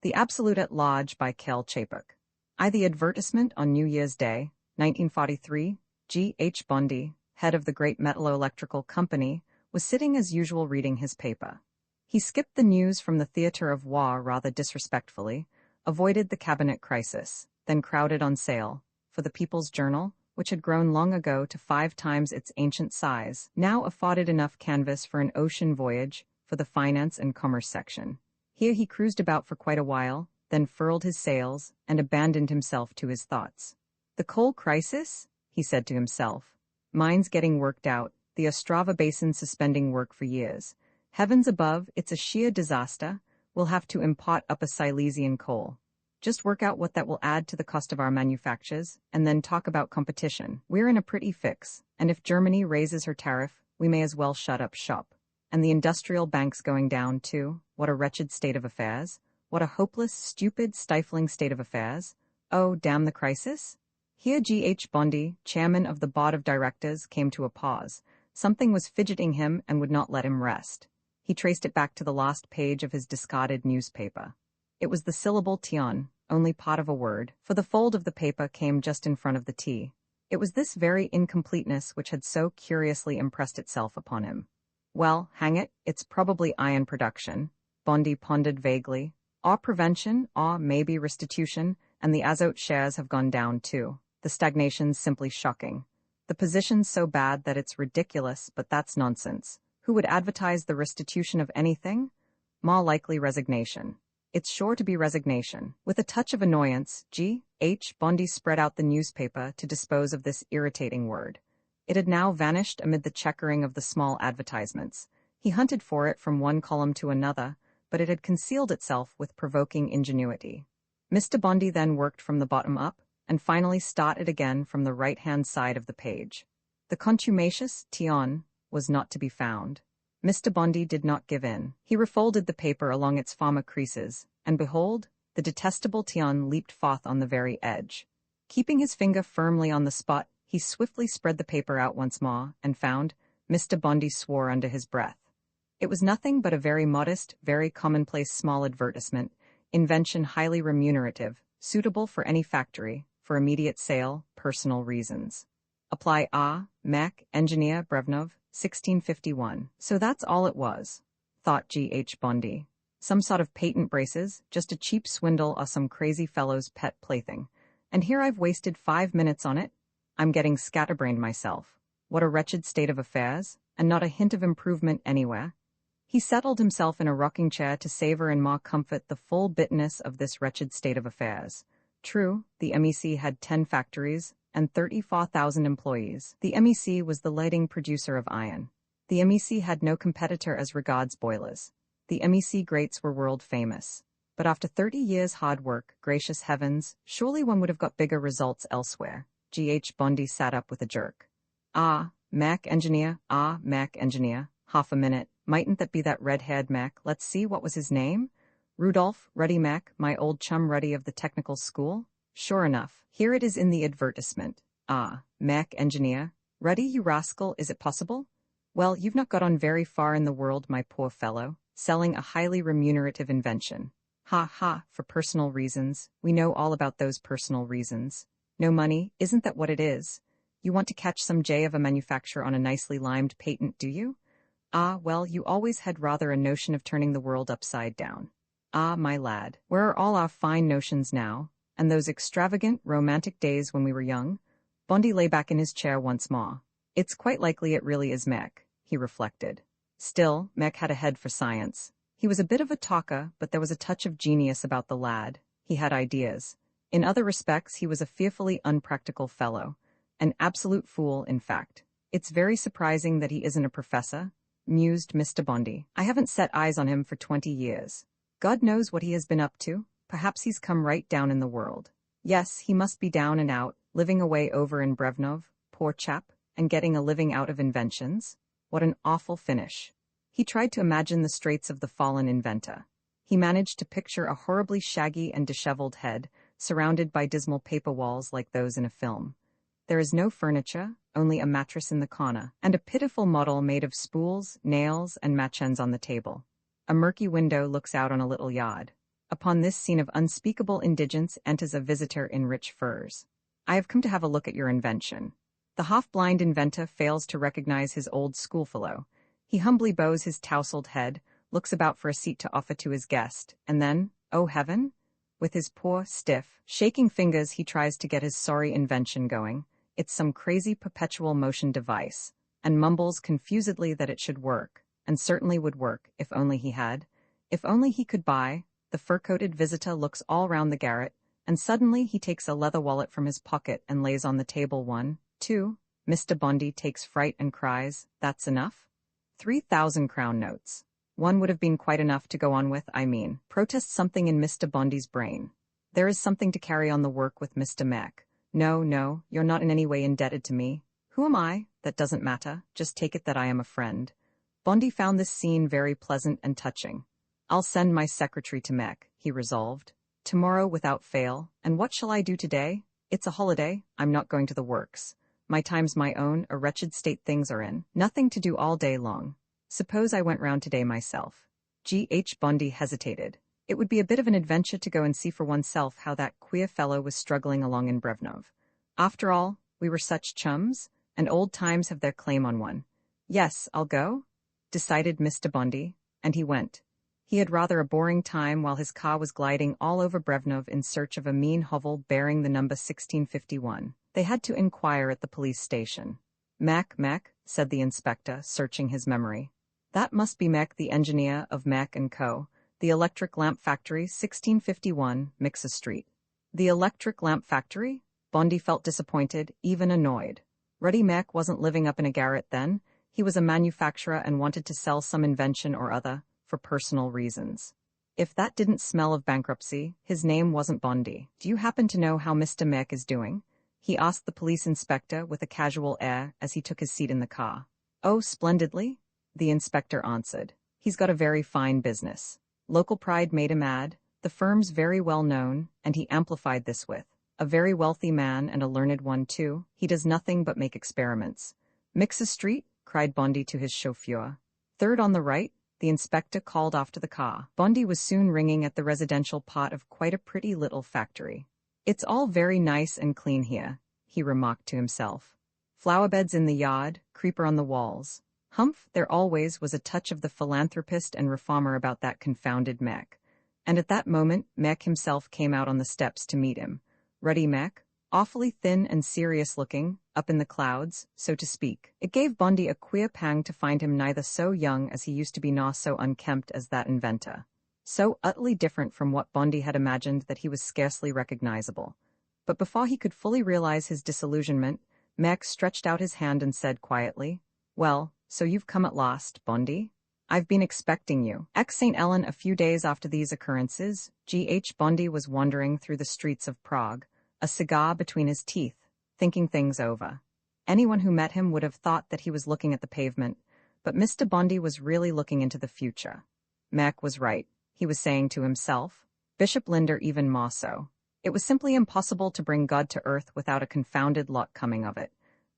The Absolute at Large by Karel Čapek. The advertisement on New Year's Day, 1943, G.H. Bondi, head of the great metallo-electrical company, was sitting as usual reading his paper. He skipped the news from the theater of war rather disrespectfully, avoided the cabinet crisis, then crowded on sale, for the People's Journal, which had grown long ago to 5 times its ancient size, now afforded enough canvas for an ocean voyage for the finance and commerce section. Here he cruised about for quite a while, then furled his sails and abandoned himself to his thoughts. The coal crisis? He said to himself. Mines getting worked out, the Ostrava Basin suspending work for years. Heavens above, it's a sheer disaster. We'll have to import up a Silesian coal. Just work out what that will add to the cost of our manufactures, and then talk about competition. We're in a pretty fix, and if Germany raises her tariff, we may as well shut up shop. And the industrial bank's going down too. What a wretched state of affairs. What a hopeless, stupid, stifling state of affairs. Oh, damn the crisis. Here G.H. Bondi, chairman of the board of directors, came to a pause. Something was fidgeting him and would not let him rest. He traced it back to the last page of his discarded newspaper. It was the syllable tion, only part of a word, for the fold of the paper came just in front of the T. It was this very incompleteness which had so curiously impressed itself upon him. Well, hang it, it's probably iron production, Bondi pondered vaguely, or prevention, or maybe restitution, and the azote shares have gone down too. The stagnation's simply shocking. The position's so bad that it's ridiculous, but that's nonsense. Who would advertise the restitution of anything? More likely resignation. It's sure to be resignation. With a touch of annoyance, G.H. Bondi spread out the newspaper to dispose of this irritating word. It had now vanished amid the checkering of the small advertisements. He hunted for it from one column to another, but it had concealed itself with provoking ingenuity. Mr. Bondi then worked from the bottom up, and finally started again from the right-hand side of the page. The contumacious tion was not to be found. Mr. Bondi did not give in. He refolded the paper along its former creases, and behold, the detestable tion leaped forth on the very edge. Keeping his finger firmly on the spot, he swiftly spread the paper out once more, and found, Mr. Bondi swore under his breath. It was nothing but a very modest, very commonplace small advertisement, invention highly remunerative, suitable for any factory, for immediate sale, personal reasons. Apply A. Mac, Engineer Brevnov, 1651. So that's all it was, thought G.H. Bondi. Some sort of patent braces, just a cheap swindle or some crazy fellow's pet plaything. And here I've wasted 5 minutes on it. I'm getting scatterbrained myself. What a wretched state of affairs, and not a hint of improvement anywhere. He settled himself in a rocking chair to savor in more comfort the full bitterness of this wretched state of affairs. True, the MEC had 10 factories and 34,000 employees. The MEC was the leading producer of iron. The MEC had no competitor as regards boilers. The MEC grates were world famous. But after 30 years' hard work, gracious heavens, surely one would have got bigger results elsewhere. G.H. Bondi sat up with a jerk. Mac engineer, Mac engineer. Half a minute. Mightn't that be that red-haired Mac? Let's see, what was his name? Rudolph, Ruddy Mac, my old chum Ruddy of the technical school? Sure enough, here it is in the advertisement. Mac engineer. Ruddy, you rascal, is it possible? Well, you've not got on very far in the world, my poor fellow, selling a highly remunerative invention. Ha, for personal reasons. We know all about those personal reasons. No money, isn't that what it is? You want to catch some jay of a manufacturer on a nicely limed patent, do you? Well, you always had rather a notion of turning the world upside down. My lad, where are all our fine notions now, and those extravagant, romantic days when we were young? Bondi lay back in his chair once more. It's quite likely it really is Mac, he reflected. Still, Mac had a head for science. He was a bit of a talker, but there was a touch of genius about the lad. He had ideas. In other respects, he was a fearfully unpractical fellow. An absolute fool, in fact. It's very surprising that he isn't a professor, mused Mr. Bondi. I haven't set eyes on him for 20 years. God knows what he has been up to. Perhaps he's come right down in the world. Yes, he must be down and out, living away over in Brevnov, poor chap, and getting a living out of inventions. What an awful finish. He tried to imagine the straits of the fallen inventor. He managed to picture a horribly shaggy and disheveled head, surrounded by dismal paper walls like those in a film. There is no furniture, only a mattress in the corner, and a pitiful model made of spools, nails, and match ends on the table. A murky window looks out on a little yard. Upon this scene of unspeakable indigence enters a visitor in rich furs. I have come to have a look at your invention. The half-blind inventor fails to recognize his old schoolfellow. He humbly bows his tousled head, looks about for a seat to offer to his guest, and then, oh heaven! With his poor, stiff, shaking fingers he tries to get his sorry invention going. It's some crazy perpetual motion device, and mumbles confusedly that it should work, and certainly would work if only he had. If only he could buy. The fur-coated visitor looks all round the garret, and suddenly he takes a leather wallet from his pocket and lays on the table 1, 2. Mr. Bondi takes fright and cries, "That's enough?" 3,000 crown notes. One would have been quite enough to go on with, I mean. Protests something in Mr. Bondi's brain. There is something to carry on the work with Mr. Mac. No, you're not in any way indebted to me. Who am I? That doesn't matter. Just take it that I am a friend. Bondi found this scene very pleasant and touching. I'll send my secretary to Mac, he resolved. Tomorrow without fail. And what shall I do today? It's a holiday. I'm not going to the works. My time's my own, a wretched state things are in. Nothing to do all day long. Suppose I went round today myself. G.H. Bondi hesitated. It would be a bit of an adventure to go and see for oneself how that queer fellow was struggling along in Brevnov. After all, we were such chums, and old times have their claim on one. Yes, I'll go, decided Mr. Bondi, and he went. He had rather a boring time while his car was gliding all over Brevnov in search of a mean hovel bearing the number 1651. They had to inquire at the police station. Mac, said the inspector, searching his memory. That must be Mac, the engineer of Mac & Co., the electric lamp factory, 1651, Mixa Street. The electric lamp factory? Bondi felt disappointed, even annoyed. Ruddy Mac wasn't living up in a garret then. He was a manufacturer and wanted to sell some invention or other, for personal reasons. If that didn't smell of bankruptcy, his name wasn't Bondi. Do you happen to know how Mr. Mac is doing? He asked the police inspector with a casual air as he took his seat in the car. Oh, splendidly, the inspector answered. He's got a very fine business. Local pride made him add, the firm's very well known, and he amplified this with, a very wealthy man and a learned one too. He does nothing but make experiments. Mixa Street? Cried Bondi to his chauffeur. Third on the right, the inspector called after the car. Bondi was soon ringing at the residential part of quite a pretty little factory. It's all very nice and clean here, he remarked to himself. Flower beds in the yard, creeper on the walls. Humph, there always was a touch of the philanthropist and reformer about that confounded Mac. And at that moment, Mac himself came out on the steps to meet him. Ruddy Mac, awfully thin and serious-looking, up in the clouds, so to speak. It gave Bondi a queer pang to find him neither so young as he used to be nor so unkempt as that inventor. So utterly different from what Bondi had imagined that he was scarcely recognizable. But before he could fully realize his disillusionment, Mac stretched out his hand and said quietly, "Well, so you've come at last, Bondi? I've been expecting you." Ex St. Ellen a few days after these occurrences, G.H. Bondi was wandering through the streets of Prague, a cigar between his teeth, thinking things over. Anyone who met him would have thought that he was looking at the pavement, but Mr. Bondi was really looking into the future. Mac was right, he was saying to himself. Bishop Linder even more so. It was simply impossible to bring God to earth without a confounded lot coming of it.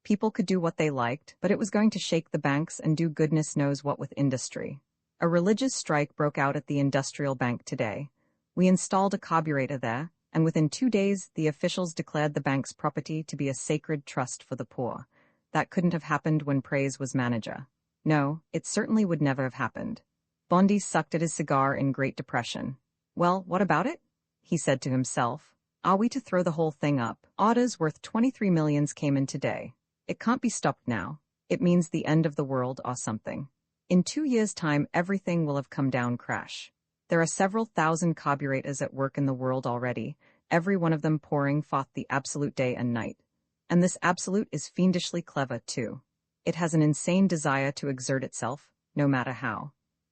People could do what they liked, but it was going to shake the banks and do goodness knows what with industry. A religious strike broke out at the Industrial Bank today. We installed a carburetor there, and within 2 days the officials declared the bank's property to be a sacred trust for the poor. That couldn't have happened when Praise was manager. No, it certainly would never have happened. Bondi sucked at his cigar in great depression. Well, what about it? He said to himself. Are we to throw the whole thing up? Orders worth 23 millions came in today. It can't be stopped now. It means the end of the world or something. In 2 years' time everything will have come down crash. There are several thousand carburetors at work in the world already, every one of them pouring forth the absolute day and night. And this absolute is fiendishly clever, too. It has an insane desire to exert itself, no matter how.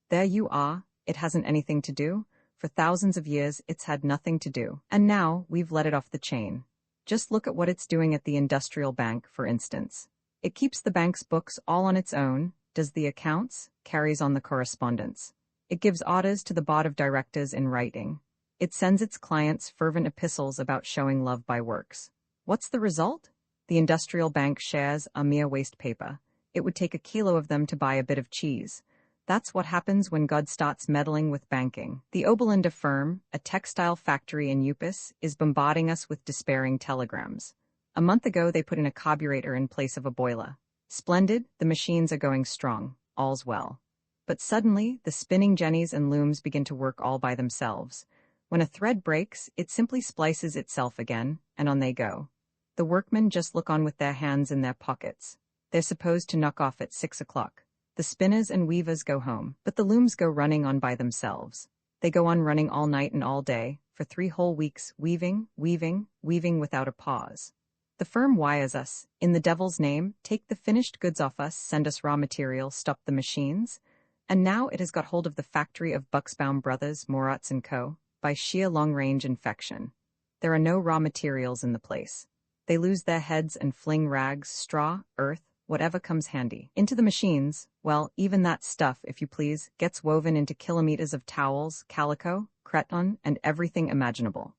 There you are, it hasn't anything to do. For thousands of years it's had nothing to do. And now we've let it off the chain. Just look at what it's doing at the Industrial Bank, for instance. It keeps the bank's books all on its own, does the accounts, carries on the correspondence. It gives orders to the board of directors in writing. It sends its clients fervent epistles about showing love by works. What's the result? The Industrial Bank shares are mere waste paper. It would take a kilo of them to buy a bit of cheese. That's what happens when God starts meddling with banking. The Oberländer firm, a textile factory in Upis, is bombarding us with despairing telegrams. A month ago they put in a carburetor in place of a boiler. Splendid, the machines are going strong, all's well. But suddenly, the spinning jennies and looms begin to work all by themselves. When a thread breaks, it simply splices itself again, and on they go. The workmen just look on with their hands in their pockets. They're supposed to knock off at 6 o'clock. The spinners and weavers go home, but the looms go running on by themselves. They go on running all night and all day, for 3 whole weeks, weaving, weaving, weaving without a pause. The firm wires us, in the devil's name, take the finished goods off us, send us raw material, stop the machines, and now it has got hold of the factory of Buxbaum Brothers, Moratz & Co., by sheer long-range infection. There are no raw materials in the place. They lose their heads and fling rags, straw, earth, whatever comes handy, into the machines. Well, even that stuff, if you please, gets woven into kilometers of towels, calico, cretonne, and everything imaginable.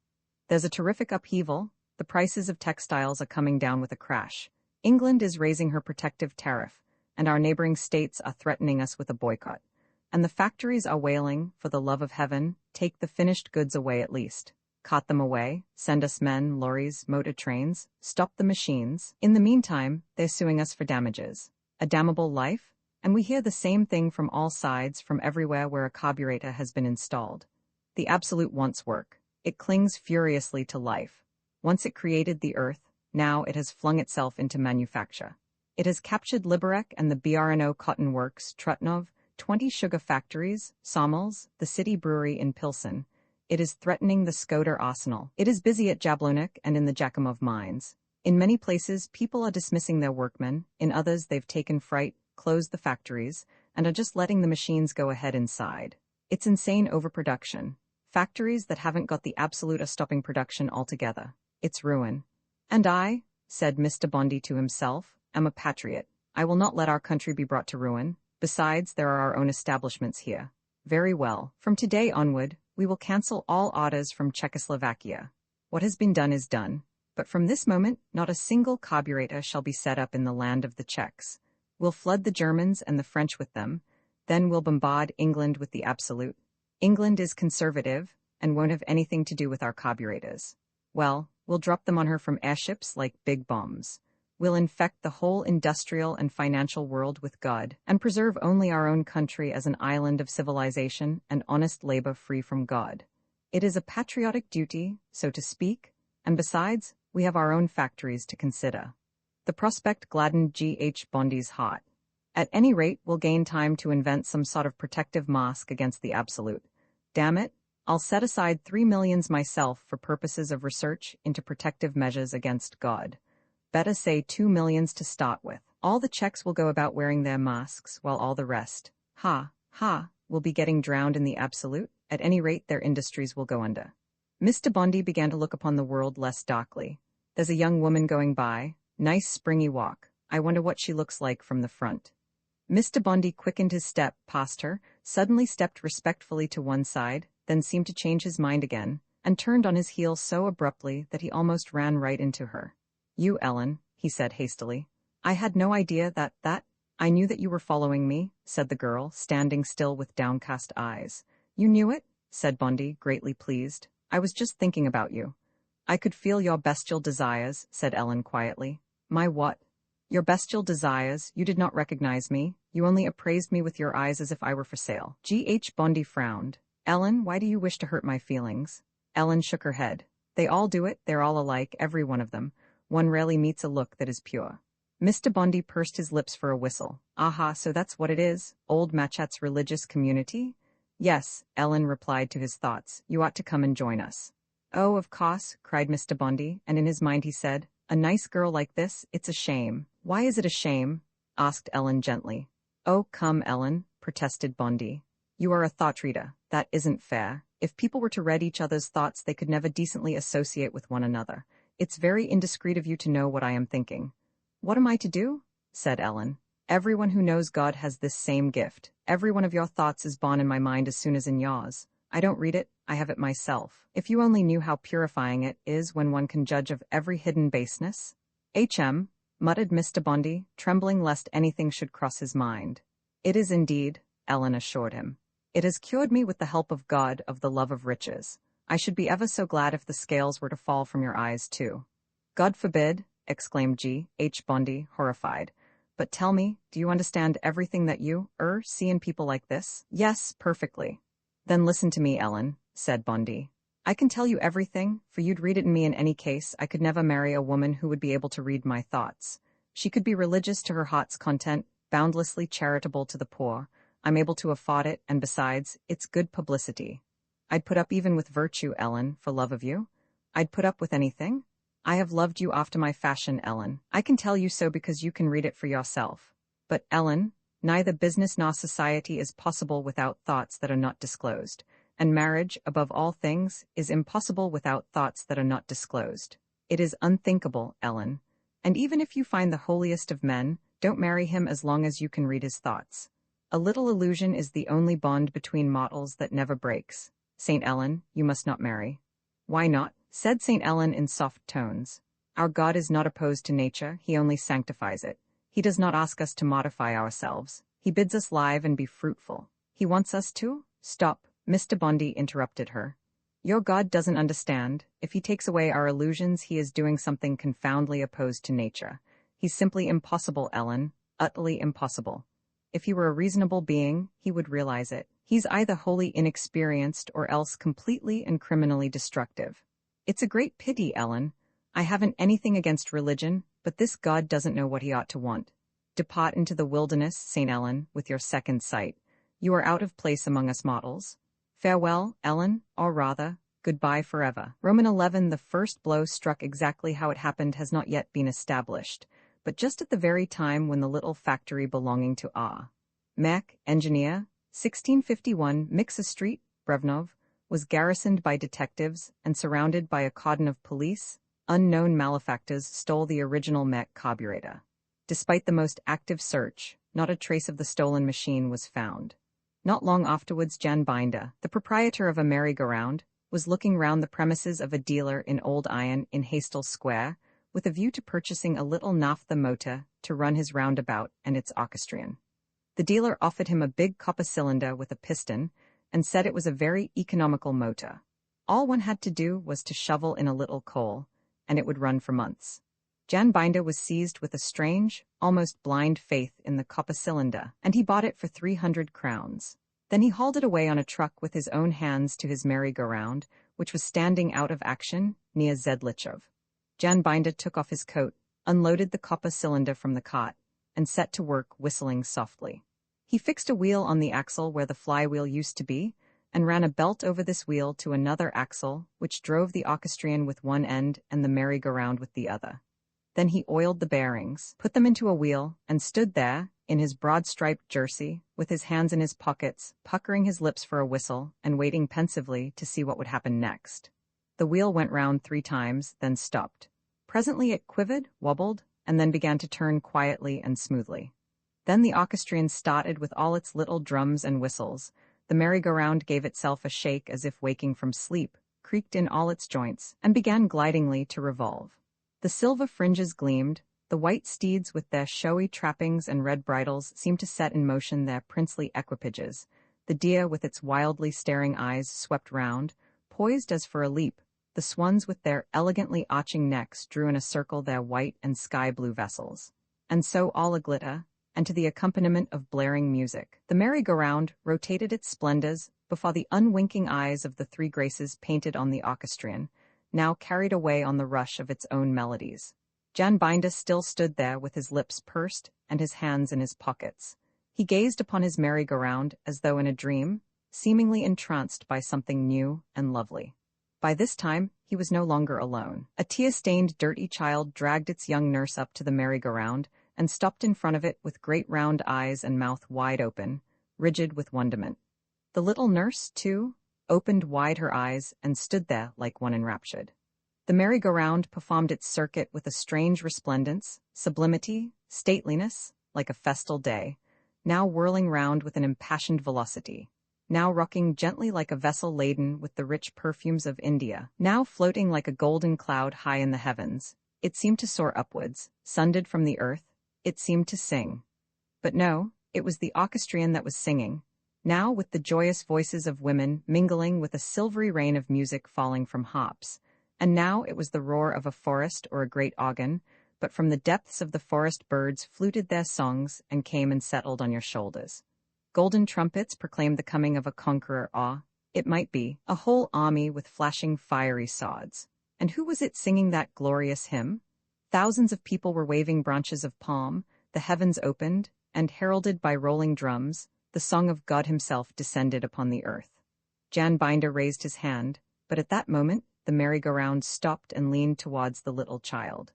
There's a terrific upheaval. The prices of textiles are coming down with a crash. England is raising her protective tariff, and our neighboring states are threatening us with a boycott. And the factories are wailing, for the love of heaven, take the finished goods away at least. Cart them away, send us men, lorries, motor trains, stop the machines. In the meantime, they're suing us for damages. A damnable life? And we hear the same thing from all sides, from everywhere where a carburetor has been installed. The absolute wants work. It clings furiously to life. Once it created the earth, now it has flung itself into manufacture. It has captured Liberec and the BRNO Cotton Works, Trutnov, 20 sugar factories, sawmills, the city brewery in Pilsen. It is threatening the Skoder arsenal. It is busy at Jablonec and in the Jakimov mines. In many places, people are dismissing their workmen. In others, they've taken fright, closed the factories, and are just letting the machines go ahead inside. It's insane overproduction. Factories that haven't got the absolute are stopping production altogether. It's ruin. And I, said Mr. Bondi to himself, am a patriot. I will not let our country be brought to ruin. Besides, there are our own establishments here. Very well. From today onward, we will cancel all orders from Czechoslovakia. What has been done is done. But from this moment, not a single carburetor shall be set up in the land of the Czechs. We'll flood the Germans and the French with them. Then we'll bombard England with the absolute. England is conservative and won't have anything to do with our carburetors. Well, we'll drop them on her from airships like big bombs. We'll infect the whole industrial and financial world with God, and preserve only our own country as an island of civilization and honest labor free from God. It is a patriotic duty, so to speak, and besides, we have our own factories to consider. The prospect gladdened G.H. Bondi's heart. At any rate, we'll gain time to invent some sort of protective mask against the absolute. Damn it, I'll set aside 3 millions myself for purposes of research into protective measures against God. Better say 2 millions to start with. All the Czechs will go about wearing their masks, while all the rest, will be getting drowned in the absolute. At any rate, their industries will go under. Mr. Bondi began to look upon the world less darkly. There's a young woman going by. Nice springy walk. I wonder what she looks like from the front. Mr. Bondi quickened his step past her, suddenly stepped respectfully to one side, then seemed to change his mind again, and turned on his heel so abruptly that he almost ran right into her. You, Ellen, he said hastily. I had no idea that. I knew that you were following me, said the girl, standing still with downcast eyes. You knew it? Said Bondi, greatly pleased. I was just thinking about you. I could feel your bestial desires, said Ellen quietly. My what? Your bestial desires. You did not recognize me. You only appraised me with your eyes as if I were for sale. G.H. Bondi frowned. Ellen, why do you wish to hurt my feelings? Ellen shook her head. They all do it. They're all alike, every one of them. One rarely meets a look that is pure. Mr. Bondi pursed his lips for a whistle. Aha, so that's what it is? Old Machat's religious community? Yes, Ellen replied to his thoughts. You ought to come and join us. Oh, of course, cried Mr. Bondi, and in his mind he said, a nice girl like this, it's a shame. Why is it a shame? Asked Ellen gently. Oh, come, Ellen, protested Bondi. You are a thought reader. That isn't fair. If people were to read each other's thoughts, they could never decently associate with one another. It's very indiscreet of you to know what I am thinking. What am I to do? Said Ellen. Everyone who knows God has this same gift. Every one of your thoughts is born in my mind as soon as in yours. I don't read it, I have it myself. If you only knew how purifying it is when one can judge of every hidden baseness. Muttered Mr. Bondi, trembling lest anything should cross his mind. It is indeed, Ellen assured him. It has cured me with the help of God of the love of riches. I should be ever so glad if the scales were to fall from your eyes too. God forbid, exclaimed G.H. Bondi, horrified. But tell me, do you understand everything that you, see in people like this? Yes, perfectly. Then listen to me, Ellen, said Bondi. I can tell you everything, for you'd read it in me in any case. I could never marry a woman who would be able to read my thoughts. She could be religious to her heart's content, boundlessly charitable to the poor. I'm able to afford it, and besides, it's good publicity. I'd put up even with virtue, Ellen, for love of you. I'd put up with anything. I have loved you after my fashion, Ellen. I can tell you so because you can read it for yourself. But, Ellen, neither business nor society is possible without thoughts that are not disclosed, and marriage, above all things, is impossible without thoughts that are not disclosed. It is unthinkable, Ellen. And even if you find the holiest of men, don't marry him as long as you can read his thoughts. A little illusion is the only bond between mortals that never breaks. Saint Ellen, you must not marry. Why not? Said Saint Ellen in soft tones. Our God is not opposed to nature, he only sanctifies it. He does not ask us to modify ourselves. He bids us live and be fruitful. He wants us to— Stop, Mr. Bondi interrupted her. Your God doesn't understand. If he takes away our illusions, he is doing something confoundedly opposed to nature. He's simply impossible, Ellen, utterly impossible. If he were a reasonable being, he would realize it. He's either wholly inexperienced or else completely and criminally destructive. It's a great pity, Ellen. I haven't anything against religion, but this God doesn't know what he ought to want. Depart into the wilderness, Saint Ellen, with your second sight. You are out of place among us mortals. Farewell, Ellen, or rather, goodbye forever. Roman 11. The first blow struck exactly how it happened has not yet been established, but just at the very time when the little factory belonging to A. Mac, engineer, 1651, Mixa Street, Brevnov, was garrisoned by detectives and surrounded by a cordon of police, unknown malefactors stole the original Mac carburetor. Despite the most active search, not a trace of the stolen machine was found. Not long afterwards, Jan Binder, the proprietor of a merry-go-round, was looking round the premises of a dealer in old iron in Hastel Square, with a view to purchasing a little naphtha motor to run his roundabout and its orchestrion. The dealer offered him a big copper cylinder with a piston, and said it was a very economical motor. All one had to do was to shovel in a little coal, and it would run for months. Jan Binder was seized with a strange, almost blind faith in the copper cylinder, and he bought it for 300 crowns. Then he hauled it away on a truck with his own hands to his merry-go-round, which was standing out of action near Zedlichov. Jan Binder took off his coat, unloaded the copper cylinder from the cart, and set to work whistling softly. He fixed a wheel on the axle where the flywheel used to be, and ran a belt over this wheel to another axle, which drove the orchestrion with one end and the merry-go-round with the other. Then he oiled the bearings, put them into a wheel, and stood there, in his broad-striped jersey, with his hands in his pockets, puckering his lips for a whistle, and waiting pensively to see what would happen next. The wheel went round 3 times, then stopped. Presently it quivered, wobbled, and then began to turn quietly and smoothly. Then the orchestrion started with all its little drums and whistles. The merry-go-round gave itself a shake as if waking from sleep, creaked in all its joints, and began glidingly to revolve. The silver fringes gleamed, the white steeds with their showy trappings and red bridles seemed to set in motion their princely equipages. The deer with its wildly staring eyes swept round, poised as for a leap. The swans with their elegantly arching necks drew in a circle their white and sky-blue vessels. And so all a-glitter, and to the accompaniment of blaring music, the merry-go-round rotated its splendors before the unwinking eyes of the 3 graces painted on the orchestrion, now carried away on the rush of its own melodies. Jan Binder still stood there with his lips pursed and his hands in his pockets. He gazed upon his merry-go-round as though in a dream, seemingly entranced by something new and lovely. By this time, he was no longer alone. A tear-stained, dirty child dragged its young nurse up to the merry-go-round and stopped in front of it with great round eyes and mouth wide open, rigid with wonderment. The little nurse, too, opened wide her eyes and stood there like one enraptured. The merry-go-round performed its circuit with a strange resplendence, sublimity, stateliness, like a festal day, now whirling round with an impassioned velocity, now rocking gently like a vessel laden with the rich perfumes of India, now floating like a golden cloud high in the heavens. It seemed to soar upwards, sundered from the earth. It seemed to sing. But no, it was the orchestrion that was singing, now with the joyous voices of women mingling with a silvery rain of music falling from hops, and now it was the roar of a forest or a great organ, but from the depths of the forest birds fluted their songs and came and settled on your shoulders. Golden trumpets proclaimed the coming of a conqueror, it might be, a whole army with flashing fiery swords. And who was it singing that glorious hymn? Thousands of people were waving branches of palm, the heavens opened, and heralded by rolling drums, the song of God himself descended upon the earth. Jan Binder raised his hand, but at that moment, the merry-go-round stopped and leaned towards the little child.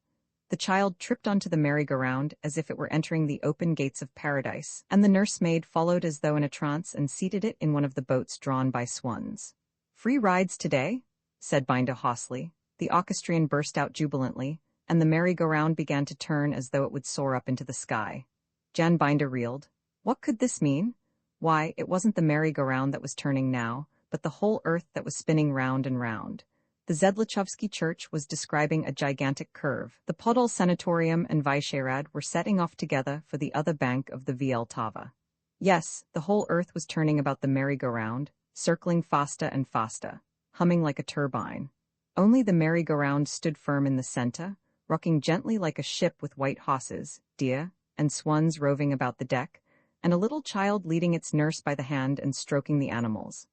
The child tripped onto the merry-go-round as if it were entering the open gates of paradise, and the nursemaid followed as though in a trance and seated it in one of the boats drawn by swans. "Free rides today?" said Binder hoarsely. The orchestrion burst out jubilantly, and the merry-go-round began to turn as though it would soar up into the sky. Jan Binder reeled. What could this mean? Why, it wasn't the merry-go-round that was turning now, but the whole earth that was spinning round and round. The Zedlichovsky church was describing a gigantic curve. The Podol Sanatorium and Vyshegrád were setting off together for the other bank of the Vltava. Yes, the whole earth was turning about the merry-go-round, circling faster and faster, humming like a turbine. Only the merry-go-round stood firm in the center, rocking gently like a ship with white horses, deer, and swans roving about the deck, and a little child leading its nurse by the hand and stroking the animals.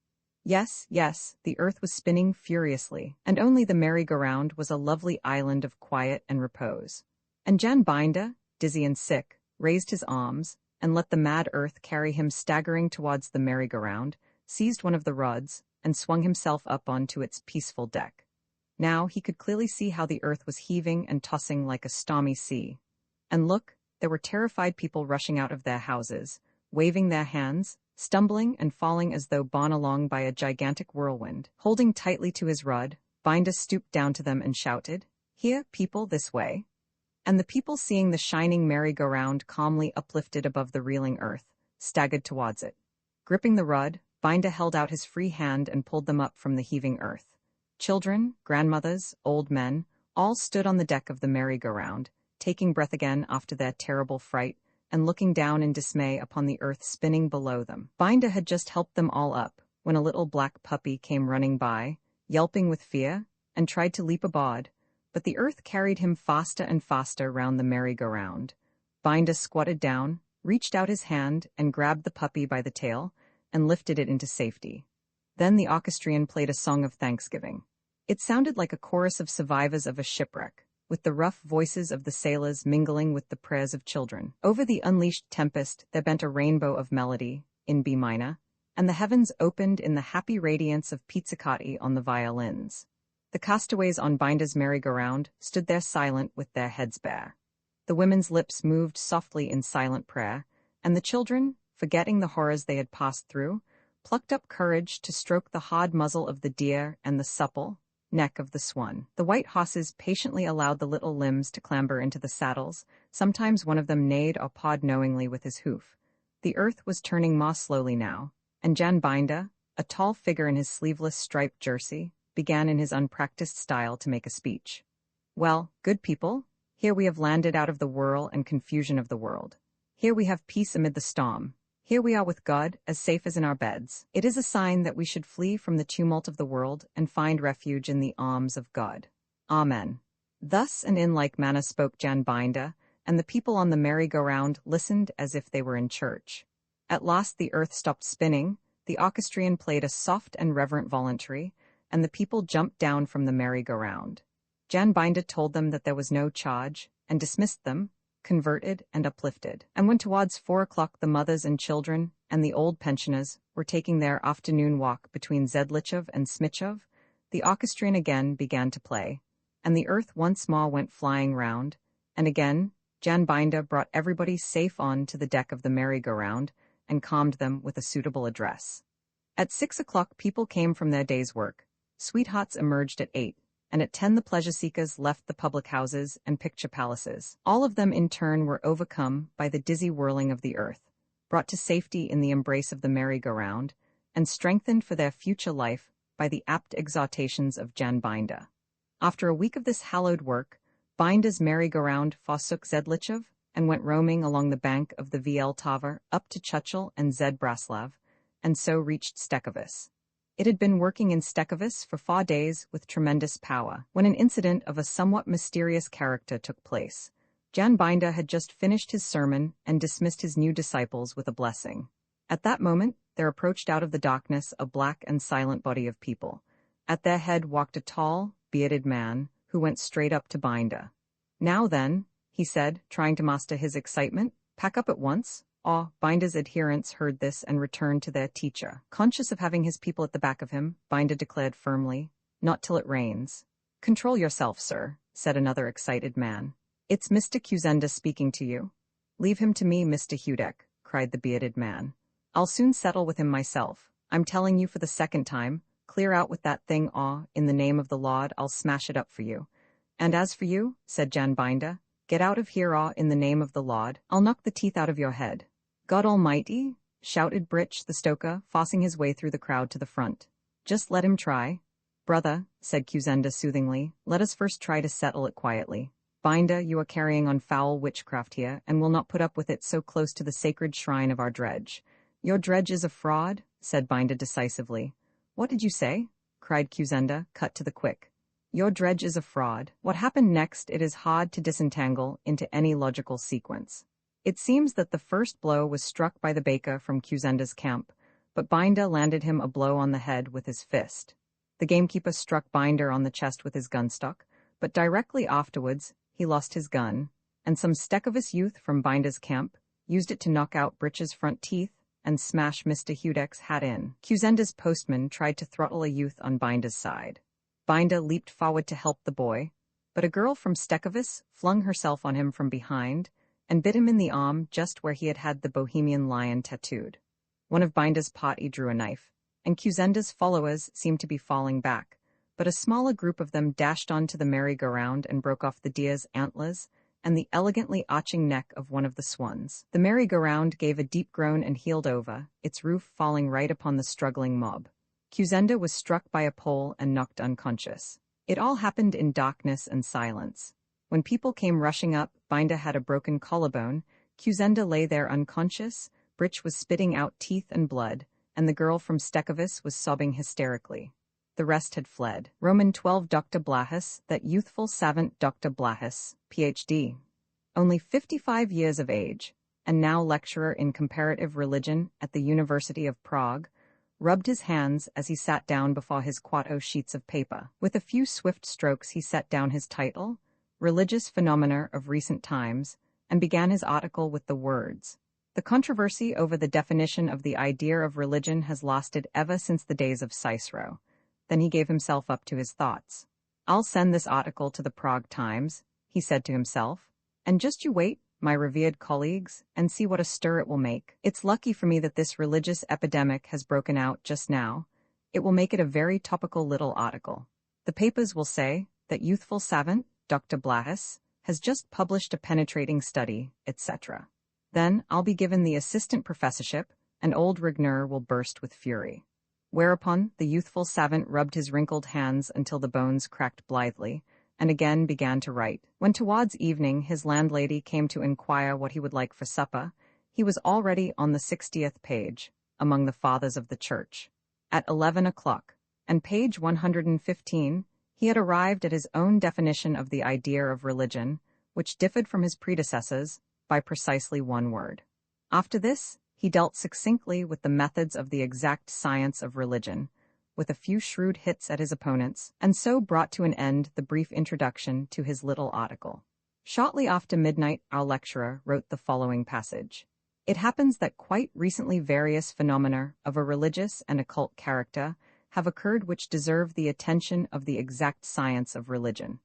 Yes, yes, the earth was spinning furiously, and only the merry-go-round was a lovely island of quiet and repose. And Jan Binder, dizzy and sick, raised his arms, and let the mad earth carry him staggering towards the merry-go-round, seized one of the rods, and swung himself up onto its peaceful deck. Now he could clearly see how the earth was heaving and tossing like a stormy sea. And look, there were terrified people rushing out of their houses, waving their hands, stumbling and falling as though borne along by a gigantic whirlwind. Holding tightly to his rod, Binder stooped down to them and shouted, "Here, people, this way." And the people, seeing the shining merry-go-round calmly uplifted above the reeling earth, staggered towards it. Gripping the rod, Binder held out his free hand and pulled them up from the heaving earth. Children, grandmothers, old men, all stood on the deck of the merry-go-round, taking breath again after their terrible fright, and looking down in dismay upon the earth spinning below them. Binder had just helped them all up, when a little black puppy came running by, yelping with fear, and tried to leap aboard, but the earth carried him faster and faster round the merry-go-round. Binder squatted down, reached out his hand, and grabbed the puppy by the tail, and lifted it into safety. Then the orchestrion played a song of thanksgiving. It sounded like a chorus of survivors of a shipwreck, with the rough voices of the sailors mingling with the prayers of children. Over the unleashed tempest there bent a rainbow of melody, in B minor, and the heavens opened in the happy radiance of pizzicati on the violins. The castaways on Binder's merry-go-round stood there silent with their heads bare. The women's lips moved softly in silent prayer, and the children, forgetting the horrors they had passed through, plucked up courage to stroke the hard muzzle of the deer and the supple neck of the swan. The white horses patiently allowed the little limbs to clamber into the saddles. Sometimes one of them neighed or pawed knowingly with his hoof. The earth was turning more slowly now, and Jan Binder, a tall figure in his sleeveless striped jersey, began in his unpracticed style to make a speech. "Well, good people, here we have landed out of the whirl and confusion of the world. Here we have peace amid the storm. Here we are with God, as safe as in our beds. It is a sign that we should flee from the tumult of the world and find refuge in the arms of God. Amen." Thus and in like manner spoke Jan Binder, and the people on the merry-go-round listened as if they were in church. At last the earth stopped spinning, the orchestrion played a soft and reverent voluntary, and the people jumped down from the merry-go-round. Jan Binder told them that there was no charge, and dismissed them, converted and uplifted. And when towards 4 o'clock the mothers and children and the old pensioners were taking their afternoon walk between Zedlichov and Smichov, the orchestrion again began to play, and the earth once more went flying round, and again Jan Binder brought everybody safe on to the deck of the merry-go-round and calmed them with a suitable address. At 6 o'clock people came from their day's work. Sweethearts emerged at 8. And at 10 the pleasure-seekers left the public houses and picture palaces. All of them in turn were overcome by the dizzy whirling of the earth, brought to safety in the embrace of the merry-go-round, and strengthened for their future life by the apt exhortations of Jan Binder. After a week of this hallowed work, Binder's merry-go-round forsook Zedlichov and went roaming along the bank of the Vltava up to Chuchel and Zedbraslav, and so reached Stekovis. It had been working in Stekovis for 4 days with tremendous power, when an incident of a somewhat mysterious character took place. Jan Binder had just finished his sermon and dismissed his new disciples with a blessing. At that moment, there approached out of the darkness a black and silent body of people. At their head walked a tall, bearded man, who went straight up to Binder. "Now then," he said, trying to master his excitement, "pack up at once." Binder's adherents heard this and returned to their teacher. Conscious of having his people at the back of him, Binder declared firmly, "Not till it rains." "Control yourself, sir," said another excited man. "It's Mr. Kuzenda speaking to you." "Leave him to me, Mr. Hudek," cried the bearded man. "I'll soon settle with him myself. I'm telling you for the second time, clear out with that thing, in the name of the Lord I'll smash it up for you." "And as for you," said Jan Binder, "get out of here, in the name of the Lord. I'll knock the teeth out of your head." "God Almighty!" shouted Britch the stoker, forcing his way through the crowd to the front. "Just let him try." "Brother," said Kuzenda soothingly, "let us first try to settle it quietly. Binder, you are carrying on foul witchcraft here, and will not put up with it so close to the sacred shrine of our dredge." "Your dredge is a fraud," said Binder decisively. "What did you say?" cried Kuzenda, cut to the quick. "Your dredge is a fraud." What happened next it is hard to disentangle into any logical sequence. It seems that the first blow was struck by the baker from Kuzenda's camp, but Binder landed him a blow on the head with his fist. The gamekeeper struck Binder on the chest with his gunstock, but directly afterwards, he lost his gun, and some Stekovis youth from Binder's camp used it to knock out Britch's front teeth and smash Mr. Hudek's hat in. Kuzenda's postman tried to throttle a youth on Binder's side. Binder leaped forward to help the boy, but a girl from Stekovis flung herself on him from behind and bit him in the arm just where he had had the Bohemian lion tattooed. One of Binder's party drew a knife, and Kuzenda's followers seemed to be falling back, but a smaller group of them dashed onto the merry-go-round and broke off the deer's antlers and the elegantly arching neck of one of the swans. The merry-go-round gave a deep groan and heeled over, its roof falling right upon the struggling mob. Kuzenda was struck by a pole and knocked unconscious. It all happened in darkness and silence. When people came rushing up, Binder had a broken collarbone, Kuzenda lay there unconscious, Britch was spitting out teeth and blood, and the girl from Stekovis was sobbing hysterically. The rest had fled. Roman 12 Dr. Blahus, that youthful savant Dr. Blahus, Ph.D. Only 55 years of age, and now lecturer in comparative religion at the University of Prague, rubbed his hands as he sat down before his quarto sheets of paper. With a few swift strokes he set down his title, Religious Phenomena of Recent Times, and began his article with the words, "The controversy over the definition of the idea of religion has lasted ever since the days of Cicero." Then he gave himself up to his thoughts. "I'll send this article to the Prague Times," he said to himself, "and just you wait, my revered colleagues, and see what a stir it will make. It's lucky for me that this religious epidemic has broken out just now. It will make it a very topical little article. The papers will say that youthful savant, Dr. Blahus, has just published a penetrating study, etc. Then I'll be given the assistant professorship, and old Rigner will burst with fury." Whereupon the youthful savant rubbed his wrinkled hands until the bones cracked blithely, and again began to write. When towards evening his landlady came to inquire what he would like for supper, he was already on the 60th page, among the Fathers of the Church. At 11 o'clock, and page 115, he had arrived at his own definition of the idea of religion, which differed from his predecessors by precisely one word. After this, he dealt succinctly with the methods of the exact science of religion, with a few shrewd hits at his opponents, and so brought to an end the brief introduction to his little article. Shortly after midnight, our lecturer wrote the following passage. "It happens that quite recently various phenomena of a religious and occult character have occurred which deserve the attention of the exact science of religion.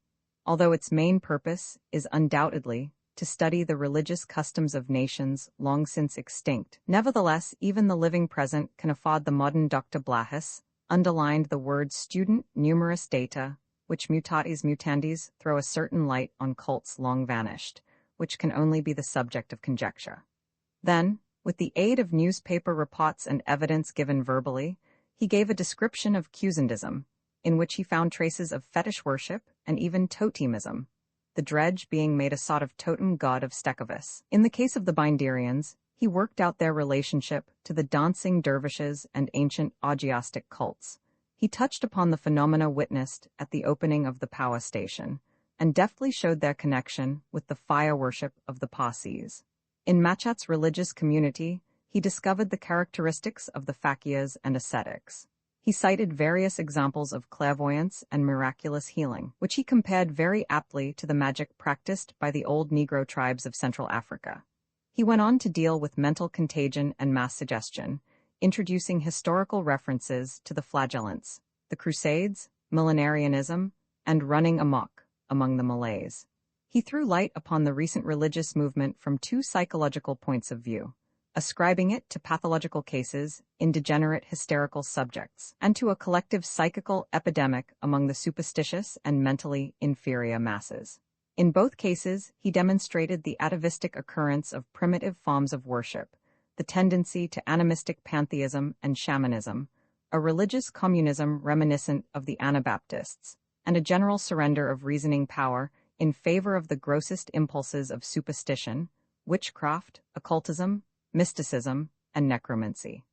Although its main purpose is undoubtedly to study the religious customs of nations long since extinct, nevertheless even the living present can afford the modern Dr. Blahus underlined the word student numerous data, which mutatis mutandis throw a certain light on cults long vanished, which can only be the subject of conjecture." Then, with the aid of newspaper reports and evidence given verbally, he gave a description of Kuzendism, in which he found traces of fetish worship and even totemism, the dredge being made a sort of totem god of Stekovis. In the case of the Binderians, He worked out their relationship to the dancing dervishes and ancient Augiastic cults. He touched upon the phenomena witnessed at the opening of the power station, and deftly showed their connection with the fire worship of the Parsis. In Machat's religious community, he discovered the characteristics of the fakirs and ascetics. He cited various examples of clairvoyance and miraculous healing, which he compared very aptly to the magic practiced by the old Negro tribes of Central Africa. He went on to deal with mental contagion and mass suggestion, introducing historical references to the flagellants, the Crusades, millenarianism, and running amok among the Malays. He threw light upon the recent religious movement from two psychological points of view, ascribing it to pathological cases in degenerate hysterical subjects, and to a collective psychical epidemic among the superstitious and mentally inferior masses. In both cases, he demonstrated the atavistic occurrence of primitive forms of worship, the tendency to animistic pantheism and shamanism, a religious communism reminiscent of the Anabaptists, and a general surrender of reasoning power in favor of the grossest impulses of superstition, witchcraft, occultism, mysticism, and necromancy.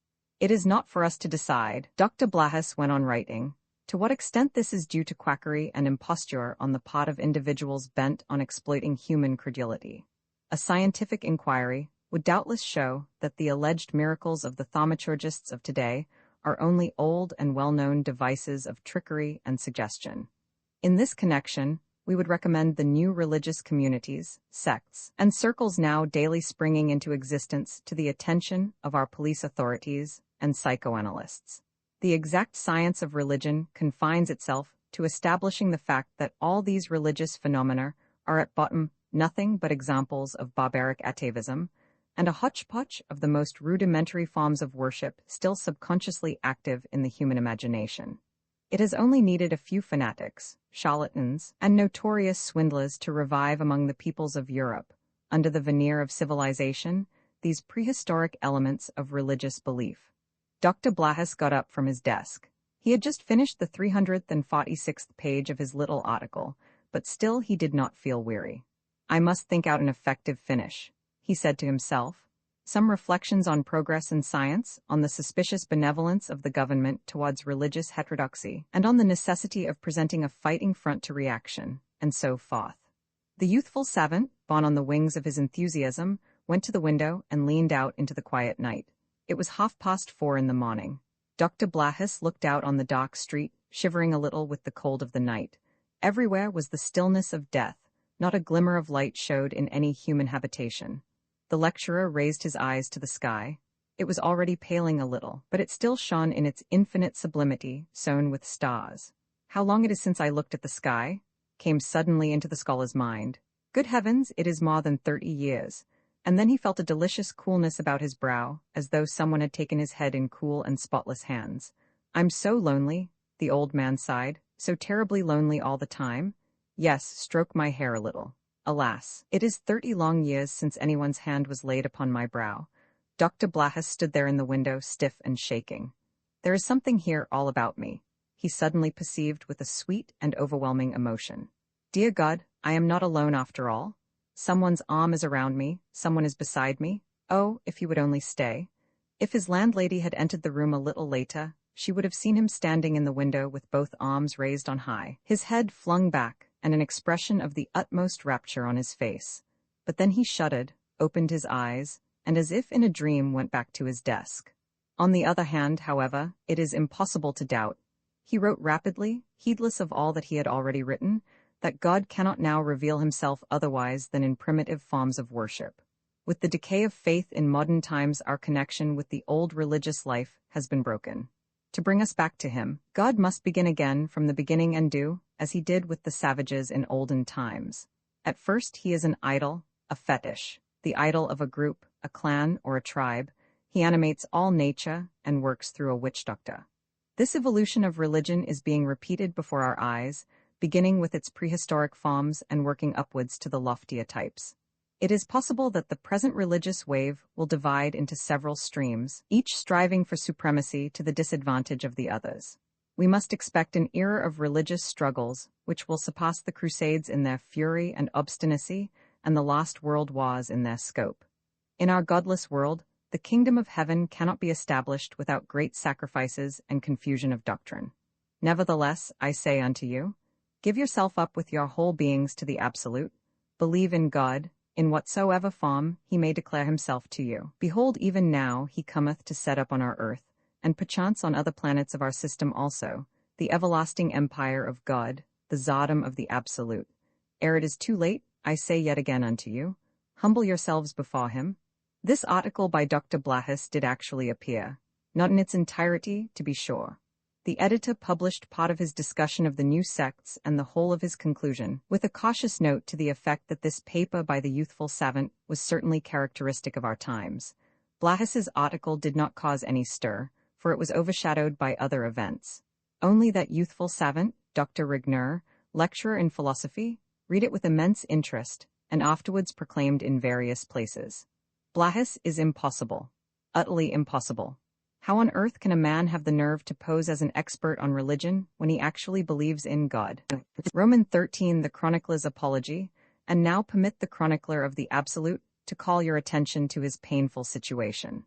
It is not for us to decide, Dr. Blahus went on writing, to what extent this is due to quackery and imposture on the part of individuals bent on exploiting human credulity. A scientific inquiry would doubtless show that the alleged miracles of the thaumaturgists of today are only old and well-known devices of trickery and suggestion. In this connection, we would recommend the new religious communities, sects, and circles now daily springing into existence to the attention of our police authorities and psychoanalysts. The exact science of religion confines itself to establishing the fact that all these religious phenomena are at bottom nothing but examples of barbaric atavism, and a hodgepodge of the most rudimentary forms of worship still subconsciously active in the human imagination. It has only needed a few fanatics, charlatans, and notorious swindlers to revive among the peoples of Europe, under the veneer of civilization, these prehistoric elements of religious belief. Dr. Blahus got up from his desk. He had just finished the 346th page of his little article, but still he did not feel weary. "I must think out an effective finish," he said to himself. Some reflections on progress in science, on the suspicious benevolence of the government towards religious heterodoxy, and on the necessity of presenting a fighting front to reaction, and so forth. The youthful savant, borne on the wings of his enthusiasm, went to the window and leaned out into the quiet night. It was 4:30 in the morning. Dr. Blahus looked out on the dark street, shivering a little with the cold of the night. Everywhere was the stillness of death, not a glimmer of light showed in any human habitation. The lecturer raised his eyes to the sky. It was already paling a little, but it still shone in its infinite sublimity, sown with stars. "How long it is since I looked at the sky?" came suddenly into the scholar's mind. Good heavens, it is more than 30 years. And then he felt a delicious coolness about his brow, as though someone had taken his head in cool and spotless hands. "I'm so lonely," the old man sighed, "so terribly lonely all the time." "Yes, stroke my hair a little. Alas, it is 30 long years since anyone's hand was laid upon my brow." Dr. Blahus stood there in the window, stiff and shaking. "There is something here all about me," he suddenly perceived with a sweet and overwhelming emotion. "Dear God, I am not alone after all. Someone's arm is around me, someone is beside me. Oh, if he would only stay." If his landlady had entered the room a little later, she would have seen him standing in the window with both arms raised on high, his head flung back, and an expression of the utmost rapture on his face. But then he shuddered, opened his eyes, and as if in a dream went back to his desk. On the other hand, however, it is impossible to doubt. He wrote rapidly, heedless of all that he had already written, that God cannot now reveal himself otherwise than in primitive forms of worship. With the decay of faith in modern times, our connection with the old religious life has been broken. To bring us back to him, God must begin again from the beginning and do, as he did with the savages in olden times. At first he is an idol, a fetish, the idol of a group, a clan, or a tribe. He animates all nature and works through a witch doctor. This evolution of religion is being repeated before our eyes, beginning with its prehistoric forms and working upwards to the loftier types. It is possible that the present religious wave will divide into several streams, each striving for supremacy to the disadvantage of the others. We must expect an era of religious struggles which will surpass the Crusades in their fury and obstinacy, and the last world wars in their scope. In our godless world, the kingdom of heaven cannot be established without great sacrifices and confusion of doctrine. Nevertheless, I say unto you, give yourself up with your whole beings to the absolute, believe in God, in whatsoever form he may declare himself to you. Behold, even now he cometh to set up on our earth, and perchance on other planets of our system also, the everlasting empire of God, the Zodom of the absolute. Ere it is too late, I say yet again unto you, humble yourselves before him. This article by Dr. Blahis did actually appear, not in its entirety, to be sure. The editor published part of his discussion of the new sects and the whole of his conclusion, with a cautious note to the effect that this paper by the youthful savant was certainly characteristic of our times. Blahis's article did not cause any stir, for it was overshadowed by other events. Only that youthful savant, Dr. Rigner, lecturer in philosophy, read it with immense interest, and afterwards proclaimed in various places, Blahis is impossible. Utterly impossible. How on earth can a man have the nerve to pose as an expert on religion when he actually believes in God? Roman 13, the chronicler's apology, and now permit the chronicler of the absolute to call your attention to his painful situation.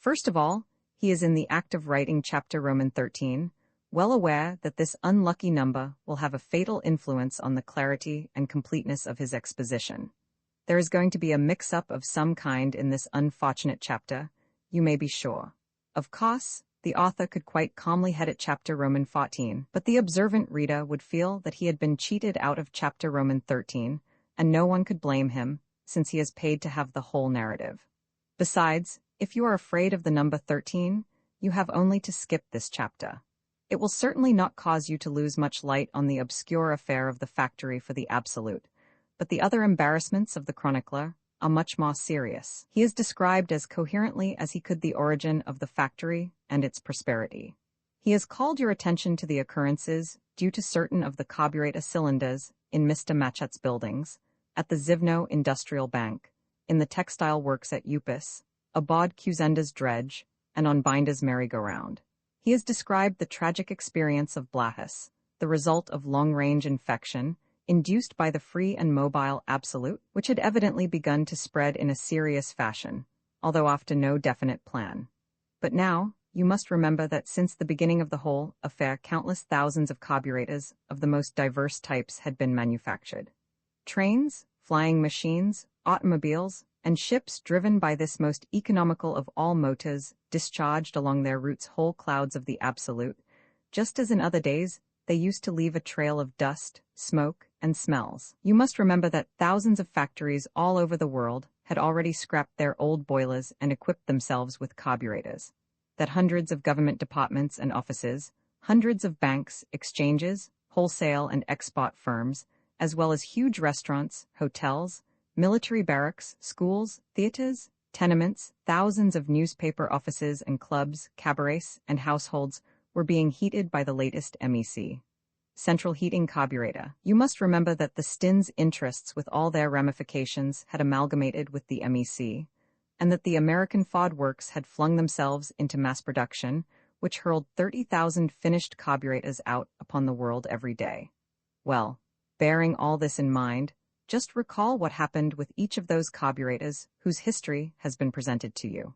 First of all, he is in the act of writing chapter Roman 13, well aware that this unlucky number will have a fatal influence on the clarity and completeness of his exposition. There is going to be a mix-up of some kind in this unfortunate chapter, you may be sure. Of course, the author could quite calmly head at chapter Roman 14, but the observant reader would feel that he had been cheated out of chapter Roman 13, and no one could blame him, since he has paid to have the whole narrative. Besides, if you are afraid of the number 13, you have only to skip this chapter. It will certainly not cause you to lose much light on the obscure affair of the factory for the absolute, but the other embarrassments of the chronicler are much more serious. He has described as coherently as he could the origin of the factory and its prosperity. He has called your attention to the occurrences due to certain of the carburetor cylinders in Mr. Machet's buildings, at the Zivno Industrial Bank, in the textile works at Upis, aboard Cuzenda's dredge, and on Binder's merry-go-round. He has described the tragic experience of Blahis, the result of long-range infection, induced by the free and mobile absolute, which had evidently begun to spread in a serious fashion, although after no definite plan. But now, you must remember that since the beginning of the whole affair, countless thousands of carburetors of the most diverse types had been manufactured. Trains, flying machines, automobiles, and ships driven by this most economical of all motors discharged along their routes whole clouds of the absolute, just as in other days they used to leave a trail of dust, smoke, and smells. You must remember that thousands of factories all over the world had already scrapped their old boilers and equipped themselves with carburetors, that hundreds of government departments and offices, hundreds of banks, exchanges, wholesale and export firms, as well as huge restaurants, hotels, military barracks, schools, theaters, tenements, thousands of newspaper offices and clubs, cabarets, and households were being heated by the latest MEC. Central heating carburetor. You must remember that the Stin's interests with all their ramifications had amalgamated with the MEC, and that the American Ford Works had flung themselves into mass production, which hurled 30,000 finished carburetors out upon the world every day. Well, bearing all this in mind, just recall what happened with each of those carburetors whose history has been presented to you.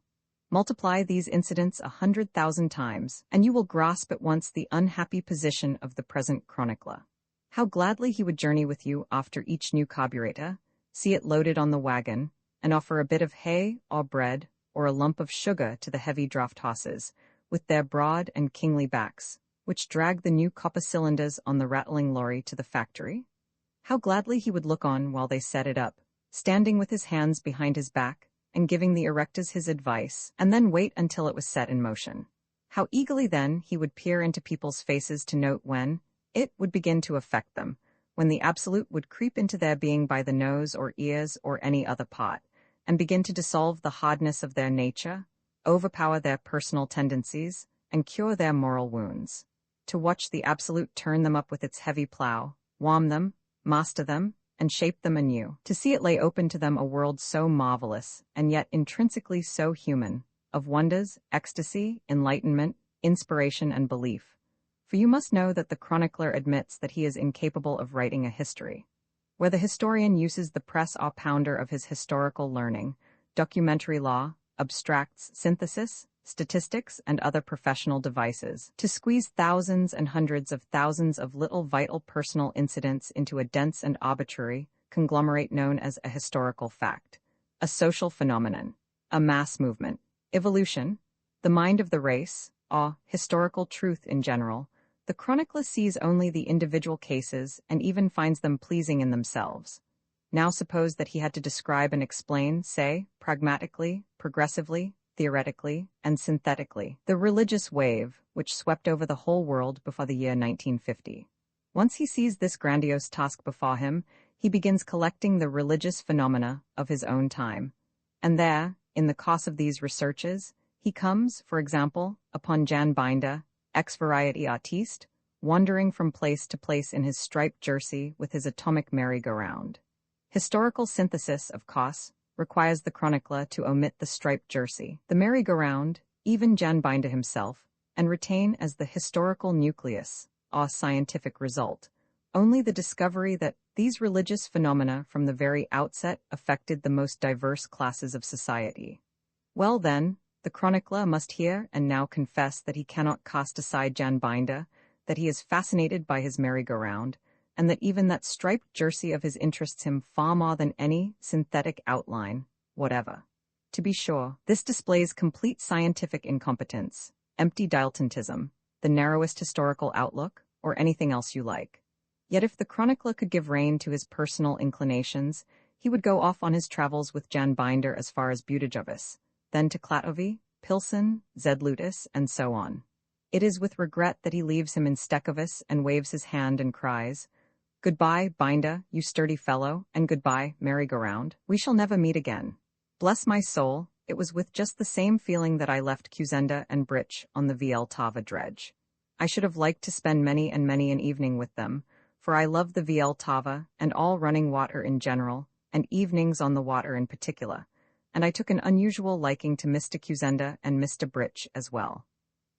Multiply these incidents 100,000 times, and you will grasp at once the unhappy position of the present chronicler. How gladly he would journey with you after each new carburetor, see it loaded on the wagon, and offer a bit of hay or bread or a lump of sugar to the heavy draft horses, with their broad and kingly backs, which drag the new copper cylinders on the rattling lorry to the factory. How gladly he would look on while they set it up, standing with his hands behind his back, and giving the erectors his advice, and then wait until it was set in motion. How eagerly then he would peer into people's faces to note when it would begin to affect them, when the absolute would creep into their being by the nose or ears or any other part, and begin to dissolve the hardness of their nature, overpower their personal tendencies, and cure their moral wounds. To watch the absolute turn them up with its heavy plow, warm them, master them, and shape them anew, to see it lay open to them a world so marvelous, and yet intrinsically so human, of wonders, ecstasy, enlightenment, inspiration, and belief. For you must know that the chronicler admits that he is incapable of writing a history. Where the historian uses the press or pounder of his historical learning, documentary law, abstracts, synthesis, statistics, and other professional devices to squeeze thousands and hundreds of thousands of little vital personal incidents into a dense and arbitrary conglomerate known as a historical fact, a social phenomenon, a mass movement, evolution, the mind of the race, or historical truth in general. The chronicler sees only the individual cases and even finds them pleasing in themselves. Now suppose that he had to describe and explain, say, pragmatically, progressively, theoretically, and synthetically, the religious wave which swept over the whole world before the year 1950. Once he sees this grandiose task before him, he begins collecting the religious phenomena of his own time. And there, in the course of these researches, he comes, for example, upon Jan Binder, ex-variety artiste, wandering from place to place in his striped jersey with his atomic merry-go-round. Historical synthesis, of course, requires the chronicler to omit the striped jersey, the merry-go-round, even Jan Binder himself, and retain as the historical nucleus, or scientific result, only the discovery that these religious phenomena from the very outset affected the most diverse classes of society. Well then, the chronicler must here and now confess that he cannot cast aside Jan Binder, that he is fascinated by his merry-go-round, and that even that striped jersey of his interests him far more than any synthetic outline, whatever. To be sure, this displays complete scientific incompetence, empty dilettantism, the narrowest historical outlook, or anything else you like. Yet if the chronicler could give rein to his personal inclinations, he would go off on his travels with Jan Binder as far as Budajovice, then to Klatovy, Pilsen, Zedlutis, and so on. It is with regret that he leaves him in Stekovice and waves his hand and cries, "Goodbye, Binder, you sturdy fellow, and goodbye, merry-go-round. We shall never meet again." Bless my soul, it was with just the same feeling that I left Kuzenda and Britch on the Vltava dredge. I should have liked to spend many and many an evening with them, for I love the Vltava and all running water in general, and evenings on the water in particular, and I took an unusual liking to Mr. Kuzenda and Mr. Britch as well.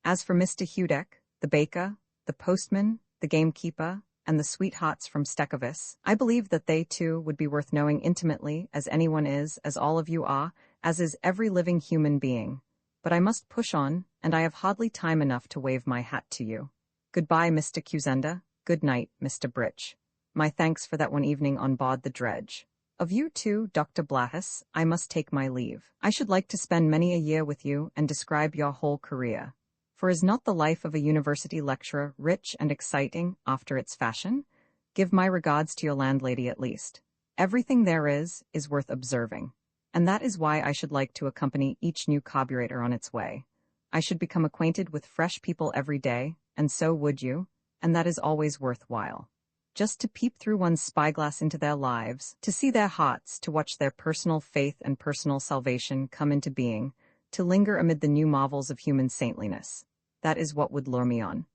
As for Mr. Hudek, the baker, the postman, the gamekeeper, and the sweethearts from Stekovice, I believe that they too would be worth knowing intimately, as anyone is, as all of you are, as is every living human being. But I must push on, and I have hardly time enough to wave my hat to you. Goodbye, Mr. Kuzenda. Good night, Mr. Britch. My thanks for that one evening on board the dredge. Of you too, Dr. Blahus, I must take my leave. I should like to spend many a year with you and describe your whole career. For is not the life of a university lecturer rich and exciting after its fashion? Give my regards to your landlady at least. Everything there is worth observing. And that is why I should like to accompany each new carburetor on its way. I should become acquainted with fresh people every day, and so would you, and that is always worthwhile. Just to peep through one's spyglass into their lives, to see their hearts, to watch their personal faith and personal salvation come into being, to linger amid the new marvels of human saintliness. That is what would lure me on.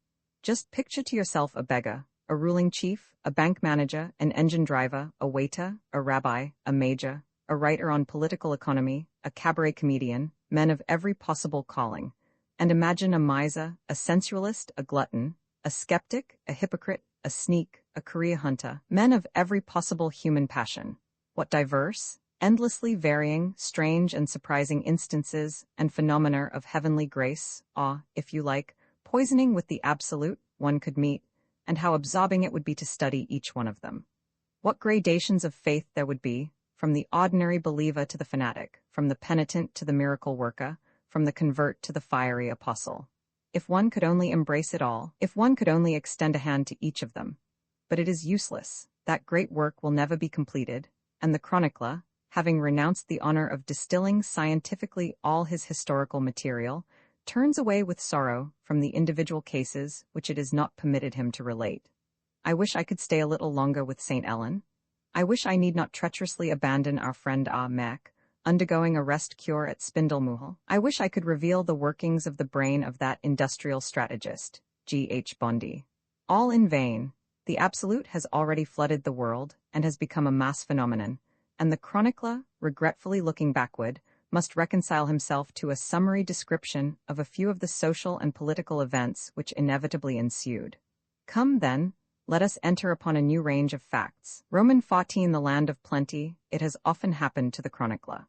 Just picture to yourself a beggar, a ruling chief, a bank manager, an engine driver, a waiter, a rabbi, a major, a writer on political economy, a cabaret comedian, men of every possible calling. And imagine a miser, a sensualist, a glutton, a skeptic, a hypocrite, a sneak, a career hunter, men of every possible human passion. What diverse, endlessly varying, strange and surprising instances and phenomena of heavenly grace, awe, if you like, poisoning with the absolute, one could meet, and how absorbing it would be to study each one of them. What gradations of faith there would be, from the ordinary believer to the fanatic, from the penitent to the miracle worker, from the convert to the fiery apostle. If one could only embrace it all, if one could only extend a hand to each of them. But it is useless, that great work will never be completed, and the chronicler, having renounced the honor of distilling scientifically all his historical material, turns away with sorrow from the individual cases which it is not permitted him to relate. I wish I could stay a little longer with St. Ellen. I wish I need not treacherously abandon our friend Mac, undergoing a rest cure at Spindlemuhl. I wish I could reveal the workings of the brain of that industrial strategist, G.H. Bondi. All in vain. The absolute has already flooded the world and has become a mass phenomenon, and the chronicler, regretfully looking backward, must reconcile himself to a summary description of a few of the social and political events which inevitably ensued. Come, then, let us enter upon a new range of facts. Roman 14, the land of plenty, it has often happened to the chronicler.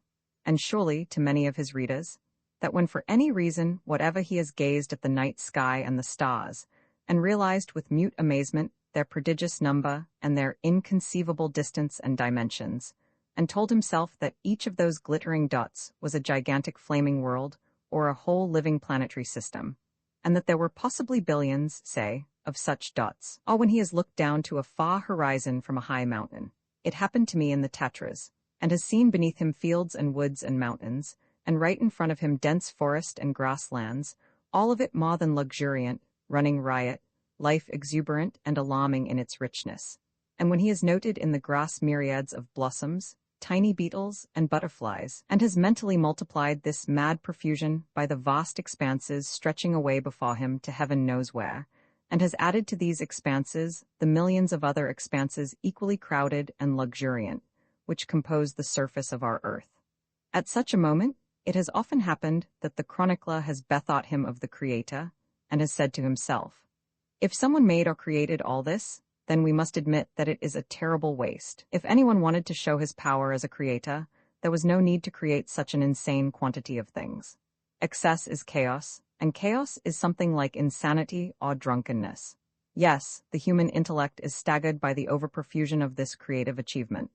and surely to many of his readers, that when for any reason whatever he has gazed at the night sky and the stars, and realized with mute amazement their prodigious number and their inconceivable distance and dimensions, and told himself that each of those glittering dots was a gigantic flaming world or a whole living planetary system, and that there were possibly billions, say, of such dots, or when he has looked down to a far horizon from a high mountain. It happened to me in the Tatras, and has seen beneath him fields and woods and mountains, and right in front of him dense forest and grasslands, all of it more than luxuriant, running riot, life exuberant and alarming in its richness. And when he has noted in the grass myriads of blossoms, tiny beetles, and butterflies, and has mentally multiplied this mad profusion by the vast expanses stretching away before him to heaven knows where, and has added to these expanses the millions of other expanses equally crowded and luxuriant, which compose the surface of our earth. At such a moment, it has often happened that the chronicler has bethought him of the Creator, and has said to himself, "If someone made or created all this, then we must admit that it is a terrible waste. If anyone wanted to show his power as a creator, there was no need to create such an insane quantity of things. Excess is chaos, and chaos is something like insanity or drunkenness. Yes, the human intellect is staggered by the overprofusion of this creative achievement.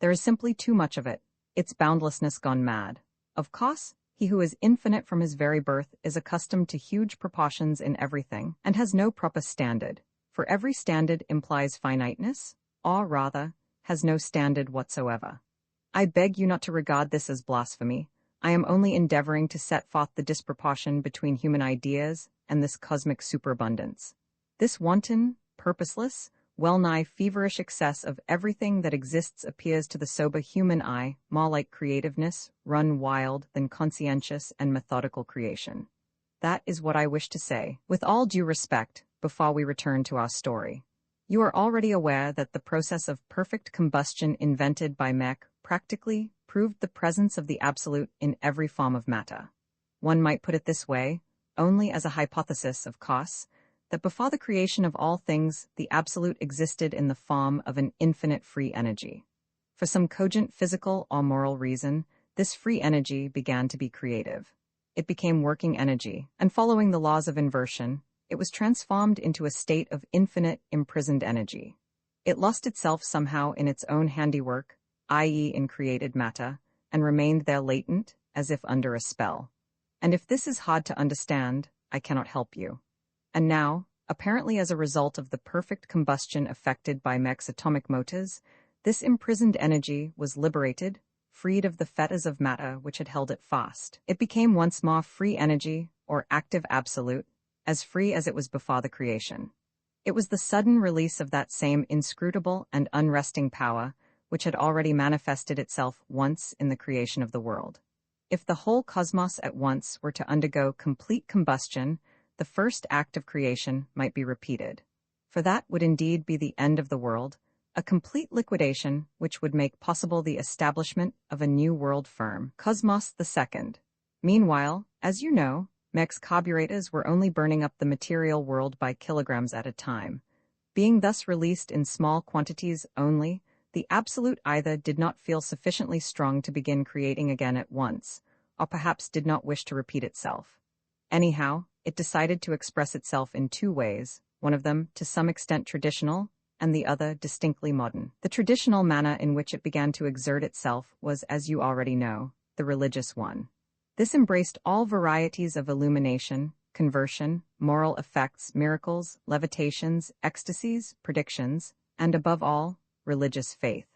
There is simply too much of it, its boundlessness gone mad. Of course, he who is infinite from his very birth is accustomed to huge proportions in everything, and has no proper standard, for every standard implies finiteness, or rather, has no standard whatsoever. I beg you not to regard this as blasphemy. I am only endeavoring to set forth the disproportion between human ideas and this cosmic superabundance. This wanton, purposeless, well-nigh feverish excess of everything that exists appears to the sober human eye more like creativeness run wild than conscientious and methodical creation. That is what I wish to say, with all due respect, before we return to our story. You are already aware that the process of perfect combustion invented by Mech practically proved the presence of the Absolute in every form of matter. One might put it this way, only as a hypothesis, of course, that before the creation of all things, the Absolute existed in the form of an infinite free energy. For some cogent physical or moral reason, this free energy began to be creative. It became working energy, and following the laws of inversion, it was transformed into a state of infinite, imprisoned energy. It lost itself somehow in its own handiwork, i.e. in created matter, and remained there latent, as if under a spell. And if this is hard to understand, I cannot help you. And now, apparently as a result of the perfect combustion effected by Mech's atomic motors, this imprisoned energy was liberated, freed of the fetters of matter which had held it fast. It became once more free energy, or active absolute, as free as it was before the creation. It was the sudden release of that same inscrutable and unresting power which had already manifested itself once in the creation of the world. If the whole cosmos at once were to undergo complete combustion, the first act of creation might be repeated. For that would indeed be the end of the world, a complete liquidation which would make possible the establishment of a new world firm, Cosmos II. Meanwhile, as you know, Mech's carburetors were only burning up the material world by kilograms at a time. Being thus released in small quantities only, the Absolute either did not feel sufficiently strong to begin creating again at once, or perhaps did not wish to repeat itself. Anyhow, it decided to express itself in two ways, one of them to some extent traditional, and the other distinctly modern. The traditional manner in which it began to exert itself was, as you already know, the religious one. This embraced all varieties of illumination, conversion, moral effects, miracles, levitations, ecstasies, predictions, and above all, religious faith.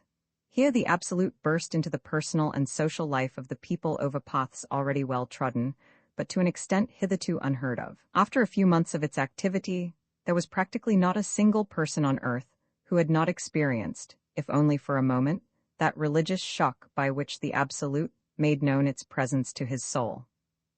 Here the Absolute burst into the personal and social life of the people over paths already well trodden, but to an extent hitherto unheard of. After a few months of its activity, there was practically not a single person on earth who had not experienced, if only for a moment, that religious shock by which the Absolute made known its presence to his soul.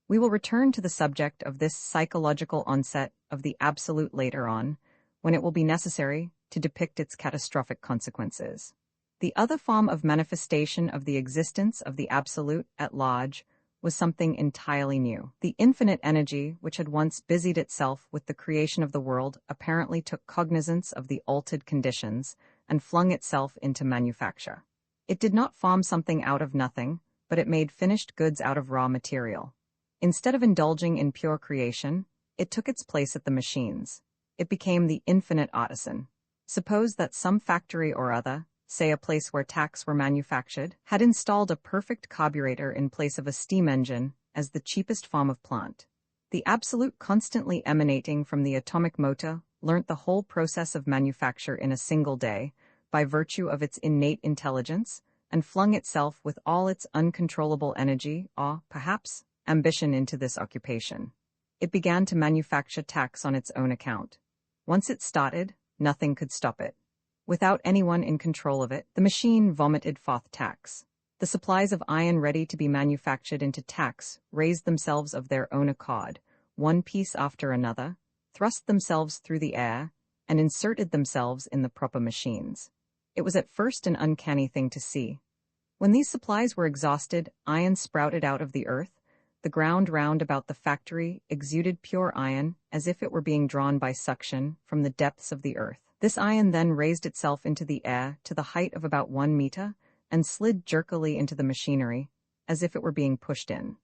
We will return to the subject of this psychological onset of the Absolute later on, when it will be necessary to depict its catastrophic consequences. The other form of manifestation of the existence of the Absolute at large was something entirely new. The infinite energy which had once busied itself with the creation of the world apparently took cognizance of the altered conditions and flung itself into manufacture. It did not form something out of nothing, but it made finished goods out of raw material. Instead of indulging in pure creation, it took its place at the machines. It became the infinite artisan. Suppose that some factory or other, say a place where tacks were manufactured, had installed a perfect carburetor in place of a steam engine as the cheapest form of plant. The absolute constantly emanating from the atomic motor learnt the whole process of manufacture in a single day, by virtue of its innate intelligence, and flung itself with all its uncontrollable energy, or, perhaps, ambition into this occupation. It began to manufacture tacks on its own account. Once it started, nothing could stop it. Without anyone in control of it, the machine vomited forth tacks. The supplies of iron ready to be manufactured into tacks raised themselves of their own accord, one piece after another, thrust themselves through the air, and inserted themselves in the proper machines. It was at first an uncanny thing to see. When these supplies were exhausted, iron sprouted out of the earth. The ground round about the factory exuded pure iron, as if it were being drawn by suction from the depths of the earth. This iron then raised itself into the air to the height of about 1 meter, and slid jerkily into the machinery, as if it were being pushed in.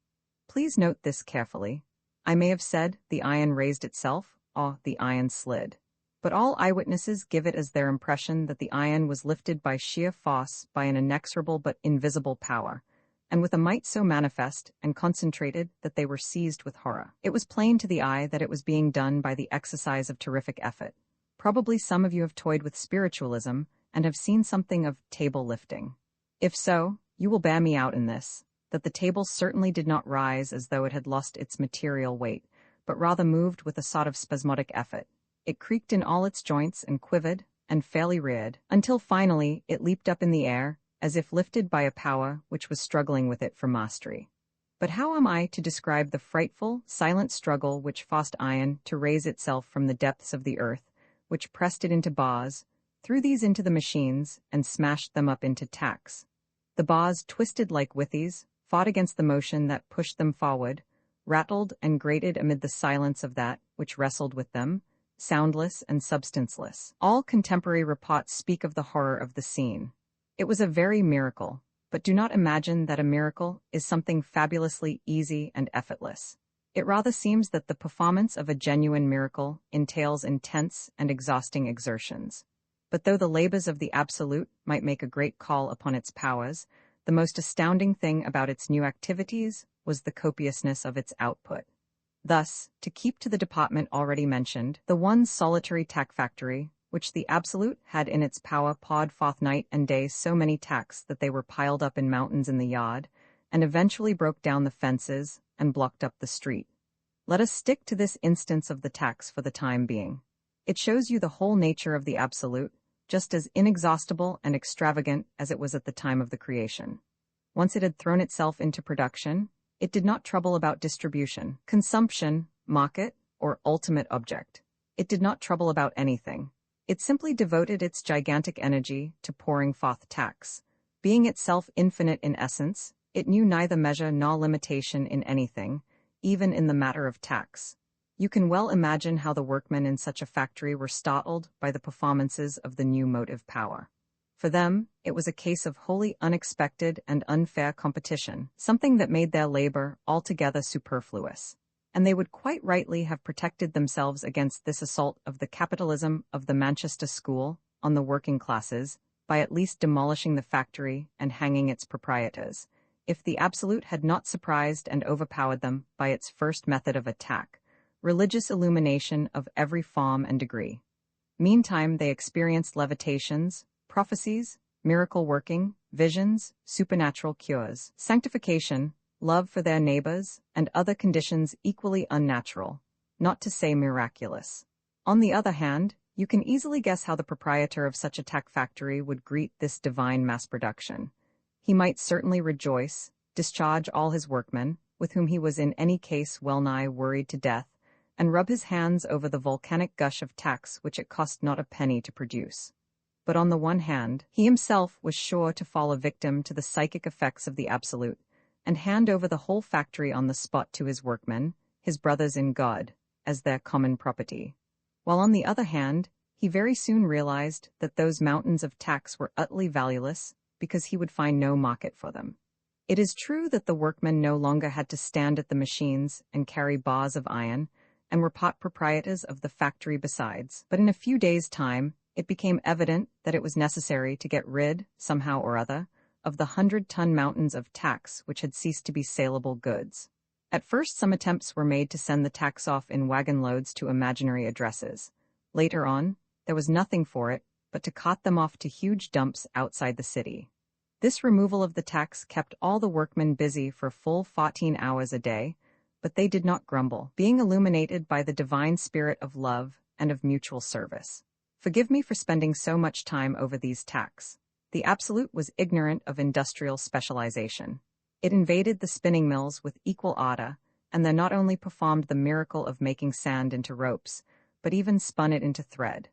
Please note this carefully. I may have said the iron raised itself, or the iron slid. But all eyewitnesses give it as their impression that the iron was lifted by sheer force by an inexorable but invisible power, and with a might so manifest and concentrated that they were seized with horror. It was plain to the eye that it was being done by the exercise of terrific effort. Probably some of you have toyed with spiritualism and have seen something of table lifting. If so, you will bear me out in this, that the table certainly did not rise as though it had lost its material weight, but rather moved with a sort of spasmodic effort. It creaked in all its joints and quivered, and fairly reared, until finally it leaped up in the air, as if lifted by a power which was struggling with it for mastery. But how am I to describe the frightful, silent struggle which forced iron to raise itself from the depths of the earth, which pressed it into bars, threw these into the machines, and smashed them up into tacks? The bars twisted like withies, fought against the motion that pushed them forward, rattled and grated amid the silence of that which wrestled with them, soundless and substanceless. All contemporary reports speak of the horror of the scene. It was a very miracle, but do not imagine that a miracle is something fabulously easy and effortless. It rather seems that the performance of a genuine miracle entails intense and exhausting exertions. But though the labors of the Absolute might make a great call upon its powers, the most astounding thing about its new activities was the copiousness of its output. Thus, to keep to the department already mentioned, the one solitary tack factory, which the Absolute had in its power, pawed forth night and day so many tacks that they were piled up in mountains in the yard, and eventually broke down the fences and blocked up the street. Let us stick to this instance of the tacks for the time being. It shows you the whole nature of the Absolute, just as inexhaustible and extravagant as it was at the time of the creation. Once it had thrown itself into production, it did not trouble about distribution, consumption, market, or ultimate object. It did not trouble about anything. It simply devoted its gigantic energy to pouring forth tacks. Being itself infinite in essence, it knew neither measure nor limitation in anything, even in the matter of tacks. You can well imagine how the workmen in such a factory were startled by the performances of the new motive power. For them, it was a case of wholly unexpected and unfair competition, something that made their labor altogether superfluous. And they would quite rightly have protected themselves against this assault of the capitalism of the Manchester School on the working classes by at least demolishing the factory and hanging its proprietors, if the Absolute had not surprised and overpowered them by its first method of attack, religious illumination of every form and degree. Meantime, they experienced levitations, prophecies, miracle working, visions, supernatural cures, sanctification, love for their neighbors, and other conditions equally unnatural, not to say miraculous. On the other hand, you can easily guess how the proprietor of such a tack factory would greet this divine mass production. He might certainly rejoice, discharge all his workmen, with whom he was in any case well-nigh worried to death, and rub his hands over the volcanic gush of tacks which it cost not a penny to produce. But on the one hand, he himself was sure to fall a victim to the psychic effects of the Absolute, and hand over the whole factory on the spot to his workmen, his brothers in God, as their common property. While on the other hand, he very soon realized that those mountains of tacks were utterly valueless, because he would find no market for them. It is true that the workmen no longer had to stand at the machines and carry bars of iron, and were part proprietors of the factory besides, but in a few days' time, it became evident that it was necessary to get rid, somehow or other, of the 100-ton mountains of tax which had ceased to be saleable goods. At first some attempts were made to send the tax off in wagon loads to imaginary addresses. Later on, there was nothing for it but to cart them off to huge dumps outside the city. This removal of the tax kept all the workmen busy for full 14 hours a day, but they did not grumble, being illuminated by the divine spirit of love and of mutual service. Forgive me for spending so much time over these tax. The Absolute was ignorant of industrial specialization. It invaded the spinning mills with equal ardor, and then not only performed the miracle of making sand into ropes, but even spun it into thread.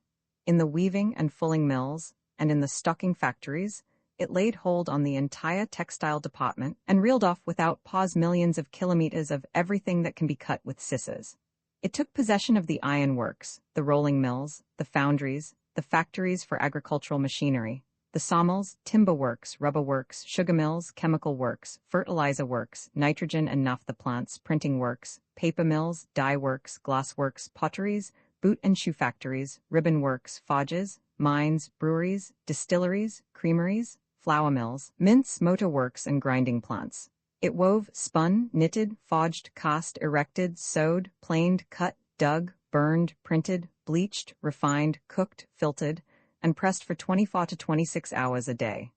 In the weaving and fulling mills, and in the stocking factories, it laid hold on the entire textile department and reeled off without pause millions of kilometers of everything that can be cut with scissors. It took possession of the iron works, the rolling mills, the foundries, the factories for agricultural machinery, the sawmills, timber works, rubber works, sugar mills, chemical works, fertilizer works, nitrogen and naphtha plants, printing works, paper mills, dye works, glass works, potteries, boot and shoe factories, ribbon works, forges, mines, breweries, distilleries, creameries, flour mills, mints, motor works, and grinding plants. It wove, spun, knitted, forged, cast, erected, sewed, planed, cut, dug, burned, printed, bleached, refined, cooked, filtered, and pressed for 24 to 26 hours a day.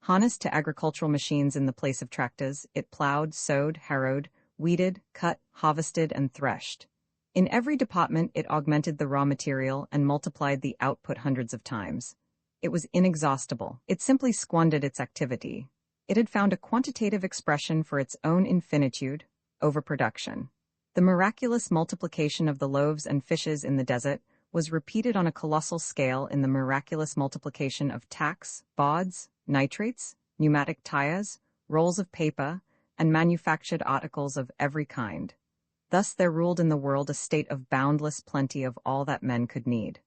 Harnessed to agricultural machines in the place of tractors, it plowed, sowed, harrowed, weeded, cut, harvested, and threshed. In every department, it augmented the raw material and multiplied the output hundreds of times. It was inexhaustible. It simply squandered its activity. It had found a quantitative expression for its own infinitude, overproduction. The miraculous multiplication of the loaves and fishes in the desert was repeated on a colossal scale in the miraculous multiplication of tacks, boards, nitrates, pneumatic tires, rolls of paper, and manufactured articles of every kind. Thus there ruled in the world a state of boundless plenty of all that men could need.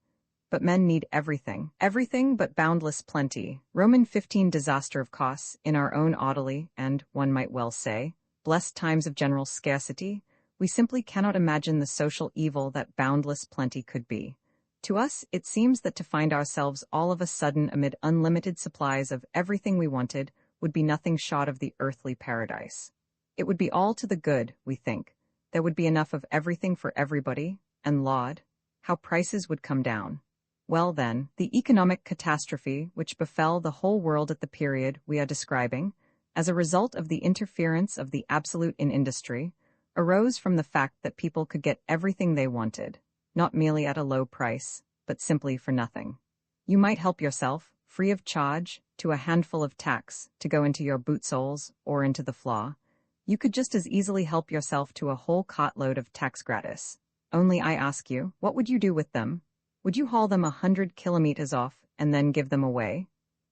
But men need everything. Everything but boundless plenty. Roman 15 disaster of costs, in our own orderly and, one might well say, blessed times of general scarcity, we simply cannot imagine the social evil that boundless plenty could be. To us, it seems that to find ourselves all of a sudden amid unlimited supplies of everything we wanted would be nothing short of the earthly paradise. It would be all to the good, we think. There would be enough of everything for everybody, and Lord, how prices would come down. Well then, the economic catastrophe which befell the whole world at the period we are describing, as a result of the interference of the Absolute in industry, arose from the fact that people could get everything they wanted, not merely at a low price, but simply for nothing. You might help yourself, free of charge, to a handful of tacks to go into your boot soles or into the floor. You could just as easily help yourself to a whole cartload of tacks gratis. Only I ask you, what would you do with them? Would you haul them 100 kilometers off and then give them away?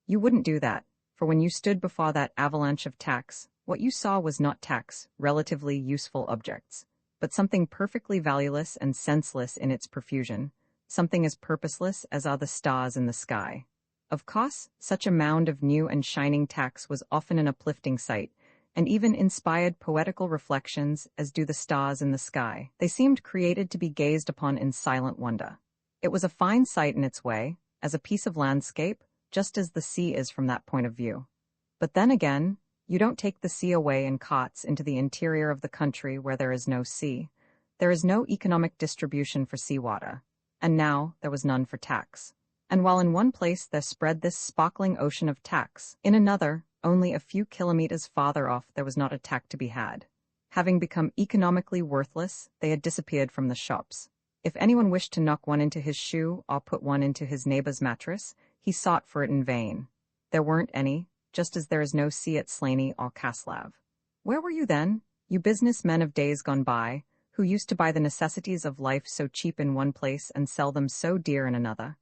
You wouldn't do that, for when you stood before that avalanche of tacks, what you saw was not tacks, relatively useful objects, but something perfectly valueless and senseless in its profusion, something as purposeless as are the stars in the sky. Of course, such a mound of new and shining tacks was often an uplifting sight, and even inspired poetical reflections as do the stars in the sky. They seemed created to be gazed upon in silent wonder. It was a fine sight in its way, as a piece of landscape, just as the sea is from that point of view. But then again, you don't take the sea away in carts into the interior of the country where there is no sea. There is no economic distribution for seawater, and now there was none for tacks. And while in one place there spread this sparkling ocean of tacks, in another, only a few kilometers farther off, there was not a tack to be had. Having become economically worthless, they had disappeared from the shops. If anyone wished to knock one into his shoe or put one into his neighbor's mattress, he sought for it in vain. There weren't any, just as there is no sea at Slaney or Caslav. Where were you then, you business men of days gone by, who used to buy the necessities of life so cheap in one place and sell them so dear in another?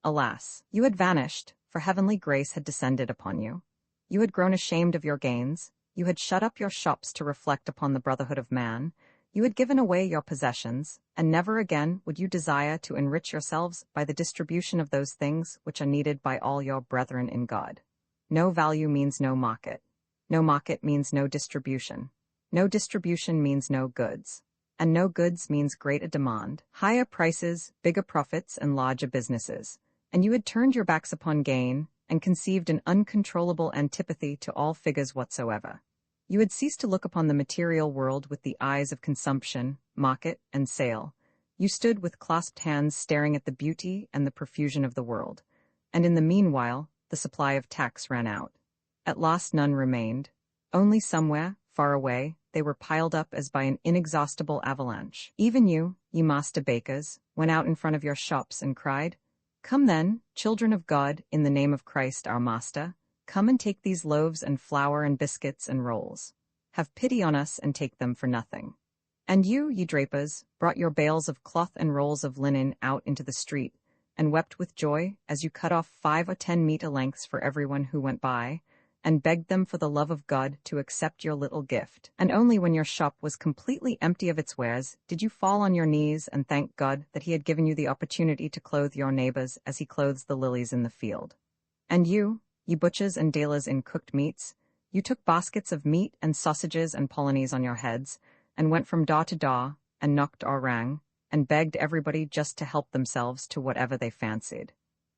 Alas, you had vanished, for heavenly grace had descended upon you. You had grown ashamed of your gains, you had shut up your shops to reflect upon the brotherhood of man, you had given away your possessions, and never again would you desire to enrich yourselves by the distribution of those things which are needed by all your brethren in God. No value means no market. No market means no distribution. No distribution means no goods. And no goods means greater demand, higher prices, bigger profits, and larger businesses. And you had turned your backs upon gain and conceived an uncontrollable antipathy to all figures whatsoever. You had ceased to look upon the material world with the eyes of consumption, market, and sale. You stood with clasped hands staring at the beauty and the profusion of the world. And in the meanwhile, the supply of tacks ran out. At last none remained. Only somewhere, far away, they were piled up as by an inexhaustible avalanche. Even you, ye master bakers, went out in front of your shops and cried, "Come then, children of God, in the name of Christ our Master, come and take these loaves and flour and biscuits and rolls. Have pity on us and take them for nothing." And you, ye drapers, brought your bales of cloth and rolls of linen out into the street, and wept with joy as you cut off 5 or 10 meter lengths for everyone who went by, and begged them for the love of God to accept your little gift. And only when your shop was completely empty of its wares did you fall on your knees and thank God that he had given you the opportunity to clothe your neighbors as he clothes the lilies in the field. And you, ye butchers and dealers in cooked meats, you took baskets of meat and sausages and polonies on your heads, and went from door to door, and knocked or rang, and begged everybody just to help themselves to whatever they fancied.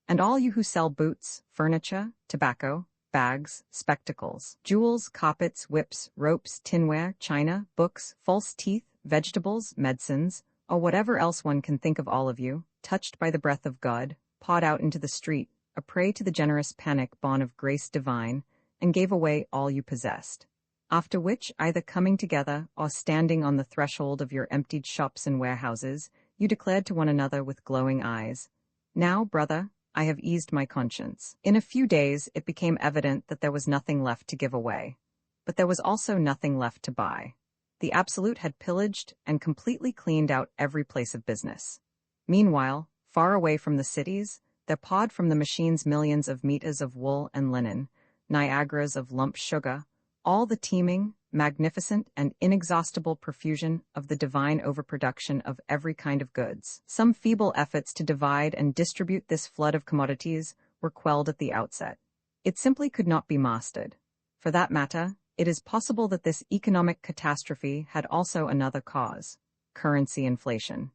And all you who sell boots, furniture, tobacco, bags, spectacles, jewels, carpets, whips, ropes, tinware, china, books, false teeth, vegetables, medicines, or whatever else one can think of, all of you, touched by the breath of God, pawed out into the street, a prey to the generous panic born of grace divine, and gave away all you possessed. After which, either coming together or standing on the threshold of your emptied shops and warehouses, you declared to one another with glowing eyes, "Now, brother, I have eased my conscience." In a few days, it became evident that there was nothing left to give away. But there was also nothing left to buy. The Absolute had pillaged and completely cleaned out every place of business. Meanwhile, far away from the cities, there pawed from the machines millions of meters of wool and linen, Niagaras of lump sugar, all the teeming, magnificent, and inexhaustible profusion of the divine overproduction of every kind of goods. Some feeble efforts to divide and distribute this flood of commodities were quelled at the outset. It simply could not be mastered. For that matter, it is possible that this economic catastrophe had also another cause: currency inflation.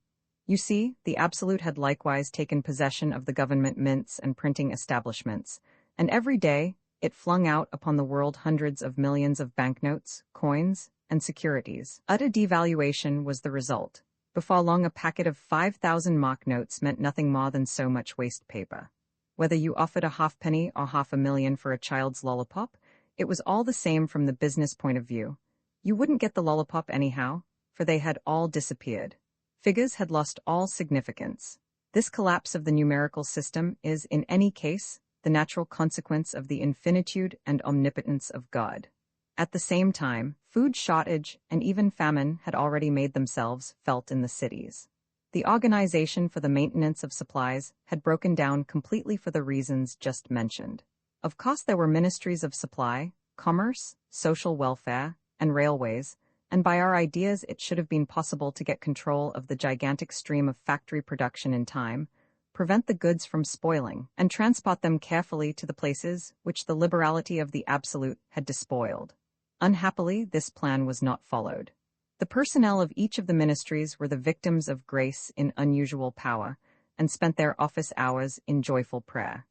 You see, the Absolute had likewise taken possession of the government mints and printing establishments, and every day it flung out upon the world hundreds of millions of banknotes, coins, and securities. Utter devaluation was the result. Before long, a packet of 5,000 mark notes meant nothing more than so much waste paper. Whether you offered a halfpenny or $500,000 for a child's lollipop, it was all the same from the business point of view. You wouldn't get the lollipop anyhow, for they had all disappeared. Figures had lost all significance. This collapse of the numerical system is, in any case, the natural consequence of the infinitude and omnipotence of God. At the same time, food shortage and even famine had already made themselves felt in the cities. The organization for the maintenance of supplies had broken down completely for the reasons just mentioned. Of course, there were ministries of supply, commerce, social welfare, and railways, and by our ideas it should have been possible to get control of the gigantic stream of factory production in time, prevent the goods from spoiling, and transport them carefully to the places which the liberality of the Absolute had despoiled. Unhappily, this plan was not followed. The personnel of each of the ministries were the victims of grace in unusual power, and spent their office hours in joyful prayer.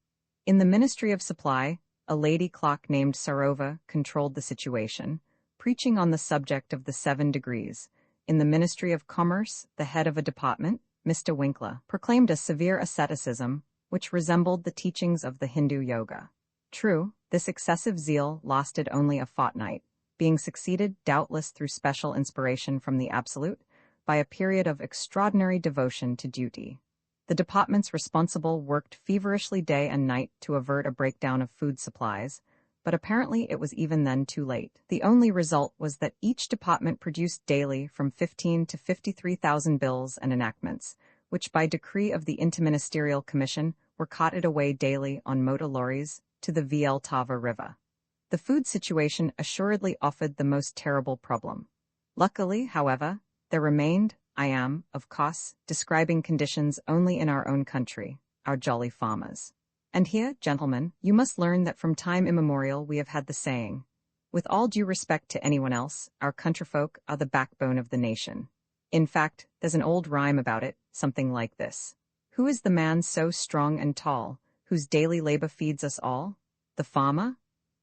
In the Ministry of Supply, a lady clock named Sarova controlled the situation, preaching on the subject of the 7 degrees. In the Ministry of Commerce, the head of a department, Mr. Winkler, proclaimed a severe asceticism, which resembled the teachings of the Hindu yoga. True, this excessive zeal lasted only a fortnight, being succeeded, doubtless through special inspiration from the Absolute, by a period of extraordinary devotion to duty. The departments responsible worked feverishly day and night to avert a breakdown of food supplies, but apparently it was even then too late. The only result was that each department produced daily from 15 to 53,000 bills and enactments, which by decree of the Interministerial Commission were carted away daily on motor lorries to the Vltava River. The food situation assuredly offered the most terrible problem. Luckily, however, there remained, I am, of course, describing conditions only in our own country, our jolly farmers. And here, gentlemen, you must learn that from time immemorial we have had the saying, With all due respect to anyone else, our countryfolk are the backbone of the nation. In fact, there's an old rhyme about it, something like this. Who is the man so strong and tall, whose daily labor feeds us all? The farmer?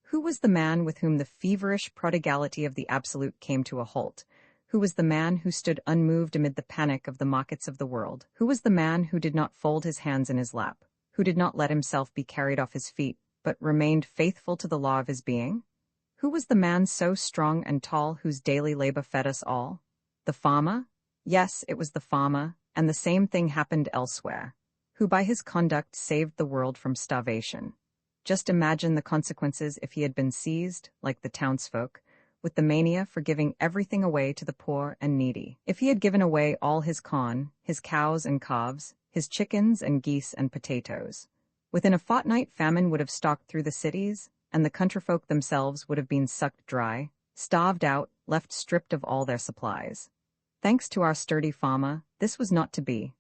Who was the man with whom the feverish prodigality of the absolute came to a halt? Who was the man who stood unmoved amid the panic of the markets of the world? Who was the man who did not fold his hands in his lap, who did not let himself be carried off his feet, but remained faithful to the law of his being? Who was the man so strong and tall whose daily labor fed us all? The farmer? Yes, it was the farmer, and the same thing happened elsewhere, who by his conduct saved the world from starvation. Just imagine the consequences if he had been seized, like the townsfolk, with the mania for giving everything away to the poor and needy. If he had given away all his corn, his cows and calves, his chickens and geese and potatoes. Within a fortnight famine would have stalked through the cities, and the countryfolk themselves would have been sucked dry, starved out, left stripped of all their supplies. Thanks to our sturdy farmer, this was not to be.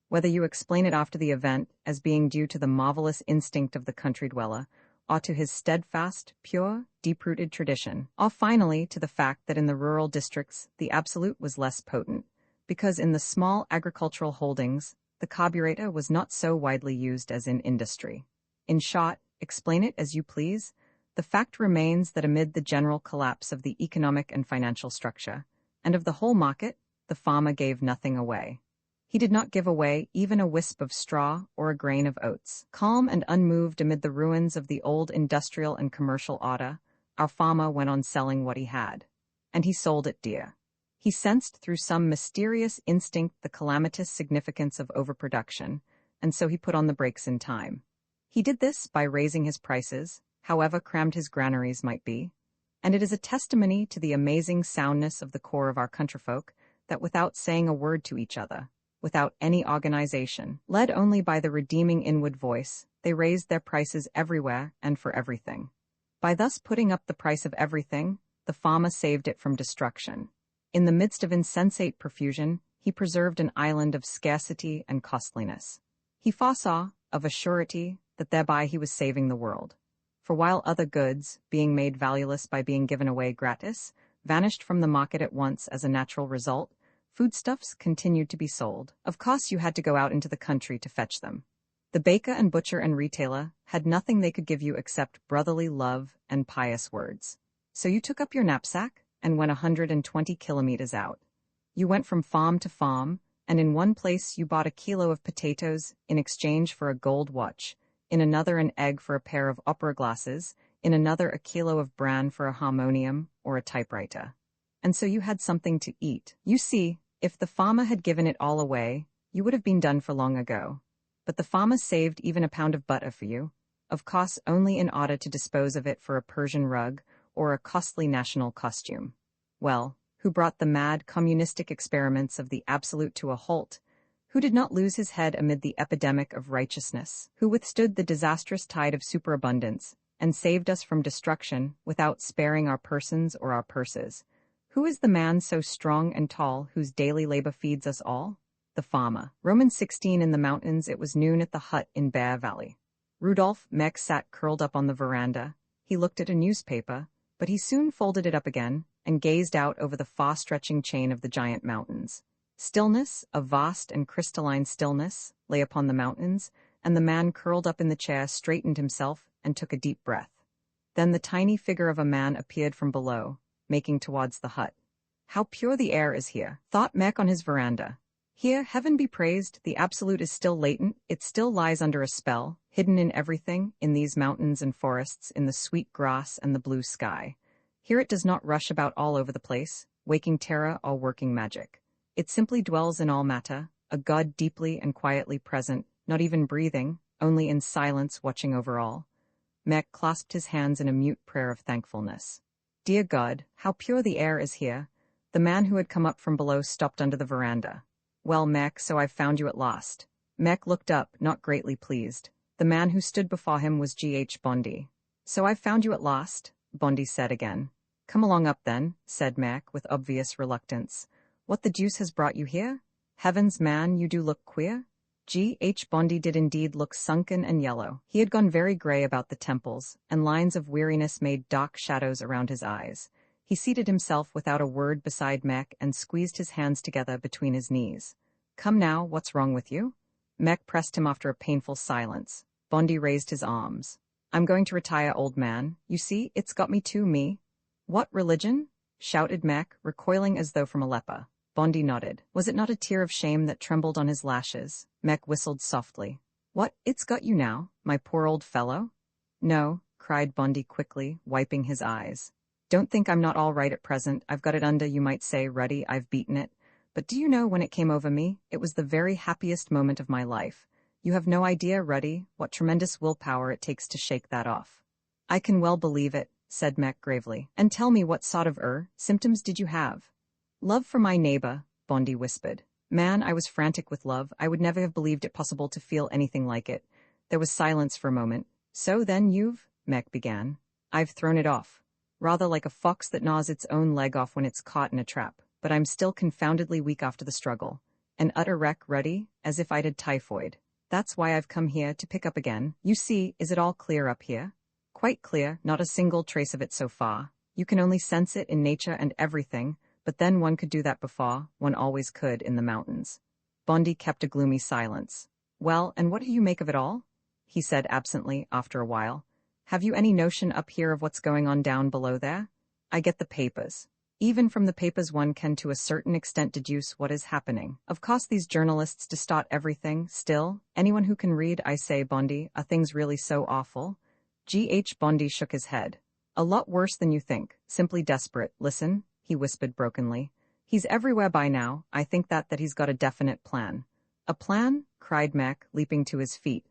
Whether you explain it after the event as being due to the marvelous instinct of the country dweller, or to his steadfast, pure, deep-rooted tradition, or finally to the fact that in the rural districts the absolute was less potent, because in the small agricultural holdings the carburetor was not so widely used as in industry. In short, explain it as you please, the fact remains that amid the general collapse of the economic and financial structure, and of the whole market, the farmer gave nothing away. He did not give away even a wisp of straw or a grain of oats. Calm and unmoved amid the ruins of the old industrial and commercial order, our farmer went on selling what he had. And he sold it dear. He sensed through some mysterious instinct the calamitous significance of overproduction, and so he put on the brakes in time. He did this by raising his prices, however crammed his granaries might be, and it is a testimony to the amazing soundness of the core of our countryfolk that without saying a word to each other, without any organization, led only by the redeeming inward voice, they raised their prices everywhere and for everything. By thus putting up the price of everything, the farmer saved it from destruction. In the midst of insensate profusion, he preserved an island of scarcity and costliness. He foresaw, of a surety, that thereby he was saving the world. For while other goods, being made valueless by being given away gratis, vanished from the market at once as a natural result, foodstuffs continued to be sold. Of course you had to go out into the country to fetch them. The baker and butcher and retailer had nothing they could give you except brotherly love and pious words. So you took up your knapsack and went 120 kilometers out. You went from farm to farm, and in one place you bought a kilo of potatoes in exchange for a gold watch, in another an egg for a pair of opera glasses, in another a kilo of bran for a harmonium or a typewriter. And so you had something to eat. You see, if the farmer had given it all away, you would have been done for long ago. But the farmer saved even a pound of butter for you, of course only in order to dispose of it for a Persian rug or a costly national costume. Well, who brought the mad communistic experiments of the absolute to a halt? Who did not lose his head amid the epidemic of righteousness? Who withstood the disastrous tide of superabundance and saved us from destruction without sparing our persons or our purses? Who is the man so strong and tall whose daily labor feeds us all? The farmer. Romans 16. In the mountains it was noon at the hut in Bear Valley. Rudolf Meck sat curled up on the veranda. He looked at a newspaper, but he soon folded it up again and gazed out over the far-stretching chain of the giant mountains. Stillness, a vast and crystalline stillness, lay upon the mountains, and the man curled up in the chair straightened himself and took a deep breath. Then the tiny figure of a man appeared from below, making towards the hut. How pure the air is here, thought Meck on his veranda. Here, heaven be praised, the absolute is still latent, it still lies under a spell, hidden in everything, in these mountains and forests, in the sweet grass and the blue sky. Here it does not rush about all over the place, waking terror or working magic. It simply dwells in all matter, a God deeply and quietly present, not even breathing, only in silence watching over all. Meck clasped his hands in a mute prayer of thankfulness. Dear God, how pure the air is here. The man who had come up from below stopped under the veranda. Well, Meck, so I've found you at last. Meck looked up, not greatly pleased. The man who stood before him was G.H. Bondi. So I've found you at last, Bondi said again. Come along up then, said Meck with obvious reluctance. What the deuce has brought you here? Heavens, man, you do look queer. G.H. Bondi did indeed look sunken and yellow. He had gone very grey about the temples, and lines of weariness made dark shadows around his eyes. He seated himself without a word beside Mek and squeezed his hands together between his knees. "Come now, what's wrong with you?" Mek pressed him after a painful silence. Bondi raised his arms. "I'm going to retire, old man. You see, it's got me too, me." "What religion?" shouted Mek, recoiling as though from a leper. Bondi nodded. Was it not a tear of shame that trembled on his lashes? Mek whistled softly. "What, it's got you now, my poor old fellow?" "No," cried Bondi quickly, wiping his eyes. "Don't think I'm not all right at present. I've got it under, you might say, ruddy. I've beaten it. But do you know, when it came over me, it was the very happiest moment of my life. You have no idea, Ruddy, what tremendous willpower it takes to shake that off." "I can well believe it," said Mek gravely. "And tell me, what sort of symptoms did you have?" "Love for my neighbor," Bondi whispered. "Man, I was frantic with love. I would never have believed it possible to feel anything like it." There was silence for a moment. "So then you've—" Mek began. "I've thrown it off. Rather like a fox that gnaws its own leg off when it's caught in a trap. But I'm still confoundedly weak after the struggle. An utter wreck, Ruddy, as if I'd had typhoid. That's why I've come here to pick up again. You see, is it all clear up here?" "Quite clear, not a single trace of it so far. You can only sense it in nature and everything, but then one could do that before, one always could in the mountains." Bondi kept a gloomy silence. "Well, and what do you make of it all?" he said absently after a while. "Have you any notion up here of what's going on down below there? I get the papers. Even from the papers one can to a certain extent deduce what is happening. Of course these journalists distort everything, still, anyone who can read, I say, Bondi, are things really so awful?" G.H. Bondi shook his head. "A lot worse than you think, simply desperate. Listen," he whispered brokenly. "He's everywhere by now. I think that he's got a definite plan." "A plan?" cried Mek, leaping to his feet.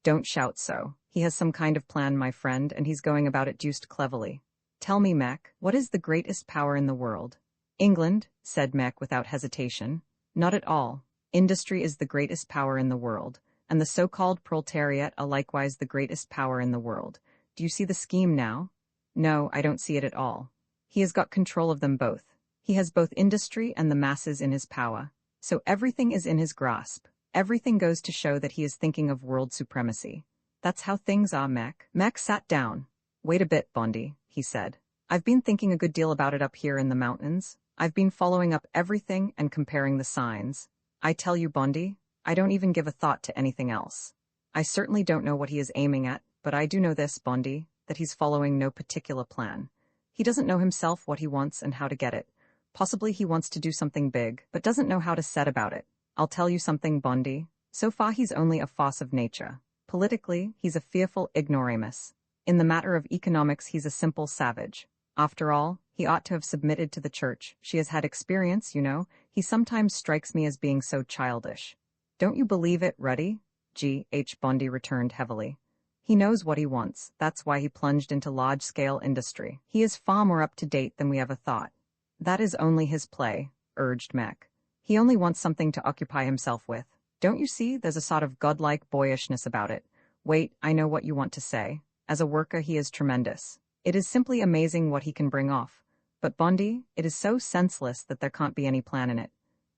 "Don't shout so. He has some kind of plan, my friend, and he's going about it deuced cleverly. Tell me, Mek, what is the greatest power in the world?" "England," said Mek without hesitation. "Not at all. Industry is the greatest power in the world, and the so-called proletariat are likewise the greatest power in the world. Do you see the scheme now?" "No, I don't see it at all. He has got control of them both. He has both industry and the masses in his power. So everything is in his grasp. Everything goes to show that he is thinking of world supremacy. That's how things are, Mek." Mek sat down. "Wait a bit, Bondi," he said. "I've been thinking a good deal about it up here in the mountains. I've been following up everything and comparing the signs. I tell you, Bondi, I don't even give a thought to anything else. I certainly don't know what he is aiming at, but I do know this, Bondi, that he's following no particular plan. He doesn't know himself what he wants and how to get it. Possibly he wants to do something big, but doesn't know how to set about it. I'll tell you something, Bondi. So far he's only a force of nature. Politically, he's a fearful ignoramus. In the matter of economics, he's a simple savage. After all, he ought to have submitted to the church. She has had experience, you know. He sometimes strikes me as being so childish." "Don't you believe it, Ruddy?" G.H. Bondi returned heavily. "He knows what he wants. That's why he plunged into large-scale industry. He is far more up-to-date than we ever thought." "That is only his play," urged Mek. "He only wants something to occupy himself with. Don't you see, there's a sort of godlike boyishness about it. Wait, I know what you want to say. As a worker he is tremendous. It is simply amazing what he can bring off. But Bondi, it is so senseless that there can't be any plan in it.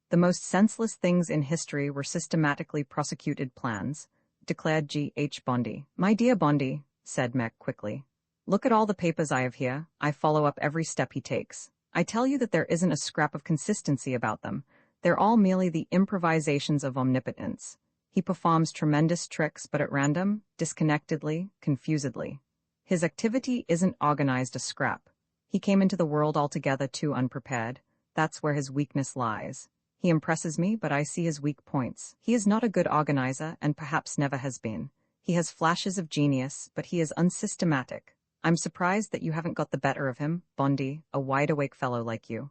The most senseless things in history were systematically prosecuted plans," declared G.H. Bondi. "My dear Bondi," said Mek quickly, "look at all the papers I have here. I follow up every step he takes. I tell you that there isn't a scrap of consistency about them. They're all merely the improvisations of omnipotence. He performs tremendous tricks, but at random, disconnectedly, confusedly. His activity isn't organized a scrap. He came into the world altogether too unprepared. That's where his weakness lies. He impresses me, but I see his weak points. He is not a good organizer, and perhaps never has been. He has flashes of genius, but he is unsystematic. I'm surprised that you haven't got the better of him, Bondi, a wide-awake fellow like you."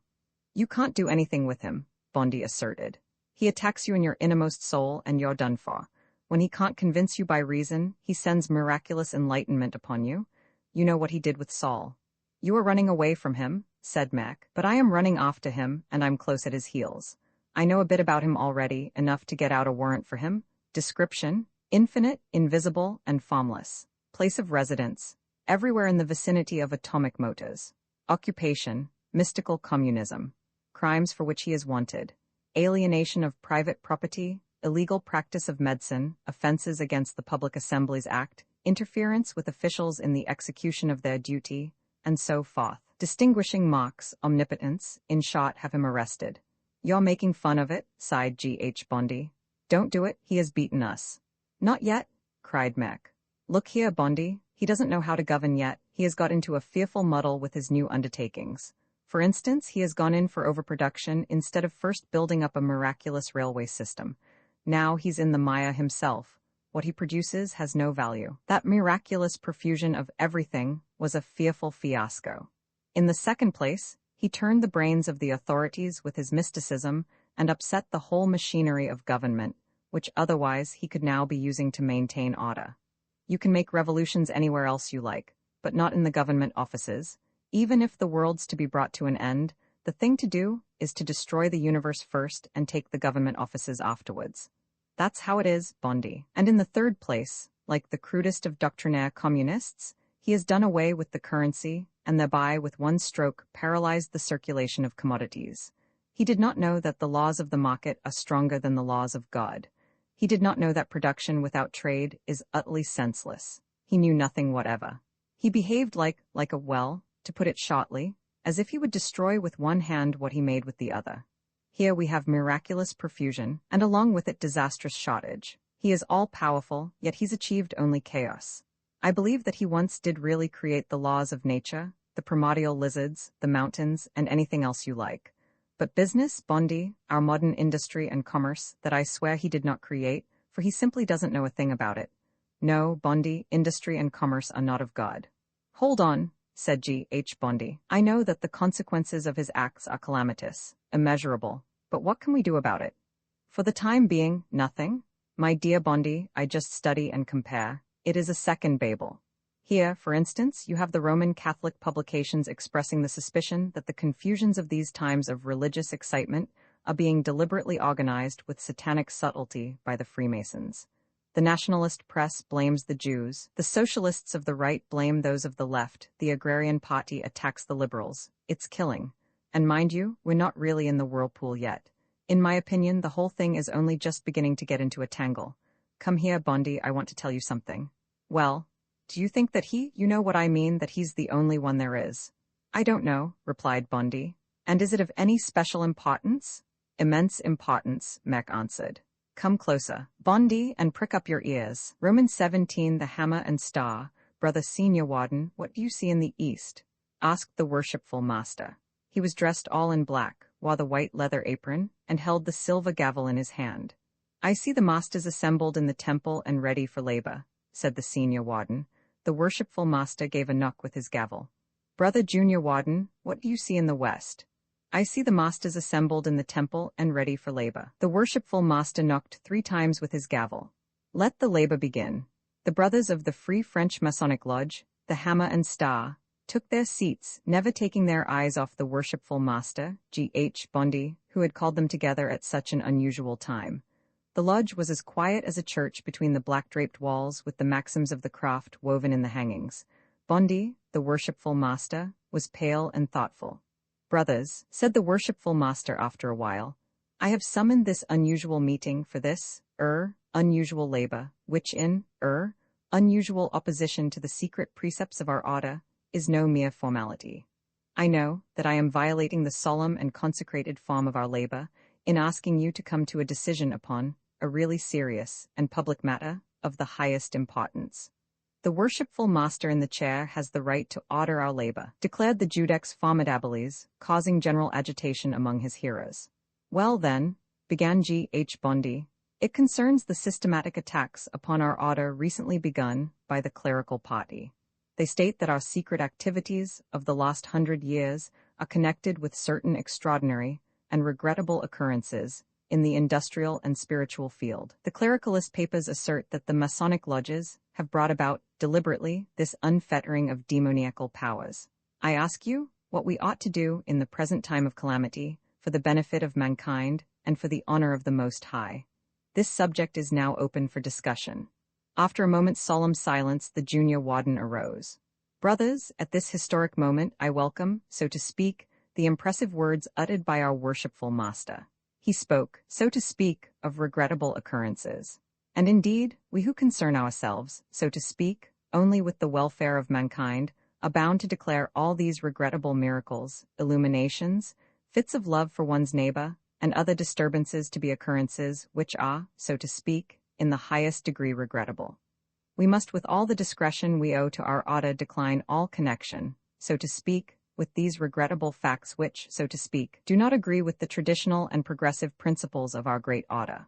"You can't do anything with him," Bondi asserted. "He attacks you in your innermost soul, and you're done for. When he can't convince you by reason, he sends miraculous enlightenment upon you. You know what he did with Saul." "You are running away from him," said Mek, "but I am running after him, and I'm close at his heels. I know a bit about him already, enough to get out a warrant for him. Description: infinite, invisible, and formless. Place of residence: everywhere in the vicinity of atomic motors. Occupation: mystical communism. Crimes for which he is wanted: alienation of private property, illegal practice of medicine, offenses against the Public Assemblies Act, interference with officials in the execution of their duty, and so forth. Distinguishing marks, omnipotence, in short, have him arrested. You're making fun of it, sighed G.H. Bondi. Don't do it, he has beaten us. Not yet, cried Mac. Look here, Bondi, he doesn't know how to govern yet. He has got into a fearful muddle with his new undertakings. For instance, he has gone in for overproduction instead of first building up a miraculous railway system. Now he's in the mire himself. What he produces has no value. That miraculous profusion of everything was a fearful fiasco. In the second place, he turned the brains of the authorities with his mysticism and upset the whole machinery of government, which otherwise he could now be using to maintain order. You can make revolutions anywhere else you like, but not in the government offices. Even if the world's to be brought to an end, the thing to do is to destroy the universe first and take the government offices afterwards. That's how it is, Bondi. And in the third place, like the crudest of doctrinaire communists, he has done away with the currency and thereby with one stroke paralyzed the circulation of commodities. He did not know that the laws of the market are stronger than the laws of God. He did not know that production without trade is utterly senseless. He knew nothing whatever. He behaved like to put it shortly, as if he would destroy with one hand what he made with the other. Here we have miraculous profusion, and along with it disastrous shortage. He is all-powerful, yet he's achieved only chaos. I believe that he once did really create the laws of nature, the primordial lizards, the mountains, and anything else you like. But business, Bondi, our modern industry and commerce, that I swear he did not create, for he simply doesn't know a thing about it. No, Bondi, industry and commerce are not of God. Hold on, said G.H. Bondi. I know that the consequences of his acts are calamitous, immeasurable, but what can we do about it? For the time being, nothing. My dear Bondi, I just study and compare. It is a second Babel. Here, for instance, you have the Roman Catholic publications expressing the suspicion that the confusions of these times of religious excitement are being deliberately organized with satanic subtlety by the Freemasons. The nationalist press blames the Jews, the socialists of the right blame those of the left, the agrarian party attacks the liberals. It's killing. And mind you, we're not really in the whirlpool yet. In my opinion, the whole thing is only just beginning to get into a tangle. Come here, Bondi, I want to tell you something. Well, do you think that you know what I mean, that he's the only one there is? I don't know, replied Bondi. And is it of any special importance? Immense importance, Mac answered. Come closer, Bondi, and prick up your ears. Romans 17, the hammer and star. Brother Senior Warden, what do you see in the east? Asked the worshipful master. He was dressed all in black, wore the white leather apron, and held the silver gavel in his hand. I see the masters assembled in the temple and ready for labor, said the Senior Warden. The worshipful master gave a knock with his gavel. Brother Junior Warden, what do you see in the west? I see the masters assembled in the temple and ready for labor. The worshipful master knocked 3 times with his gavel. Let the labor begin. The brothers of the Free French Masonic Lodge, the Hammer and Star, took their seats, never taking their eyes off the worshipful master, G.H. Bondi, who had called them together at such an unusual time. The lodge was as quiet as a church between the black-draped walls with the maxims of the craft woven in the hangings. Bondi, the worshipful master, was pale and thoughtful. Brothers, said the worshipful master after a while, I have summoned this unusual meeting for this, unusual labor, which in, unusual opposition to the secret precepts of our order, is no mere formality. I know that I am violating the solemn and consecrated form of our labor in asking you to come to a decision upon a really serious and public matter of the highest importance. The worshipful master in the chair has the right to order our labor, declared the Judex Formidabilis, causing general agitation among his hearers. Well then, began G.H. Bondi, it concerns the systematic attacks upon our order recently begun by the clerical party. They state that our secret activities of the last 100 years are connected with certain extraordinary and regrettable occurrences in the industrial and spiritual field. The clericalist papers assert that the Masonic lodges have brought about, deliberately, this unfettering of demoniacal powers. I ask you what we ought to do in the present time of calamity, for the benefit of mankind and for the honor of the Most High. This subject is now open for discussion. After a moment's solemn silence, the junior warden arose. Brothers, at this historic moment I welcome, so to speak, the impressive words uttered by our worshipful master. He spoke, so to speak, of regrettable occurrences. And indeed, we who concern ourselves, so to speak, only with the welfare of mankind, are bound to declare all these regrettable miracles, illuminations, fits of love for one's neighbor, and other disturbances to be occurrences which are, so to speak, in the highest degree regrettable. We must with all the discretion we owe to our order decline all connection, so to speak, with these regrettable facts which, so to speak, do not agree with the traditional and progressive principles of our great order.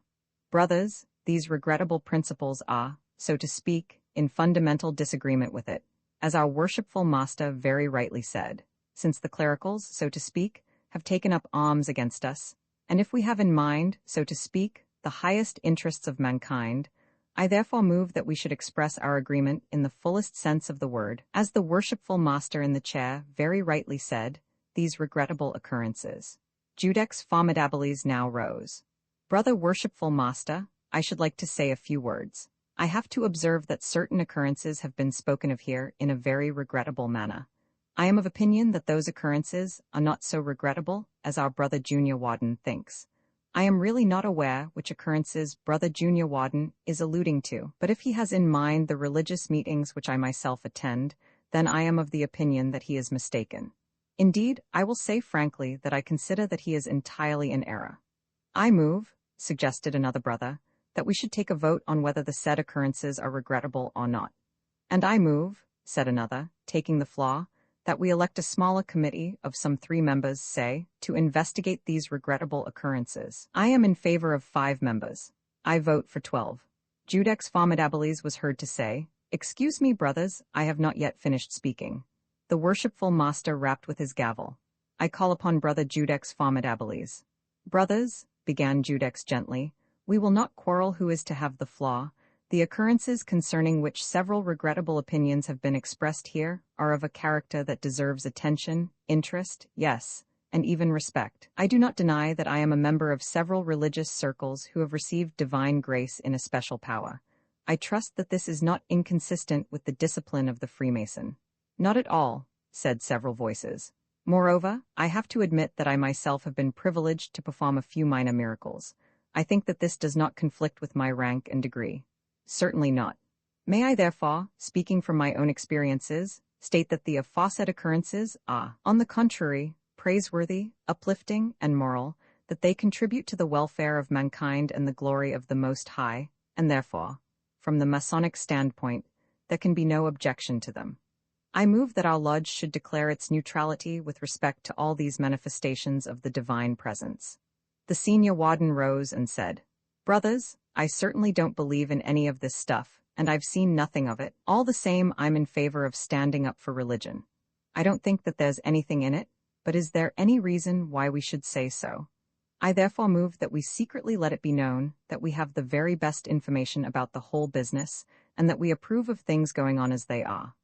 Brothers, these regrettable principles are, so to speak, in fundamental disagreement with it, as our worshipful master very rightly said, since the clericals, so to speak, have taken up arms against us, and if we have in mind, so to speak, the highest interests of mankind, I therefore move that we should express our agreement in the fullest sense of the word, as the worshipful master in the chair very rightly said, these regrettable occurrences. Judex Formidabilis now rose. Brother worshipful master, I should like to say a few words. I have to observe that certain occurrences have been spoken of here in a very regrettable manner. I am of opinion that those occurrences are not so regrettable as our brother Junior Warden thinks. I am really not aware which occurrences Brother Junior Warden is alluding to, but if he has in mind the religious meetings which I myself attend, then I am of the opinion that he is mistaken. Indeed, I will say frankly that I consider that he is entirely in error. I move, suggested another brother, that we should take a vote on whether the said occurrences are regrettable or not. And I move, said another, taking the floor, that we elect a smaller committee of some 3 members, say, to investigate these regrettable occurrences. I am in favor of 5 members. I vote for 12. Judex Formidabilis was heard to say, "Excuse me, brothers, I have not yet finished speaking." The worshipful master rapped with his gavel. I call upon Brother Judex Formidabilis. Brothers, began Judex gently, we will not quarrel who is to have the floor. The occurrences concerning which several regrettable opinions have been expressed here are of a character that deserves attention, interest, yes, and even respect. I do not deny that I am a member of several religious circles who have received divine grace in a special power. I trust that this is not inconsistent with the discipline of the Freemason. Not at all, said several voices. Moreover, I have to admit that I myself have been privileged to perform a few minor miracles. I think that this does not conflict with my rank and degree. Certainly not. May I therefore, speaking from my own experiences, state that the aforesaid occurrences are, on the contrary, praiseworthy, uplifting, and moral, that they contribute to the welfare of mankind and the glory of the Most High, and therefore, from the Masonic standpoint, there can be no objection to them. I move that our lodge should declare its neutrality with respect to all these manifestations of the divine presence. The senior warden rose and said, Brothers, I certainly don't believe in any of this stuff, and I've seen nothing of it. All the same, I'm in favor of standing up for religion. I don't think that there's anything in it, but is there any reason why we should say so? I therefore move that we secretly let it be known that we have the very best information about the whole business, and that we approve of things going on as they are.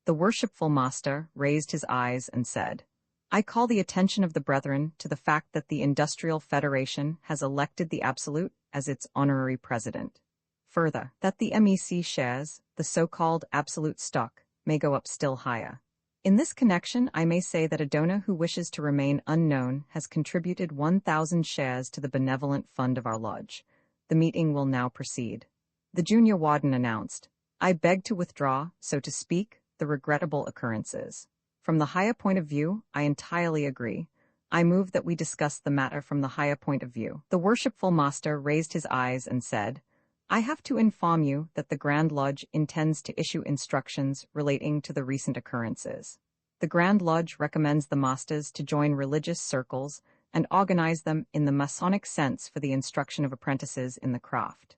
The worshipful master raised his eyes and said, I call the attention of the brethren to the fact that the Industrial Federation has elected the Absolute as its honorary president. Further, that the MEC shares, the so-called absolute stock, may go up still higher. In this connection, I may say that a donor who wishes to remain unknown has contributed 1,000 shares to the benevolent fund of our lodge. The meeting will now proceed. The junior warden announced, I beg to withdraw, so to speak, the regrettable occurrences. From the higher point of view, I entirely agree. I move that we discuss the matter from the higher point of view. The worshipful master raised his eyes and said, I have to inform you that the Grand Lodge intends to issue instructions relating to the recent occurrences. The Grand Lodge recommends the masters to join religious circles and organize them in the Masonic sense for the instruction of apprentices in the craft.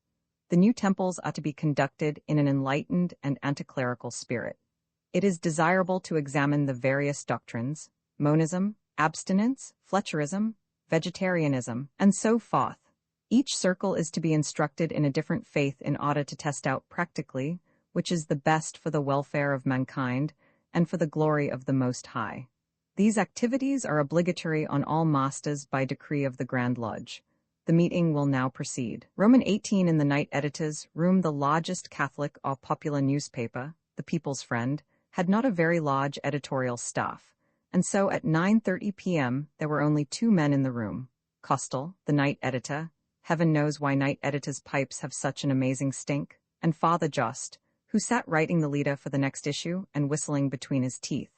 The new temples are to be conducted in an enlightened and anticlerical spirit. It is desirable to examine the various doctrines, monism, abstinence, Fletcherism, vegetarianism, and so forth. Each circle is to be instructed in a different faith in order to test out practically which is the best for the welfare of mankind and for the glory of the Most High. These activities are obligatory on all masters by decree of the Grand Lodge. The meeting will now proceed. Roman 18 in the night editor's room, the largest Catholic or popular newspaper, the People's Friend, had not a very large editorial staff, and so at 9:30 p.m. there were only 2 men in the room. Kostel, the night editor. Heaven knows why night editors' pipes have such an amazing stink. And Father Just, who sat writing the leader for the next issue and whistling between his teeth.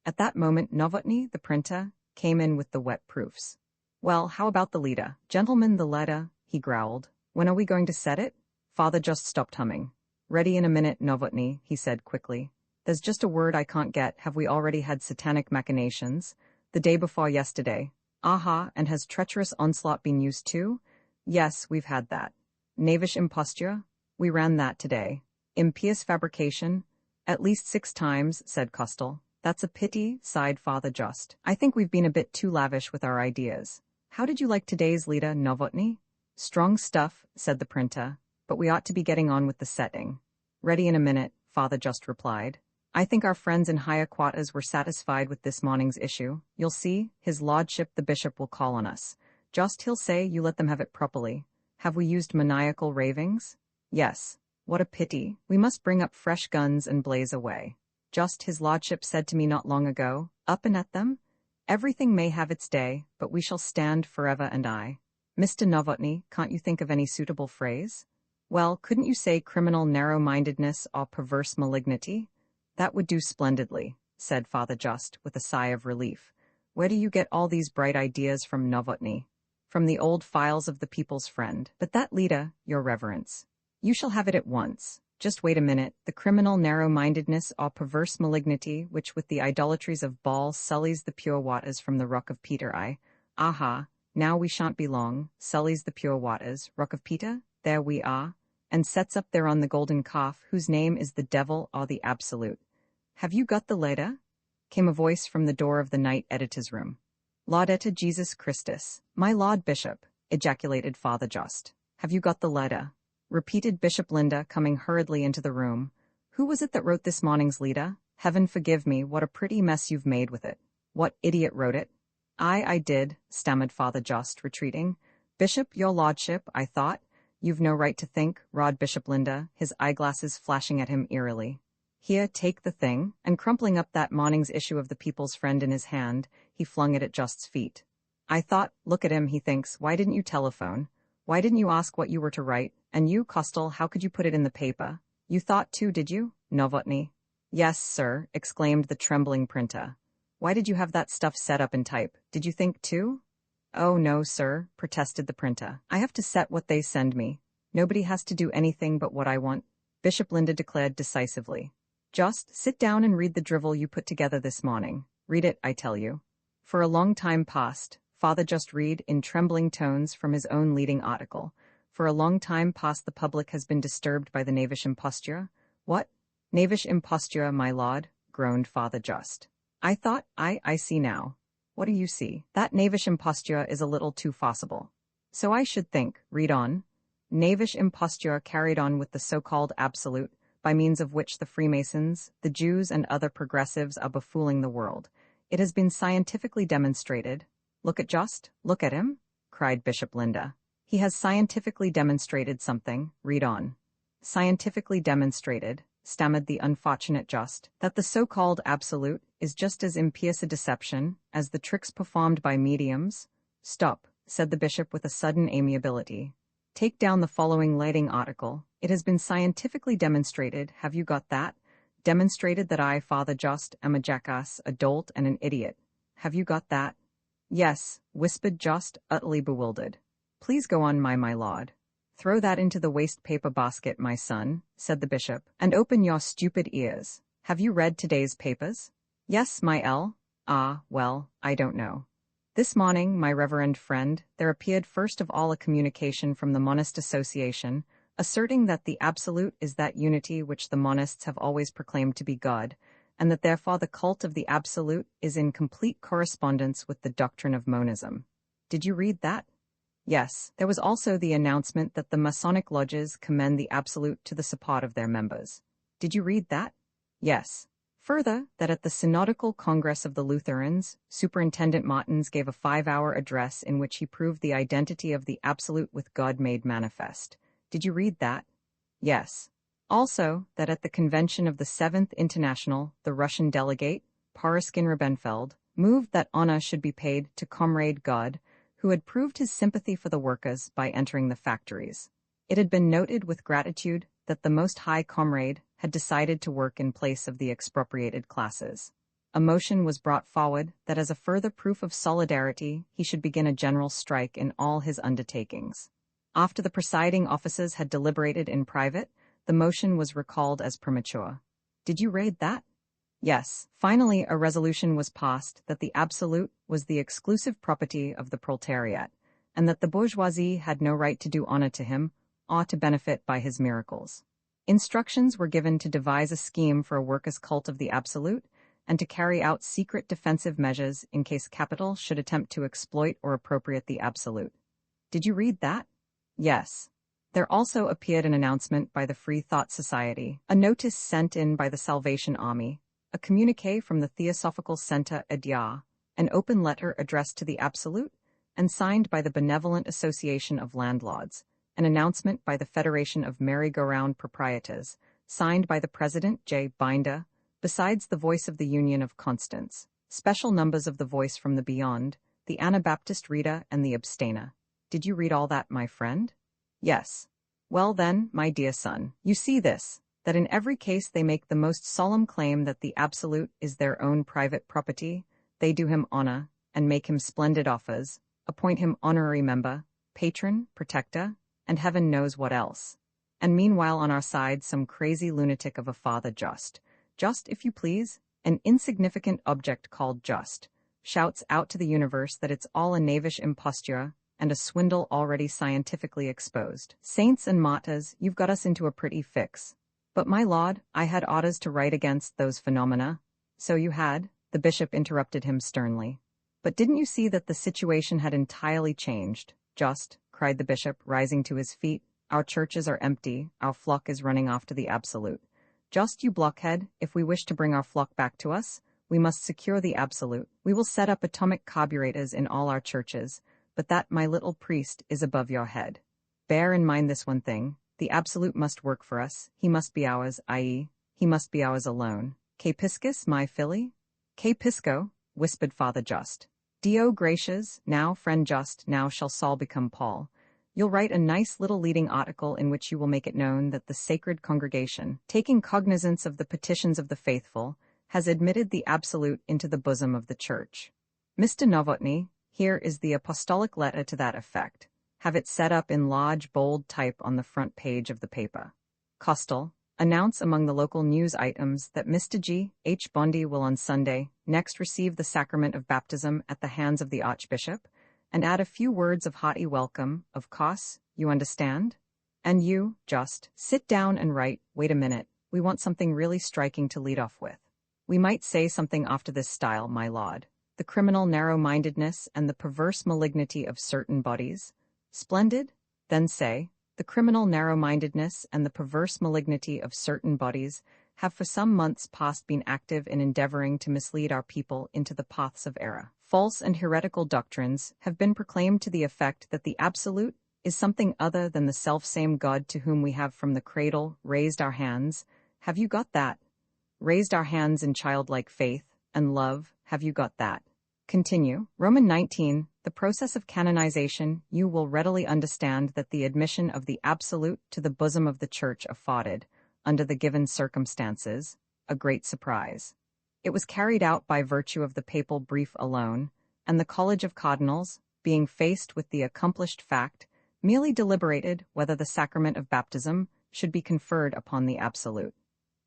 At that moment Novotny, the printer, came in with the wet proofs. Well, how about the leader? Gentlemen, the letter, he growled. When are we going to set it? Father Just stopped humming. Ready in a minute, Novotny, he said quickly. There's just a word I can't get. Have we already had satanic machinations? The day before yesterday. Aha, and has treacherous onslaught been used too? Yes, we've had that. Knavish imposture? We ran that today. Impious fabrication? At least 6 times, said Kostel. That's a pity, sighed Father Just. I think we've been a bit too lavish with our ideas. How did you like today's leader, Novotny? Strong stuff, said the printer, but we ought to be getting on with the setting. Ready in a minute, Father Just replied. I think our friends in higher quarters were satisfied with this morning's issue. You'll see, his lordship the bishop will call on us. Just he'll say you let them have it properly. Have we used maniacal ravings? Yes. What a pity. We must bring up fresh guns and blaze away. Just his lordship said to me not long ago, up and at them? Everything may have its day, but we shall stand forever and I. Mr. Novotny, can't you think of any suitable phrase? Well, couldn't you say criminal narrow-mindedness or perverse malignity? That would do splendidly, said Father Just, with a sigh of relief. Where do you get all these bright ideas from, Novotny? From the old files of the People's Friend. But that leader, your reverence. You shall have it at once. Just wait a minute. The criminal narrow-mindedness or perverse malignity, which with the idolatries of Baal sullies the pure waters from the rock of Peter. Aha, now we shan't be long. Sullies the pure waters, rock of Peter, there we are, and sets up thereon the golden calf, whose name is the devil or the absolute. Have you got the letter? Came a voice from the door of the night editor's room. Laudata Jesus Christus, my Lord Bishop, ejaculated Father Just. Have you got the letter? Repeated Bishop Linda, coming hurriedly into the room. Who was it that wrote this morning's leader? Heaven forgive me, what a pretty mess you've made with it. What idiot wrote it? I did, stammered Father Just, retreating. Bishop, your lordship, I thought. You've no right to think, roared Bishop Linda, his eyeglasses flashing at him eerily. Here, take the thing, and crumpling up that morning's issue of the People's Friend in his hand, he flung it at Just's feet. I thought, look at him, he thinks, why didn't you telephone? Why didn't you ask what you were to write? And you, Kostel, how could you put it in the paper? You thought too, did you, Novotny? Yes, sir, exclaimed the trembling printer. Why did you have that stuff set up in type? Did you think too? Oh, no, sir, protested the printer. I have to set what they send me. Nobody has to do anything but what I want, Bishop Linda declared decisively. Just sit down and read the drivel you put together this morning. Read it, I tell you. For a long time past, Father Just read in trembling tones from his own leading article. For a long time past the public has been disturbed by the knavish imposture. What? Knavish imposture, my lord, groaned Father Just. I thought, I see now. What do you see? That knavish imposture is a little too forcible. So I should think, read on. Knavish imposture carried on with the so-called absolute, by means of which the Freemasons, the Jews and other progressives are befooling the world. It has been scientifically demonstrated. Look at Just, look at him, cried Bishop Linda. He has scientifically demonstrated something, read on. Scientifically demonstrated, stammered the unfortunate Just, that the so-called absolute is just as impious a deception as the tricks performed by mediums. Stop, said the bishop with a sudden amiability. Take down the following lighting article. It has been scientifically demonstrated, have you got that? Demonstrated that I, Father Just, am a jackass, a dolt, and an idiot. Have you got that? Yes, whispered Just, utterly bewildered. Please go on, my lord. Throw that into the waste paper basket, my son, said the bishop, and open your stupid ears. Have you read today's papers? Yes, my L. Ah, well, I don't know. This morning, my reverend friend, there appeared first of all a communication from the Monist Association, asserting that the absolute is that unity which the monists have always proclaimed to be God, and that therefore the cult of the absolute is in complete correspondence with the doctrine of monism. Did you read that? Yes, there was also the announcement that the Masonic lodges commend the absolute to the support of their members. Did you read that? Yes. Further, that at the Synodical Congress of the Lutherans, Superintendent Martins gave a 5-hour address in which he proved the identity of the absolute with God made manifest. Did you read that? Yes. Also, that at the convention of the 7th International, the Russian delegate, Poroskin Rabenfeld, moved that honor should be paid to Comrade God, who who had proved his sympathy for the workers by entering the factories. It had been noted with gratitude that the Most High Comrade had decided to work in place of the expropriated classes. A motion was brought forward that as a further proof of solidarity he should begin a general strike in all his undertakings. After the presiding officers had deliberated in private, the motion was recalled as premature. Did you read that? Yes. Finally, a resolution was passed that the absolute was the exclusive property of the proletariat, and that the bourgeoisie had no right to do honor to him or to benefit by his miracles. Instructions were given to devise a scheme for a workers' cult of the absolute and to carry out secret defensive measures in case capital should attempt to exploit or appropriate the absolute. Did you read that? Yes. There also appeared an announcement by the Free Thought Society, a notice sent in by the Salvation Army, a communiqué from the Theosophical Center Adyar, an open letter addressed to the Absolute, and signed by the Benevolent Association of Landlords, an announcement by the Federation of Merry-Go-Round Proprietors, signed by the President J. Binder, besides the Voice of the Union of Constance, special numbers of the Voice from the Beyond, the Anabaptist Reader, and the Abstainer. Did you read all that, my friend? Yes. Well then, my dear son, you see this, that in every case they make the most solemn claim that the absolute is their own private property, they do him honor, and make him splendid offers, appoint him honorary member, patron, protector, and heaven knows what else. And meanwhile on our side some crazy lunatic of a father just, if you please, an insignificant object called just, shouts out to the universe that it's all a knavish imposture, and a swindle already scientifically exposed. Saints and martyrs, you've got us into a pretty fix. But my lord, I had orders to write against those phenomena. So you had, the bishop interrupted him sternly. But didn't you see that the situation had entirely changed? Just, cried the bishop, rising to his feet, our churches are empty, our flock is running off to the absolute. Just, you blockhead, if we wish to bring our flock back to us, we must secure the absolute. We will set up atomic carburetors in all our churches, but that, my little priest, is above your head. Bear in mind this one thing. The absolute must work for us, he must be ours, i.e., he must be ours alone. Que piscis, my filly? Que pisco, whispered Father Just. Dio gracias, now, friend Just, now shall Saul become Paul. You'll write a nice little leading article in which you will make it known that the sacred congregation, taking cognizance of the petitions of the faithful, has admitted the absolute into the bosom of the church. Mr. Novotny, here is the apostolic letter to that effect. Have it set up in large, bold type on the front page of the paper. Costal, announce among the local news items that Mr. G. H. Bondi will on Sunday next receive the sacrament of baptism at the hands of the Archbishop, and add a few words of hearty welcome, of course, you understand? And you, Just, sit down and write, wait a minute, we want something really striking to lead off with. We might say something after this style, my lord. The criminal narrow-mindedness and the perverse malignity of certain bodies. Splendid? Then say, the criminal narrow-mindedness and the perverse malignity of certain bodies have for some months past been active in endeavoring to mislead our people into the paths of error. False and heretical doctrines have been proclaimed to the effect that the absolute is something other than the self-same God to whom we have from the cradle raised our hands. Have you got that? Raised our hands in childlike faith and love. Have you got that? Continue. Roman 19, the process of canonization, you will readily understand that the admission of the absolute to the bosom of the Church afforded, under the given circumstances, a great surprise. It was carried out by virtue of the papal brief alone, and the College of Cardinals, being faced with the accomplished fact, merely deliberated whether the sacrament of baptism should be conferred upon the absolute.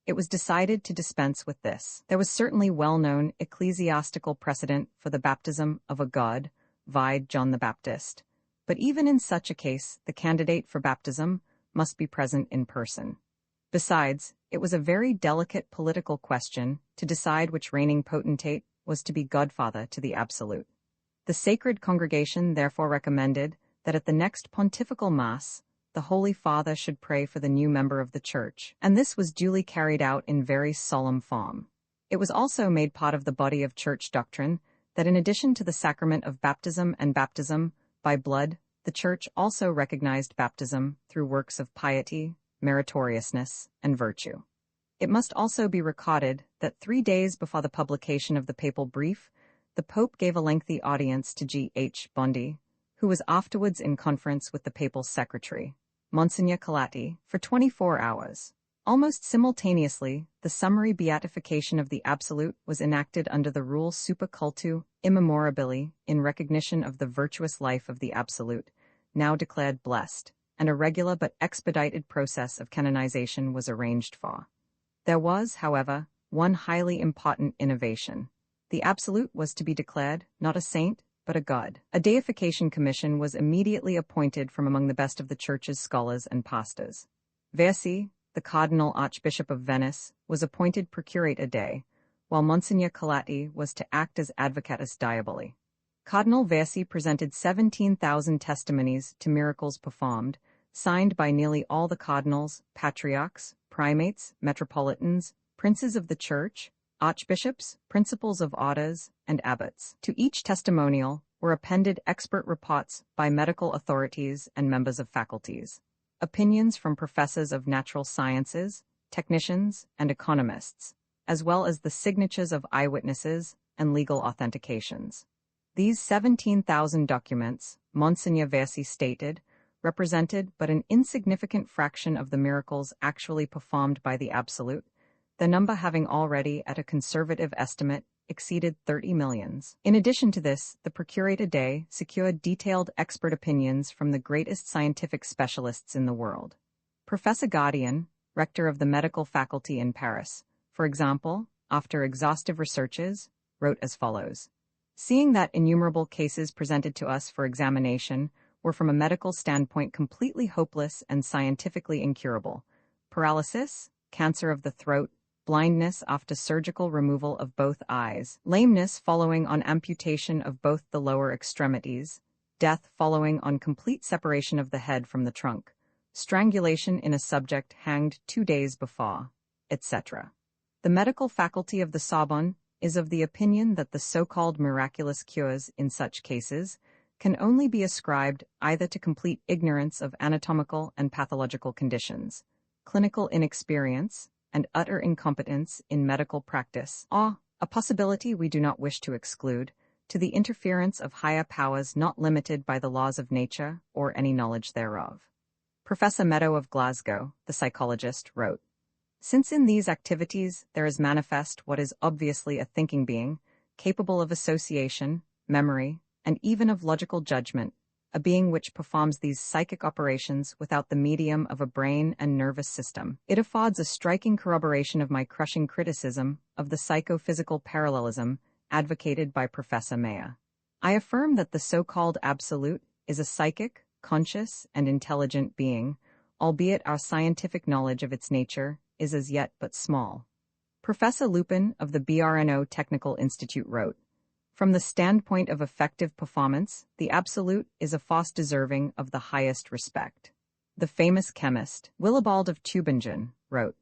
It was decided to dispense with this. There was certainly well-known ecclesiastical precedent for the baptism of a god, vide John the Baptist. But even in such a case, the candidate for baptism must be present in person. Besides, it was a very delicate political question to decide which reigning potentate was to be godfather to the absolute. The sacred congregation therefore recommended that at the next pontifical mass, the Holy Father should pray for the new member of the Church, and this was duly carried out in very solemn form. It was also made part of the body of Church doctrine that in addition to the sacrament of baptism and baptism by blood, the Church also recognized baptism through works of piety, meritoriousness, and virtue. It must also be recorded that 3 days before the publication of the papal brief, the Pope gave a lengthy audience to G. H. Bondi, who was afterwards in conference with the papal secretary, Monsignor Colatti, for 24 hours. Almost simultaneously, the summary beatification of the Absolute was enacted under the rule super cultu immemorabili in recognition of the virtuous life of the Absolute, now declared blessed, and a regular but expedited process of canonization was arranged for. There was, however, one highly important innovation. The Absolute was to be declared not a saint, but a god. A deification commission was immediately appointed from among the best of the Church's scholars and pastors. Versi, the Cardinal Archbishop of Venice, was appointed procurate a day, while Monsignor Colatti was to act as advocatus diaboli. Cardinal Versi presented 17,000 testimonies to miracles performed, signed by nearly all the cardinals, patriarchs, primates, metropolitans, princes of the Church, archbishops, principals of orders, and abbots. To each testimonial were appended expert reports by medical authorities and members of faculties, opinions from professors of natural sciences, technicians, and economists, as well as the signatures of eyewitnesses and legal authentications. These 17,000 documents, Monsignor Versi stated, represented but an insignificant fraction of the miracles actually performed by the Absolute, the number having already, at a conservative estimate, exceeded 30 millions. In addition to this, the Procurate a Day secured detailed expert opinions from the greatest scientific specialists in the world. Professor Guardian, rector of the medical faculty in Paris, for example, after exhaustive researches, wrote as follows: "Seeing that innumerable cases presented to us for examination were from a medical standpoint completely hopeless and scientifically incurable, paralysis, cancer of the throat, blindness after surgical removal of both eyes, lameness following on amputation of both the lower extremities, death following on complete separation of the head from the trunk, strangulation in a subject hanged 2 days before, etc. The medical faculty of the Sorbonne is of the opinion that the so-called miraculous cures in such cases can only be ascribed either to complete ignorance of anatomical and pathological conditions, clinical inexperience, and utter incompetence in medical practice, or, a possibility we do not wish to exclude, to the interference of higher powers not limited by the laws of nature or any knowledge thereof." Professor Meadow of Glasgow, the psychologist, wrote, "Since in these activities there is manifest what is obviously a thinking being, capable of association, memory, and even of logical judgment, a being which performs these psychic operations without the medium of a brain and nervous system, it affords a striking corroboration of my crushing criticism of the psychophysical parallelism advocated by Professor Mayer. I affirm that the so-called Absolute is a psychic, conscious, and intelligent being, albeit our scientific knowledge of its nature is as yet but small." Professor Lupin of the BRNO Technical Institute wrote, "From the standpoint of effective performance, the Absolute is a force deserving of the highest respect." The famous chemist, Willibald of Tübingen, wrote,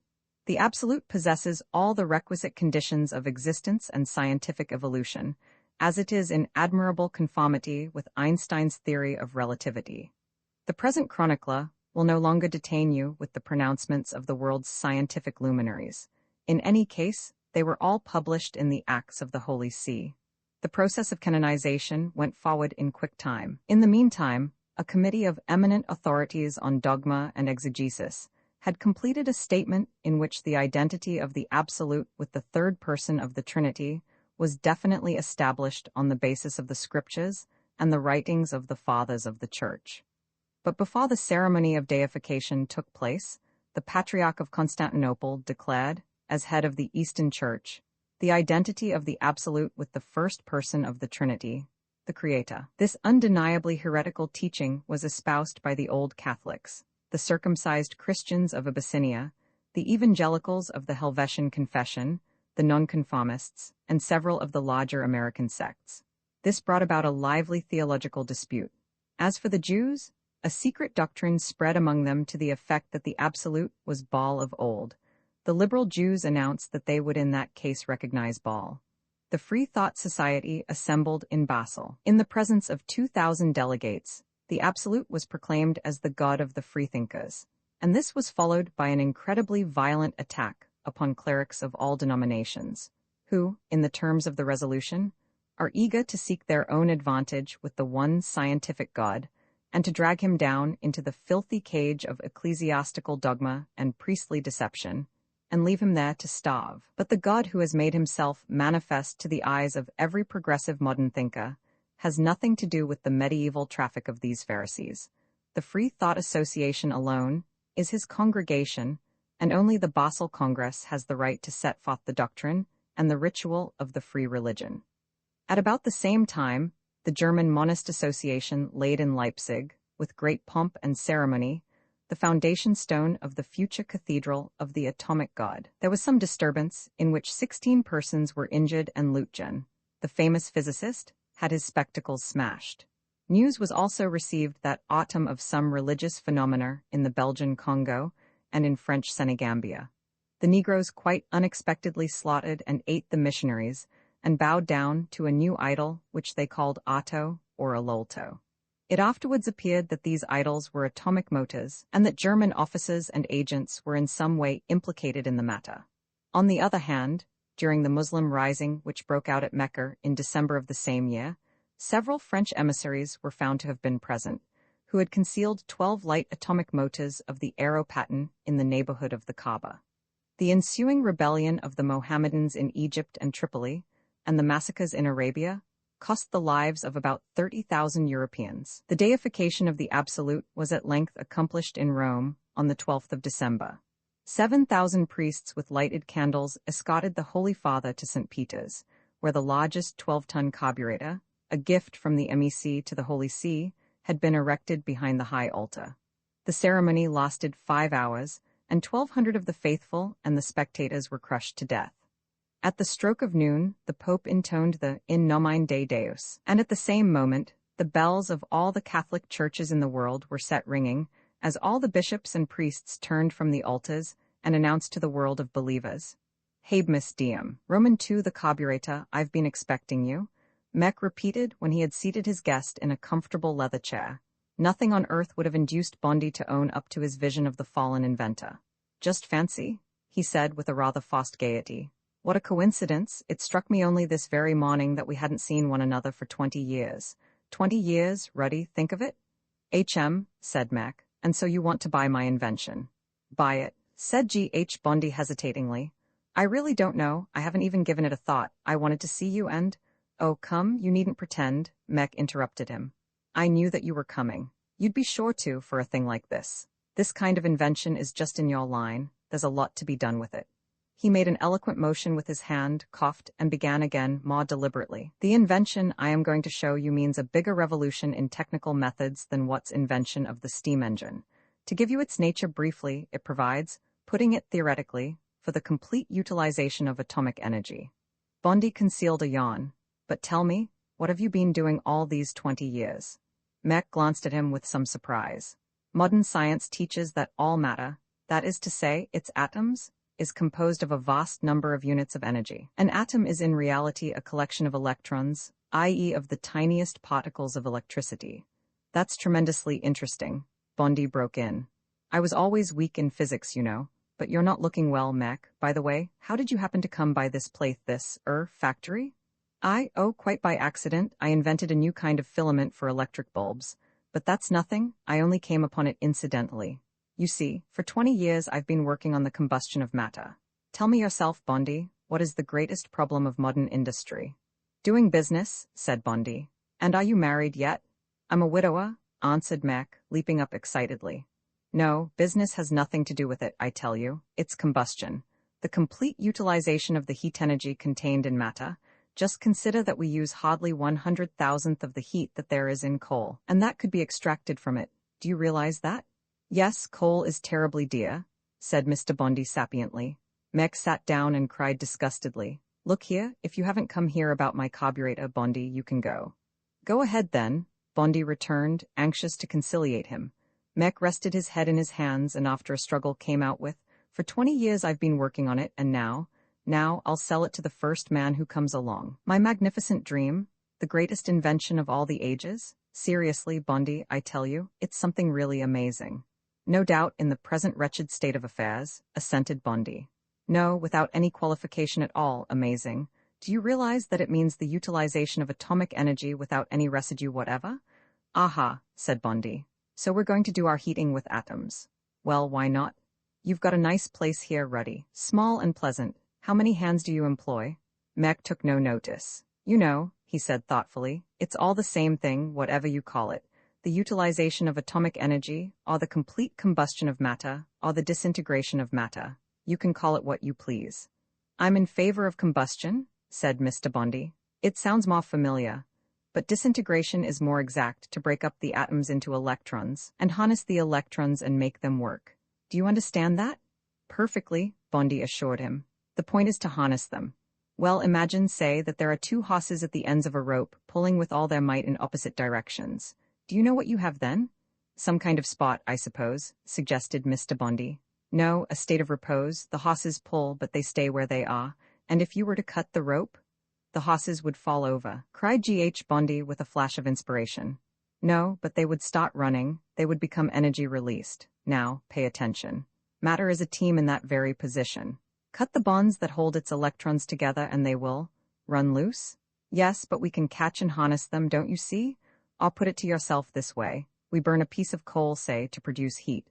"The Absolute possesses all the requisite conditions of existence and scientific evolution, as it is in admirable conformity with Einstein's theory of relativity." The present chronicler will no longer detain you with the pronouncements of the world's scientific luminaries. In any case, they were all published in the Acts of the Holy See. The process of canonization went forward in quick time. In the meantime, a committee of eminent authorities on dogma and exegesis had completed a statement in which the identity of the Absolute with the third person of the Trinity was definitely established on the basis of the Scriptures and the writings of the Fathers of the Church. But before the ceremony of deification took place, the Patriarch of Constantinople declared, as head of the Eastern Church, the identity of the Absolute with the first person of the Trinity, the Creator. This undeniably heretical teaching was espoused by the Old Catholics, the circumcised Christians of Abyssinia, the evangelicals of the Helvetian Confession, the Nonconformists, and several of the larger American sects. This brought about a lively theological dispute. As for the Jews, a secret doctrine spread among them to the effect that the Absolute was Baal of old. The liberal Jews announced that they would in that case recognize Baal. The Free Thought Society assembled in Basel. In the presence of 2,000 delegates, the Absolute was proclaimed as the god of the freethinkers, and this was followed by an incredibly violent attack upon clerics of all denominations, who, in the terms of the resolution, are eager to seek their own advantage with the one scientific God, and to drag him down into the filthy cage of ecclesiastical dogma and priestly deception, and leave him there to starve. But the God who has made himself manifest to the eyes of every progressive modern thinker has nothing to do with the medieval traffic of these Pharisees. The Free Thought Association alone is his congregation, and only the Basel Congress has the right to set forth the doctrine and the ritual of the free religion. At about the same time, the German Monist Association laid in Leipzig, with great pomp and ceremony, the foundation stone of the future cathedral of the atomic god. There was some disturbance, in which 16 persons were injured, and Lutjen, the famous physicist, had his spectacles smashed. News was also received that autumn of some religious phenomena in the Belgian Congo and in French Senegambia. The Negroes quite unexpectedly slaughtered and ate the missionaries, and bowed down to a new idol which they called Otto or Alolto. It afterwards appeared that these idols were atomic motors, and that German officers and agents were in some way implicated in the matter. On the other hand, during the Muslim rising which broke out at Mecca in December of the same year, several French emissaries were found to have been present, who had concealed 12 light atomic motors of the arrow pattern in the neighborhood of the Kaaba. The ensuing rebellion of the Mohammedans in Egypt and Tripoli, and the massacres in Arabia, cost the lives of about 30,000 Europeans. The deification of the Absolute was at length accomplished in Rome on the 12th of December. 7,000 priests with lighted candles escorted the Holy Father to St. Peter's, where the largest 12-ton carburetor, a gift from the MEC to the Holy See, had been erected behind the high altar. The ceremony lasted 5 hours, and 1,200 of the faithful and the spectators were crushed to death. At the stroke of noon, the Pope intoned the In Nomine Dei Deus, and at the same moment, the bells of all the Catholic churches in the world were set ringing, as all the bishops and priests turned from the altars and announced to the world of believers, Habemus Diem. Roman II, the carburetor, I've been expecting you, Mech repeated when he had seated his guest in a comfortable leather chair. Nothing on earth would have induced Bondy to own up to his vision of the fallen inventor. Just fancy, he said with a rather forced gaiety. What a coincidence! It struck me only this very morning that we hadn't seen one another for 20 years. 20 years, Ruddy, think of it? Said Mac, and so you want to buy my invention. Buy it, said G.H. Bondy hesitatingly. I really don't know, I haven't even given it a thought. I wanted to see you and— Oh, come, you needn't pretend, Mech interrupted him. I knew that you were coming. You'd be sure to for a thing like this. This kind of invention is just in your line. There's a lot to be done with it. He made an eloquent motion with his hand, coughed, and began again, more deliberately. The invention I am going to show you means a bigger revolution in technical methods than Watt's invention of the steam engine. To give you its nature briefly, it provides, putting it theoretically, for the complete utilization of atomic energy. Bondy concealed a yawn. But tell me, what have you been doing all these 20 years? Mech glanced at him with some surprise. Modern science teaches that all matter, that is to say, its atoms, is composed of a vast number of units of energy. An atom is in reality a collection of electrons, i.e. of the tiniest particles of electricity. That's tremendously interesting, Bondy broke in. I was always weak in physics, you know, but you're not looking well, Mech. By the way, how did you happen to come by this factory? Quite by accident, I invented a new kind of filament for electric bulbs. But that's nothing, I only came upon it incidentally. You see, for 20 years I've been working on the combustion of matter. Tell me yourself, Bondy, what is the greatest problem of modern industry? Doing business, said Bondy. And are you married yet? I'm a widower, answered Mech, leaping up excitedly. No, business has nothing to do with it, I tell you. It's combustion. The complete utilization of the heat energy contained in matter. Just consider that we use hardly 100,000th of the heat that there is in coal, and that could be extracted from it. Do you realize that? Yes, coal is terribly dear, said Mr. Bondy sapiently. Mech sat down and cried disgustedly. Look here, if you haven't come here about my carburetor, Bondy, you can go. Go ahead then, Bondy returned, anxious to conciliate him. Mech rested his head in his hands and after a struggle came out with, For 20 years I've been working on it, and now I'll sell it to the first man who comes along. My magnificent dream, the greatest invention of all the ages? Seriously, Bondy, I tell you, it's something really amazing. No doubt in the present wretched state of affairs, assented Bondy. No, without any qualification at all, amazing. Do you realize that it means the utilization of atomic energy without any residue whatever? Aha, said Bondi. So we're going to do our heating with atoms. Well, why not? You've got a nice place here, Ruddy. Small and pleasant. How many hands do you employ? Mac took no notice. You know, he said thoughtfully, it's all the same thing, whatever you call it. The utilization of atomic energy, or the complete combustion of matter, or the disintegration of matter. You can call it what you please. I'm in favor of combustion, said Mr. Bondi. It sounds more familiar. But disintegration is more exact, to break up the atoms into electrons, and harness the electrons and make them work. Do you understand that? Perfectly, Bondi assured him. The point is to harness them. Well, imagine, say, that there are two horses at the ends of a rope, pulling with all their might in opposite directions. Do you know what you have then? Some kind of spot, I suppose, suggested Mr. Bondi. No, a state of repose. The horses pull, but they stay where they are. And if you were to cut the rope, the horses would fall over, cried G.H. Bondi with a flash of inspiration. No, but they would start running. They would become energy released. Now, pay attention. Matter is a team in that very position. Cut the bonds that hold its electrons together and they will run loose? Yes, but we can catch and harness them, don't you see? I'll put it to yourself this way. We burn a piece of coal, say, to produce heat.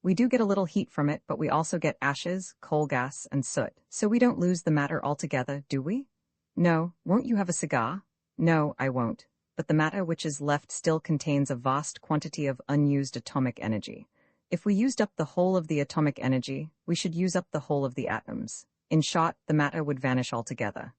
We do get a little heat from it, but we also get ashes, coal gas, and soot. So we don't lose the matter altogether, do we? No. Won't you have a cigar? No, I won't. But the matter which is left still contains a vast quantity of unused atomic energy. If we used up the whole of the atomic energy, we should use up the whole of the atoms. In short, the matter would vanish altogether.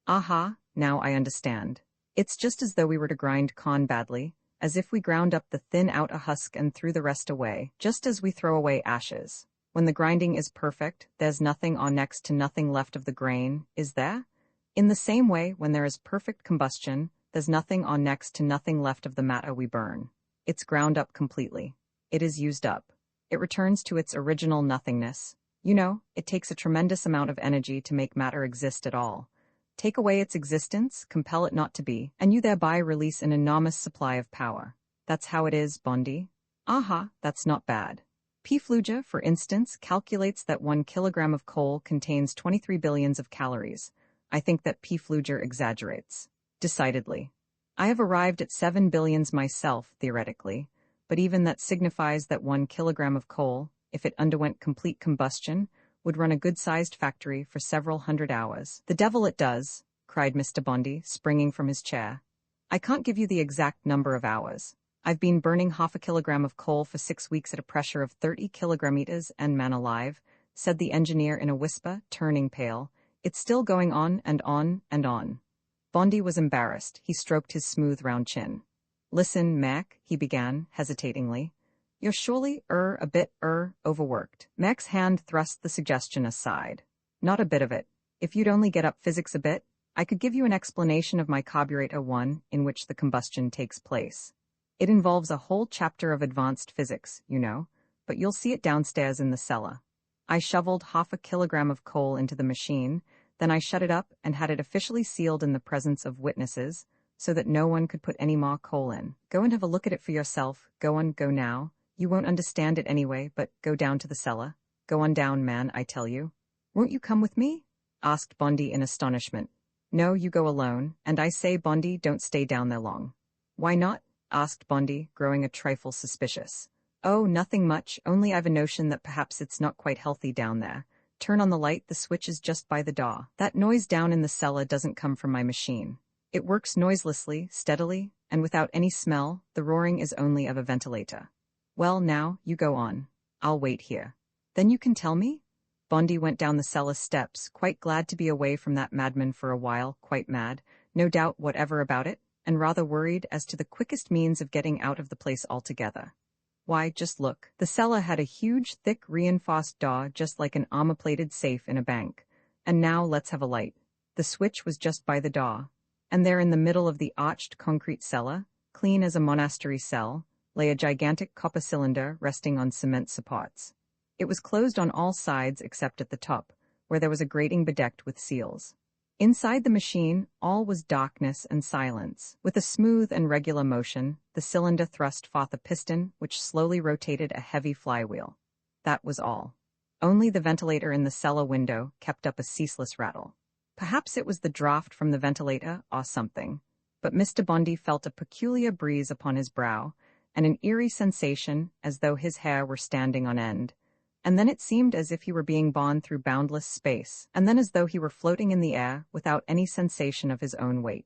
Aha, now I understand. It's just as though we were to grind corn badly, as if we ground up the thin outer husk and threw the rest away, just as we throw away ashes. When the grinding is perfect, there's nothing or next to nothing left of the grain, is there? In the same way, when there is perfect combustion, there's nothing or next to nothing left of the matter we burn. It's ground up completely. It is used up. It returns to its original nothingness. You know, it takes a tremendous amount of energy to make matter exist at all. Take away its existence, compel it not to be, and you thereby release an enormous supply of power. That's how it is, Bondi. Aha, that's not bad. P. Fluger, for instance, calculates that 1 kilogram of coal contains 23 billions of calories. I think that P. Fluger exaggerates. Decidedly. I have arrived at 7 billions myself, theoretically, but even that signifies that 1 kilogram of coal, if it underwent complete combustion, would run a good-sized factory for several hundred hours. The devil it does, cried Mr. Bondi, springing from his chair. I can't give you the exact number of hours. I've been burning half a kilogram of coal for 6 weeks at a pressure of 30 kilogrammeters, and man alive, said the engineer in a whisper, turning pale. It's still going on and on and on. Bondi was embarrassed. He stroked his smooth round chin. Listen, Mac, he began, hesitatingly. You're surely, a bit, overworked. Mac's hand thrust the suggestion aside. Not a bit of it. If you'd only get up physics a bit, I could give you an explanation of my carburetor 1, in which the combustion takes place. It involves a whole chapter of advanced physics, you know, but you'll see it downstairs in the cellar. I shoveled half a kilogram of coal into the machine, then I shut it up and had it officially sealed in the presence of witnesses, so that no one could put any more coal in. Go and have a look at it for yourself. Go now. You won't understand it anyway, but go down to the cellar. Go on down, man, I tell you. Won't you come with me? Asked Bondi in astonishment. No, you go alone, and I say, Bondi, don't stay down there long. Why not? Asked Bondi, growing a trifle suspicious. Oh, nothing much, only I've a notion that perhaps it's not quite healthy down there. Turn on the light, the switch is just by the door. That noise down in the cellar doesn't come from my machine. It works noiselessly, steadily, and without any smell. The roaring is only of a ventilator. Well, now, you go on. I'll wait here. Then you can tell me? Bondi went down the cellar steps, quite glad to be away from that madman for a while, quite mad, no doubt whatever about it, and rather worried as to the quickest means of getting out of the place altogether. Why, just look. The cellar had a huge, thick, reinforced door, just like an armor-plated safe in a bank. And now let's have a light. The switch was just by the door. And there in the middle of the arched concrete cellar, clean as a monastery cell, lay a gigantic copper cylinder resting on cement supports. It was closed on all sides except at the top, where there was a grating bedecked with seals. Inside the machine, all was darkness and silence. With a smooth and regular motion, the cylinder thrust forth a piston which slowly rotated a heavy flywheel. That was all. Only the ventilator in the cellar window kept up a ceaseless rattle. Perhaps it was the draught from the ventilator or something, but Mr. Bondi felt a peculiar breeze upon his brow, and an eerie sensation as though his hair were standing on end. And then it seemed as if he were being borne through boundless space, and then as though he were floating in the air without any sensation of his own weight.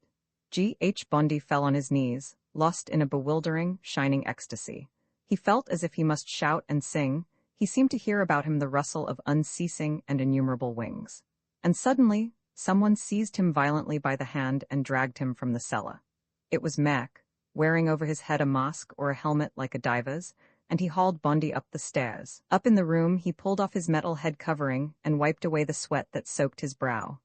G.H. Bondi fell on his knees, lost in a bewildering, shining ecstasy. He felt as if he must shout and sing. He seemed to hear about him the rustle of unceasing and innumerable wings. And suddenly, someone seized him violently by the hand and dragged him from the cellar. It was Mac, wearing over his head a mask or a helmet like a diver's, and he hauled Bondi up the stairs. Up in the room, he pulled off his metal head covering and wiped away the sweat that soaked his brow.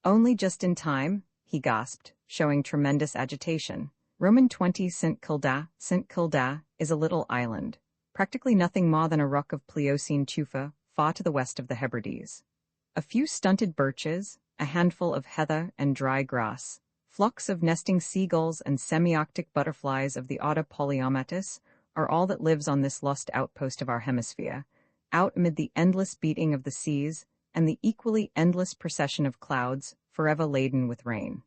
"Only just in time," he gasped, showing tremendous agitation. Roman 20 St. Kilda. St. Kilda is a little island, practically nothing more than a rock of Pliocene tufa, far to the west of the Hebrides. A few stunted birches, a handful of heather and dry grass, flocks of nesting seagulls and semi-arctic butterflies of the Otta polyommatus are all that lives on this lost outpost of our hemisphere, out amid the endless beating of the seas and the equally endless procession of clouds, forever laden with rain.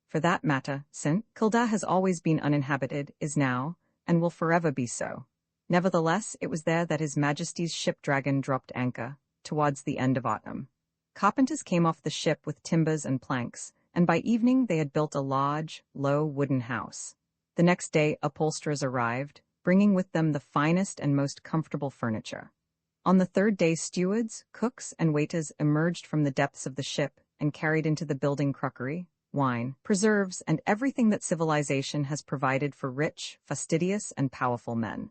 For that matter, St. Kilda has always been uninhabited, is now, and will forever be so. Nevertheless, it was there that His Majesty's ship Dragon dropped anchor, towards the end of autumn. Carpenters came off the ship with timbers and planks, and by evening they had built a large, low wooden house. The next day upholsterers arrived, bringing with them the finest and most comfortable furniture. On the third day stewards, cooks, and waiters emerged from the depths of the ship and carried into the building crockery, wine, preserves, and everything that civilization has provided for rich, fastidious, and powerful men.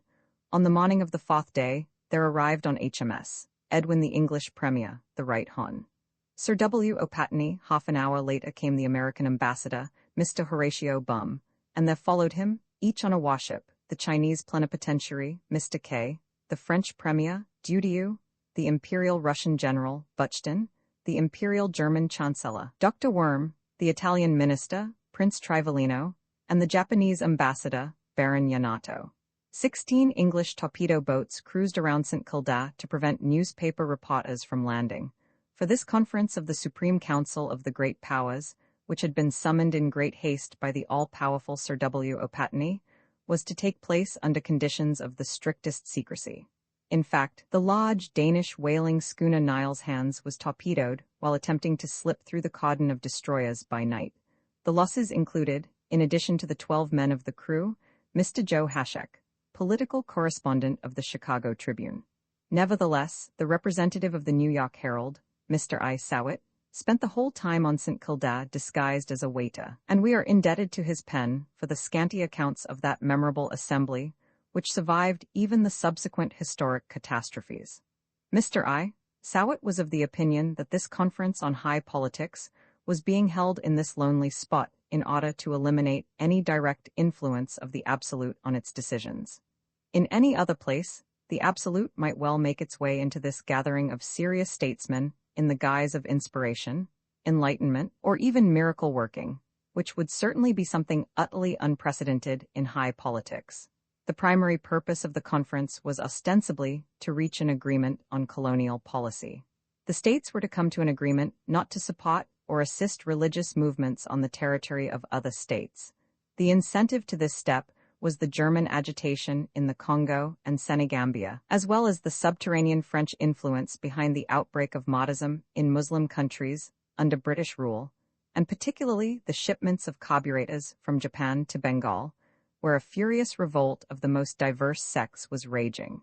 On the morning of the fourth day, there arrived on HMS Edwin the English Premier, the Right Hon. Sir W. O'Patney. Half an hour later came the American ambassador, Mr. Horatio Bum, and there followed him, each on a warship, the Chinese plenipotentiary, Mr. K., the French Premier, Dudieu, the Imperial Russian General, Buchton, the Imperial German Chancellor, Dr. Worm, the Italian Minister, Prince Trivolino, and the Japanese Ambassador, Baron Yamato. 16 English torpedo boats cruised around St. Kilda to prevent newspaper reporters from landing. For this conference of the Supreme Council of the Great Powers, which had been summoned in great haste by the all-powerful Sir W. O'Patney, was to take place under conditions of the strictest secrecy. In fact, the large Danish whaling schooner Niles Hands was torpedoed while attempting to slip through the cordon of destroyers by night. The losses included, in addition to the 12 men of the crew, Mr. Joe Hashek, political correspondent of the Chicago Tribune. Nevertheless, the representative of the New York Herald, Mr. I. Sowett, spent the whole time on St. Kilda disguised as a waiter, and we are indebted to his pen for the scanty accounts of that memorable assembly, which survived even the subsequent historic catastrophes. Mr. I. Sowett was of the opinion that this conference on high politics was being held in this lonely spot in order to eliminate any direct influence of the absolute on its decisions. In any other place, the absolute might well make its way into this gathering of serious statesmen in the guise of inspiration, enlightenment, or even miracle working, which would certainly be something utterly unprecedented in high politics. The primary purpose of the conference was ostensibly to reach an agreement on colonial policy. The states were to come to an agreement not to support or assist religious movements on the territory of other states. The incentive to this step was the German agitation in the Congo and Senegambia, as well as the subterranean French influence behind the outbreak of Mahdism in Muslim countries under British rule, and particularly the shipments of carburetors from Japan to Bengal, where a furious revolt of the most diverse sects was raging.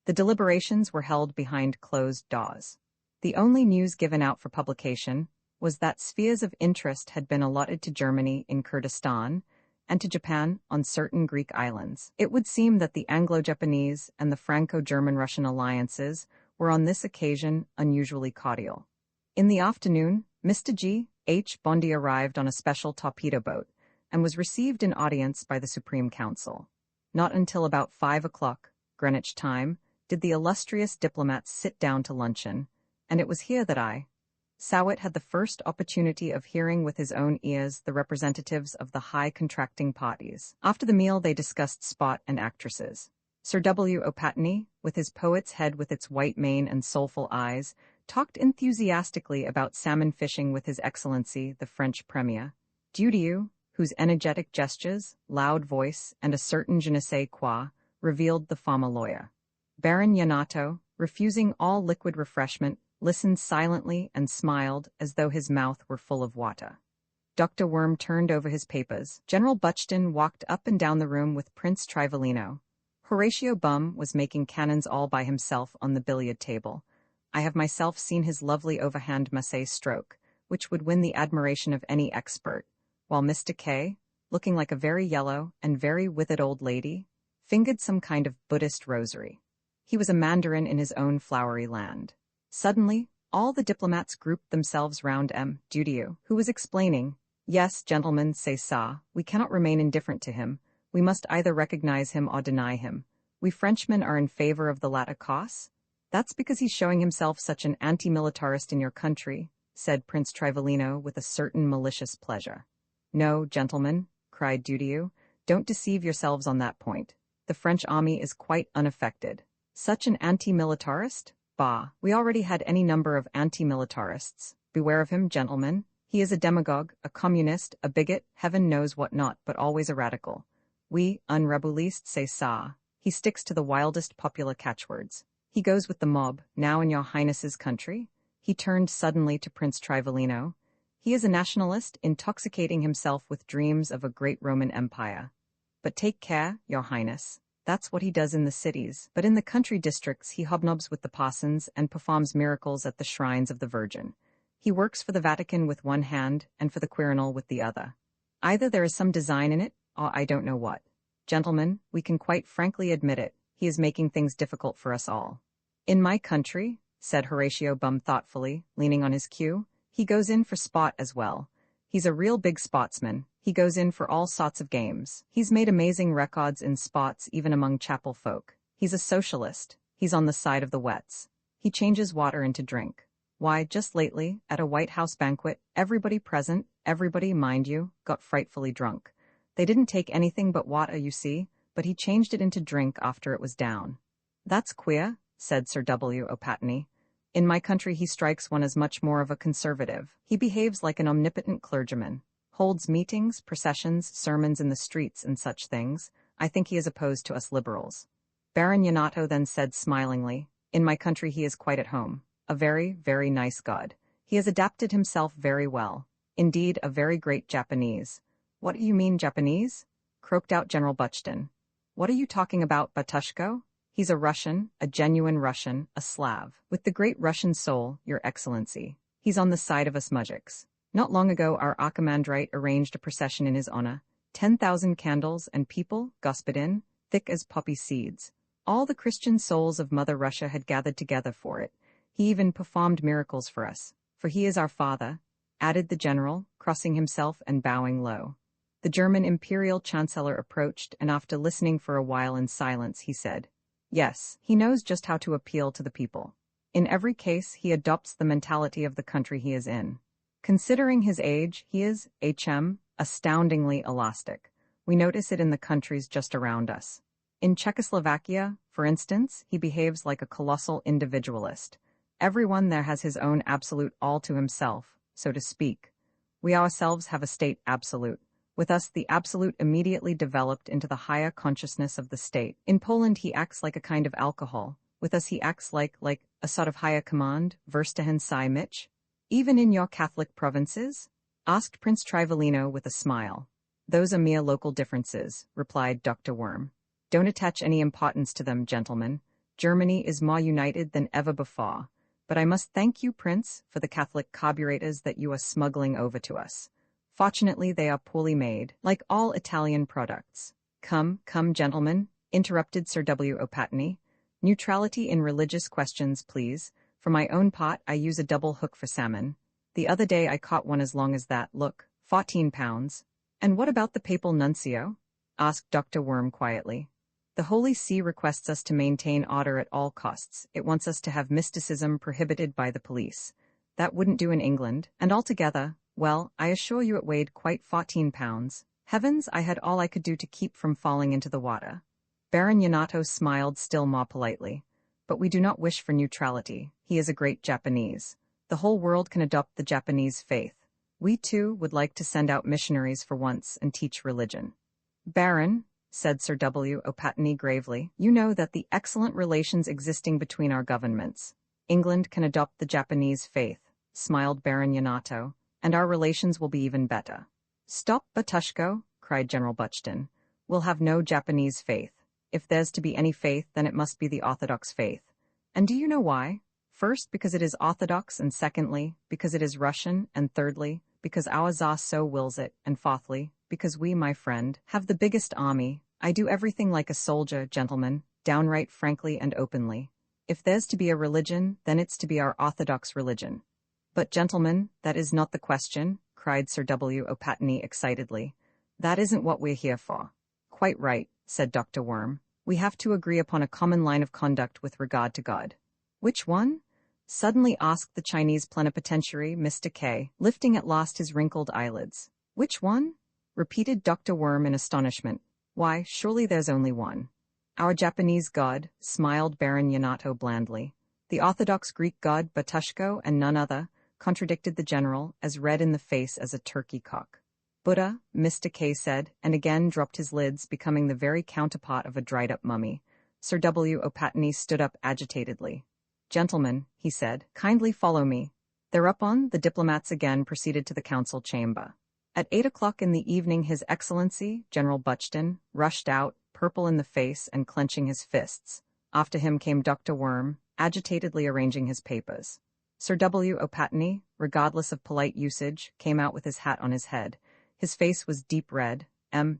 The deliberations were held behind closed doors. The only news given out for publication was that spheres of interest had been allotted to Germany in Kurdistan and to Japan on certain Greek islands. It would seem that the Anglo-Japanese and the Franco-German-Russian alliances were on this occasion unusually cordial. In the afternoon, Mr. G.H. Bondi arrived on a special torpedo boat and was received in audience by the Supreme Council. Not until about 5 o'clock, Greenwich time, did the illustrious diplomats sit down to luncheon, and it was here that Sowett had the first opportunity of hearing with his own ears the representatives of the high contracting parties. After the meal they discussed sport and actresses. Sir W. O'Patney, with his poet's head with its white mane and soulful eyes, talked enthusiastically about salmon fishing with His Excellency, the French Premier, Dudieu, whose energetic gestures, loud voice, and a certain je ne sais quoi revealed the farmer lawyer. Baron Yanato, refusing all liquid refreshment, listened silently and smiled as though his mouth were full of water. Dr. Worm turned over his papers. General Buxton walked up and down the room with Prince Trivolino. Horatio Bum was making cannons all by himself on the billiard table. I have myself seen his lovely overhand masse stroke, which would win the admiration of any expert, while Mr. K, looking like a very yellow and very withered old lady, fingered some kind of Buddhist rosary. He was a mandarin in his own flowery land. Suddenly, all the diplomats grouped themselves round M. Dudieu, who was explaining, "Yes, gentlemen, c'est ça, we cannot remain indifferent to him. We must either recognize him or deny him. We Frenchmen are in favor of the latter cause. That's because he's showing himself such an anti-militarist in your country," said Prince Trivolino with a certain malicious pleasure. "No, gentlemen," cried Dudieu, "don't deceive yourselves on that point. The French army is quite unaffected. Such an anti-militarist? Bah, we already had any number of anti-militarists. Beware of him, gentlemen. He is a demagogue, a communist, a bigot, heaven knows what not, but always a radical. Oui, un rabuliste, c'est ça. He sticks to the wildest popular catchwords. He goes with the mob, now in your highness's country." He turned suddenly to Prince Trivolino. "He is a nationalist, intoxicating himself with dreams of a great Roman Empire. But take care, your highness. That's what he does in the cities, but in the country districts he hobnobs with the parsons and performs miracles at the shrines of the Virgin. He works for the Vatican with one hand and for the Quirinal with the other. Either there is some design in it, or I don't know what. Gentlemen, we can quite frankly admit it, he is making things difficult for us all. In my country," said Horatio Bum thoughtfully, leaning on his cue, "he goes in for sport as well. He's a real big sportsman. He goes in for all sorts of games. He's made amazing records in sports even among chapel folk. He's a socialist. He's on the side of the wets. He changes water into drink. Why, just lately, at a White House banquet, everybody present, everybody, mind you, got frightfully drunk. They didn't take anything but water, you see, but he changed it into drink after it was down." "That's queer," said Sir W. O'Patney. "In my country he strikes one as much more of a conservative. He behaves like an omnipotent clergyman. Holds meetings, processions, sermons in the streets and such things. I think he is opposed to us liberals." Baron Yanato then said smilingly, "In my country he is quite at home. A very, very nice god. He has adapted himself very well. Indeed, a very great Japanese." "What do you mean, Japanese?" croaked out General Buxton. "What are you talking about, Batushko? He's a Russian, a genuine Russian, a Slav, with the great Russian soul, your excellency. He's on the side of us mujiks. Not long ago our Archimandrite arranged a procession in his honor. 10,000 candles and people, господин, thick as poppy seeds. All the Christian souls of Mother Russia had gathered together for it. He even performed miracles for us, for he is our father," added the general, crossing himself and bowing low. The German imperial chancellor approached, and after listening for a while in silence, he said, "Yes, he knows just how to appeal to the people. In every case, he adopts the mentality of the country he is in. Considering his age, he is, astoundingly elastic. We notice it in the countries just around us. In Czechoslovakia, for instance, he behaves like a colossal individualist. Everyone there has his own absolute all to himself, so to speak. We ourselves have a state absolute. With us, the absolute immediately developed into the higher consciousness of the state. In Poland, he acts like a kind of alcohol. With us, he acts like a sort of higher command, Verstehen Sie mich? Even in your Catholic provinces?" asked Prince Trivolino with a smile. "Those are mere local differences," replied Dr. Worm. "Don't attach any importance to them, gentlemen. Germany is more united than ever before. But I must thank you, Prince, for the Catholic carburetors that you are smuggling over to us. Fortunately, they are poorly made, like all Italian products." Come, gentlemen," interrupted Sir W. O'Patney. "Neutrality in religious questions, please. For my own part, I use a double hook for salmon. The other day I caught one as long as that, look, 14 pounds. "And what about the papal nuncio?" asked Dr. Worm quietly. "The Holy See requests us to maintain order at all costs. It wants us to have mysticism prohibited by the police. That wouldn't do in England, and altogether, well, I assure you it weighed quite 14 pounds. Heavens, I had all I could do to keep from falling into the water." Baron Yanato smiled still more politely. But we do not wish for neutrality. He is a great Japanese. The whole world can adopt the Japanese faith. We too would like to send out missionaries for once and teach religion. Baron, said Sir W. O'Patney gravely, you know that the excellent relations existing between our governments. England can adopt the Japanese faith, smiled Baron Yamato, and our relations will be even better. Stop, Batushko, cried General Buxton. We'll have no Japanese faith. If there's to be any faith, then it must be the Orthodox faith. And do you know why? First, because it is Orthodox, and secondly, because it is Russian, and thirdly, because our Tsar so wills it, and fourthly, because we, my friend, have the biggest army. I do everything like a soldier, gentlemen, downright frankly and openly. If there's to be a religion, then it's to be our Orthodox religion. But, gentlemen, that is not the question, cried Sir W. O'Patney excitedly. That isn't what we're here for. Quite right, said Dr. Worm. We have to agree upon a common line of conduct with regard to God. Which one? Suddenly asked the Chinese plenipotentiary, Mr. K, lifting at last his wrinkled eyelids. Which one? Repeated Dr. Worm in astonishment. Why, surely there's only one. Our Japanese God, smiled Baron Yamato blandly. The Orthodox Greek God, Batushko, and none other, contradicted the general, as red in the face as a turkey cock. Buddha, Mr. K said, and again dropped his lids, becoming the very counterpart of a dried-up mummy. Sir W. O'Patney stood up agitatedly. Gentlemen, he said, kindly follow me. Thereupon, the diplomats again proceeded to the council chamber. At 8 o'clock in the evening, His Excellency, General Buxton, rushed out, purple in the face and clenching his fists. After him came Dr. Worm, agitatedly arranging his papers. Sir W. O'Patney, regardless of polite usage, came out with his hat on his head. His face was deep red.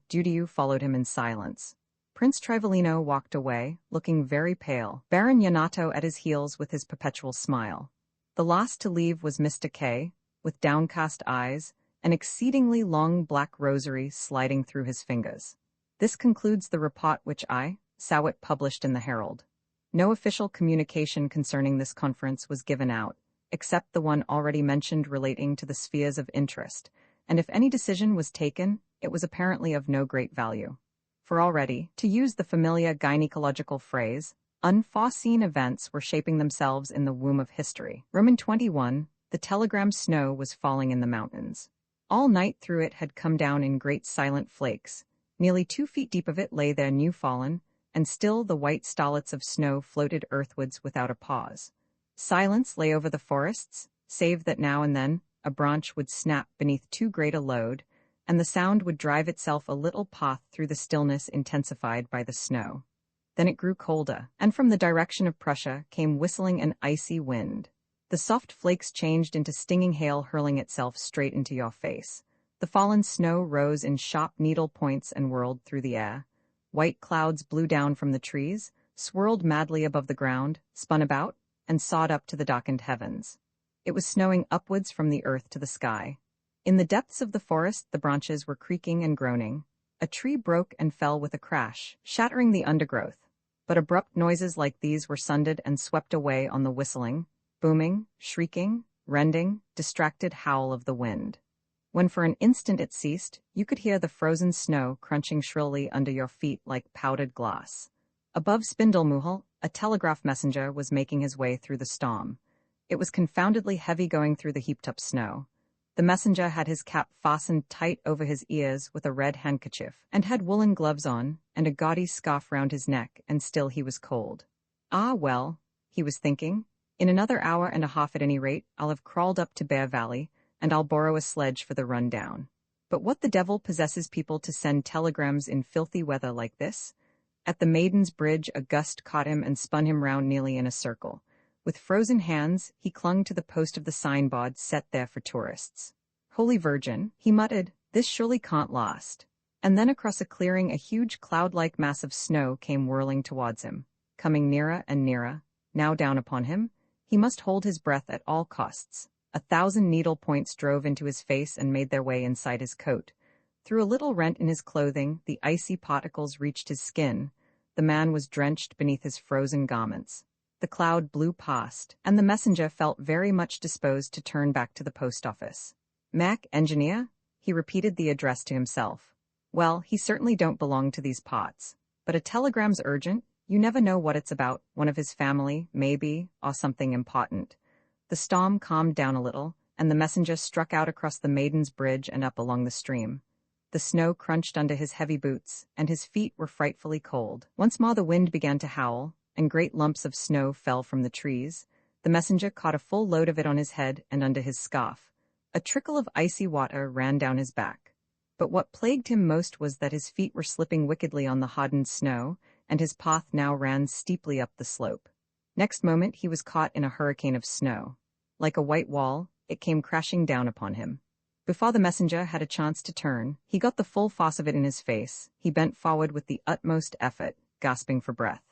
Dudieu followed him in silence. Prince Trivolino walked away, looking very pale, Baron Yamato at his heels with his perpetual smile. The last to leave was Mr. K, with downcast eyes, an exceedingly long black rosary sliding through his fingers. This concludes the report which I, Sowett, published in the Herald. No official communication concerning this conference was given out, except the one already mentioned relating to the spheres of interest, and if any decision was taken, it was apparently of no great value. For already, to use the familiar gynecological phrase, unforeseen events were shaping themselves in the womb of history. Roman 21, the telegram snow was falling in the mountains. All night through it had come down in great silent flakes. Nearly 2 feet deep of it lay there new fallen, and still the white starlets of snow floated earthwards without a pause. Silence lay over the forests, save that now and then a branch would snap beneath too great a load, and the sound would drive itself a little path through the stillness intensified by the snow. Then it grew colder, and from the direction of Prussia came whistling an icy wind. The soft flakes changed into stinging hail hurling itself straight into your face. The fallen snow rose in sharp needle points and whirled through the air. White clouds blew down from the trees, swirled madly above the ground, spun about, and sawed up to the darkened heavens. It was snowing upwards from the earth to the sky. In the depths of the forest the branches were creaking and groaning. A tree broke and fell with a crash, shattering the undergrowth. But abrupt noises like these were sundered and swept away on the whistling, booming, shrieking, rending, distracted howl of the wind. When for an instant it ceased, you could hear the frozen snow crunching shrilly under your feet like powdered glass. Above Spindlemuhl, a telegraph messenger was making his way through the storm. It was confoundedly heavy going through the heaped-up snow. The messenger had his cap fastened tight over his ears with a red handkerchief, and had woolen gloves on, and a gaudy scarf round his neck, and still he was cold. Ah, well, he was thinking, in another hour and a half at any rate, I'll have crawled up to Bear Valley, and I'll borrow a sledge for the run down. But what the devil possesses people to send telegrams in filthy weather like this? At the Maiden's Bridge a gust caught him and spun him round nearly in a circle. With frozen hands, he clung to the post of the signboard set there for tourists. Holy Virgin, he muttered, this surely can't last. And then across a clearing a huge cloud-like mass of snow came whirling towards him, coming nearer and nearer, now down upon him. He must hold his breath at all costs. 1,000 needle points drove into his face and made their way inside his coat. Through a little rent in his clothing, the icy particles reached his skin. The man was drenched beneath his frozen garments. The cloud blew past, and the messenger felt very much disposed to turn back to the post office. Mac, engineer? He repeated the address to himself. Well, he certainly don't belong to these parts. But a telegram's urgent, You never know what it's about, one of his family, maybe, or something important. The storm calmed down a little, and the messenger struck out across the Maiden's Bridge and up along the stream. The snow crunched under his heavy boots, and his feet were frightfully cold. Once more the wind began to howl, and great lumps of snow fell from the trees. The messenger caught a full load of it on his head and under his scarf. A trickle of icy water ran down his back. But what plagued him most was that his feet were slipping wickedly on the hardened snow, and his path now ran steeply up the slope. Next moment he was caught in a hurricane of snow. Like a white wall, it came crashing down upon him. Before the messenger had a chance to turn, he got the full force of it in his face. He bent forward with the utmost effort, gasping for breath.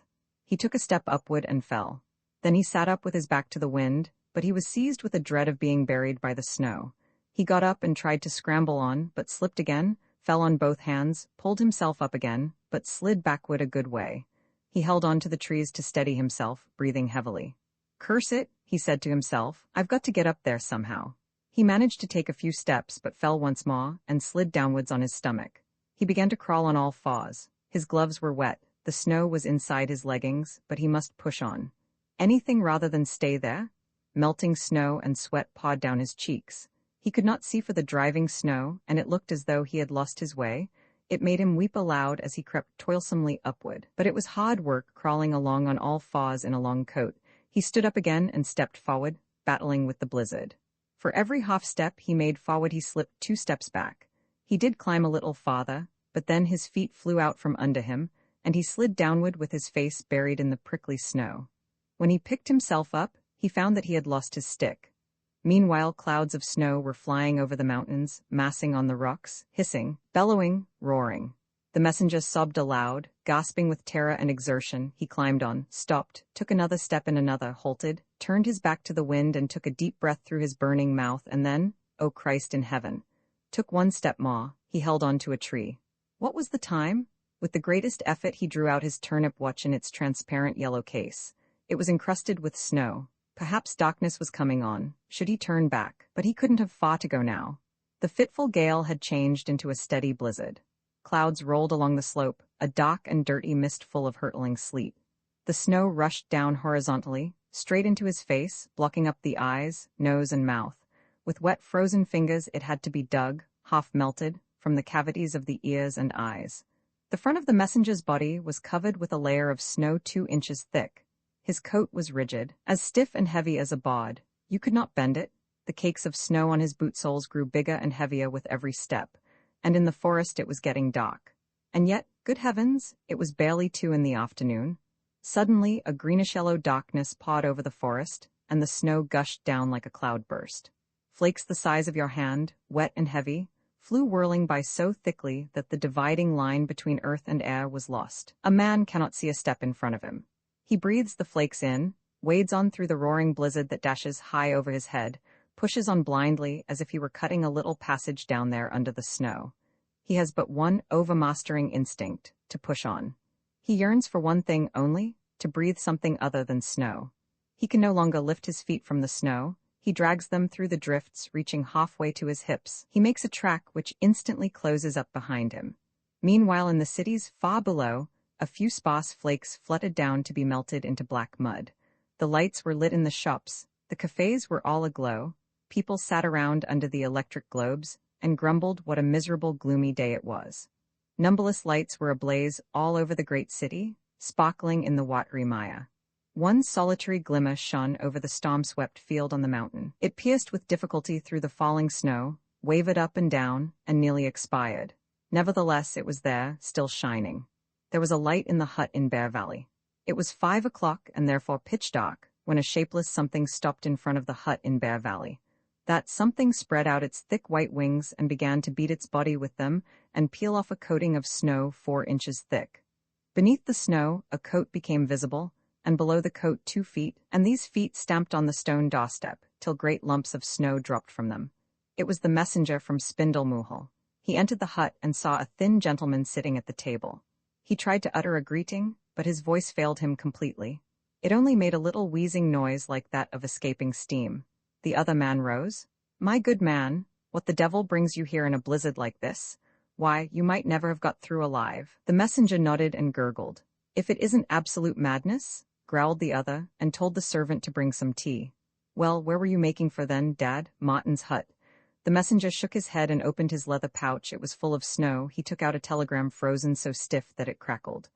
He took a step upward and fell. Then he sat up with his back to the wind, but he was seized with a dread of being buried by the snow. He got up and tried to scramble on, but slipped again, fell on both hands, pulled himself up again, but slid backward a good way. He held on to the trees to steady himself, breathing heavily. "Curse it," he said to himself, "I've got to get up there somehow." He managed to take a few steps but fell once more and slid downwards on his stomach. He began to crawl on all fours. His gloves were wet, the snow was inside his leggings, but he must push on. Anything rather than stay there? Melting snow and sweat pawed down his cheeks. He could not see for the driving snow, and it looked as though he had lost his way. It made him weep aloud as he crept toilsomely upward. But it was hard work crawling along on all fours in a long coat. He stood up again and stepped forward, battling with the blizzard. For every half step he made forward he slipped 2 steps back. He did climb a little farther, but then his feet flew out from under him, and he slid downward with his face buried in the prickly snow. When he picked himself up, he found that he had lost his stick. Meanwhile, clouds of snow were flying over the mountains, massing on the rocks, hissing, bellowing, roaring. The messenger sobbed aloud, gasping with terror and exertion. He climbed on, stopped, took another step and another, halted, turned his back to the wind and took a deep breath through his burning mouth, and then, oh Christ in heaven, took 1 step more. He held on to a tree. What was the time? With the greatest effort he drew out his turnip watch in its transparent yellow case. It was encrusted with snow. Perhaps darkness was coming on. Should he turn back? But he couldn't have far to go now. The fitful gale had changed into a steady blizzard. Clouds rolled along the slope, a dark and dirty mist full of hurtling sleet. The snow rushed down horizontally, straight into his face, blocking up the eyes, nose, and mouth. With wet, frozen fingers it had to be dug, half melted, from the cavities of the ears and eyes. The front of the messenger's body was covered with a layer of snow 2 inches thick. His coat was rigid, as stiff and heavy as a bod. You could not bend it. The cakes of snow on his boot soles grew bigger and heavier with every step, and in the forest it was getting dark. And yet, good heavens, it was barely 2 in the afternoon. Suddenly, a greenish-yellow darkness pawed over the forest, and the snow gushed down like a cloudburst. Flakes the size of your hand, wet and heavy, flew whirling by so thickly that the dividing line between earth and air was lost. A man cannot see a step in front of him. He breathes the flakes in, wades on through the roaring blizzard that dashes high over his head, pushes on blindly as if he were cutting a little passage down there under the snow. He has but one overmastering instinct, to push on. He yearns for one thing only, to breathe something other than snow. He can no longer lift his feet from the snow. He drags them through the drifts, reaching halfway to his hips. He makes a track which instantly closes up behind him. Meanwhile, in the cities far below, a few sparse flakes fluttered down to be melted into black mud. The lights were lit in the shops. The cafes were all aglow. People sat around under the electric globes and grumbled what a miserable, gloomy day it was. Numberless lights were ablaze all over the great city, sparkling in the watery maya. One solitary glimmer shone over the storm-swept field on the mountain. It pierced with difficulty through the falling snow, wavered up and down, and nearly expired. Nevertheless, it was there, still shining. There was a light in the hut in Bear Valley. It was 5 o'clock and therefore pitch dark when a shapeless something stopped in front of the hut in Bear Valley. That something spread out its thick white wings and began to beat its body with them and peel off a coating of snow 4 inches thick. Beneath the snow, a coat became visible, and below the coat 2 feet, and these feet stamped on the stone doorstep till great lumps of snow dropped from them. It was the messenger from Spindlemuhel. He entered the hut and saw a thin gentleman sitting at the table. He tried to utter a greeting, but his voice failed him completely. It only made a little wheezing noise like that of escaping steam. The other man rose. "My good man, what the devil brings you here in a blizzard like this? Why, you might never have got through alive." The messenger nodded and gurgled. If it isn't absolute madness, growled the other, and told the servant to bring some tea. Well, where were you making for then, Dad? Martin's hut. The messenger shook his head and opened his leather pouch. It was full of snow. He took out a telegram frozen so stiff that it crackled.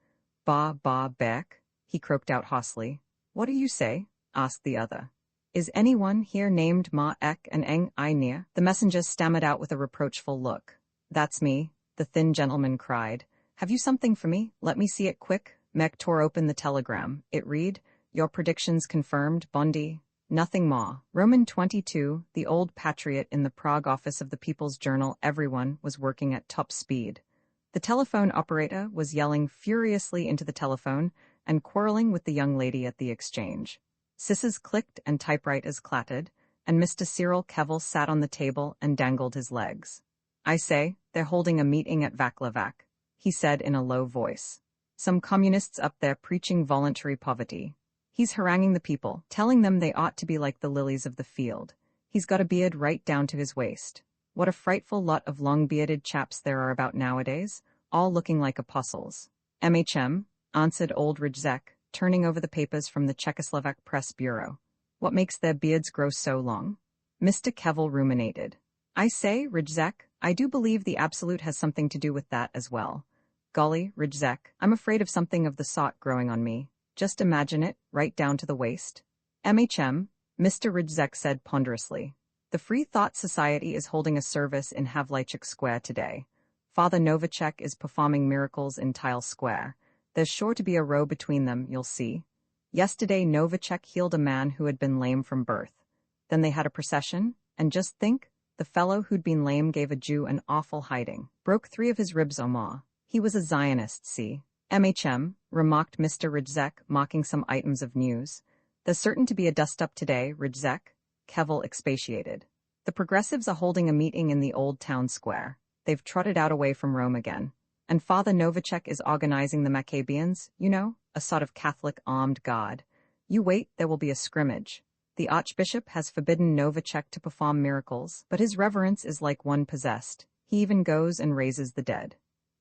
Ba, Beck, he croaked out hoarsely. What do you say? Asked the other. Is anyone here named Ma Ek and Eng I near? The messenger stammered out with a reproachful look. That's me, the thin gentleman cried. Have you something for me? Let me see it quick. Mek tore open the telegram. It read, Your predictions confirmed, Bondi. Nothing more. Roman 22, the old patriot in the Prague office of the People's Journal. Everyone was working at top speed. The telephone operator was yelling furiously into the telephone and quarreling with the young lady at the exchange. Sisses clicked and typewriters clattered, and Mr. Cyril Kevel sat on the table and dangled his legs. I say, they're holding a meeting at Vaklavac, he said in a low voice. Some communists up there preaching voluntary poverty. He's haranguing the people, telling them they ought to be like the lilies of the field. He's got a beard right down to his waist. What a frightful lot of long-bearded chaps there are about nowadays, all looking like apostles. MHM, answered old Rijzek, turning over the papers from the Czechoslovak Press Bureau. What makes their beards grow so long? Mr. Kevel ruminated. I say, Rijzek, I do believe the absolute has something to do with that as well. Golly, Rijzek, I'm afraid of something of the sort growing on me. Just imagine it, right down to the waist. MHM, Mr. Rijzek said ponderously. The Free Thought Society is holding a service in Havlicek Square today. Father Novacek is performing miracles in Tile Square. There's sure to be a row between them, you'll see. Yesterday Novacek healed a man who had been lame from birth. Then they had a procession, and just think, the fellow who'd been lame gave a Jew an awful hiding. Broke 3 of his ribs au moins. He was a Zionist, see. MHM, remarked Mr. Rijzek, mocking some items of news. There's certain to be a dust-up today, Rijzek, Kevel expatiated. The progressives are holding a meeting in the old town square. They've trotted out away from Rome again. And Father Novacek is organizing the Maccabeans, you know, a sort of Catholic armed god. You wait, there will be a scrimmage. The Archbishop has forbidden Novacek to perform miracles, but his reverence is like one possessed. He even goes and raises the dead.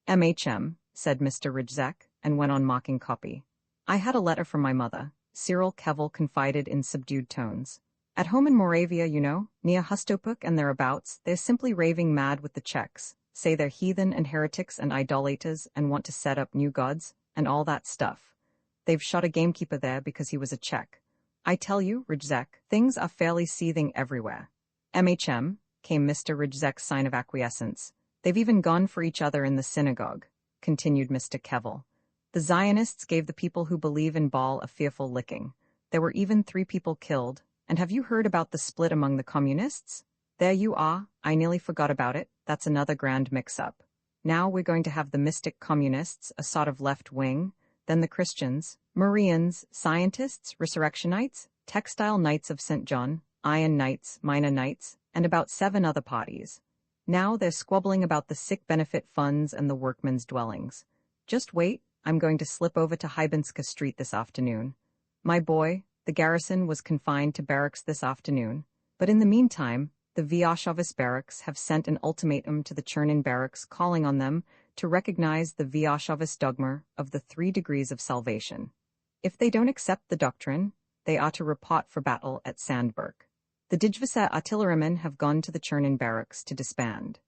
MHM, said Mr. Rijzek, and went on mocking copy. I had a letter from my mother, Cyril Kevel confided in subdued tones. At home in Moravia, you know, near Hustopuk and thereabouts, they're simply raving mad with the Czechs, say they're heathen and heretics and idolaters and want to set up new gods, and all that stuff. They've shot a gamekeeper there because he was a Czech. I tell you, Rijzek, things are fairly seething everywhere. MHM, came Mr. Rijzek's sign of acquiescence. They've even gone for each other in the synagogue, continued Mr. Kevel. The Zionists gave the people who believe in Baal a fearful licking. There were even 3 people killed. And have you heard about the split among the communists? There you are, I nearly forgot about it, that's another grand mix-up. Now we're going to have the mystic communists, a sort of left wing, then the Christians, Marians, scientists, resurrectionites, textile knights of St. John, iron knights, minor knights, and about 7 other parties. Now they're squabbling about the sick benefit funds and the workmen's dwellings. Just wait, I'm going to slip over to Hybinska Street this afternoon. My boy, the garrison was confined to barracks this afternoon, but in the meantime, the Vyashovist barracks have sent an ultimatum to the Chernin barracks calling on them to recognize the Vyashovist dogma of the 3 degrees of salvation. If they don't accept the doctrine, they ought to report for battle at Sandburg. The Dijvisa artillerymen have gone to the Chernin barracks to disband.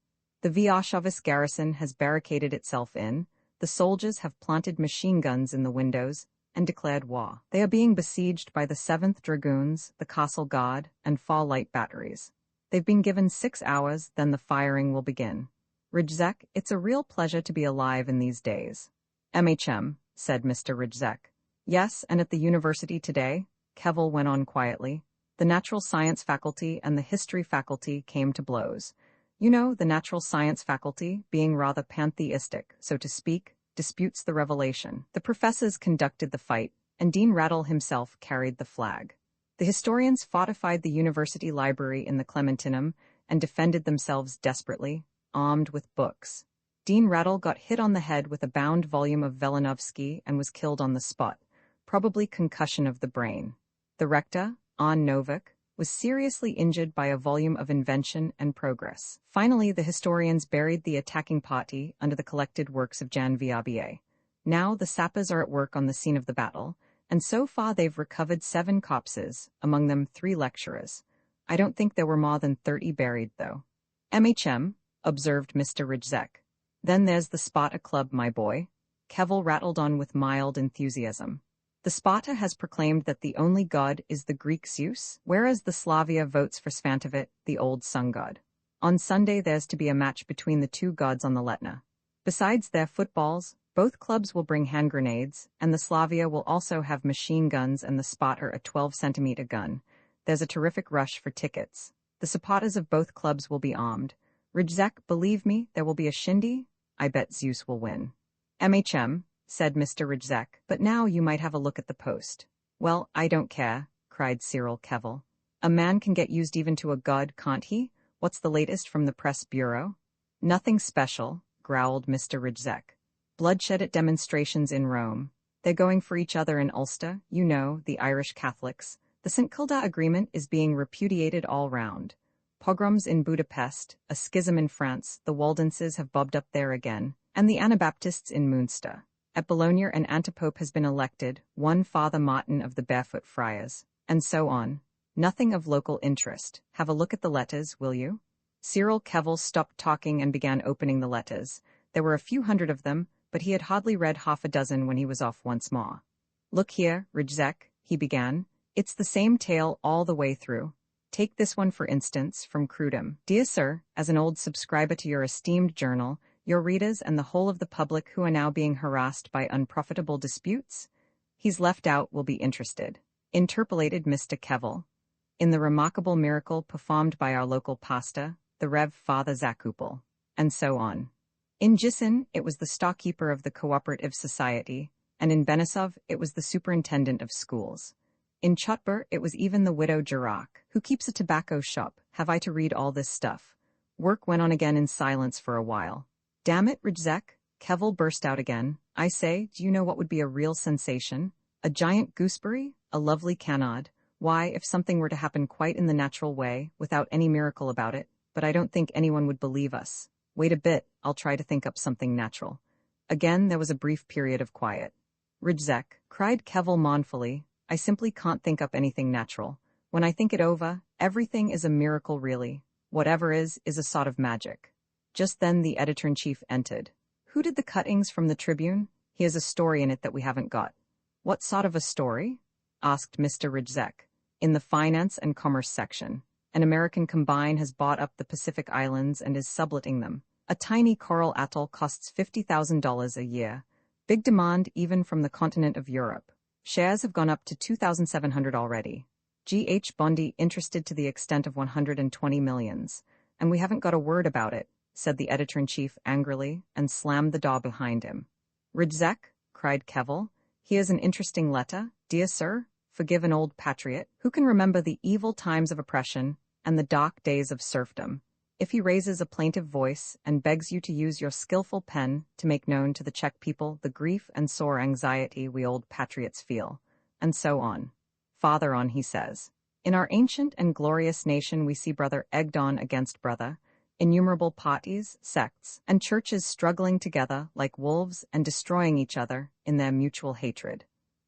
The Vyashovist garrison has barricaded itself in, the soldiers have planted machine guns in the windows, and declared war. They are being besieged by the 7th Dragoons, the Castle Guard, and Fall Light batteries. They've been given 6 hours, then the firing will begin. Rijzek, it's a real pleasure to be alive in these days. MHM, said Mr. Rijzek. Yes, and at the university today, Kevel went on quietly, the natural science faculty and the history faculty came to blows. You know, the natural science faculty, being rather pantheistic, so to speak, disputes the revelation. The professors conducted the fight, and Dean Rattle himself carried the flag. The historians fortified the university library in the Clementinum and defended themselves desperately, armed with books. Dean Rattle got hit on the head with a bound volume of Velinovsky and was killed on the spot, probably concussion of the brain. The rector, An Novak, was seriously injured by a volume of Invention and Progress. Finally, the historians buried the attacking party under the collected works of Jan Viabier. Now the sappers are at work on the scene of the battle, and so far they've recovered 7 corpses, among them 3 lecturers. I don't think there were more than 30 buried, though. Observed Mr. Rijzek. Then there's the Sparta Club, my boy. Kevel rattled on with mild enthusiasm. The Sparta has proclaimed that the only god is the Greek Zeus, whereas the Slavia votes for Svantovit, the old sun god. On Sunday there's to be a match between the 2 gods on the Letna. Besides their footballs, both clubs will bring hand grenades, and the Slavia will also have machine guns and the Sparta a 12-centimeter gun. There's a terrific rush for tickets. The supporters of both clubs will be armed. Rijzek, believe me, there will be a shindy. I bet Zeus will win. Said Mr. Rijzek, but now you might have a look at the post. Well, I don't care, cried Cyril Kevel. A man can get used even to a god, can't he? What's the latest from the press bureau? Nothing special, growled Mr. Rijzek. Bloodshed at demonstrations in Rome. They're going for each other in Ulster, you know, the Irish Catholics. The St. Kilda Agreement is being repudiated all round. Pogroms in Budapest, a schism in France, the Waldenses have bobbed up there again, and the Anabaptists in Munster. At Bologna an antipope has been elected, one Father Martin of the Barefoot Friars, and so on. Nothing of local interest. Have a look at the letters, will you? Cyril Kevel stopped talking and began opening the letters. There were a few hundred of them, but he had hardly read half a dozen when he was off once more. Look here, Rijzek, he began. It's the same tale all the way through. Take this one for instance, from Crudum. Dear Sir, as an old subscriber to your esteemed journal, your readers and the whole of the public who are now being harassed by unprofitable disputes, he's left out will be interested. Interpolated Mr. Kevel. In the remarkable miracle performed by our local pastor, the Rev. Father Zakupel, and so on. In Jisin, it was the storekeeper of the cooperative society, and in Benisov, it was the superintendent of schools. In Chotber, it was even the widow Jirak, who keeps a tobacco shop. Have I to read all this stuff? Work went on again in silence for a while. Damn it, Rijzek, Kevel burst out again. I say, do you know what would be a real sensation? A giant gooseberry? A lovely canard? Why, if something were to happen quite in the natural way, without any miracle about it, but I don't think anyone would believe us. Wait a bit, I'll try to think up something natural. Again there was a brief period of quiet. Rijzek, cried Kevel mournfully, I simply can't think up anything natural. When I think it over, everything is a miracle really. Whatever is a sort of magic. Just then the editor-in-chief entered. Who did the cuttings from the Tribune? He has a story in it that we haven't got. What sort of a story? Asked Mr. Rijzek. In the Finance and Commerce section. An American combine has bought up the Pacific Islands and is subletting them. A tiny coral atoll costs $50,000 a year. Big demand even from the continent of Europe. Shares have gone up to 2,700 already. G.H. Bondi interested to the extent of 120 millions. And we haven't got a word about it, said the editor-in-chief angrily, and slammed the door behind him. Rijzek, cried Kevel, here's an interesting letter, dear sir, forgive an old patriot, who can remember the evil times of oppression and the dark days of serfdom, if he raises a plaintive voice and begs you to use your skillful pen to make known to the Czech people the grief and sore anxiety we old patriots feel, and so on. Farther on he says, in our ancient and glorious nation we see brother egged on against brother, innumerable parties, sects, and churches struggling together like wolves and destroying each other in their mutual hatred.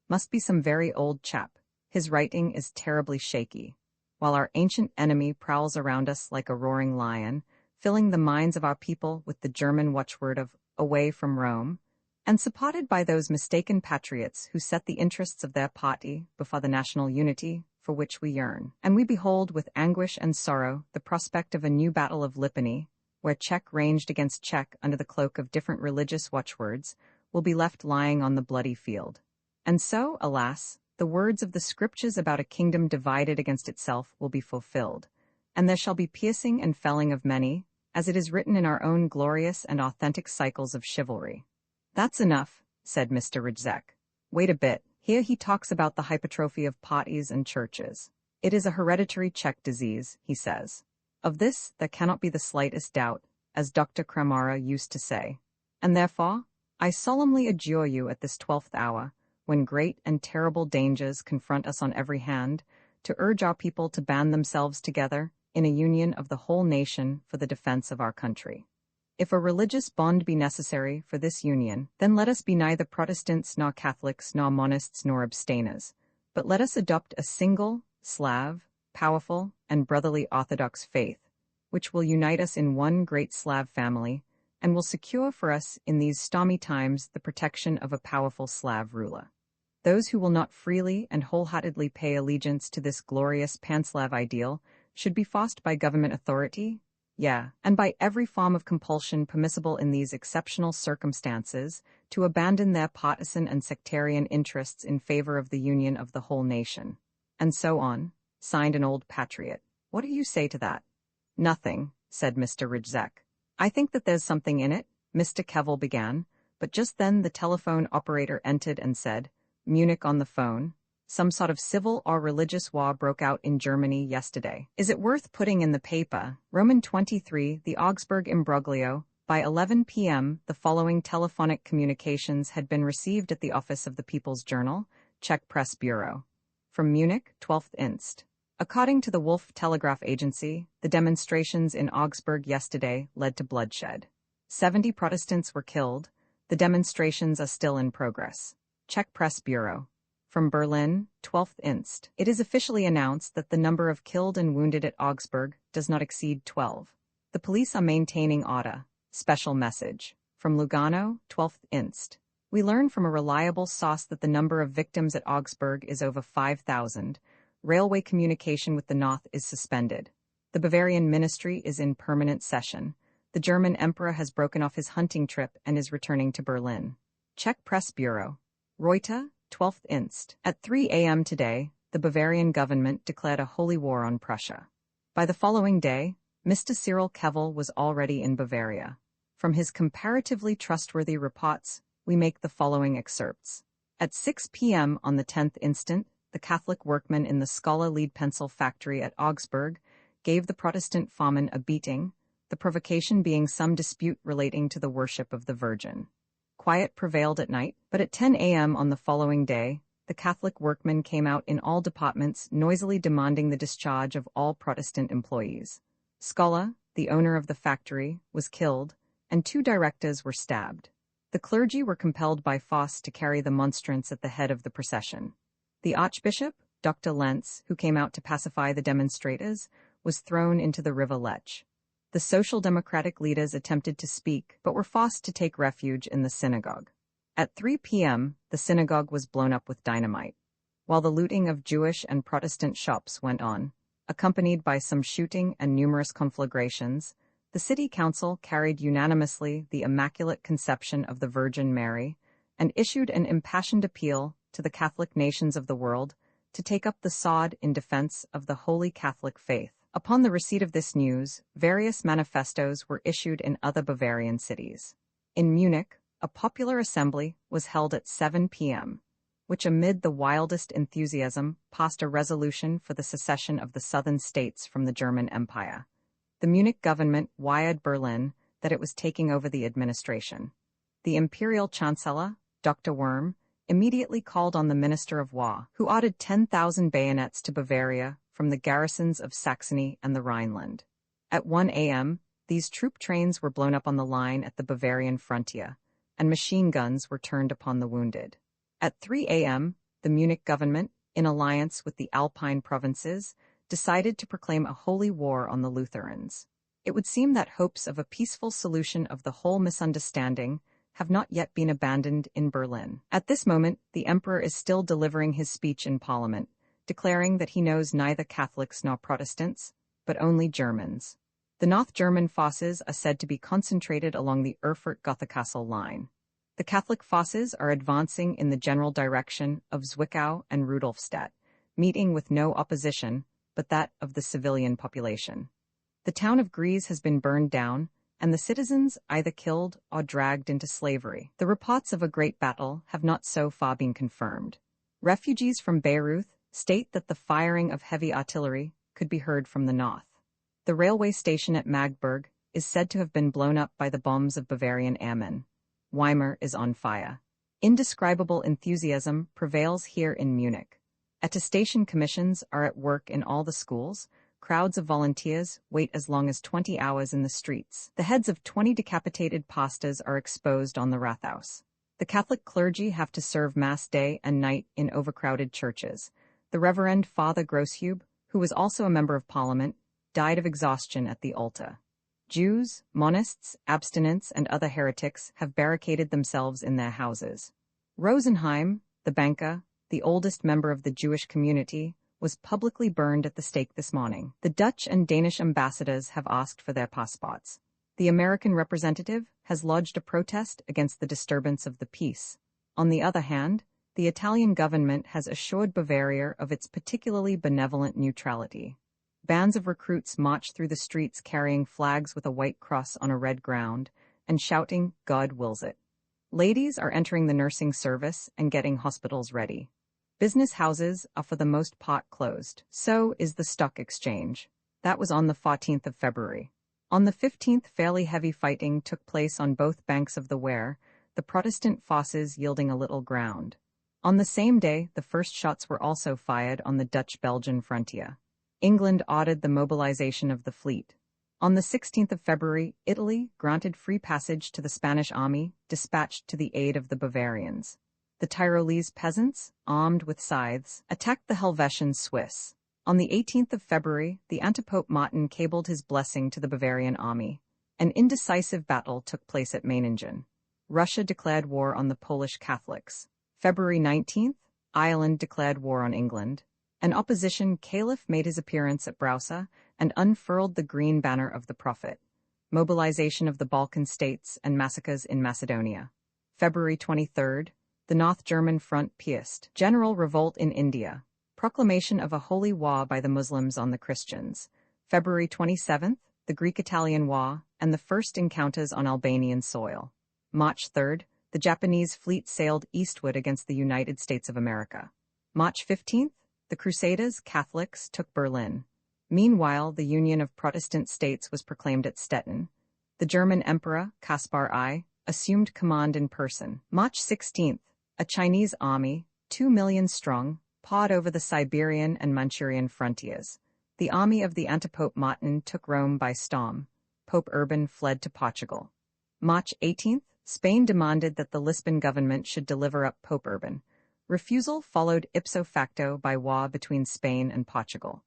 Must be some very old chap. His writing is terribly shaky. While our ancient enemy prowls around us like a roaring lion, filling the minds of our people with the German watchword of away from Rome, and supported by those mistaken patriots who set the interests of their party before the national unity for which we yearn. And we behold with anguish and sorrow the prospect of a new battle of Lipany, where Czech ranged against Czech under the cloak of different religious watchwords, will be left lying on the bloody field. And so, alas, the words of the scriptures about a kingdom divided against itself will be fulfilled, and there shall be piercing and felling of many, as it is written in our own glorious and authentic cycles of chivalry. That's enough, said Mr. Rijzek. Wait a bit, here he talks about the hypertrophy of parties and churches. It is a hereditary Czech disease, he says. Of this there cannot be the slightest doubt, as Dr. Kramara used to say. And therefore, I solemnly adjure you at this 12th hour, when great and terrible dangers confront us on every hand, to urge our people to band themselves together in a union of the whole nation for the defense of our country. If a religious bond be necessary for this union, then let us be neither Protestants nor Catholics nor monists nor abstainers, but let us adopt a single, Slav, powerful, and brotherly Orthodox faith, which will unite us in one great Slav family, and will secure for us in these stormy times the protection of a powerful Slav ruler. Those who will not freely and wholeheartedly pay allegiance to this glorious Pan-Slav ideal should be forced by government authority, and by every form of compulsion permissible in these exceptional circumstances, to abandon their partisan and sectarian interests in favor of the union of the whole nation. And so on, signed an old patriot. What do you say to that? Nothing, said Mr. Rijzek. I think that there's something in it, Mr. Kevel began, but just then the telephone operator entered and said, Munich on the phone. Some sort of civil or religious war broke out in Germany yesterday. Is it worth putting in the paper? Roman 23, the Augsburg imbroglio. By 11 p.m., the following telephonic communications had been received at the office of the People's Journal, Czech Press Bureau. From Munich, 12th inst. According to the Wolf Telegraph Agency, the demonstrations in Augsburg yesterday led to bloodshed. 70 Protestants were killed. The demonstrations are still in progress. Czech Press Bureau. From Berlin, 12th inst. It is officially announced that the number of killed and wounded at Augsburg does not exceed 12. The police are maintaining order. Special message. From Lugano, 12th inst. We learn from a reliable source that the number of victims at Augsburg is over 5,000. Railway communication with the north is suspended. The Bavarian ministry is in permanent session. The German emperor has broken off his hunting trip and is returning to Berlin. Czech Press Bureau. Reuter, 12th inst. At 3 a.m. today, the Bavarian government declared a holy war on Prussia. By the following day, Mr. Cyril Kevel was already in Bavaria. From his comparatively trustworthy reports, we make the following excerpts. At 6 p.m. on the 10th instant, the Catholic workmen in the Skala lead pencil factory at Augsburg gave the Protestant foreman a beating, the provocation being some dispute relating to the worship of the Virgin. Quiet prevailed at night, but at 10 a.m. on the following day, the Catholic workmen came out in all departments noisily demanding the discharge of all Protestant employees. Skala, the owner of the factory, was killed, and 2 directors were stabbed. The clergy were compelled by force to carry the monstrance at the head of the procession. The Archbishop, Dr. Lentz, who came out to pacify the demonstrators, was thrown into the river Lech. The Social Democratic leaders attempted to speak, but were forced to take refuge in the synagogue. At 3 p.m., the synagogue was blown up with dynamite. While the looting of Jewish and Protestant shops went on, accompanied by some shooting and numerous conflagrations, the city council carried unanimously the Immaculate Conception of the Virgin Mary and issued an impassioned appeal to the Catholic nations of the world to take up the sword in defense of the Holy Catholic faith. Upon the receipt of this news, various manifestos were issued in other Bavarian cities. In Munich, a popular assembly was held at 7 p.m., which amid the wildest enthusiasm passed a resolution for the secession of the southern states from the German Empire. The Munich government wired Berlin that it was taking over the administration. The imperial chancellor, Dr. Worm, immediately called on the Minister of War, who ordered 10,000 bayonets to Bavaria from the garrisons of Saxony and the Rhineland. At 1 a.m., these troop trains were blown up on the line at the Bavarian frontier, and machine guns were turned upon the wounded. At 3 a.m., the Munich government, in alliance with the Alpine provinces, decided to proclaim a holy war on the Lutherans. It would seem that hopes of a peaceful solution of the whole misunderstanding have not yet been abandoned in Berlin. At this moment, the emperor is still delivering his speech in Parliament, declaring that he knows neither Catholics nor Protestants, but only Germans. The North German forces are said to be concentrated along the Erfurt-Gothikassel line. The Catholic forces are advancing in the general direction of Zwickau and Rudolfstadt, meeting with no opposition but that of the civilian population. The town of Gries has been burned down, and the citizens either killed or dragged into slavery. The reports of a great battle have not so far been confirmed. Refugees from Bayreuth state that the firing of heavy artillery could be heard from the north. The railway station at Magdeburg is said to have been blown up by the bombs of Bavarian airmen. Weimar is on fire. Indescribable enthusiasm prevails here in Munich. Attestation commissions are at work in all the schools, crowds of volunteers wait as long as 20 hours in the streets. The heads of 20 decapitated pastors are exposed on the Rathaus. The Catholic clergy have to serve Mass day and night in overcrowded churches. The Reverend Father Grosshube, who was also a member of Parliament, died of exhaustion at the altar. Jews, monists, abstinents, and other heretics have barricaded themselves in their houses. Rosenheim, the banker, the oldest member of the Jewish community, was publicly burned at the stake this morning. The Dutch and Danish ambassadors have asked for their passports. The American representative has lodged a protest against the disturbance of the peace. On the other hand, the Italian government has assured Bavaria of its particularly benevolent neutrality. Bands of recruits march through the streets carrying flags with a white cross on a red ground and shouting, "God wills it." Ladies are entering the nursing service and getting hospitals ready. Business houses are for the most part closed. So is the stock exchange. That was on the 14th of February. On the 15th, fairly heavy fighting took place on both banks of the Wear, the Protestant forces yielding a little ground. On the same day, the first shots were also fired on the Dutch-Belgian frontier. England ordered the mobilization of the fleet. On the 16th of February, Italy granted free passage to the Spanish army, dispatched to the aid of the Bavarians. The Tyrolese peasants, armed with scythes, attacked the Helvetian Swiss. On the 18th of February, the Antipope Martin cabled his blessing to the Bavarian army. An indecisive battle took place at Meiningen. Russia declared war on the Polish Catholics. February 19th, Ireland declared war on England. An opposition caliph made his appearance at Brausa and unfurled the green banner of the Prophet. Mobilization of the Balkan states and massacres in Macedonia. February 23rd, the North German front pierced. General revolt in India. Proclamation of a holy war by the Muslims on the Christians. February 27th, the Greek-Italian War and the first encounters on Albanian soil. March 3rd, the Japanese fleet sailed eastward against the United States of America. March 15th, the Crusaders, Catholics, took Berlin. Meanwhile, the Union of Protestant States was proclaimed at Stettin. The German Emperor, Caspar I, assumed command in person. March 16th, a Chinese army, 2 million strong, pawed over the Siberian and Manchurian frontiers. The army of the Antipope Martin took Rome by storm. Pope Urban fled to Portugal. March 18th, Spain demanded that the Lisbon government should deliver up Pope Urban. Refusal followed ipso facto by war between Spain and Portugal.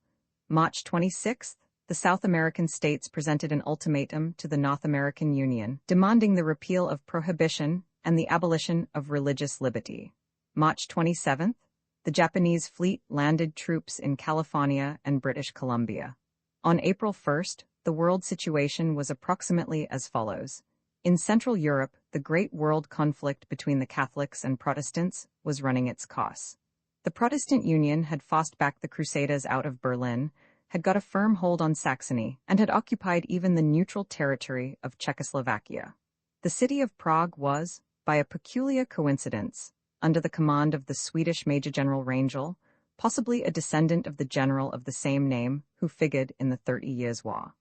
March 26th, the South American states presented an ultimatum to the North American Union, demanding the repeal of prohibition and the abolition of religious liberty. March 27th, the Japanese fleet landed troops in California and British Columbia. On April 1st, the world situation was approximately as follows. In Central Europe, the great world conflict between the Catholics and Protestants was running its course. The Protestant Union had forced back the Crusaders out of Berlin, had got a firm hold on Saxony, and had occupied even the neutral territory of Czechoslovakia. The city of Prague was, by a peculiar coincidence, under the command of the Swedish Major General Rangel, possibly a descendant of the general of the same name who figured in the 30 Years' War.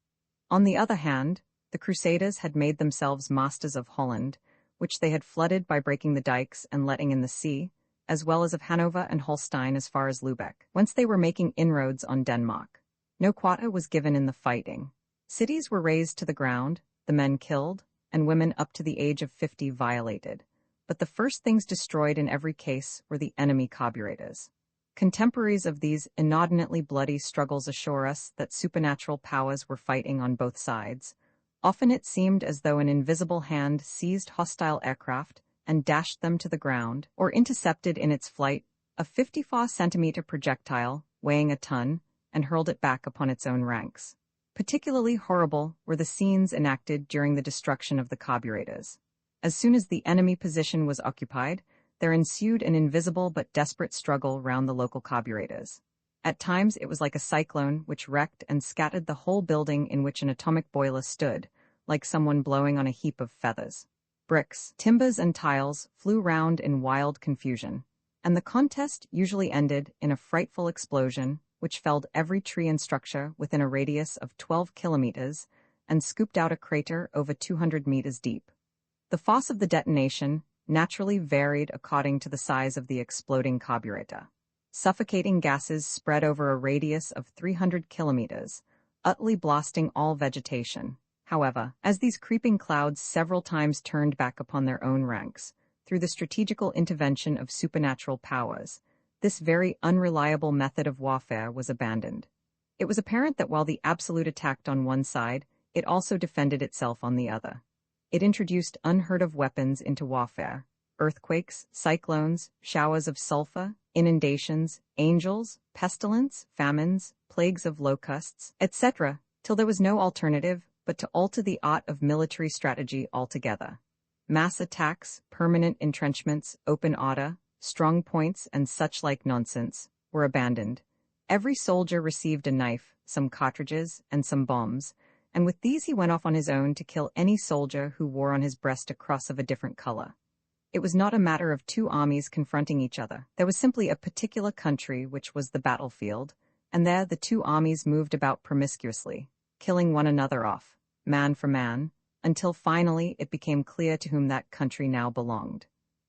On the other hand, the Crusaders had made themselves masters of Holland, which they had flooded by breaking the dikes and letting in the sea, as well as of Hanover and Holstein as far as Lübeck, whence they were making inroads on Denmark. No quarter was given in the fighting. Cities were razed to the ground, the men killed, and women up to the age of 50 violated. But the first things destroyed in every case were the enemy carburetors. Contemporaries of these inordinately bloody struggles assure us that supernatural powers were fighting on both sides. Often it seemed as though an invisible hand seized hostile aircraft and dashed them to the ground, or intercepted in its flight a 54-centimeter projectile weighing a ton and hurled it back upon its own ranks. Particularly horrible were the scenes enacted during the destruction of the carburetors. As soon as the enemy position was occupied, there ensued an invisible but desperate struggle round the local carburetors. At times it was like a cyclone which wrecked and scattered the whole building in which an atomic boiler stood, like someone blowing on a heap of feathers. Bricks, timbers, and tiles flew round in wild confusion, and the contest usually ended in a frightful explosion which felled every tree and structure within a radius of 12 kilometers and scooped out a crater over 200 meters deep. The force of the detonation naturally varied according to the size of the exploding carburetor. Suffocating gases spread over a radius of 300 kilometers, utterly blasting all vegetation. However, as these creeping clouds several times turned back upon their own ranks, through the strategical intervention of supernatural powers, this very unreliable method of warfare was abandoned. It was apparent that while the absolute attacked on one side, it also defended itself on the other. It introduced unheard-of weapons into warfare: earthquakes, cyclones, showers of sulfur, inundations, angels, pestilence, famines, plagues of locusts, etc., till there was no alternative but to alter the art of military strategy altogether. Mass attacks, permanent entrenchments, open order, strong points, and such like nonsense were abandoned. Every soldier received a knife, some cartridges, and some bombs, and with these he went off on his own to kill any soldier who wore on his breast a cross of a different color. It was not a matter of two armies confronting each other. There was simply a particular country which was the battlefield, and there the two armies moved about promiscuously, killing one another off, man for man, until finally it became clear to whom that country now belonged.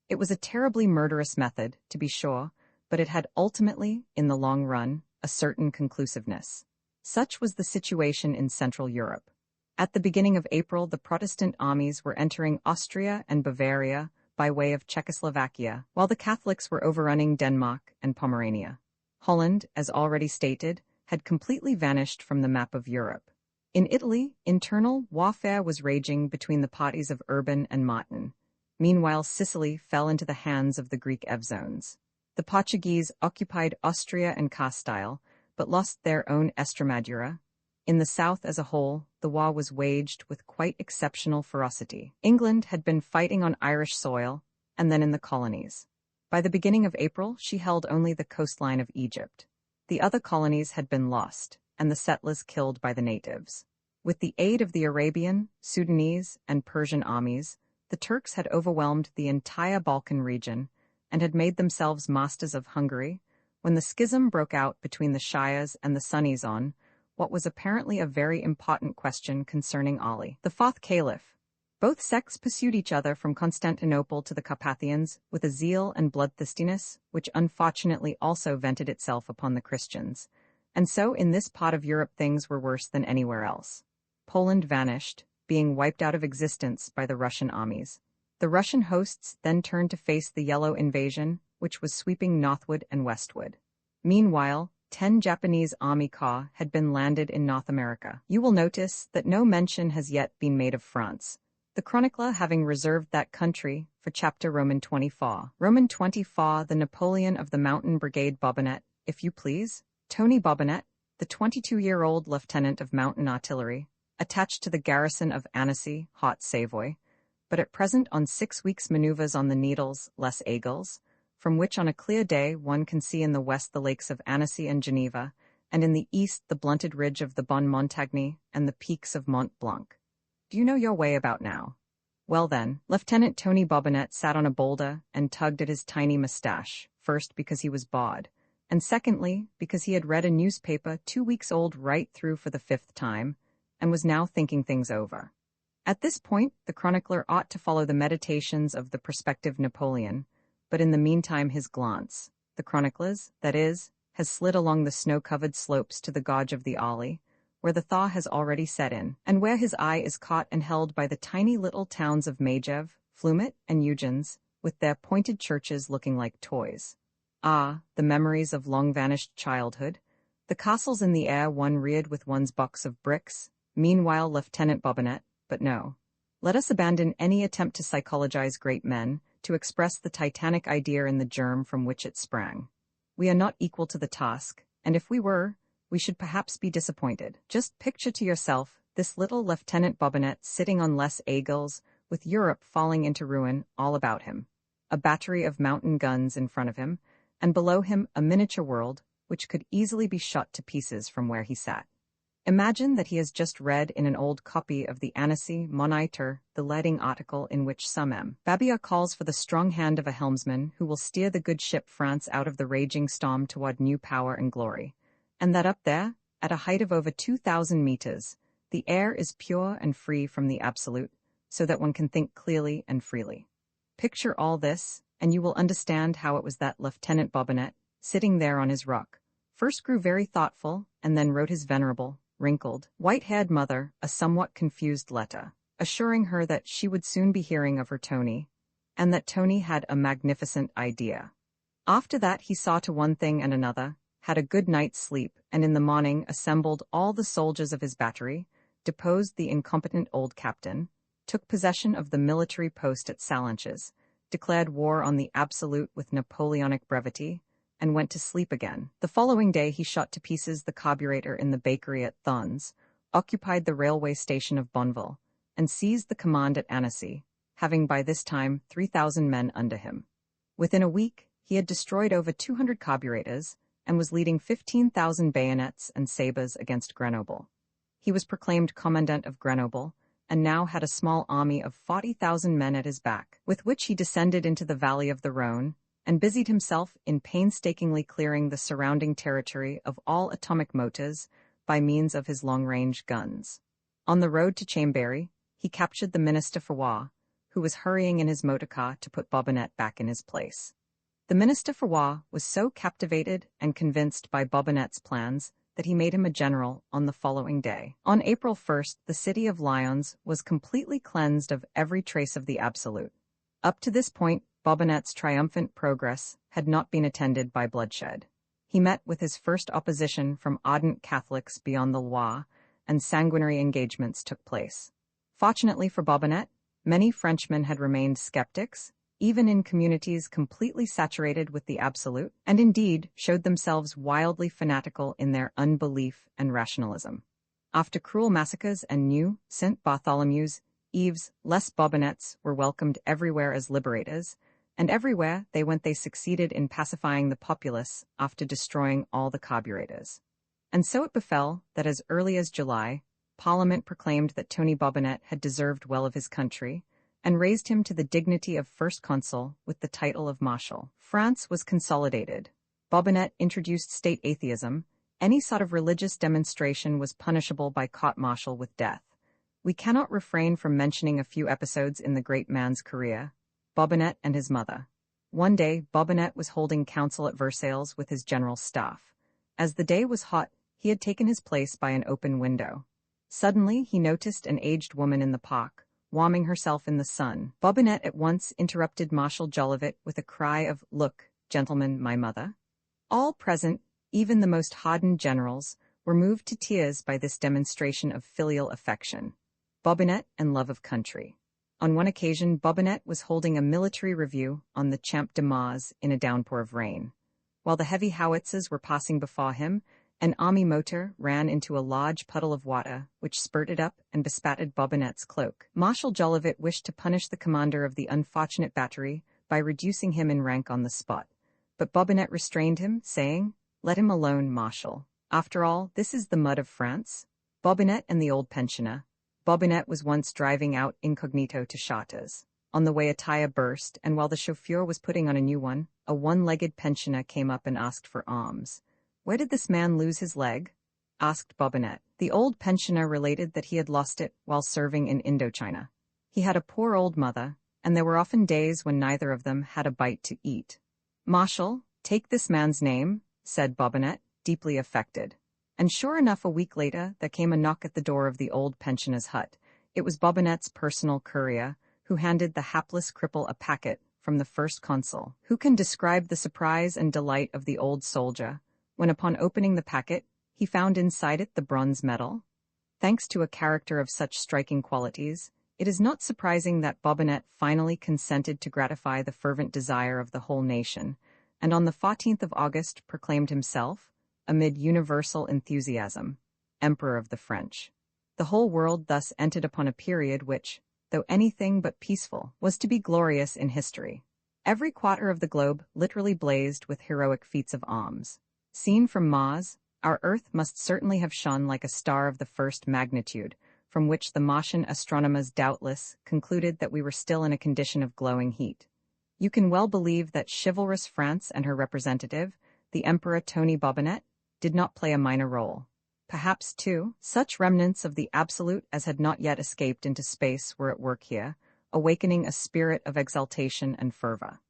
It was a terribly murderous method, to be sure, but it had ultimately, in the long run, a certain conclusiveness. Such was the situation in Central Europe. At the beginning of April, the Protestant armies were entering Austria and Bavaria by way of Czechoslovakia, while the Catholics were overrunning Denmark and Pomerania. Holland, as already stated, had completely vanished from the map of Europe. In Italy, internal warfare was raging between the parties of Urban and Martin. Meanwhile, Sicily fell into the hands of the Greek Evzones. The Portuguese occupied Austria and Castile, but lost their own Estremadura. In the south as a whole, the war was waged with quite exceptional ferocity. England had been fighting on Irish soil, and then in the colonies. By the beginning of April, she held only the coastline of Egypt. The other colonies had been lost, and the settlers killed by the natives. With the aid of the Arabian, Sudanese, and Persian armies, the Turks had overwhelmed the entire Balkan region and had made themselves masters of Hungary, when the schism broke out between the Shias and the Sunnis on what was apparently a very important question concerning Ali, the fourth caliph. Both sects pursued each other from Constantinople to the Carpathians with a zeal and bloodthirstiness which unfortunately also vented itself upon the Christians, and so in this part of Europe things were worse than anywhere else. Poland vanished, being wiped out of existence by the Russian armies. The Russian hosts then turned to face the Yellow invasion, which was sweeping northward and westward. Meanwhile, 10 Japanese army corps had been landed in North America. You will notice that no mention has yet been made of France, the chronicler having reserved that country for chapter Roman 24. Roman 24, the Napoleon of the Mountain Brigade Bobonnet, if you please. Tony Bobonnet, the 22-year-old lieutenant of mountain artillery, attached to the garrison of Annecy, Haute-Savoy, but at present on 6 weeks' maneuvers on the Needles, Les Aigles, from which on a clear day one can see in the west the lakes of Annecy and Geneva, and in the east the blunted ridge of the Bon Montagne and the peaks of Mont Blanc. Do you know your way about now? Well then, Lieutenant Tony Bobonnet sat on a boulder and tugged at his tiny mustache, first because he was bored, and secondly because he had read a newspaper 2 weeks old right through for the 5th time, and was now thinking things over. At this point, the chronicler ought to follow the meditations of the prospective Napoleon, but in the meantime his glance, the chronicler's, that is, has slid along the snow-covered slopes to the gorge of the Olly, where the thaw has already set in, and where his eye is caught and held by the tiny little towns of Majev, Flumet, and Eugens, with their pointed churches looking like toys. Ah, the memories of long-vanished childhood, the castles in the air one reared with one's box of bricks. Meanwhile, Lieutenant Bobonnet, but no. Let us abandon any attempt to psychologize great men, to express the titanic idea in the germ from which it sprang. We are not equal to the task, and if we were, we should perhaps be disappointed. Just picture to yourself this little Lieutenant Bobonnet sitting on Les Aigles, with Europe falling into ruin all about him, a battery of mountain guns in front of him, and below him a miniature world which could easily be shot to pieces from where he sat. Imagine that he has just read in an old copy of the Annecy Moniteur the leading article in which some M. Babia calls for the strong hand of a helmsman who will steer the good ship France out of the raging storm toward new power and glory, and that up there, at a height of over 2,000 meters, the air is pure and free from the absolute, so that one can think clearly and freely. Picture all this, and you will understand how it was that Lieutenant Bobonnet, sitting there on his rock, first grew very thoughtful and then wrote his venerable, wrinkled, white-haired mother a somewhat confused letter, assuring her that she would soon be hearing of her Tony, and that Tony had a magnificent idea. After that he saw to one thing and another, had a good night's sleep, and in the morning assembled all the soldiers of his battery, deposed the incompetent old captain, took possession of the military post at Salanches, declared war on the absolute with Napoleonic brevity, and went to sleep again. The following day he shot to pieces the carburetor in the bakery at Thons, occupied the railway station of Bonneville, and seized the command at Annecy, having by this time 3,000 men under him. Within a week, he had destroyed over 200 carburetors, and was leading 15,000 bayonets and sabres against Grenoble. He was proclaimed commandant of Grenoble, and now had a small army of 40,000 men at his back, with which he descended into the valley of the Rhone, and busied himself in painstakingly clearing the surrounding territory of all atomic motors by means of his long-range guns. On the road to Chambéry, he captured the Minister for War, who was hurrying in his motor car to put Bobinette back in his place. The Minister for War was so captivated and convinced by Bobinette's plans that he made him a general on the following day. On April 1st, the city of Lyons was completely cleansed of every trace of the absolute. Up to this point, Bobinette's triumphant progress had not been attended by bloodshed. He met with his first opposition from ardent Catholics beyond the Loire, and sanguinary engagements took place. Fortunately for Bobinette, many Frenchmen had remained skeptics, even in communities completely saturated with the absolute, and indeed showed themselves wildly fanatical in their unbelief and rationalism. After cruel massacres and new St. Bartholomew's Eves, les Bobinettes were welcomed everywhere as liberators, and everywhere they went they succeeded in pacifying the populace after destroying all the carburetors. And so it befell that as early as July, Parliament proclaimed that Tony Bobinette had deserved well of his country, and raised him to the dignity of First Consul with the title of Marshal. France was consolidated. Bobinette introduced state atheism. Any sort of religious demonstration was punishable by court-martial with death. We cannot refrain from mentioning a few episodes in the great man's career. Bobinette and his mother. One day, Bobinette was holding council at Versailles with his general staff. As the day was hot, he had taken his place by an open window. Suddenly, he noticed an aged woman in the park, warming herself in the sun. Bobinette at once interrupted Marshal Jolivet with a cry of, "Look, gentlemen, my mother." All present, even the most hardened generals, were moved to tears by this demonstration of filial affection. Bobinette and love of country. On one occasion, Bobinette was holding a military review on the Champ de Mars in a downpour of rain. While the heavy howitzers were passing before him, an army motor ran into a large puddle of water, which spurted up and bespattered Bobinette's cloak. Marshal Jolivet wished to punish the commander of the unfortunate battery by reducing him in rank on the spot. But Bobinette restrained him, saying, "Let him alone, Marshal. After all, this is the mud of France." Bobinette and the old pensioner. Bobinette was once driving out incognito to Chartres. On the way a tire burst, and while the chauffeur was putting on a new one, a one-legged pensioner came up and asked for alms. "Where did this man lose his leg?" asked Bobinette. The old pensioner related that he had lost it while serving in Indochina. He had a poor old mother, and there were often days when neither of them had a bite to eat. "Marshal, take this man's name," said Bobinette, deeply affected. And sure enough, a week later, there came a knock at the door of the old pensioner's hut. It was Bobinette's personal courier, who handed the hapless cripple a packet from the First Consul. Who can describe the surprise and delight of the old soldier, when upon opening the packet, he found inside it the bronze medal? Thanks to a character of such striking qualities, it is not surprising that Bobinette finally consented to gratify the fervent desire of the whole nation, and on the 14th of August proclaimed himself, amid universal enthusiasm, Emperor of the French. The whole world thus entered upon a period which, though anything but peaceful, was to be glorious in history. Every quarter of the globe literally blazed with heroic feats of arms. Seen from Mars, our Earth must certainly have shone like a star of the first magnitude, from which the Martian astronomers doubtless concluded that we were still in a condition of glowing heat. You can well believe that chivalrous France and her representative, the Emperor Tony Bobinette, did not play a minor role. Perhaps, too, such remnants of the absolute as had not yet escaped into space were at work here, awakening a spirit of exaltation and fervor.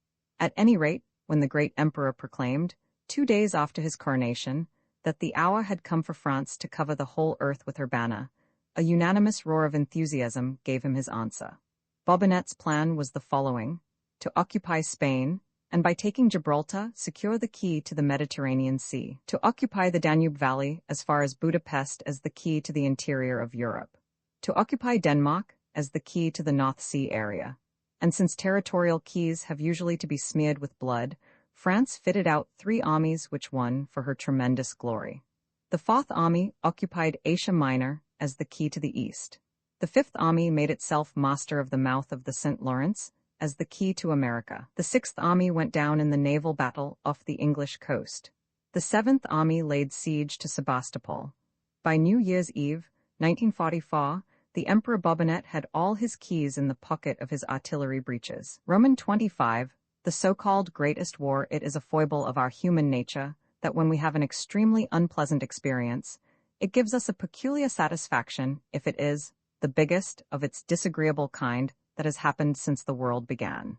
At any rate, when the great emperor proclaimed, 2 days after his coronation, that the hour had come for France to cover the whole earth with her banner, a unanimous roar of enthusiasm gave him his answer. Bobinet's plan was the following: to occupy Spain, and by taking Gibraltar, secure the key to the Mediterranean Sea; to occupy the Danube Valley as far as Budapest as the key to the interior of Europe; to occupy Denmark as the key to the North Sea area. And since territorial keys have usually to be smeared with blood, France fitted out 3 armies which won for her tremendous glory. The 4th Army occupied Asia Minor as the key to the east. The 5th Army made itself master of the mouth of the St. Lawrence as the key to America. The 6th Army went down in the naval battle off the English coast. The 7th Army laid siege to Sebastopol. By New Year's Eve, 1944, the Emperor Bobinet had all his keys in the pocket of his artillery breeches. Roman 25, the so-called greatest war. It is a foible of our human nature that when we have an extremely unpleasant experience, it gives us a peculiar satisfaction if it is the biggest of its disagreeable kind that has happened since the world began.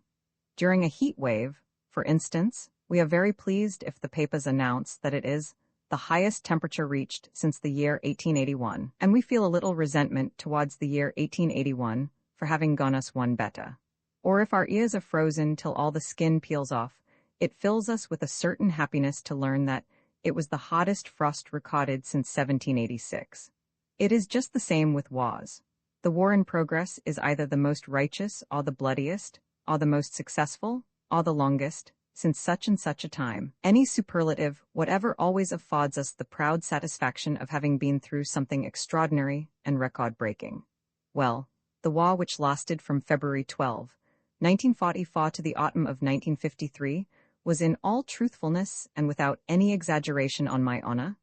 During a heat wave, for instance, we are very pleased if the papers announce that it is the highest temperature reached since the year 1881, and we feel a little resentment towards the year 1881 for having gone us one better. Or if our ears are frozen till all the skin peels off, it fills us with a certain happiness to learn that it was the hottest frost recorded since 1786. It is just the same with wars. The war in progress is either the most righteous or the bloodiest, or the most successful, or the longest, since such and such a time. Any superlative, whatever, always affords us the proud satisfaction of having been through something extraordinary and record-breaking. Well, the war which lasted from February 12, 1944 to the autumn of 1953 was in all truthfulness and without any exaggeration, on my honor,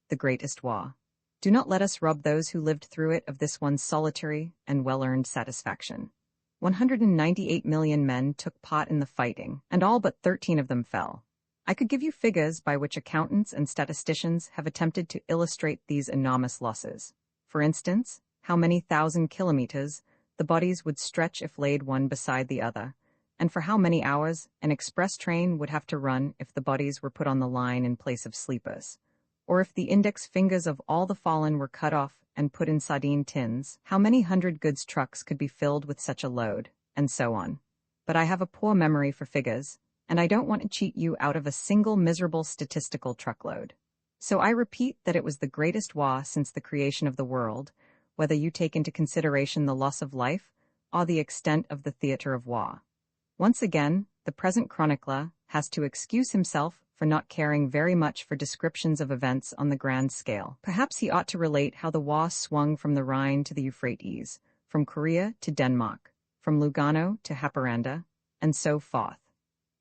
the greatest war. Do not let us rob those who lived through it of this one solitary and well-earned satisfaction. 198 million men took part in the fighting, and all but 13 of them fell. I could give you figures by which accountants and statisticians have attempted to illustrate these enormous losses. For instance, how many thousand kilometers the bodies would stretch if laid one beside the other, and for how many hours an express train would have to run if the bodies were put on the line in place of sleepers, or if the index fingers of all the fallen were cut off and put in sardine tins, how many hundred goods trucks could be filled with such a load, and so on. But I have a poor memory for figures, and I don't want to cheat you out of a single miserable statistical truckload. So I repeat that it was the greatest war since the creation of the world, whether you take into consideration the loss of life or the extent of the theater of war. Once again, the present chronicler has to excuse himself for not caring very much for descriptions of events on the grand scale. Perhaps he ought to relate how the war swung from the Rhine to the Euphrates, from Korea to Denmark, from Lugano to Haparanda, and so forth.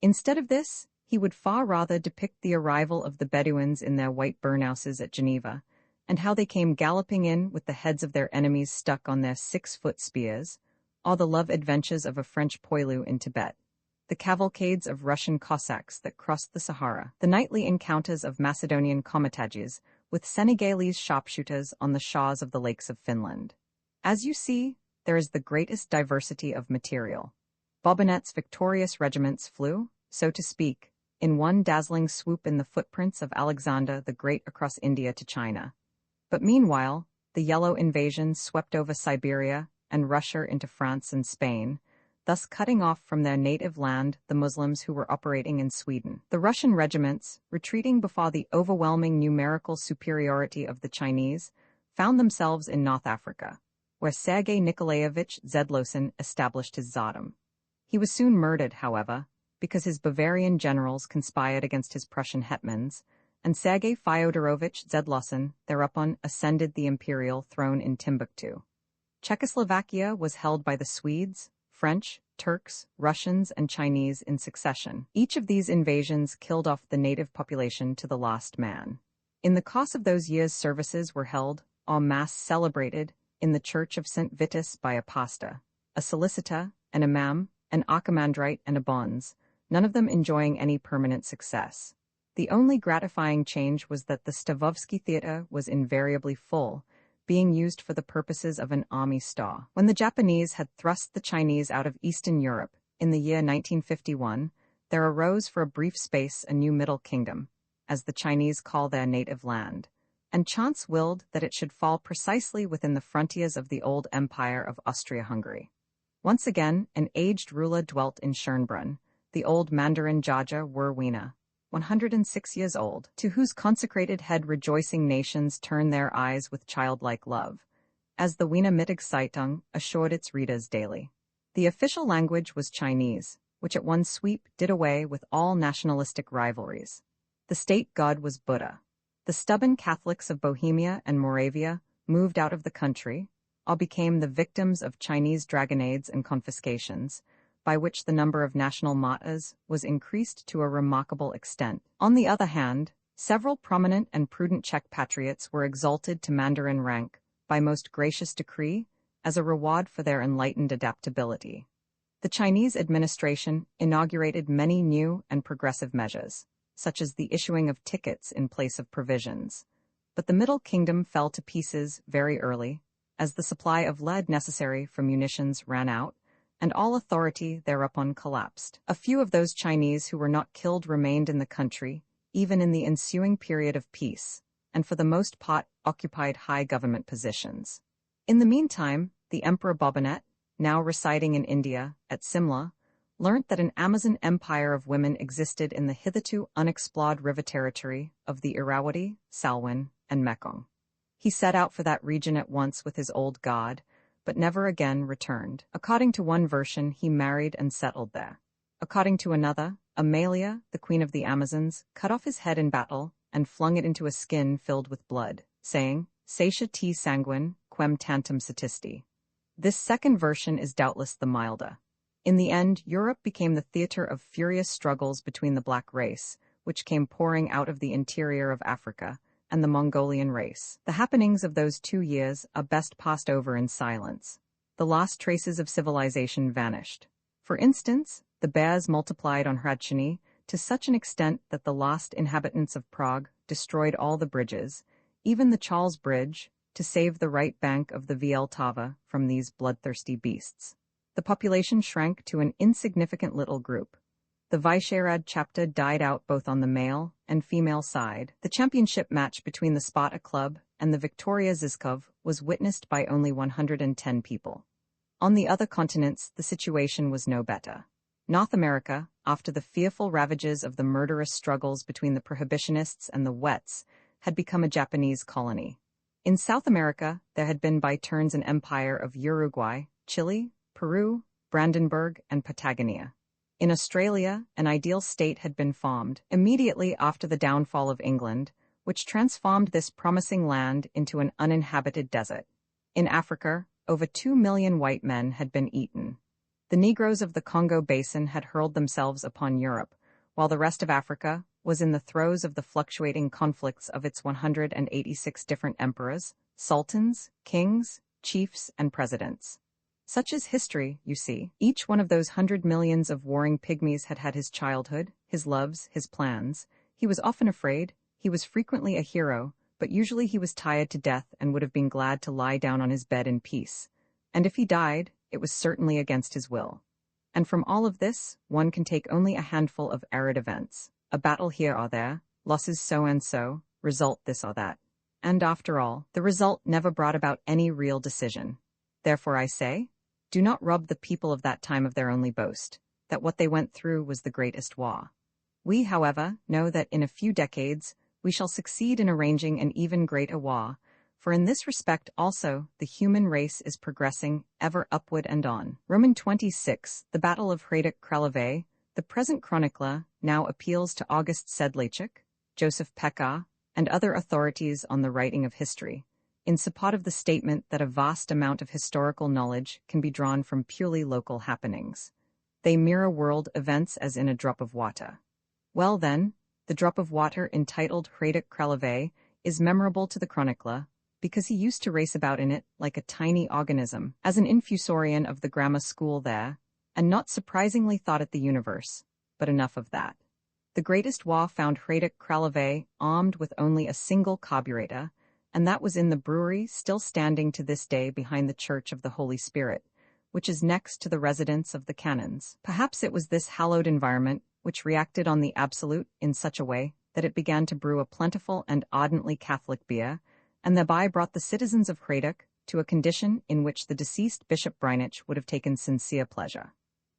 Instead of this, he would far rather depict the arrival of the Bedouins in their white burnouses at Geneva, and how they came galloping in with the heads of their enemies stuck on their 6-foot spears, or the love adventures of a French poilu in Tibet, the cavalcades of Russian Cossacks that crossed the Sahara, the nightly encounters of Macedonian komitages with Senegalese sharpshooters on the shores of the lakes of Finland. As you see, there is the greatest diversity of material. Bobinet's victorious regiments flew, so to speak, in one dazzling swoop in the footprints of Alexander the Great across India to China. But meanwhile, the Yellow invasion swept over Siberia and Russia into France and Spain, thus cutting off from their native land the Muslims who were operating in Sweden. The Russian regiments, retreating before the overwhelming numerical superiority of the Chinese, found themselves in North Africa, where Sergei Nikolaevich Zedlosin established his Tsardom. He was soon murdered, however, because his Bavarian generals conspired against his Prussian hetmans, and Sergei Fyodorovich Zedlosin thereupon ascended the imperial throne in Timbuktu. Czechoslovakia was held by the Swedes, French, Turks, Russians, and Chinese in succession. Each of these invasions killed off the native population to the last man. In the course of those years, services were held, en masse celebrated, in the church of St. Vitus by a pastor, a solicitor, an imam, an archimandrite, and a bonze, none of them enjoying any permanent success. The only gratifying change was that the Stavovsky Theater was invariably full, being used for the purposes of an army store. When the Japanese had thrust the Chinese out of Eastern Europe in the year 1951, there arose for a brief space a new Middle Kingdom, as the Chinese call their native land, and chance willed that it should fall precisely within the frontiers of the old empire of Austria-Hungary. Once again, an aged ruler dwelt in Schönbrunn, the old Mandarin Jaja Werwina, 106 years old, to whose consecrated head rejoicing nations turn their eyes with childlike love, as the Wiener Mittagszeitung assured its readers daily. The official language was Chinese, which at one sweep did away with all nationalistic rivalries. The state god was Buddha. The stubborn Catholics of Bohemia and Moravia moved out of the country, or became the victims of Chinese dragonnades and confiscations, by which the number of national martyrs was increased to a remarkable extent. On the other hand, several prominent and prudent Czech patriots were exalted to Mandarin rank by most gracious decree as a reward for their enlightened adaptability. The Chinese administration inaugurated many new and progressive measures, such as the issuing of tickets in place of provisions. But the Middle Kingdom fell to pieces very early, as the supply of lead necessary for munitions ran out, and all authority thereupon collapsed. A few of those Chinese who were not killed remained in the country, even in the ensuing period of peace, and for the most part occupied high government positions. In the meantime, the Emperor Bobonnet, now residing in India, at Simla, learnt that an Amazon empire of women existed in the hitherto unexplored river territory of the Irrawaddy, Salween, and Mekong. He set out for that region at once with his old god, but never again returned. According to one version, he married and settled there. According to another, Amalia, the queen of the Amazons, cut off his head in battle and flung it into a skin filled with blood, saying, "Satia te sanguine, quem tantum satisti." This second version is doubtless the milder. In the end, Europe became the theater of furious struggles between the black race, which came pouring out of the interior of Africa, and the Mongolian race. The happenings of those 2 years are best passed over in silence. The last traces of civilization vanished. For instance, the bears multiplied on Hradčany to such an extent that the last inhabitants of Prague destroyed all the bridges, even the Charles Bridge, to save the right bank of the Vltava from these bloodthirsty beasts. The population shrank to an insignificant little group. The Vyšehrad chapter died out both on the male and female side. The championship match between the Sparta Club and the Victoria Zizkov was witnessed by only 110 people. On the other continents, the situation was no better. North America, after the fearful ravages of the murderous struggles between the prohibitionists and the Wets, had become a Japanese colony. In South America, there had been by turns an empire of Uruguay, Chile, Peru, Brandenburg, and Patagonia. In Australia, an ideal state had been formed immediately after the downfall of England, which transformed this promising land into an uninhabited desert. In Africa, over 2 million white men had been eaten. The Negroes of the Congo Basin had hurled themselves upon Europe, while the rest of Africa was in the throes of the fluctuating conflicts of its 186 different emperors, sultans, kings, chiefs, and presidents. Such is history, you see. Each one of those 100 millions of warring pygmies had had his childhood, his loves, his plans. He was often afraid, he was frequently a hero, but usually he was tired to death and would have been glad to lie down on his bed in peace. And if he died, it was certainly against his will. And from all of this, one can take only a handful of arid events. A battle here or there, losses so and so, result this or that. And after all, the result never brought about any real decision. Therefore I say, do not rob the people of that time of their only boast, that what they went through was the greatest war. We, however, know that in a few decades, we shall succeed in arranging an even greater war, for in this respect also the human race is progressing ever upward and on. Roman 26, the Battle of Hradec Králové, the present chronicler now appeals to August Sedlacek, Joseph Pekar, and other authorities on the writing of history, in support of the statement that a vast amount of historical knowledge can be drawn from purely local happenings. They mirror world events as in a drop of water. Well then, the drop of water entitled Hradec Králové is memorable to the chronicler, because he used to race about in it like a tiny organism, as an infusorian of the grammar school there, and not surprisingly thought it the universe. But enough of that. The greatest war found Hradec Králové armed with only a single carburetor, and that was in the brewery still standing to this day behind the Church of the Holy Spirit, which is next to the residence of the canons. Perhaps it was this hallowed environment which reacted on the absolute in such a way that it began to brew a plentiful and ardently Catholic beer, and thereby brought the citizens of Hradec to a condition in which the deceased Bishop Brynich would have taken sincere pleasure.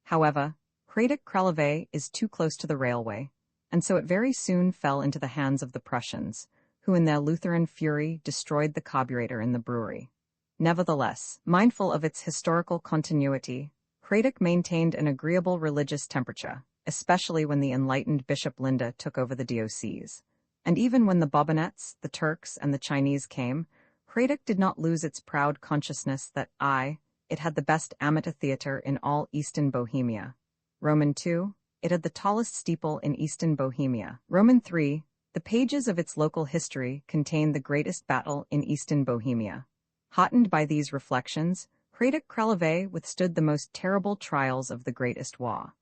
However, Hradec Kralove is too close to the railway, and so it very soon fell into the hands of the Prussians, who in their Lutheran fury destroyed the carburetor in the brewery. Nevertheless, mindful of its historical continuity, Hradec maintained an agreeable religious temperature, especially when the enlightened Bishop Linda took over the diocese. And even when the Bobonets, the Turks, and the Chinese came, Hradec did not lose its proud consciousness that it had the best amateur theatre in all Eastern Bohemia. Roman II, it had the tallest steeple in Eastern Bohemia. Roman III, the pages of its local history contained the greatest battle in Eastern Bohemia. Heartened by these reflections, Hradec Kralove withstood the most terrible trials of the greatest war.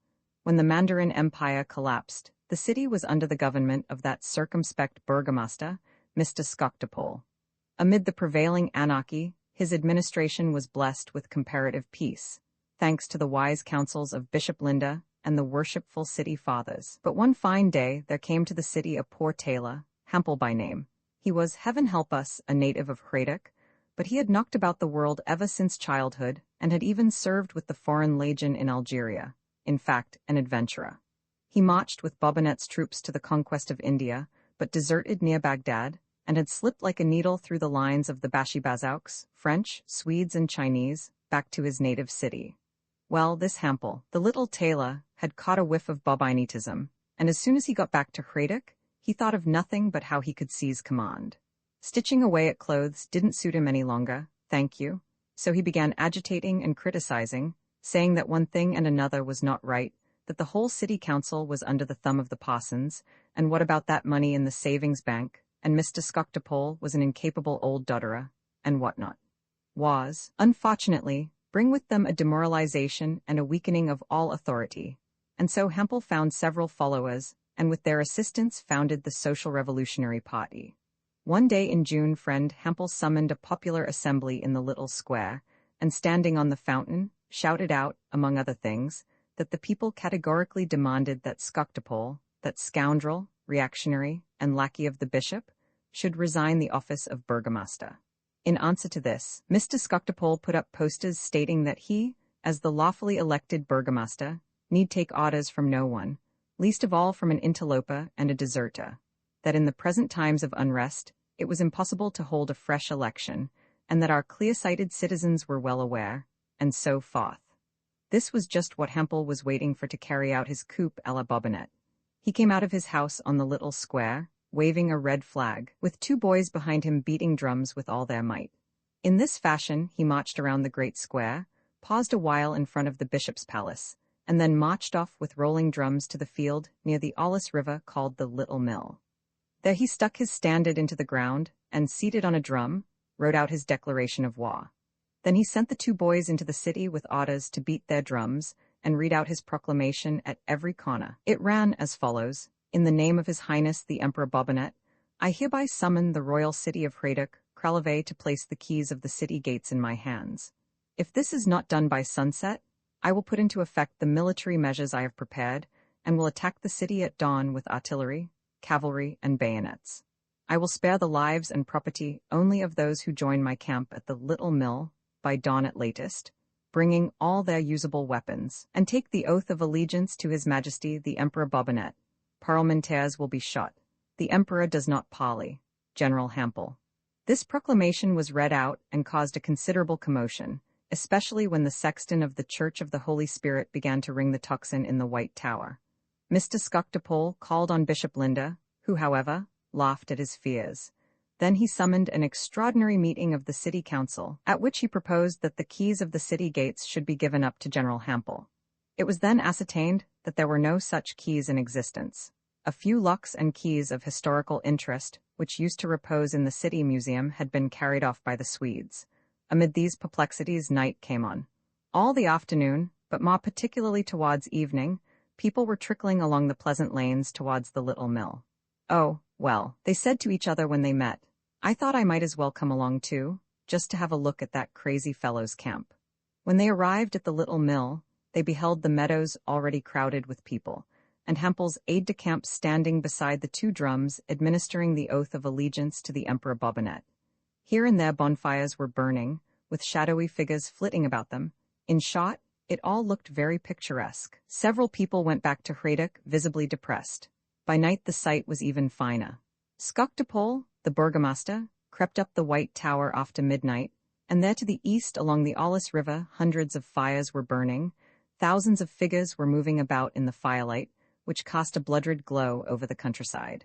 When the Mandarin Empire collapsed, the city was under the government of that circumspect burgomaster, Mr. Skoktopol. Amid the prevailing anarchy, his administration was blessed with comparative peace, thanks to the wise counsels of Bishop Linda and the worshipful city fathers. But one fine day there came to the city a poor tailor, Hampel by name. He was, heaven help us, a native of Hradec, but he had knocked about the world ever since childhood and had even served with the Foreign Legion in Algeria, in fact, an adventurer. He marched with Bobonet's troops to the conquest of India, but deserted near Baghdad, and had slipped like a needle through the lines of the Bashibazouks, French, Swedes, and Chinese, back to his native city. Well, this Hampel, the little tailor, had caught a whiff of Bobonitism, and as soon as he got back to Hradec, he thought of nothing but how he could seize command. Stitching away at clothes didn't suit him any longer, thank you, so he began agitating and criticizing, saying that one thing and another was not right, that the whole city council was under the thumb of the parsons, and what about that money in the savings bank, and Mr. Skoktopol was an incapable old dodderer, and whatnot. Unfortunately, bring with them a demoralization and a weakening of all authority, and so Hampel found several followers, and with their assistance founded the Social Revolutionary Party. One day in June, friend Hampel summoned a popular assembly in the little square, and standing on the fountain, shouted out, among other things, that the people categorically demanded that Skoktopol, that scoundrel, reactionary, and lackey of the bishop, should resign the office of burgomaster. In answer to this, Mr. Skoktopol put up posters stating that he, as the lawfully elected burgomaster, need take orders from no one, least of all from an interloper and a deserter, that in the present times of unrest, it was impossible to hold a fresh election, and that our clear-sighted citizens were well aware, and so forth. This was just what Hampel was waiting for to carry out his coup à la Bobonet. He came out of his house on the little square, waving a red flag, with two boys behind him beating drums with all their might. In this fashion he marched around the great square, paused a while in front of the bishop's palace, and then marched off with rolling drums to the field near the Aulis River called the Little Mill. There he stuck his standard into the ground, and, seated on a drum, wrote out his declaration of war. Then he sent the two boys into the city with orders to beat their drums and read out his proclamation at every corner. It ran as follows: In the name of His Highness the Emperor Bobonet, I hereby summon the royal city of Hradec, Kralove, to place the keys of the city gates in my hands. If this is not done by sunset, I will put into effect the military measures I have prepared, and will attack the city at dawn with artillery, cavalry, and bayonets. I will spare the lives and property only of those who join my camp at the Little Mill, by dawn at latest, bringing all their usable weapons, and take the oath of allegiance to His Majesty the Emperor Bobonet. Parlementaires will be shot. The Emperor does not parley. General Hampel. This proclamation was read out and caused a considerable commotion, especially when the sexton of the Church of the Holy Spirit began to ring the tocsin in the White Tower. Mr. Skoktopol called on Bishop Linda, who, however, laughed at his fears. Then he summoned an extraordinary meeting of the city council, at which he proposed that the keys of the city gates should be given up to General Hampel. It was then ascertained that there were no such keys in existence. A few locks and keys of historical interest, which used to repose in the city museum, had been carried off by the Swedes. Amid these perplexities, night came on. All the afternoon, but more particularly towards evening, people were trickling along the pleasant lanes towards the Little Mill. Oh, well, they said to each other when they met, I thought I might as well come along too, just to have a look at that crazy fellow's camp. When they arrived at the Little Mill, they beheld the meadows already crowded with people, and Hampel's aide-de-camp standing beside the two drums administering the oath of allegiance to the Emperor Bobonnet. Here and there bonfires were burning, with shadowy figures flitting about them. In short, it all looked very picturesque. Several people went back to Hradec visibly depressed. By night the sight was even finer. Skok de Pol, the burgomaster, crept up the White Tower after midnight, and there to the east along the Aulis River hundreds of fires were burning. Thousands of figures were moving about in the firelight, which cast a blood-red glow over the countryside.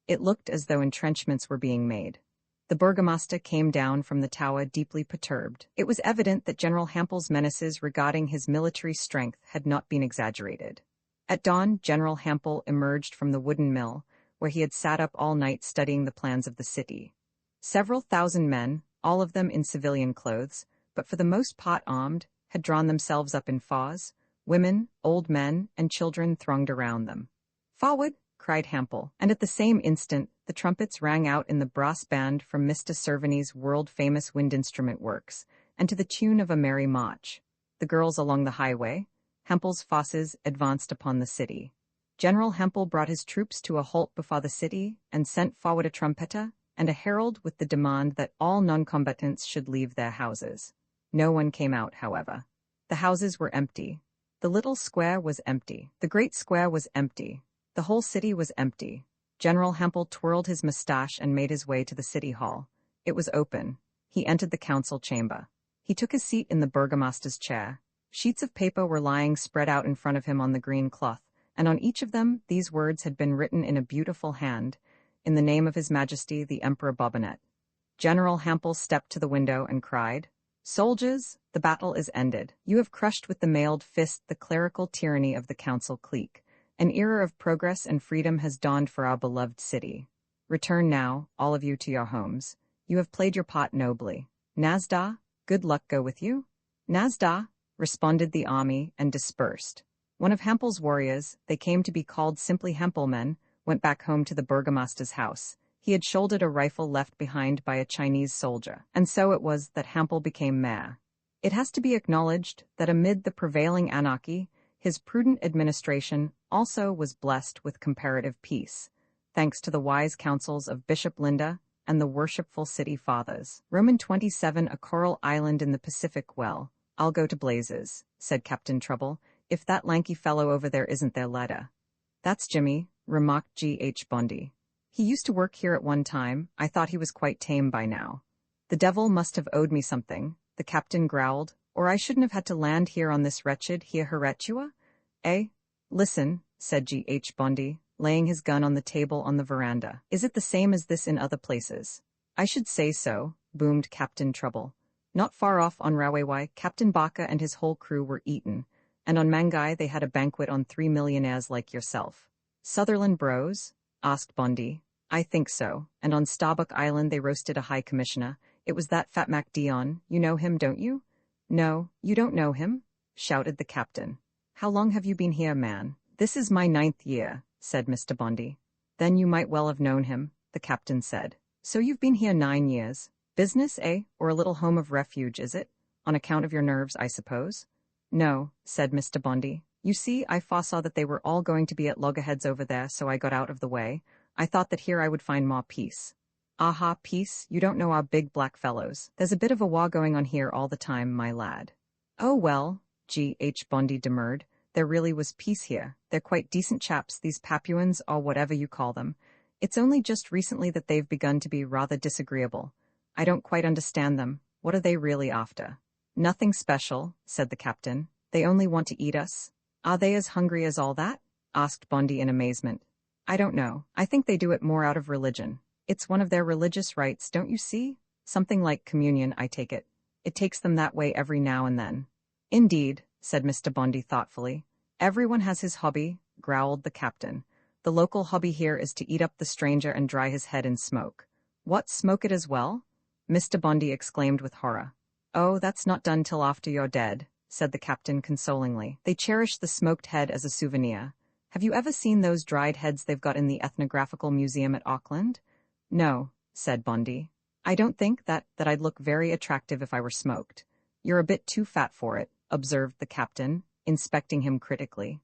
It looked as though entrenchments were being made. The burgomaster came down from the tower deeply perturbed. It was evident that General Hampel's menaces regarding his military strength had not been exaggerated. At dawn, General Hampel emerged from the wooden mill, where he had sat up all night studying the plans of the city. Several thousand men, all of them in civilian clothes, but for the most part armed, had drawn themselves up in fours. Women, old men, and children thronged around them. "Forward!" cried Hampel, and at the same instant the trumpets rang out in the brass band from Mr. Cervini's world-famous wind instrument works, and to the tune of a merry march. The girls along the highway, Hampel's forces, advanced upon the city. General Hampel brought his troops to a halt before the city and sent forward a trumpeter and a herald with the demand that all non-combatants should leave their houses. No one came out, however. The houses were empty. The little square was empty. The great square was empty. The whole city was empty. General Hampel twirled his mustache and made his way to the city hall. It was open. He entered the council chamber. He took his seat in the burgomaster's chair. Sheets of paper were lying spread out in front of him on the green cloth, and on each of them these words had been written in a beautiful hand, "In the name of His Majesty the Emperor Bobonnet." General Hampel stepped to the window and cried, "Soldiers, the battle is ended. You have crushed with the mailed fist the clerical tyranny of the council clique. An era of progress and freedom has dawned for our beloved city. Return now, all of you, to your homes. You have played your part nobly. Nazda, good luck go with you." "Nazda," responded the army and dispersed. One of Hampel's warriors, they came to be called simply Hampelmen, went back home to the burgomaster's house. He had shouldered a rifle left behind by a Chinese soldier, and so it was that Hampel became mayor. It has to be acknowledged that amid the prevailing anarchy, his prudent administration also was blessed with comparative peace, thanks to the wise counsels of Bishop Linda and the worshipful city fathers. Roman 27, a coral island in the Pacific. "Well, I'll go to blazes," said Captain Trouble, "if that lanky fellow over there isn't their leader." "That's Jimmy," remarked G.H. Bondi. "He used to work here at one time. I thought he was quite tame by now." "The devil must have owed me something," the captain growled, "or I shouldn't have had to land here on this wretched Hiaheretua. Eh? Listen," said G.H. Bondi, laying his gun on the table on the veranda. "Is it the same as this in other places?" "I should say so," boomed Captain Trouble. "Not far off on Rawaiwai, Captain Baka and his whole crew were eaten, and on Mangai they had a banquet on 3 millionaires like yourself." "Sutherland Bros?" asked Bondi. "I think so, and on Starbuck Island they roasted a high commissioner. It was that fat Mac Dion. You know him, don't you?" "No, you don't know him?" shouted the captain. "How long have you been here, man?" "This is my 9th year," said Mr. Bondi. "Then you might well have known him," the captain said. "So you've been here 9 years. Business, eh? Or a little home of refuge, is it? On account of your nerves, I suppose?" "No," said Mr. Bondi. "You see, I foresaw that they were all going to be at loggerheads over there, so I got out of the way. I thought that here I would find more peace." "Aha, peace? You don't know our big black fellows. There's a bit of a war going on here all the time, my lad." "Oh well," G.H. Bondi demurred, "there really was peace here. They're quite decent chaps, these Papuans, or whatever you call them. It's only just recently that they've begun to be rather disagreeable. I don't quite understand them. What are they really after?" "Nothing special," said the captain. "They only want to eat us." "Are they as hungry as all that?" asked Bondi in amazement. "I don't know. I think they do it more out of religion. It's one of their religious rites, don't you see? Something like communion, I take it. It takes them that way every now and then." "Indeed," said Mr. Bondi thoughtfully. "Everyone has his hobby," growled the captain. "The local hobby here is to eat up the stranger and dry his head in smoke." "What, smoke it as well?" Mr. Bondi exclaimed with horror. "Oh, that's not done till after you're dead," said the captain consolingly. "They cherish the smoked head as a souvenir. Have you ever seen those dried heads they've got in the Ethnographical Museum at Auckland?" "No," said Bondi. "I don't think that I'd look very attractive if I were smoked." "You're a bit too fat for it," observed the captain, inspecting him critically.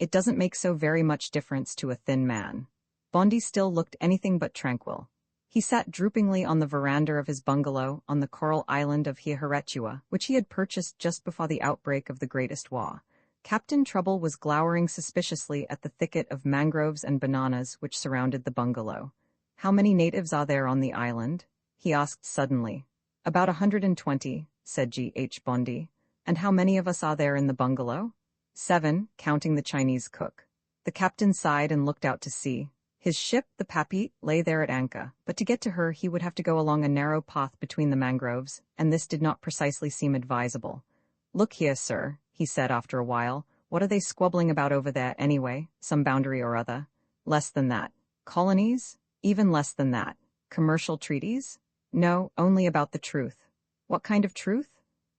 It doesn't make so very much difference to a thin man. Bondi still looked anything but tranquil. He sat droopingly on the veranda of his bungalow on the coral island of Hiharetua, which he had purchased just before the outbreak of the Greatest War. Captain Trouble was glowering suspiciously at the thicket of mangroves and bananas which surrounded the bungalow. "How many natives are there on the island?" he asked suddenly. "About 120, said G.H. Bondi. "And how many of us are there in the bungalow?" 7, counting the Chinese cook. The captain sighed and looked out to sea. His ship, the Papit, lay there at anchor, but to get to her he would have to go along a narrow path between the mangroves, and this did not precisely seem advisable. "Look here, sir," he said after a while, "what are they squabbling about over there, anyway? Some boundary or other? Less than that. Colonies? Even less than that. Commercial treaties? No, only about the truth." "What kind of truth?"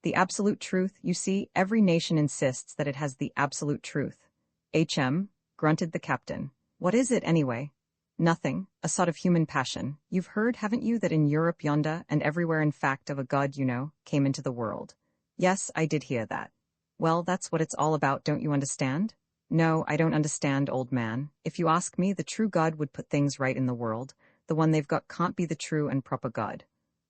"The absolute truth. You see, every nation insists that it has the absolute truth." Grunted the captain. "What is it, anyway?" "Nothing. A sort of human passion. You've heard, haven't you, that in Europe yonder, and everywhere in fact of a god came into the world?" "Yes, I did hear that." "Well, that's what it's all about, don't you understand?" "No, I don't understand, old man. If you ask me, the true God would put things right in the world. The one they've got can't be the true and proper God."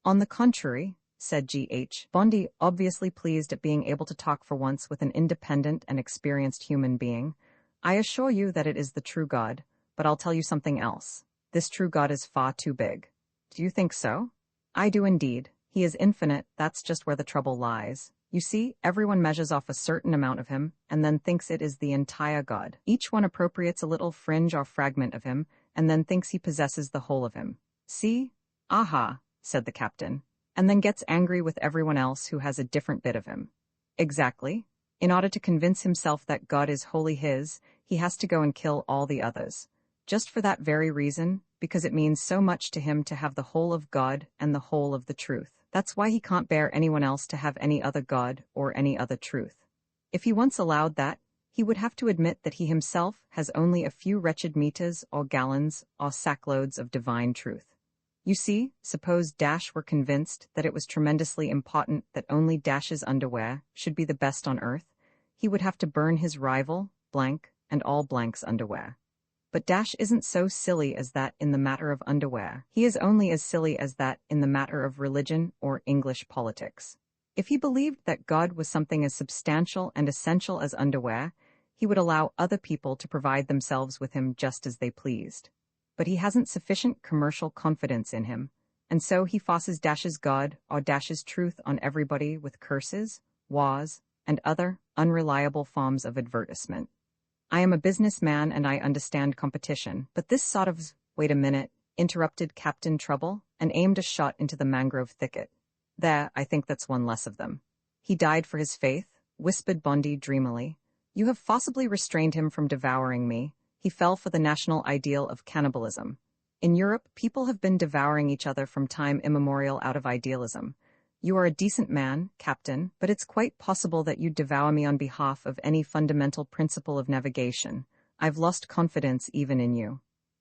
"On the contrary," said G.H. Bondi, obviously pleased at being able to talk for once with an independent and experienced human being, "I assure you that it is the true God, but I'll tell you something else. This true God is far too big." "Do you think so?" "I do indeed. He is infinite, that's just where the trouble lies. You see, everyone measures off a certain amount of him, and then thinks it is the entire God. Each one appropriates a little fringe or fragment of him, and then thinks he possesses the whole of him. See?" "Aha," said the captain. "And then gets angry with everyone else who has a different bit of him." "Exactly. In order to convince himself that God is wholly his, he has to go and kill all the others. Just for that very reason, because it means so much to him to have the whole of God and the whole of the truth. That's why he can't bear anyone else to have any other God or any other truth. If he once allowed that, he would have to admit that he himself has only a few wretched meters or gallons or sackloads of divine truth. You see, suppose Dash were convinced that it was tremendously important that only Dash's underwear should be the best on earth, he would have to burn his rival, Blank, and all Blank's underwear. But Dash isn't so silly as that in the matter of underwear. He is only as silly as that in the matter of religion or English politics. If he believed that God was something as substantial and essential as underwear, he would allow other people to provide themselves with him just as they pleased. But he hasn't sufficient commercial confidence in him, and so he forces Dash's God or Dash's truth on everybody with curses, wars, and other unreliable forms of advertisement. I am a businessman and I understand competition, but this sort of— "Wait a minute," interrupted Captain Trouble, and aimed a shot into the mangrove thicket. "There, I think that's one less of them." "He died for his faith," whispered Bondi dreamily. "You have forcibly restrained him from devouring me. He fell for the national ideal of cannibalism. In Europe, people have been devouring each other from time immemorial out of idealism. You are a decent man, Captain, but it's quite possible that you'd devour me on behalf of any fundamental principle of navigation. I've lost confidence even in you."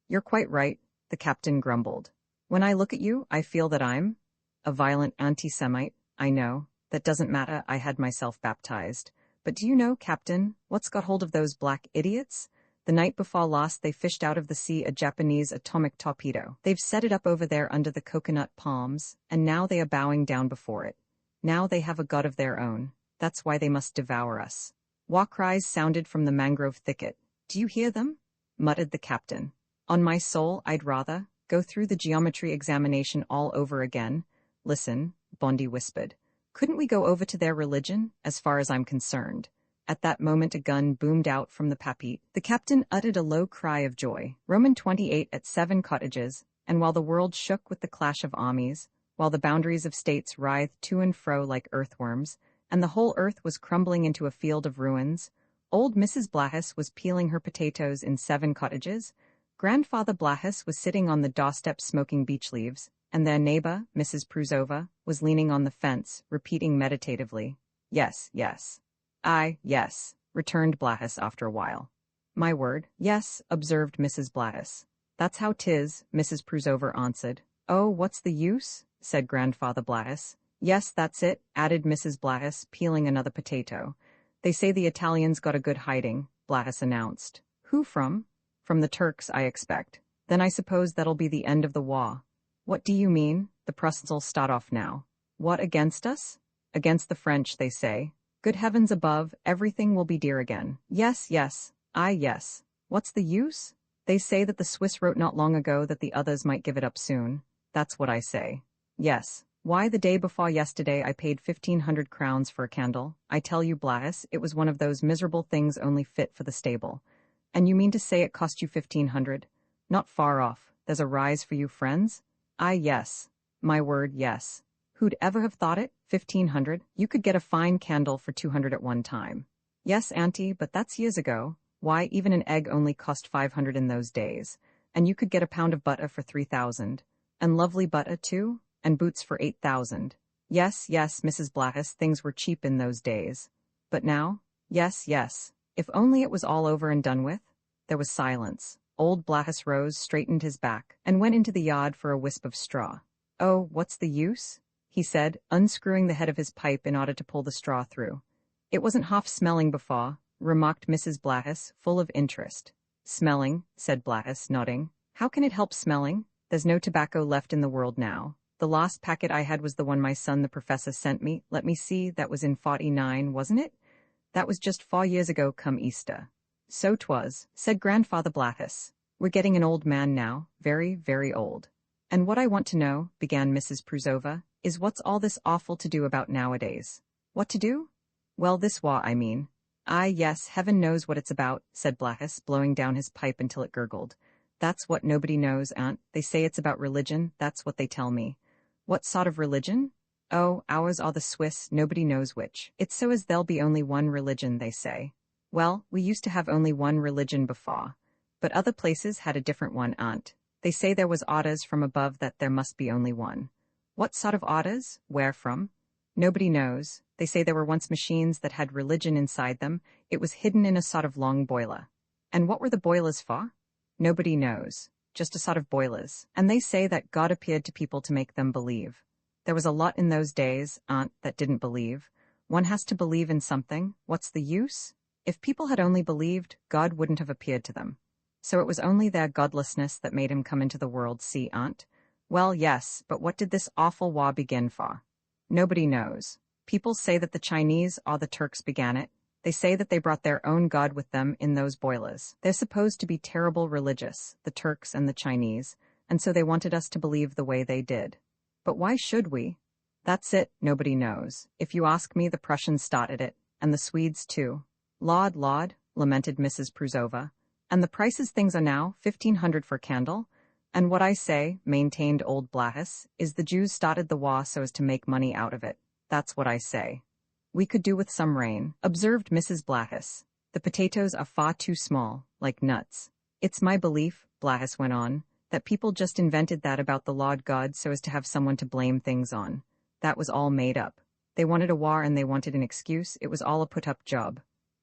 "You're quite right," the captain grumbled. "When I look at you, I feel that I'm a violent anti-Semite. I know. That doesn't matter, I had myself baptized. But do you know, Captain, what's got hold of those black idiots? The night before last they fished out of the sea a Japanese atomic torpedo. They've set it up over there under the coconut palms, and now they are bowing down before it. Now they have a god of their own. That's why they must devour us." War cries sounded from the mangrove thicket. "Do you hear them?" muttered the captain. "On my soul, I'd rather go through the geometry examination all over again." "Listen," Bondi whispered. "Couldn't we go over to their religion, as far as I'm concerned?" At that moment a gun boomed out from the Papit. The captain uttered a low cry of joy. Roman 28 at 7 cottages, and while the world shook with the clash of armies, while the boundaries of states writhed to and fro like earthworms, and the whole earth was crumbling into a field of ruins, old Mrs. Blahus was peeling her potatoes in 7 cottages, Grandfather Blahus was sitting on the doorstep smoking beech leaves, and their neighbor, Mrs. Pruzova, was leaning on the fence, repeating meditatively, "Yes, yes." "Aye, yes," returned Blahus after a while. "My word, yes," observed Mrs. Blahus. "That's how 'tis," Mrs. Pruzova answered. "Oh, what's the use?" said Grandfather Blahus. "Yes, that's it," added Mrs. Blahus, peeling another potato. "They say the Italians got a good hiding," Blattis announced. Who from? From the Turks, I expect. Then I suppose that'll be the end of the war. What do you mean? The Prussians'll start off now. What, against us? Against the French, they say. Good heavens above, everything will be dear again. Yes, yes. Yes. What's the use? They say that the Swiss wrote not long ago that the others might give it up soon. That's what I say. Yes. Why, the day before yesterday I paid 1,500 crowns for a candle. I tell you, Blattis, it was one of those miserable things only fit for the stable. And you mean to say it cost you 1,500? Not far off. There's a rise for you, friends? Yes. My word, yes. Who'd ever have thought it? 1,500? You could get a fine candle for 200 at one time. Yes, auntie, but that's years ago. Why, even an egg only cost 500 in those days. And you could get a pound of butter for 3,000. And lovely butter, too? And boots for 8,000. Yes, Mrs. Blattis, things were cheap in those days. But now? Yes. If only it was all over and done with. There was silence. Old Blattis rose, straightened his back, and went into the yard for a wisp of straw. Oh, what's the use? He said, unscrewing the head of his pipe in order to pull the straw through. It wasn't half smelling before, remarked Mrs. Blattis, full of interest. Smelling, said Blattis, nodding. How can it help smelling? There's no tobacco left in the world now. The last packet I had was the one my son the professor sent me. Let me see, that was in 49, wasn't it? That was just 4 years ago come Easter. So 'twas, said Grandfather Blattis. We're getting an old man now, very, very old. And what I want to know, began Mrs. Pruzova, is what's all this awful to do about nowadays? What to do? Well, this war, I mean. Yes, heaven knows what it's about, said Blattis, blowing down his pipe until it gurgled. That's what nobody knows, aunt. They say it's about religion, that's what they tell me. What sort of religion? Oh, ours are the Swiss, nobody knows which. It's so as there'll be only one religion, they say. Well, we used to have only one religion before. But other places had a different one, aunt. They say there was orders from above that there must be only one. What sort of orders? Where from? Nobody knows. They say there were once machines that had religion inside them. It was hidden in a sort of long boiler. And what were the boilers for? Nobody knows. Just a sort of boilers. And they say that God appeared to people to make them believe. There was a lot in those days, aunt, that didn't believe. One has to believe in something. What's the use? If people had only believed, God wouldn't have appeared to them. So it was only their godlessness that made him come into the world, see, aunt? Well, yes, but what did this awful war begin for? Nobody knows. People say that the Chinese or the Turks began it. They say that they brought their own God with them in those boilers. They're supposed to be terrible religious, the Turks and the Chinese, and so they wanted us to believe the way they did. But why should we? That's it, nobody knows. If you ask me, the Prussians started it, and the Swedes too. Laud, lamented Mrs. Pruzova. And the prices things are now, 1,500 for candle. And what I say, maintained old Blattis, is the Jews started the war so as to make money out of it. That's what I say. We could do with some rain, observed Mrs. Blattis. The potatoes are far too small, like nuts. It's my belief, Blattis went on, that people just invented that about the Lord God so as to have someone to blame things on. That was all made up. They wanted a war and they wanted an excuse. It was all a put-up job.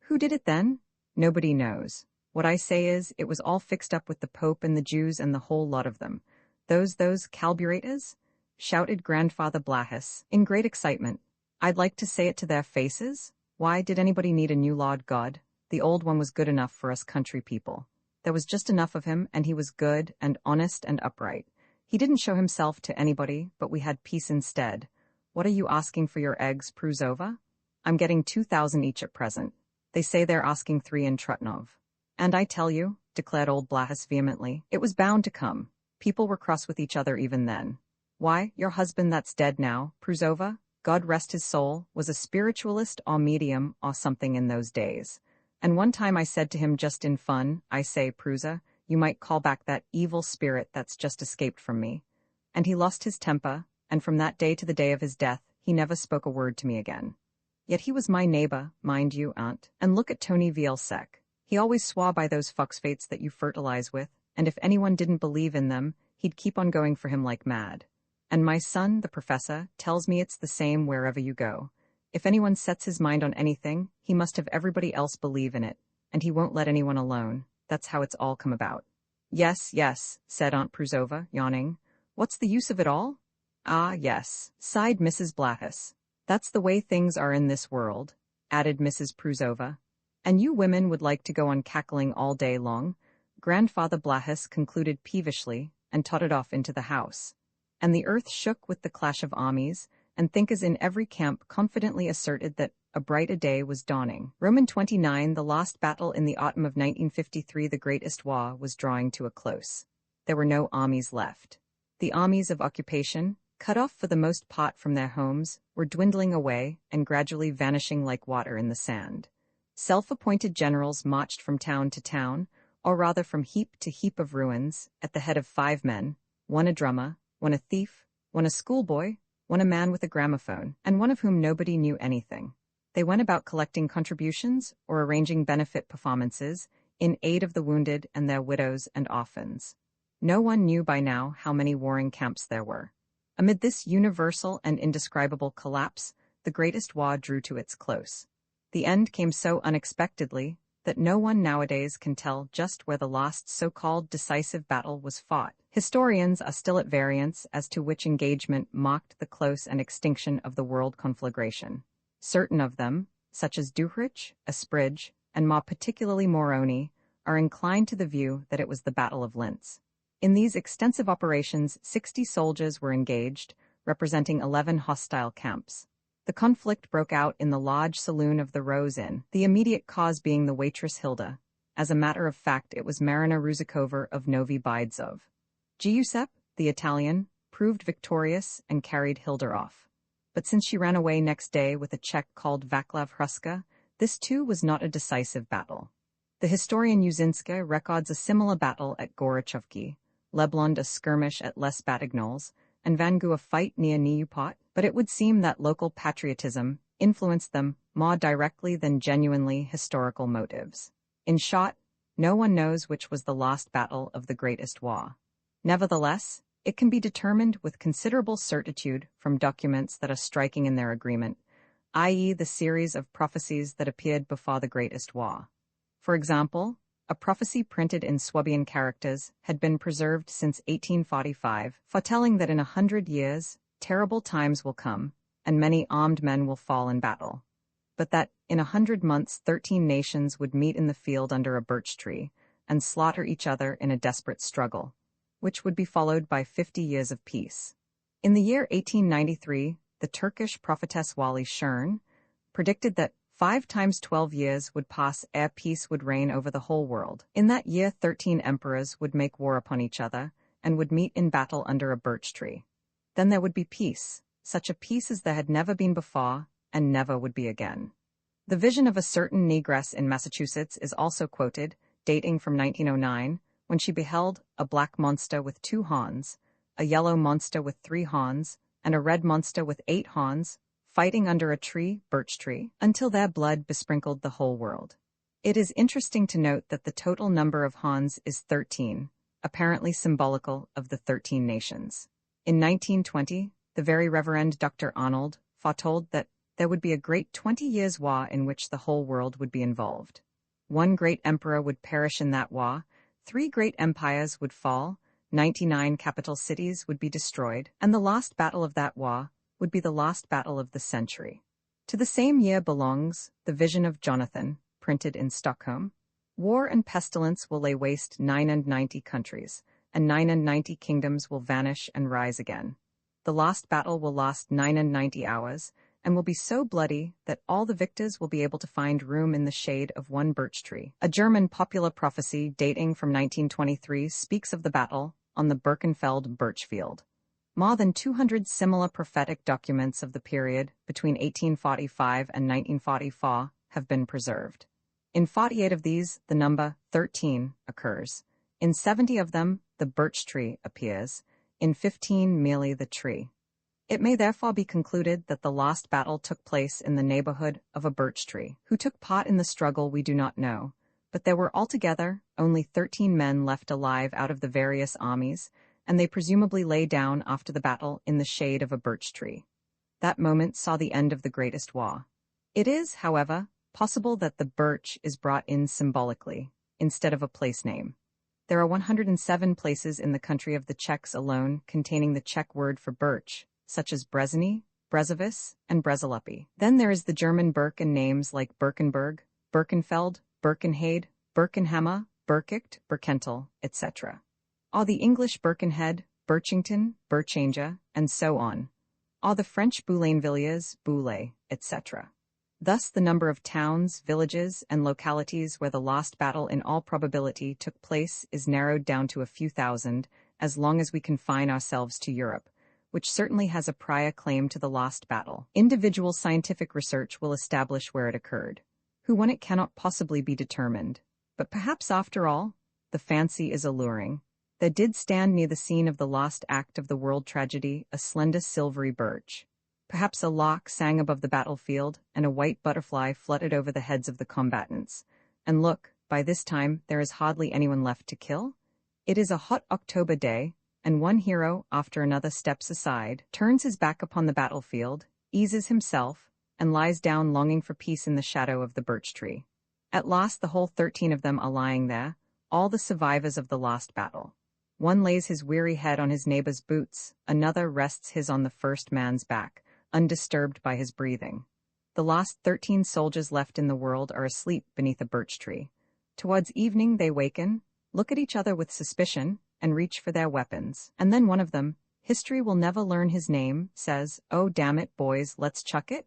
Who did it then? Nobody knows. What I say is, it was all fixed up with the Pope and the Jews and the whole lot of them. Those calburators? Shouted Grandfather Blattis, in great excitement. I'd like to say it to their faces. Why did anybody need a new Lord God? The old one was good enough for us country people. There was just enough of him, and he was good and honest and upright. He didn't show himself to anybody, but we had peace instead. What are you asking for your eggs, Pruzova? I'm getting 2,000 each at present. They say they're asking 3 in Trutnov. And I tell you, declared old Blattis vehemently, it was bound to come. People were cross with each other even then. Why, your husband that's dead now, Pruzova, God rest his soul, was a spiritualist or medium or something in those days. And one time I said to him just in fun, I say, Pruza, you might call back that evil spirit that's just escaped from me. And he lost his temper, and from that day to the day of his death, he never spoke a word to me again. Yet he was my neighbor, mind you, aunt, and look at Tony Vielsek. He always swore by those foxfates that you fertilize with, and if anyone didn't believe in them, he'd keep on going for him like mad. And my son, the professor, tells me it's the same wherever you go. If anyone sets his mind on anything, he must have everybody else believe in it, and he won't let anyone alone. That's how it's all come about. Yes, said Aunt Pruzova, yawning. What's the use of it all? Ah, yes, sighed Mrs. Blattis. That's the way things are in this world, added Mrs. Pruzova. And you women would like to go on cackling all day long? Grandfather Blahus concluded peevishly, and tottered off into the house. And the earth shook with the clash of armies, and thinkers in every camp confidently asserted that a brighter day was dawning. Roman 29, the last battle in the autumn of 1953, the greatest war, was drawing to a close. There were no armies left. The armies of occupation, cut off for the most part from their homes, were dwindling away and gradually vanishing like water in the sand. Self-appointed generals marched from town to town, or rather from heap to heap of ruins, at the head of 5 men, one a drummer, one a thief, one a schoolboy, one a man with a gramophone, and one of whom nobody knew anything. They went about collecting contributions or arranging benefit performances in aid of the wounded and their widows and orphans. No one knew by now how many warring camps there were. Amid this universal and indescribable collapse, the greatest war drew to its close. The end came so unexpectedly that no one nowadays can tell just where the last so-called decisive battle was fought. Historians are still at variance as to which engagement marked the close and extinction of the world conflagration. Certain of them, such as Duhrich, Espridge, and more particularly Moroni, are inclined to the view that it was the Battle of Linz. In these extensive operations, 60 soldiers were engaged, representing 11 hostile camps. The conflict broke out in the lodge saloon of the Rose Inn, the immediate cause being the waitress Hilda. As a matter of fact, it was Marina Ruzikover of Novi Baidzov. Giuseppe, the Italian, proved victorious and carried Hilda off. But since she ran away next day with a Czech called Václav Hruska, this too was not a decisive battle. The historian Uzinska records a similar battle at Gorochovki, Leblond a skirmish at Les Batignolles, and Van Gogh a fight near Nieuwpoort, but it would seem that local patriotism influenced them more directly than genuinely historical motives. In short, no one knows which was the last battle of the greatest war. Nevertheless, it can be determined with considerable certitude from documents that are striking in their agreement, i.e. the series of prophecies that appeared before the greatest war. For example, a prophecy printed in Swabian characters had been preserved since 1845, foretelling that in 100 years, terrible times will come, and many armed men will fall in battle. But that, in 100 months, 13 nations would meet in the field under a birch tree, and slaughter each other in a desperate struggle, which would be followed by 50 years of peace. In the year 1893, the Turkish prophetess Wali Shern predicted that 5 times 12 years would pass ere peace would reign over the whole world. In that year 13 emperors would make war upon each other, and would meet in battle under a birch tree. Then there would be peace, such a peace as there had never been before, and never would be again. The vision of a certain negress in Massachusetts is also quoted, dating from 1909, when she beheld a black monster with 2 horns, a yellow monster with 3 horns, and a red monster with 8 horns, fighting under a tree, birch tree, until their blood besprinkled the whole world. It is interesting to note that the total number of horns is 13, apparently symbolical of the 13 nations. In 1920, the Very Reverend Dr. Arnold foretold that there would be a great 20 years' war in which the whole world would be involved. 1 great emperor would perish in that war, 3 great empires would fall, 99 capital cities would be destroyed, and the last battle of that war would be the last battle of the century. To the same year belongs the vision of Jonathan, printed in Stockholm. War and pestilence will lay waste 99 countries, and 99 kingdoms will vanish and rise again. The last battle will last 99 hours, and will be so bloody that all the victors will be able to find room in the shade of 1 birch tree. A German popular prophecy dating from 1923 speaks of the battle on the Birkenfeld birch field. More than 200 similar prophetic documents of the period between 1845 and 1944 have been preserved. In 48 of these, the number 13 occurs. In 70 of them, the birch tree appears. In 15, merely the tree. It may therefore be concluded that the last battle took place in the neighborhood of a birch tree. Who took part in the struggle we do not know, but there were altogether only 13 men left alive out of the various armies, and they presumably lay down after the battle in the shade of a birch tree. That moment saw the end of the greatest war. It is, however, possible that the birch is brought in symbolically, instead of a place name. There are 107 places in the country of the Czechs alone containing the Czech word for birch, such as Brezny, Brezovice, and Brezolepy. Then there is the German Birk and names like Birkenberg, Birkenfeld, Birkenhead, Birkenhammer, Birkicht, Birkentel, etc. Or the English Birkenhead, Birchington, Birchanger, and so on. Or the French Boulainvilliers, Boulay, etc. Thus the number of towns, villages, and localities where the last battle in all probability took place is narrowed down to a few thousand, as long as we confine ourselves to Europe, which certainly has a prior claim to the last battle. Individual scientific research will establish where it occurred. Who won it cannot possibly be determined. But perhaps after all, the fancy is alluring. There did stand near the scene of the last act of the world tragedy a slender silvery birch. Perhaps a lark sang above the battlefield, and a white butterfly fluttered over the heads of the combatants. And look, by this time there is hardly anyone left to kill. It is a hot October day, and one hero after another steps aside, turns his back upon the battlefield, eases himself, and lies down longing for peace in the shadow of the birch tree. At last the whole 13 of them are lying there, all the survivors of the last battle. One lays his weary head on his neighbor's boots, another rests his on the first man's back, undisturbed by his breathing. The last 13 soldiers left in the world are asleep beneath a birch tree. Towards evening they waken, look at each other with suspicion, and reach for their weapons. And then one of them, history will never learn his name, says, "Oh, damn it, boys, let's chuck it."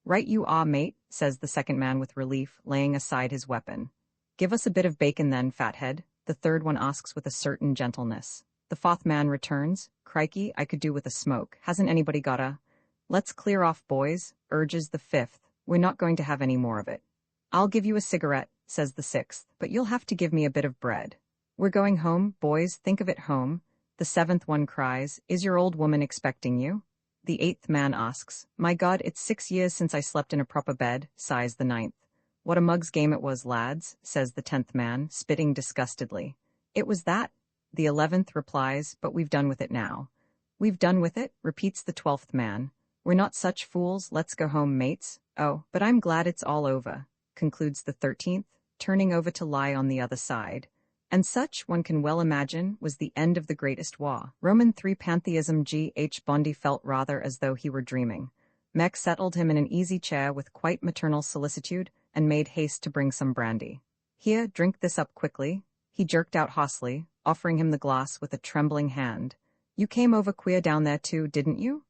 "Right you are, mate," says the second man with relief, laying aside his weapon. "Give us a bit of bacon then, fathead," the third one asks with a certain gentleness. The fourth man returns, "Crikey, I could do with a smoke. Hasn't anybody got a—" "Let's clear off, boys," urges the fifth. "We're not going to have any more of it." "I'll give you a cigarette," says the sixth, "but you'll have to give me a bit of bread." "We're going home, boys, think of it, home," the seventh one cries. "Is your old woman expecting you?" The eighth man asks. "My God, it's 6 years since I slept in a proper bed," sighs the ninth. "What a mug's game it was, lads," says the 10th man, spitting disgustedly. "It was that," the 11th replies, "but we've done with it now." "We've done with it," repeats the 12th man. "We're not such fools, let's go home, mates." "Oh, but I'm glad it's all over," concludes the 13th, turning over to lie on the other side. And such, one can well imagine, was the end of the greatest war. Roman III pantheism. G.H. Bondi felt rather as though he were dreaming. Mech settled him in an easy chair with quite maternal solicitude, and made haste to bring some brandy. "Here, drink this up quickly," he jerked out hoarsely, offering him the glass with a trembling hand. "You came over queer down there too, didn't you?"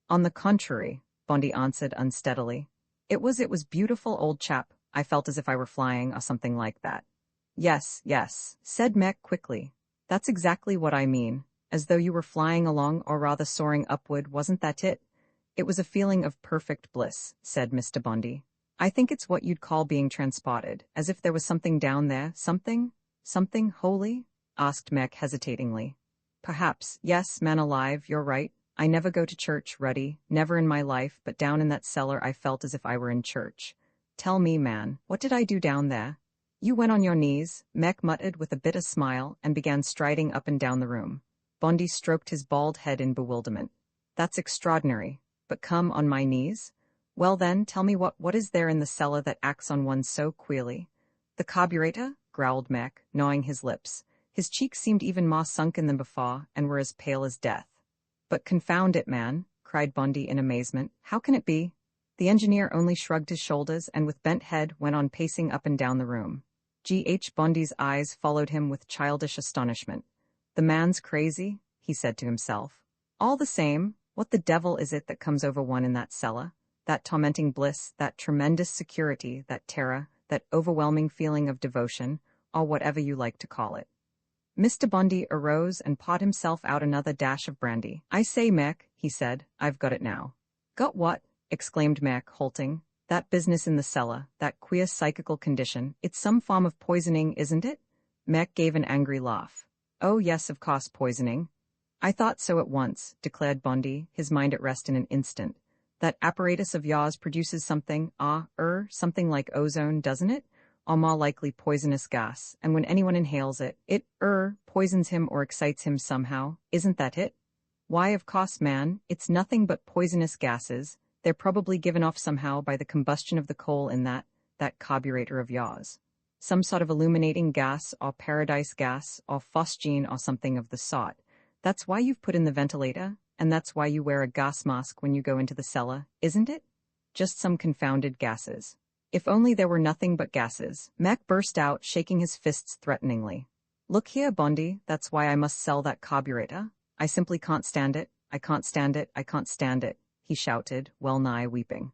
"On the contrary," Bondi answered unsteadily. It was beautiful, old chap. I felt as if I were flying, or something like that." Yes, said Mech quickly. "That's exactly what I mean. As though you were flying along, or rather soaring upward, wasn't that it?" "It was a feeling of perfect bliss," said Mr. Bondi. "I think it's what you'd call being transported, as if there was something down there, something holy?" asked Mech hesitatingly. "Perhaps, yes, man alive, you're right. I never go to church, Ruddy, never in my life, but down in that cellar I felt as if I were in church. Tell me, man, what did I do down there?" "You went on your knees," Mech muttered with a bitter smile, and began striding up and down the room. Bondi stroked his bald head in bewilderment. "That's extraordinary. But come, on my knees? Well then, tell me what is there in the cellar that acts on one so queerly?" "The carburetor?" growled Mech, gnawing his lips. His cheeks seemed even more sunken than before, and were as pale as death. "But confound it, man," cried Bondi in amazement. "How can it be?" The engineer only shrugged his shoulders, and with bent head went on pacing up and down the room. G.H. Bondi's eyes followed him with childish astonishment. "The man's crazy," he said to himself. "All the same, what the devil is it that comes over one in that cellar? That tormenting bliss, that tremendous security, that terror, that overwhelming feeling of devotion, or whatever you like to call it." Mr. Bondi arose and poured himself out another dash of brandy. "I say, Mech," he said, "I've got it now." "Got what?" exclaimed Mech, halting. "That business in the cellar, that queer psychical condition, it's some form of poisoning, isn't it?" Mech gave an angry laugh. "Oh yes, of course, poisoning." "I thought so at once," declared Bondi, his mind at rest in an instant. "That apparatus of yours produces something like ozone, doesn't it? Or more likely poisonous gas, and when anyone inhales it, it poisons him or excites him somehow, isn't that it?" "Why, of course, man, it's nothing but poisonous gases. They're probably given off somehow by the combustion of the coal in that carburetor of yours. Some sort of illuminating gas, or paradise gas, or phosgene, or something of the sort. That's why you've put in the ventilator, and that's why you wear a gas mask when you go into the cellar, isn't it? Just some confounded gases." If only there were nothing but gases. Mac burst out, shaking his fists threateningly. Look here, Bondi, that's why I must sell that carburetor. I simply can't stand it, I can't stand it, I can't stand it, he shouted, well-nigh weeping.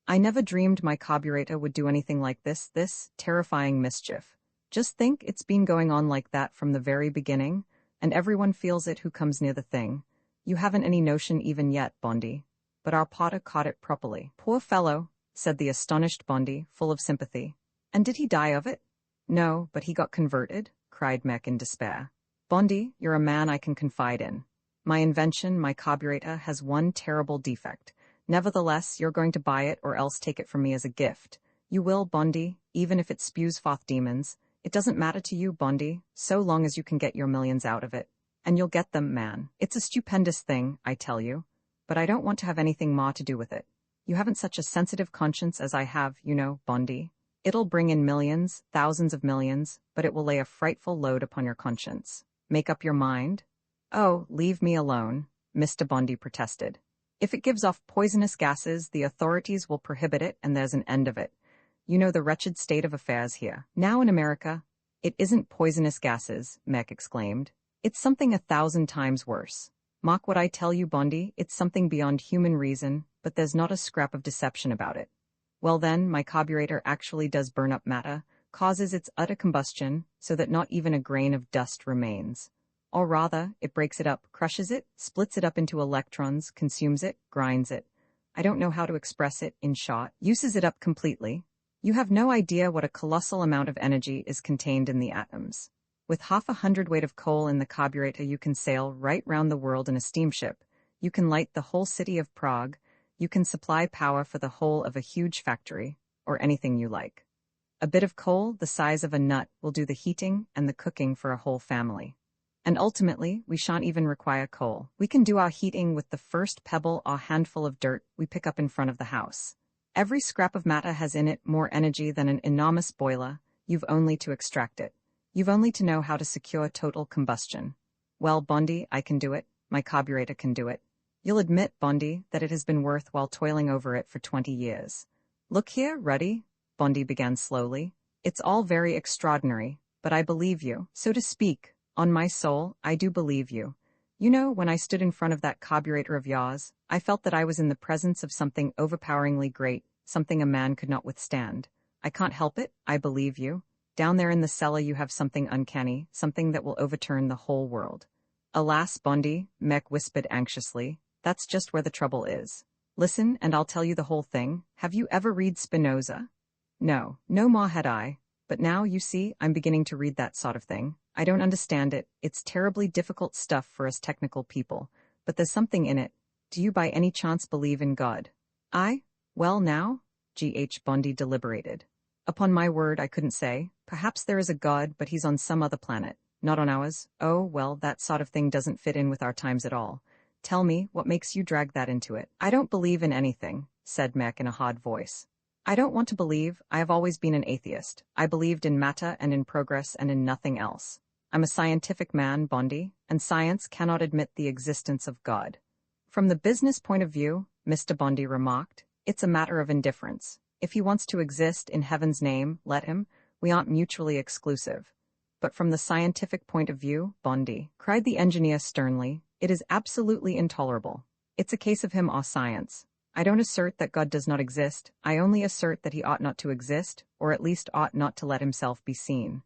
I never dreamed my carburetor would do anything like this terrifying mischief. Just think, it's been going on like that from the very beginning, and everyone feels it who comes near the thing. You haven't any notion even yet, Bondi. But our potter caught it properly. Poor fellow, said the astonished Bondi, full of sympathy. And did he die of it? No, but he got converted, cried Mech in despair. Bondi, you're a man I can confide in. My invention, my carburetor, has one terrible defect. Nevertheless, you're going to buy it or else take it from me as a gift. You will, Bondi, even if it spews forth demons. It doesn't matter to you, Bondi, so long as you can get your millions out of it. And you'll get them, man. It's a stupendous thing, I tell you. But I don't want to have anything more to do with it. You haven't such a sensitive conscience as I have, you know, Bondi. It'll bring in millions, thousands of millions, but it will lay a frightful load upon your conscience. Make up your mind? Oh, leave me alone, Mr. Bondi protested. If it gives off poisonous gases, the authorities will prohibit it and there's an end of it. You know the wretched state of affairs here. Now in America, it isn't poisonous gases, Mech exclaimed. It's something 1,000 times worse. Mock what I tell you, Bondi, it's something beyond human reason, but there's not a scrap of deception about it. Well then, my carburetor actually does burn up matter, causes its utter combustion, so that not even a grain of dust remains. Or rather, it breaks it up, crushes it, splits it up into electrons, consumes it, grinds it. I don't know how to express it, in short, uses it up completely. You have no idea what a colossal amount of energy is contained in the atoms. With half a hundredweight of coal in the carburetor, you can sail right round the world in a steamship. You can light the whole city of Prague. You can supply power for the whole of a huge factory, or anything you like. A bit of coal the size of a nut will do the heating and the cooking for a whole family. And ultimately, we shan't even require coal. We can do our heating with the first pebble or handful of dirt we pick up in front of the house. Every scrap of matter has in it more energy than an enormous boiler. You've only to extract it. You've only to know how to secure total combustion. Well, Bondi, I can do it. My carburetor can do it. You'll admit, Bondi, that it has been worthwhile toiling over it for 20 years. Look here, Ruddy, Bondi began slowly. It's all very extraordinary, but I believe you, so to speak. On my soul, I do believe you. You know, when I stood in front of that carburetor of yours, I felt that I was in the presence of something overpoweringly great, something a man could not withstand. I can't help it, I believe you. Down there in the cellar you have something uncanny, something that will overturn the whole world. Alas, Bondi, Mech whispered anxiously, that's just where the trouble is. Listen, and I'll tell you the whole thing. Have you ever read Spinoza? No, no more had I. But now, you see, I'm beginning to read that sort of thing. I don't understand it. It's terribly difficult stuff for us technical people. But there's something in it. Do you by any chance believe in God? I? Well now? G.H. Bondi deliberated. Upon my word, I couldn't say. Perhaps there is a God, but he's on some other planet. Not on ours. Oh, well, that sort of thing doesn't fit in with our times at all. Tell me, what makes you drag that into it? I don't believe in anything, said Mech in a hard voice. I don't want to believe. I have always been an atheist. I believed in matter and in progress and in nothing else. I'm a scientific man, Bondi, and science cannot admit the existence of God. From the business point of view, Mr. Bondi remarked, it's a matter of indifference. If he wants to exist in heaven's name, let him. We aren't mutually exclusive. But from the scientific point of view, Bondi, cried the engineer sternly, it is absolutely intolerable. It's a case of him or science. I don't assert that God does not exist. I only assert that he ought not to exist, or at least ought not to let himself be seen.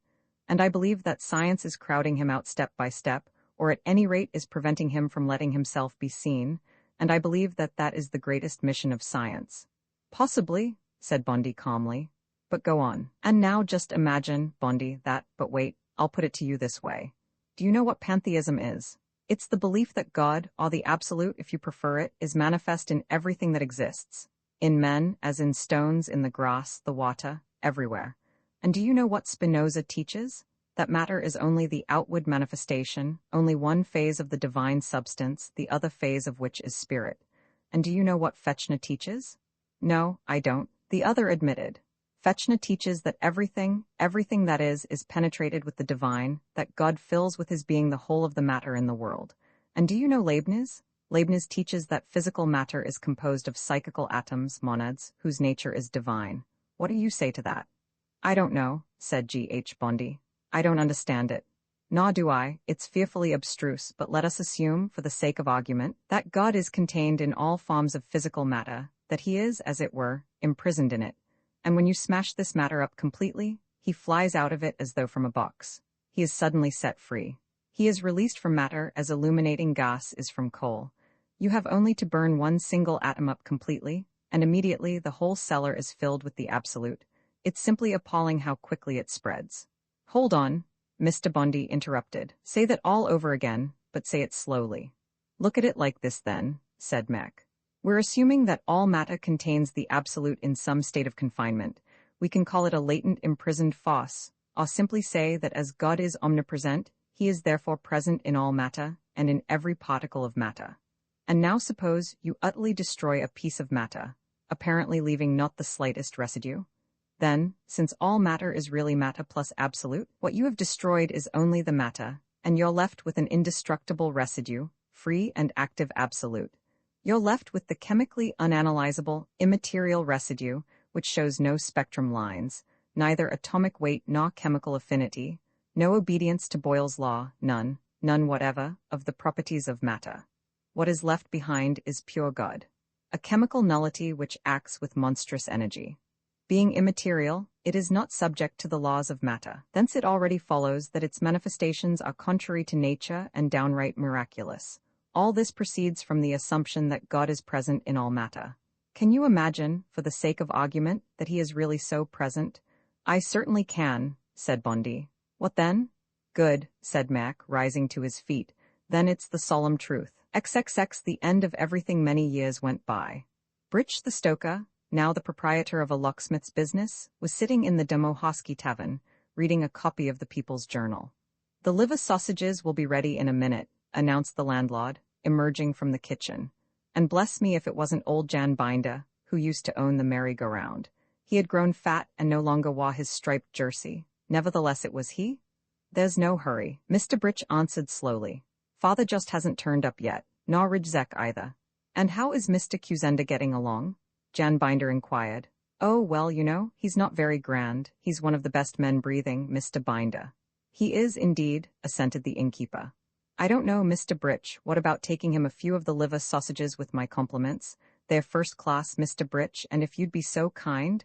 And I believe that science is crowding him out step by step, or at any rate is preventing him from letting himself be seen, and I believe that that is the greatest mission of science. Possibly, said Bondi calmly. But go on. And now just imagine, Bondi, that, but wait, I'll put it to you this way. Do you know what pantheism is? It's the belief that God, or the absolute if you prefer it, is manifest in everything that exists. In men, as in stones, in the grass, the water, everywhere. And do you know what Spinoza teaches? That matter is only the outward manifestation, only one phase of the divine substance, the other phase of which is spirit. And do you know what Fechner teaches? No, I don't. The other admitted. Fechner teaches that everything that is penetrated with the divine, that God fills with his being the whole of the matter in the world. And do you know Leibniz? Leibniz teaches that physical matter is composed of psychical atoms, monads, whose nature is divine. What do you say to that? I don't know, said G.H. Bondi. I don't understand it. Nor do I, it's fearfully abstruse, but let us assume, for the sake of argument, that God is contained in all forms of physical matter, that he is, as it were, imprisoned in it. And when you smash this matter up completely, he flies out of it as though from a box. He is suddenly set free. He is released from matter as illuminating gas is from coal. You have only to burn one single atom up completely, and immediately the whole cellar is filled with the absolute. It's simply appalling how quickly it spreads. Hold on, Mr. Bondi interrupted. Say that all over again, but say it slowly. Look at it like this then, said Mac. We're assuming that all matter contains the absolute in some state of confinement. We can call it a latent imprisoned force, or simply say that as God is omnipresent, he is therefore present in all matter, and in every particle of matter. And now suppose you utterly destroy a piece of matter, apparently leaving not the slightest residue. Then, since all matter is really matter plus absolute, what you have destroyed is only the matter, and you're left with an indestructible residue, free and active absolute. You're left with the chemically unanalyzable, immaterial residue, which shows no spectrum lines, neither atomic weight nor chemical affinity, no obedience to Boyle's law, none whatever, of the properties of matter. What is left behind is pure God, a chemical nullity which acts with monstrous energy. Being immaterial, it is not subject to the laws of matter. Thence it already follows that its manifestations are contrary to nature and downright miraculous. All this proceeds from the assumption that God is present in all matter. Can you imagine, for the sake of argument, that he is really so present? I certainly can, said Bondi. What then? Good, said Mac, rising to his feet. Then it's the solemn truth. XXX the end of everything. Many years went by. Britch the stoker, now the proprietor of a locksmith's business, was sitting in the Domohoski tavern, reading a copy of the People's Journal. The liver sausages will be ready in a minute, announced the landlord, emerging from the kitchen. And bless me if it wasn't old Jan Binder, who used to own the merry-go-round. He had grown fat and no longer wore his striped jersey. Nevertheless it was he. There's no hurry, Mr. Britch answered slowly. Father just hasn't turned up yet, nor Rijzek either. And how is Mr. Cuzenda getting along? Jan Binder inquired. Oh, well, you know, he's not very grand. He's one of the best men breathing, Mr. Binder. He is, indeed, assented the innkeeper. I don't know, Mr. Britch, what about taking him a few of the liver sausages with my compliments? They're first class, Mr. Britch, and if you'd be so kind,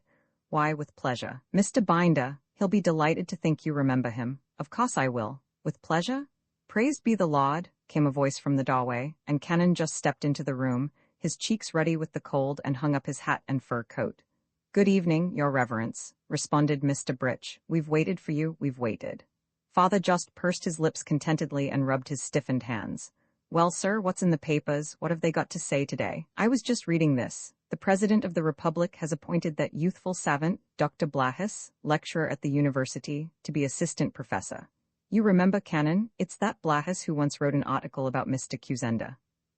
why, with pleasure. Mr. Binder, he'll be delighted to think you remember him. Of course I will. With pleasure? Praised be the Lord, came a voice from the doorway, and Cannon just stepped into the room, his cheeks ruddy with the cold, and hung up his hat and fur coat. Good evening, your reverence, responded Mr. Britch. We've waited for you, we've waited. Father just pursed his lips contentedly and rubbed his stiffened hands. Well, sir, what's in the papers? What have they got to say today? I was just reading this. The President of the Republic has appointed that youthful savant, Dr. Blahus, lecturer at the university, to be assistant professor. You remember, Cannon, it's that Blahus who once wrote an article about Mr. Cuzenda.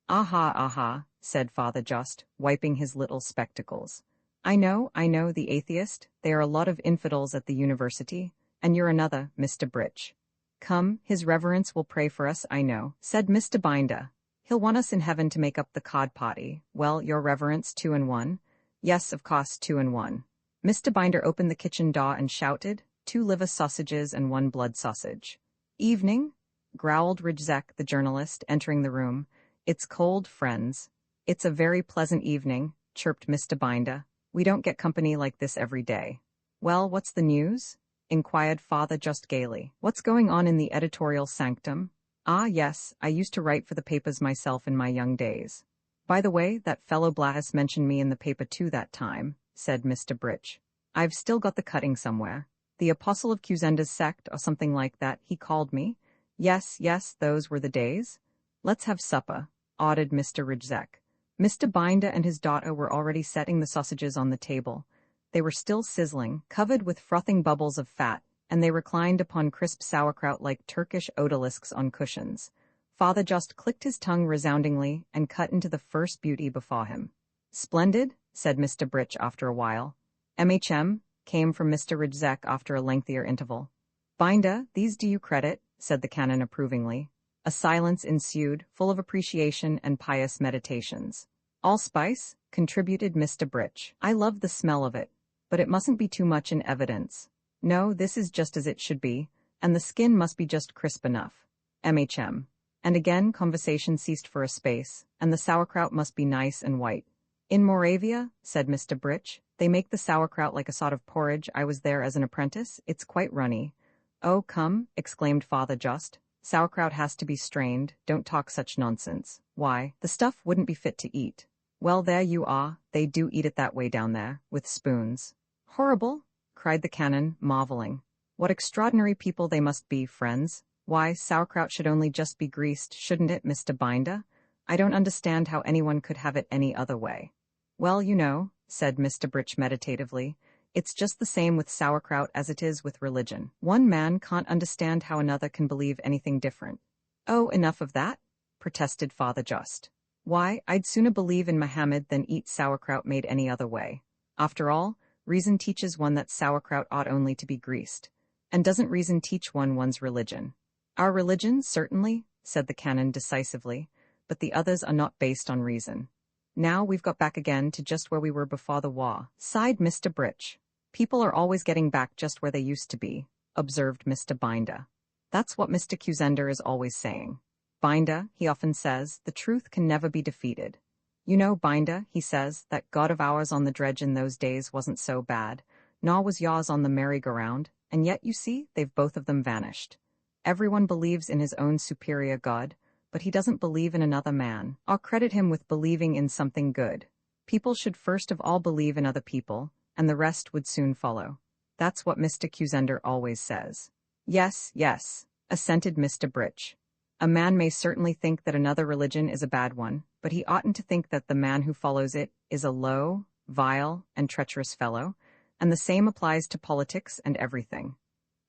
Aha, said Father Just, wiping his little spectacles. I know, the atheist. They are a lot of infidels at the university, and you're another, Mr. Britch. Come, his reverence will pray for us, I know, said Mr. Binder. He'll want us in heaven to make up the cod party. Well, your reverence, 2 and 1? Yes, of course, 2 and 1. Mr. Binder opened the kitchen door and shouted, 2 liver sausages and 1 blood sausage. Evening? Growled Rijzek, the journalist, entering the room. It's cold, friends. It's a very pleasant evening, chirped Mr. Binder. We don't get company like this every day. Well, what's the news? Inquired Father Just gaily. What's going on in the editorial sanctum? Ah, yes, I used to write for the papers myself in my young days. By the way, that fellow Blahus mentioned me in the paper too that time, said Mr. Britch. I've still got the cutting somewhere. The apostle of Cuzenda's sect, or something like that, he called me. Yes, those were the days. Let's have supper, ordered Mr. Rijzek. Mr. Binder and his daughter were already setting the sausages on the table. They were still sizzling, covered with frothing bubbles of fat, and they reclined upon crisp sauerkraut like Turkish odalisks on cushions. Father Just clicked his tongue resoundingly and cut into the first beauty before him. Splendid, said Mr. Britch after a while. MHM, came from Mr. Rijzek after a lengthier interval. Binder, these do you credit, said the canon approvingly. A silence ensued, full of appreciation and pious meditations. Allspice, contributed Mr. Britch. I love the smell of it. but it mustn't be too much in evidence. No, this is just as it should be, and the skin must be just crisp enough. MHM. And again conversation ceased for a space, and the sauerkraut must be nice and white. In Moravia, said Mr. Britch, they make the sauerkraut like a sort of porridge. I was there as an apprentice. It's quite runny. Oh, come, exclaimed Father Just. Sauerkraut has to be strained. Don't talk such nonsense. Why, the stuff wouldn't be fit to eat. Well, there you are. They do eat it that way down there, with spoons. Horrible, cried the canon, marveling. What extraordinary people they must be, friends. Why, sauerkraut should only just be greased, shouldn't it, Mr. Binder? I don't understand how anyone could have it any other way. Well, you know, said Mr. Britch meditatively, it's just the same with sauerkraut as it is with religion. One man can't understand how another can believe anything different. Oh, enough of that, protested Father Just. Why, I'd sooner believe in Mohammed than eat sauerkraut made any other way. After all, reason teaches one that sauerkraut ought only to be greased. And doesn't reason teach one one's religion? Our religion, certainly, said the canon decisively, but the others are not based on reason. Now we've got back again to just where we were before the war, sighed Mr. Britch. People are always getting back just where they used to be, observed Mr. Binder. That's what Mr. Cusender is always saying. Binder, he often says, the truth can never be defeated. You know, Binder, he says, that God of ours on the dredge in those days wasn't so bad, nor was yours on the merry-go-round, and yet, you see, they've both of them vanished. Everyone believes in his own superior God, but he doesn't believe in another man. I'll credit him with believing in something good. People should first of all believe in other people, and the rest would soon follow. That's what Mr. Cusender always says. Yes, yes, assented Mr. Britch. A man may certainly think that another religion is a bad one, but he oughtn't to think that the man who follows it is a low, vile, and treacherous fellow, and the same applies to politics and everything.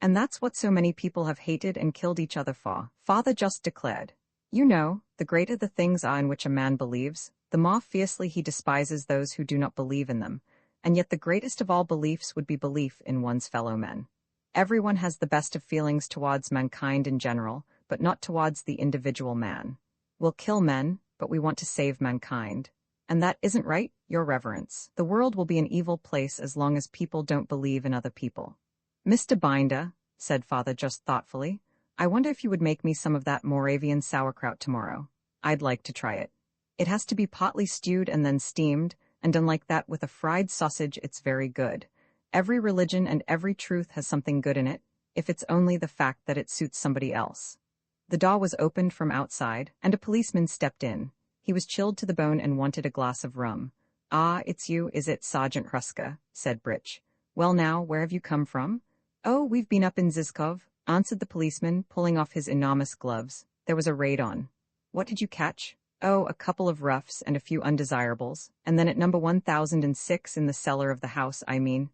And that's what so many people have hated and killed each other for, Father Just declared. You know, the greater the things are in which a man believes, the more fiercely he despises those who do not believe in them, and yet the greatest of all beliefs would be belief in one's fellow men. Everyone has the best of feelings towards mankind in general, but not towards the individual man. We'll kill men, but we want to save mankind. And that isn't right, Your Reverence. The world will be an evil place as long as people don't believe in other people. Mr. Binder, said Father Just thoughtfully, I wonder if you would make me some of that Moravian sauerkraut tomorrow. I'd like to try it. It has to be partly stewed and then steamed, and done like that with a fried sausage. It's very good. Every religion and every truth has something good in it, if it's only the fact that it suits somebody else. The door was opened from outside, and a policeman stepped in. He was chilled to the bone and wanted a glass of rum. Ah, it's you, is it, Sergeant Hruska? Said Britch. Well now, where have you come from? Oh, we've been up in Zizkov, answered the policeman, pulling off his enormous gloves. There was a raid on. What did you catch? Oh, a couple of roughs and a few undesirables, and then at number 1006 in the cellar of the house,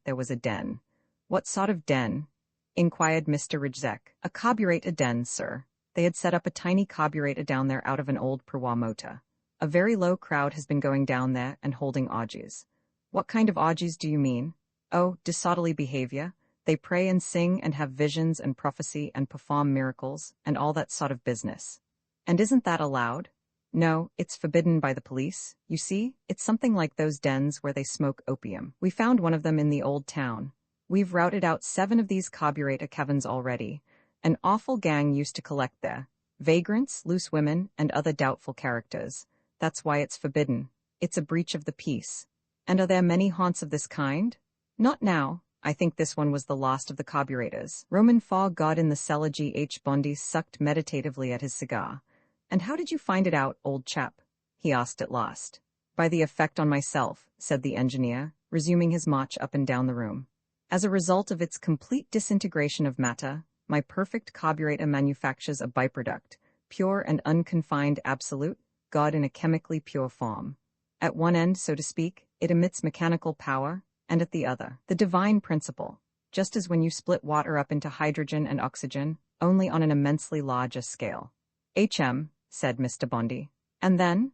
there was a den. What sort of den? Inquired Mr. Rijzek. A carburetor den, sir. They had set up a tiny carburetor down there out of an old Perwa motor. A very low crowd has been going down there and holding orgies. What kind of orgies do you mean? Oh, disorderly behavior. They pray and sing and have visions and prophecy and perform miracles and all that sort of business. And isn't that allowed? No, it's forbidden by the police. You see, it's something like those dens where they smoke opium. We found one of them in the old town. We've routed out 7 of these carburetor cavens already. An awful gang used to collect there. Vagrants, loose women, and other doubtful characters. That's why it's forbidden. It's a breach of the peace. And are there many haunts of this kind? Not now. I think this one was the last of the carburetors. Roman fog God in the cellar. G.H. Bondi sucked meditatively at his cigar. And how did you find it out, old chap? He asked at last. By the effect on myself, said the engineer, resuming his march up and down the room. As a result of its complete disintegration of matter, my perfect carburetor manufactures a byproduct, pure and unconfined absolute, God in a chemically pure form. At one end, so to speak, it emits mechanical power, and at the other, the divine principle, just as when you split water up into hydrogen and oxygen, only on an immensely larger scale. HM, said Mr. Bondi. And then?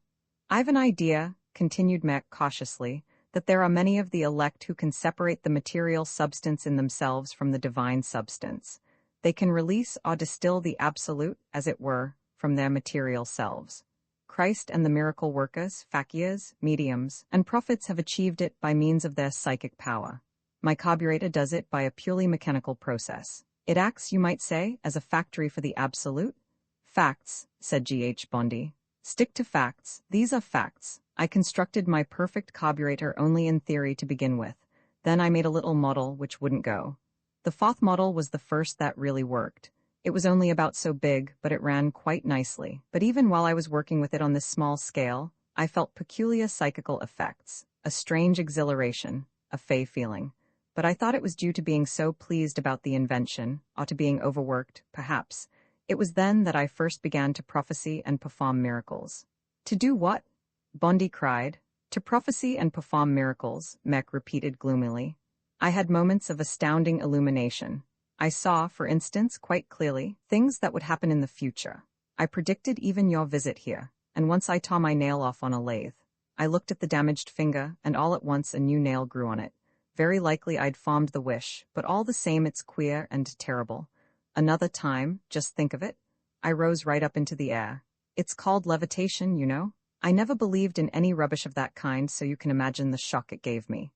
I've an idea, continued Mac cautiously, that there are many of the elect who can separate the material substance in themselves from the divine substance. They can release or distill the absolute, as it were, from their material selves. Christ and the miracle workers, fakirs, mediums, and prophets have achieved it by means of their psychic power. My carburetor does it by a purely mechanical process. It acts, you might say, as a factory for the absolute. Facts, said G.H. Bondi. Stick to facts. These are facts. I constructed my perfect carburetor only in theory to begin with. Then I made a little model which wouldn't go. The fourth model was the first that really worked. It was only about so big, but it ran quite nicely. But even while I was working with it on this small scale, I felt peculiar psychical effects, a strange exhilaration, a fey feeling. But I thought it was due to being so pleased about the invention, or to being overworked, perhaps. It was then that I first began to prophesy and perform miracles. To do what? Bondi cried. To prophesy and perform miracles, Mech repeated gloomily. I had moments of astounding illumination. I saw, for instance, quite clearly, things that would happen in the future. I predicted even your visit here, and once I tore my nail off on a lathe. I looked at the damaged finger, and all at once a new nail grew on it. Very likely I'd formed the wish, but all the same it's queer and terrible. Another time, just think of it, I rose right up into the air. It's called levitation, you know. I never believed in any rubbish of that kind, so you can imagine the shock it gave me.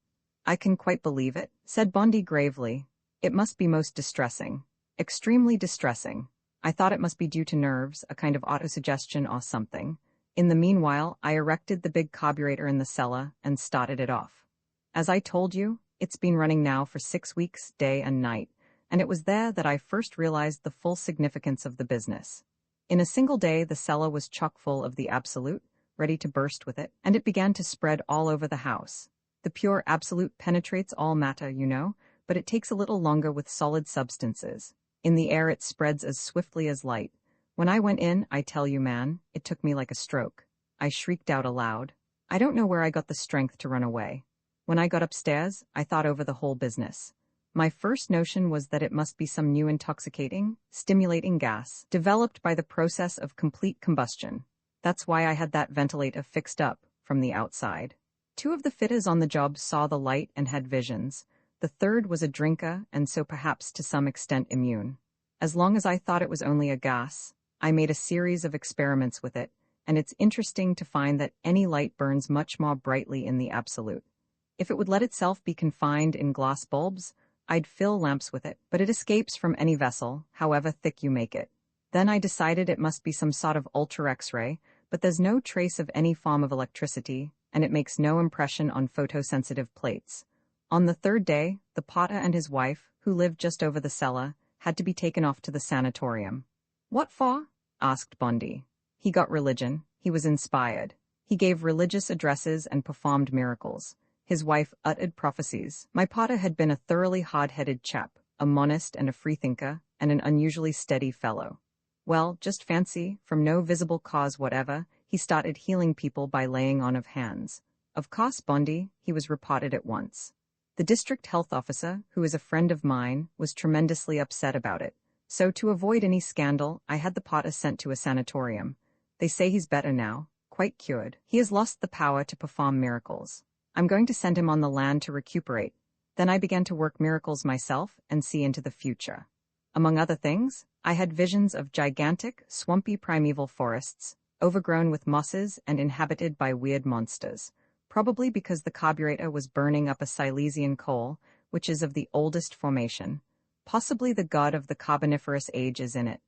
I can quite believe it, said Bondi gravely. It must be most distressing. Extremely distressing. I thought it must be due to nerves, a kind of autosuggestion or something. In the meanwhile, I erected the big carburetor in the cellar and started it off. As I told you, it's been running now for 6 weeks, day and night, and it was there that I first realized the full significance of the business. In a single day, the cellar was chock full of the absolute, ready to burst with it, and it began to spread all over the house. The pure absolute penetrates all matter, you know, but it takes a little longer with solid substances. In the air it spreads as swiftly as light. When I went in, I tell you, man, it took me like a stroke. I shrieked out aloud. I don't know where I got the strength to run away. When I got upstairs, I thought over the whole business. My first notion was that it must be some new intoxicating, stimulating gas, developed by the process of complete combustion. That's why I had that ventilator fixed up, from the outside. 2 of the fitters on the job saw the light and had visions. The third was a drinker, and so perhaps to some extent immune. As long as I thought it was only a gas, I made a series of experiments with it, and it's interesting to find that any light burns much more brightly in the absolute. If it would let itself be confined in glass bulbs, I'd fill lamps with it, but it escapes from any vessel, however thick you make it. Then I decided it must be some sort of ultra-X-ray, but there's no trace of any form of electricity, and it makes no impression on photosensitive plates. On the 3rd day, the potter and his wife, who lived just over the cellar, had to be taken off to the sanatorium. What for? Asked Bondi. He got religion. He was inspired. He gave religious addresses and performed miracles. His wife uttered prophecies. My potter had been a thoroughly hard-headed chap, a monist and a freethinker, and an unusually steady fellow. Well, just fancy, from no visible cause whatever, he started healing people by laying on of hands. Of course, Bondi, he was reported at once. The district health officer, who is a friend of mine, was tremendously upset about it. So to avoid any scandal, I had the potter sent to a sanatorium. They say he's better now, quite cured. He has lost the power to perform miracles. I'm going to send him on the land to recuperate. Then I began to work miracles myself and see into the future. Among other things, I had visions of gigantic, swampy primeval forests, overgrown with mosses and inhabited by weird monsters, probably because the carburetor was burning up a Silesian coal, which is of the oldest formation. Possibly the god of the Carboniferous age is in it.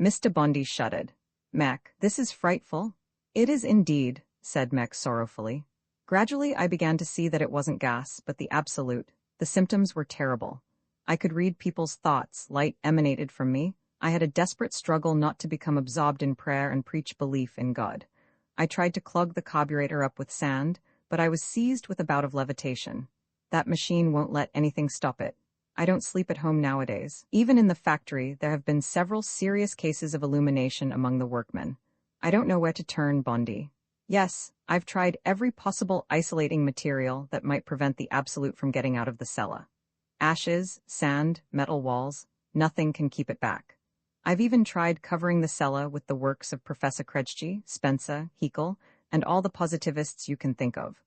Mr. Bondi shuddered. Mech, this is frightful. It is indeed, said Mech sorrowfully. Gradually I began to see that it wasn't gas, but the absolute. The symptoms were terrible. I could read people's thoughts, light emanated from me. I had a desperate struggle not to become absorbed in prayer and preach belief in God. I tried to clog the carburetor up with sand, but I was seized with a bout of levitation. That machine won't let anything stop it. I don't sleep at home nowadays. Even in the factory, there have been several serious cases of illumination among the workmen. I don't know where to turn, Bondi. Yes, I've tried every possible isolating material that might prevent the absolute from getting out of the cellar. Ashes, sand, metal walls, nothing can keep it back. I've even tried covering the cellar with the works of Professor Kretschy, Spencer, Haeckel, and all the positivists you can think of.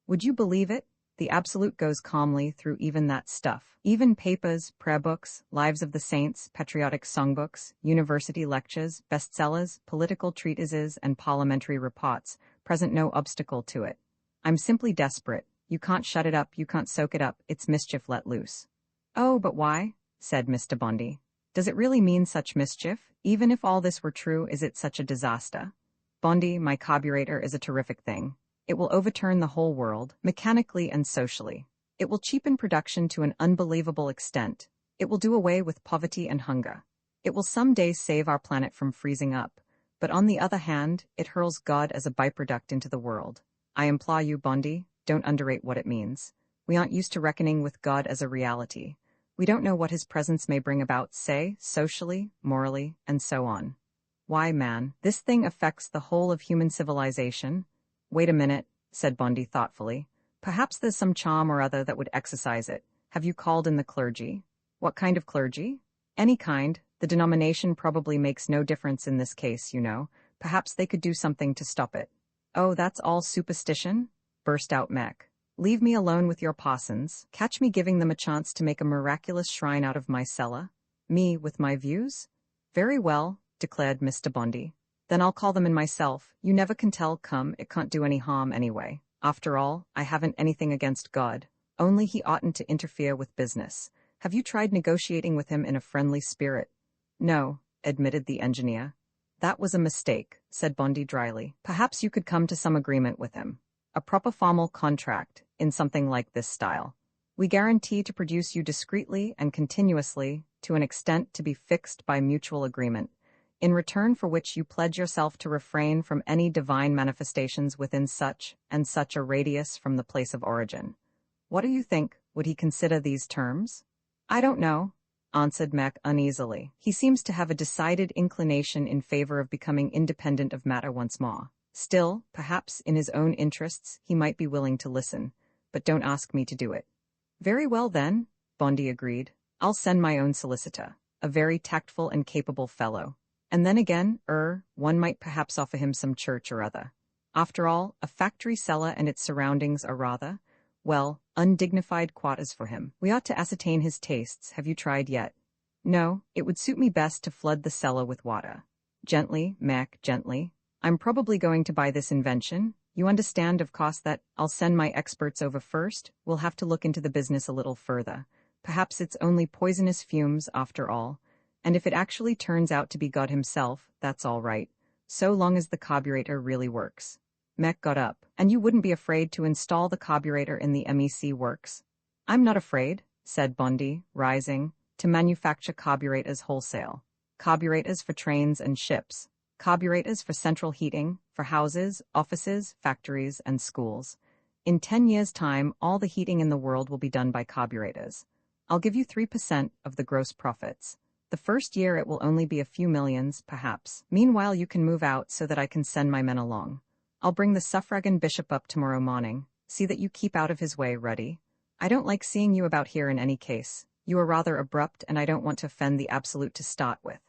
Would you believe it? The absolute goes calmly through even that stuff. Even papers, prayer books, lives of the saints, patriotic songbooks, university lectures, bestsellers, political treatises, and parliamentary reports present no obstacle to it. I'm simply desperate. You can't shut it up, you can't soak it up, it's mischief let loose. Oh, but why? Said Mr. Bondi. Does it really mean such mischief? Even if all this were true, is it such a disaster? Bondi, my carburetor is a terrific thing. It will overturn the whole world, mechanically and socially. It will cheapen production to an unbelievable extent. It will do away with poverty and hunger. It will someday save our planet from freezing up. But on the other hand, it hurls God as a byproduct into the world. I implore you, Bondi, don't underrate what it means. We aren't used to reckoning with God as a reality. We don't know what his presence may bring about, say, socially, morally, and so on. Why, man, this thing affects the whole of human civilization. Wait a minute, said Bondi thoughtfully. Perhaps there's some charm or other that would exercise it. Have you called in the clergy? What kind of clergy? Any kind. The denomination probably makes no difference in this case, you know. Perhaps they could do something to stop it. Oh, that's all superstition? Burst out Mech. Leave me alone with your parsons. Catch me giving them a chance to make a miraculous shrine out of my cellar. Me, with my views? Very well, declared Mr. Bondi. Then I'll call them in myself. You never can tell, come, it can't do any harm anyway. After all, I haven't anything against God. Only he oughtn't to interfere with business. Have you tried negotiating with him in a friendly spirit? No, admitted the engineer. That was a mistake, said Bondi dryly. Perhaps you could come to some agreement with him. A proper formal contract, in something like this style. We guarantee to produce you discreetly and continuously, to an extent to be fixed by mutual agreement, in return for which you pledge yourself to refrain from any divine manifestations within such and such a radius from the place of origin. What do you think? Would he consider these terms? I don't know, answered Mech uneasily. He seems to have a decided inclination in favor of becoming independent of matter once more. Still, perhaps in his own interests, he might be willing to listen, but don't ask me to do it. Very well then, Bondi agreed. I'll send my own solicitor, a very tactful and capable fellow. And then again, one might perhaps offer him some church or other. After all, a factory cellar and its surroundings are rather, well, undignified quarters for him. We ought to ascertain his tastes. Have you tried yet? No, it would suit me best to flood the cellar with water. Gently, Mac, gently. I'm probably going to buy this invention. You understand, of course, that I'll send my experts over first. We'll have to look into the business a little further. Perhaps it's only poisonous fumes after all. And if it actually turns out to be God himself, that's all right, so long as the carburetor really works. Mech got up. And you wouldn't be afraid to install the carburetor in the MEC works? I'm not afraid, said Bondi, rising, to manufacture carburetors wholesale. Carburetors for trains and ships. Carburetors for central heating, for houses, offices, factories, and schools. In 10 years' time, all the heating in the world will be done by carburetors. I'll give you 3% of the gross profits. The first year it will only be a few millions, perhaps. Meanwhile you can move out so that I can send my men along. I'll bring the suffragan bishop up tomorrow morning. See that you keep out of his way, Ruddy. I don't like seeing you about here in any case. You are rather abrupt and I don't want to offend the absolute to start with.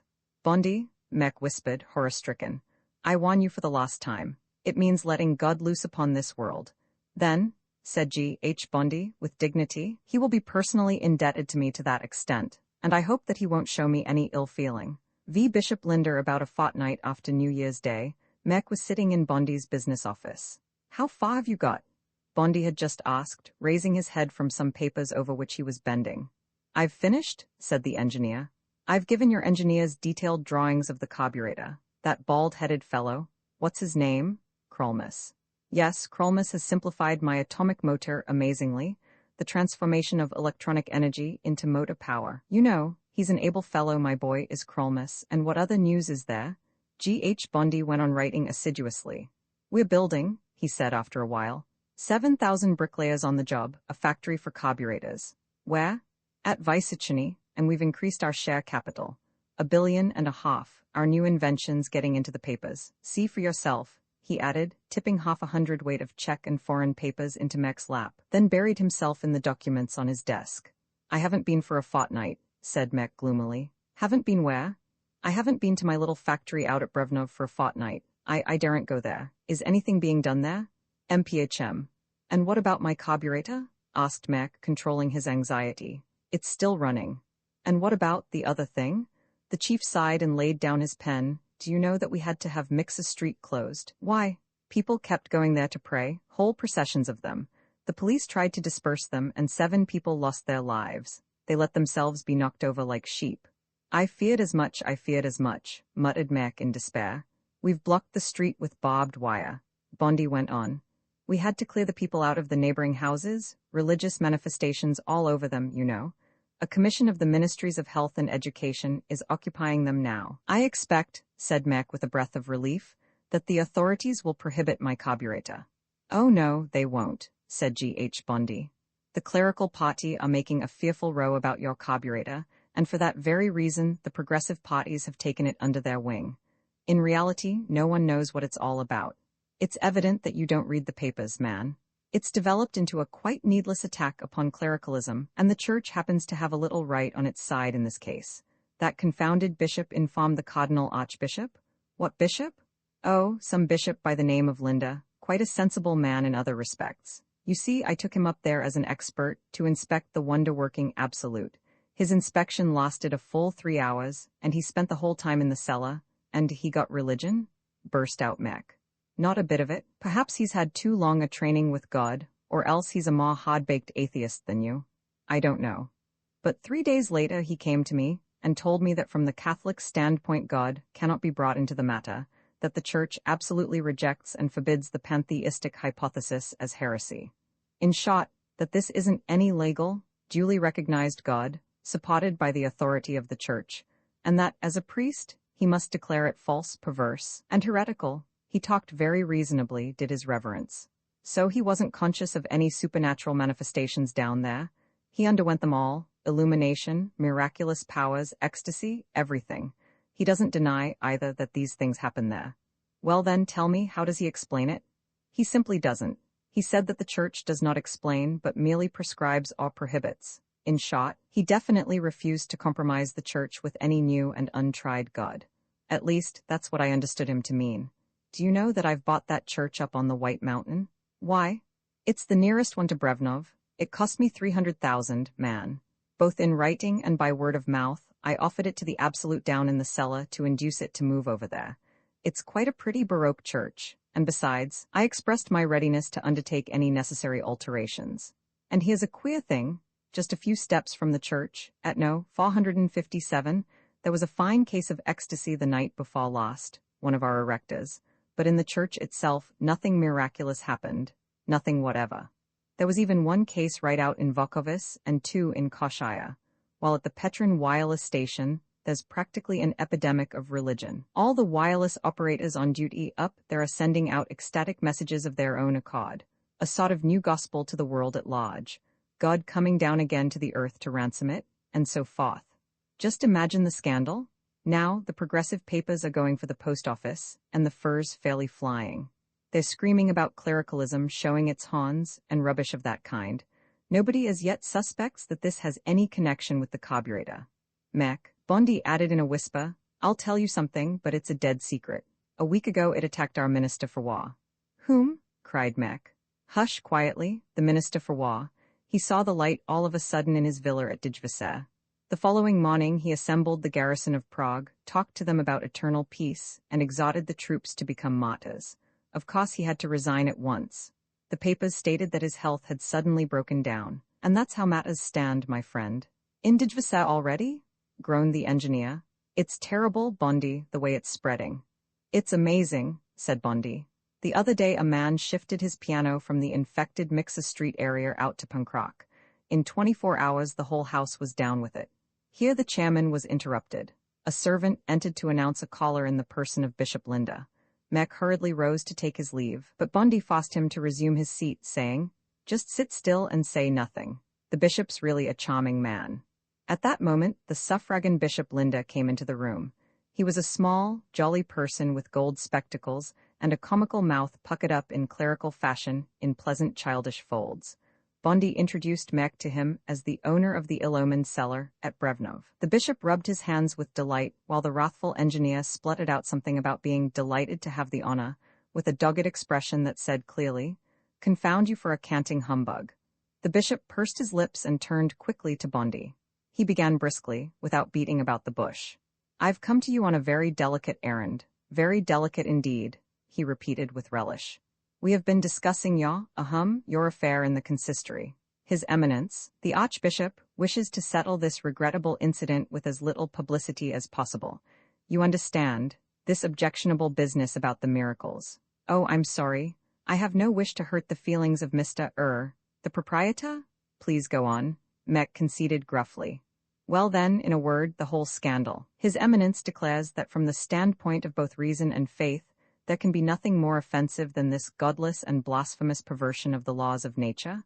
Bondi, Mech whispered, horror-stricken. I warn you for the last time. It means letting God loose upon this world. Then, said G.H. Bondi, with dignity, he will be personally indebted to me to that extent, and I hope that he won't show me any ill feeling. V. Bishop Linder about a fortnight after New Year's Day, Mech was sitting in Bondi's business office. How far have you got? Bondi had just asked, raising his head from some papers over which he was bending. I've finished, said the engineer. I've given your engineers detailed drawings of the carburetor. That bald-headed fellow, what's his name? Krolmus. Yes, Krolmus has simplified my atomic motor amazingly, the transformation of electronic energy into motor power. You know, he's an able fellow, my boy, is Krolmus, and what other news is there? G.H. Bondi went on writing assiduously. We're building, he said after a while. 7,000 bricklayers on the job, a factory for carburetors. Where? At Vysochny, and we've increased our share capital. $1.5 billion, our new inventions getting into the papers. See for yourself, he added, tipping 1/2 hundredweight of Czech and foreign papers into Mech's lap, then buried himself in the documents on his desk. I haven't been for a fortnight, said Mech gloomily. Haven't been where? I haven't been to my little factory out at Brevnov for a fortnight. I daren't go there. Is anything being done there? MPHM. And what about my carburetor? Asked Mech, controlling his anxiety. It's still running. And what about the other thing? The chief sighed and laid down his pen. Do you know that we had to have Mixes Street closed? Why? People kept going there to pray, whole processions of them. The police tried to disperse them and 7 people lost their lives. They let themselves be knocked over like sheep. I feared as much, muttered Mek in despair. We've blocked the street with barbed wire. Bondi went on. We had to clear the people out of the neighboring houses, religious manifestations all over them, you know. A commission of the Ministries of Health and Education is occupying them now. I expect, said Mek with a breath of relief, that the authorities will prohibit my carburetor. Oh no, they won't, said G.H. Bondi. The clerical party are making a fearful row about your carburetor, and for that very reason the progressive parties have taken it under their wing. In reality, no one knows what it's all about. It's evident that you don't read the papers, man. It's developed into a quite needless attack upon clericalism, and the church happens to have a little right on its side in this case. That confounded bishop informed the cardinal archbishop? What bishop? Oh, some bishop by the name of Linda, quite a sensible man in other respects. You see, I took him up there as an expert to inspect the wonder-working absolute. His inspection lasted a full 3 hours, and he spent the whole time in the cellar. And he got religion? Burst out Mek. Not a bit of it. Perhaps he's had too long a training with God, or else he's a more hard-baked atheist than you. I don't know. But 3 days later he came to me and told me that from the Catholic standpoint God cannot be brought into the matter, that the Church absolutely rejects and forbids the pantheistic hypothesis as heresy. In short, that this isn't any legal, duly recognized God, supported by the authority of the Church, and that, as a priest, he must declare it false, perverse, and heretical. He talked very reasonably, did his reverence. So he wasn't conscious of any supernatural manifestations down there. He underwent them all, illumination, miraculous powers, ecstasy, everything. He doesn't deny, either, that these things happen there. Well then, tell me, how does he explain it? He simply doesn't. He said that the Church does not explain, but merely prescribes or prohibits. In short, he definitely refused to compromise the Church with any new and untried God. At least, that's what I understood him to mean. Do you know that I've bought that church up on the White Mountain? Why? It's the nearest one to Brevnov. It cost me 300,000, man. Both in writing and by word of mouth, I offered it to the absolute down in the cellar to induce it to move over there. It's quite a pretty Baroque church, and besides, I expressed my readiness to undertake any necessary alterations. And here's a queer thing. Just a few steps from the church, at No. 457, there was a fine case of ecstasy the night before last, one of our erectors. But in the church itself, nothing miraculous happened, nothing whatever. There was even one case right out in Vukovis and 2 in Koshaya, while at the Petrin wireless station, there's practically an epidemic of religion. All the wireless operators on duty up there are sending out ecstatic messages of their own accord, a sort of new gospel to the world at large, God coming down again to the earth to ransom it, and so forth. Just imagine the scandal. Now, the progressive papers are going for the post office, and the fur's fairly flying. They're screaming about clericalism showing its horns, and rubbish of that kind. Nobody as yet suspects that this has any connection with the carburetor. Mek, Bondi added in a whisper, I'll tell you something, but it's a dead secret. A week ago it attacked our Minister for War. Whom? Cried Mek. Hush, quietly, the Minister for War. He saw the light all of a sudden in his villa at Dijvice. The following morning he assembled the garrison of Prague, talked to them about eternal peace, and exhorted the troops to become martyrs. Of course he had to resign at once. The papers stated that his health had suddenly broken down. And that's how matters stand, my friend. In Dijvice already? Groaned the engineer. It's terrible, Bondi, the way it's spreading. It's amazing, said Bondi. The other day a man shifted his piano from the infected Mixa Street area out to Pankrak. In 24 hours the whole house was down with it. Here the chairman was interrupted. A servant entered to announce a caller in the person of Bishop Linda. Mek hurriedly rose to take his leave, but Bondi forced him to resume his seat, saying, Just sit still and say nothing. The bishop's really a charming man. At that moment, the suffragan Bishop Linda came into the room. He was a small, jolly person with gold spectacles and a comical mouth puckered up in clerical fashion in pleasant childish folds. Bondi introduced Mek to him as the owner of the ill-omened cellar at Brevnov. The bishop rubbed his hands with delight, while the wrathful engineer spluttered out something about being delighted to have the honor, with a dogged expression that said clearly, Confound you for a canting humbug. The bishop pursed his lips and turned quickly to Bondi. He began briskly, without beating about the bush. I've come to you on a very delicate errand. Very delicate indeed, he repeated with relish. We have been discussing your affair in the consistory. His Eminence, the Archbishop, wishes to settle this regrettable incident with as little publicity as possible. You understand, this objectionable business about the miracles. Oh, I'm sorry. I have no wish to hurt the feelings of Mr. The proprietor? Please go on, Mek conceded gruffly. Well then, in a word, the whole scandal. His Eminence declares that from the standpoint of both reason and faith, there can be nothing more offensive than this godless and blasphemous perversion of the laws of nature.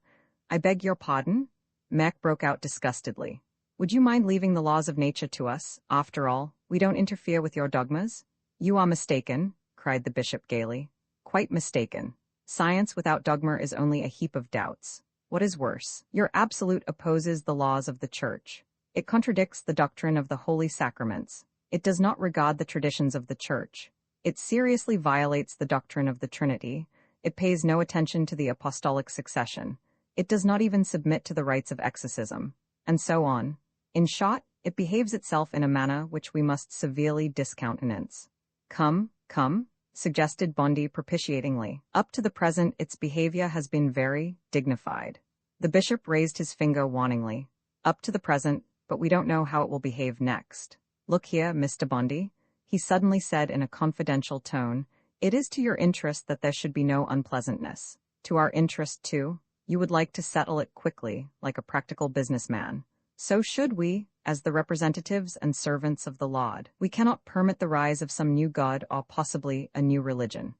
I beg your pardon? Mek broke out disgustedly. Would you mind leaving the laws of nature to us? After all, we don't interfere with your dogmas. You are mistaken, cried the bishop gaily. Quite mistaken. Science without dogma is only a heap of doubts. What is worse, your absolute opposes the laws of the Church. It contradicts the doctrine of the holy sacraments. It does not regard the traditions of the Church. It seriously violates the doctrine of the Trinity. It pays no attention to the apostolic succession. It does not even submit to the rites of exorcism. And so on. In short, it behaves itself in a manner which we must severely discountenance. Come, suggested Bondi propitiatingly. Up to the present its behavior has been very dignified. The bishop raised his finger warningly. Up to the present, but we don't know how it will behave next. Look here, Mr. Bondi, he suddenly said in a confidential tone, it is to your interest that there should be no unpleasantness. To our interest, too. You would like to settle it quickly, like a practical businessman. So should we, as the representatives and servants of the Lord. We cannot permit the rise of some new god or possibly a new religion.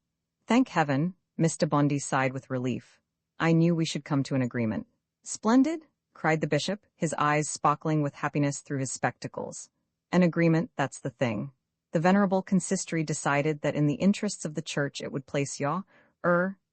Thank heaven, Mr. Bondi sighed with relief. I knew we should come to an agreement. Splendid, cried the bishop, his eyes sparkling with happiness through his spectacles. An agreement, that's the thing. The venerable consistory decided that in the interests of the Church it would place your,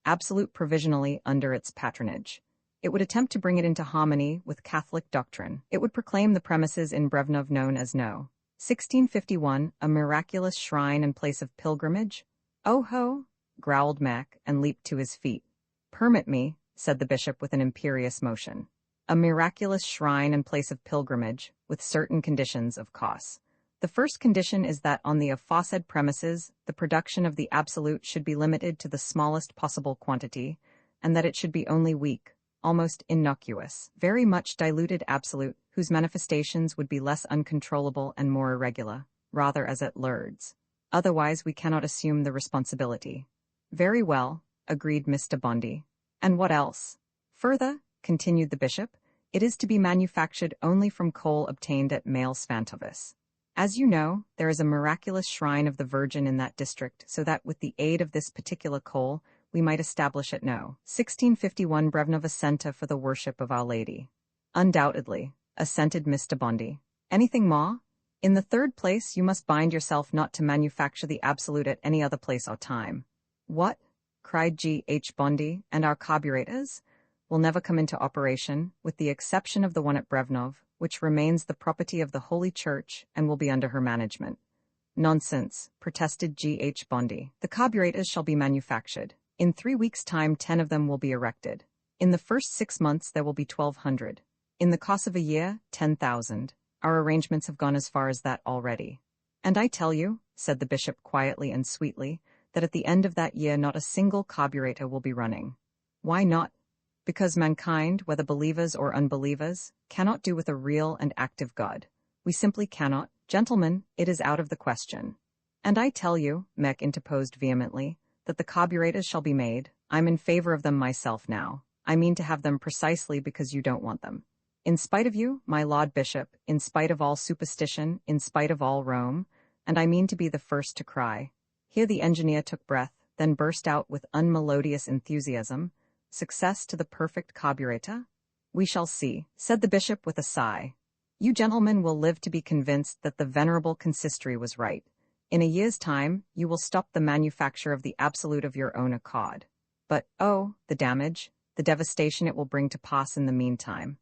absolute provisionally under its patronage. It would attempt to bring it into harmony with Catholic doctrine. It would proclaim the premises in Brevnov known as No. 1651, a miraculous shrine and place of pilgrimage. Oh ho, growled Mac and leaped to his feet. Permit me, said the bishop with an imperious motion. A miraculous shrine and place of pilgrimage, with certain conditions, of course. The first condition is that on the aforesaid premises, the production of the absolute should be limited to the smallest possible quantity, and that it should be only weak, almost innocuous, very much diluted absolute, whose manifestations would be less uncontrollable and more irregular, rather as at Lourdes. Otherwise we cannot assume the responsibility. Very well, agreed Mr. Bondi. And what else? Further, continued the bishop, it is to be manufactured only from coal obtained at Male Svantovis. As you know, there is a miraculous shrine of the Virgin in that district, so that with the aid of this particular coal, we might establish at No. 1651 Brevnov a centre for the worship of Our Lady. Undoubtedly, assented Mr. Bondi. Anything more? In the third place, you must bind yourself not to manufacture the absolute at any other place or time. What? Cried G.H. Bondi, and our carburetors? Will never come into operation, with the exception of the one at Brevnov, which remains the property of the Holy Church and will be under her management. Nonsense, protested G.H. Bondi. The carburetors shall be manufactured. In 3 weeks' time 10 of them will be erected. In the first 6 months there will be 1,200. In the course of a year, 10,000. Our arrangements have gone as far as that already. And I tell you, said the bishop quietly and sweetly, that at the end of that year not a single carburetor will be running. Why not? Because mankind, whether believers or unbelievers, cannot do with a real and active God. We simply cannot. Gentlemen, it is out of the question. And I tell you, Mek interposed vehemently, that the carburetors shall be made. I'm in favor of them myself now. I mean to have them precisely because you don't want them. In spite of you, my Lord Bishop, in spite of all superstition, in spite of all Rome, and I mean to be the first to cry. Here the engineer took breath, then burst out with unmelodious enthusiasm. Success to the perfect carburetor? We shall see, said the bishop with a sigh. You gentlemen will live to be convinced that the venerable consistory was right. In a year's time, you will stop the manufacture of the absolute of your own accord. But, oh, the damage, the devastation it will bring to pass in the meantime.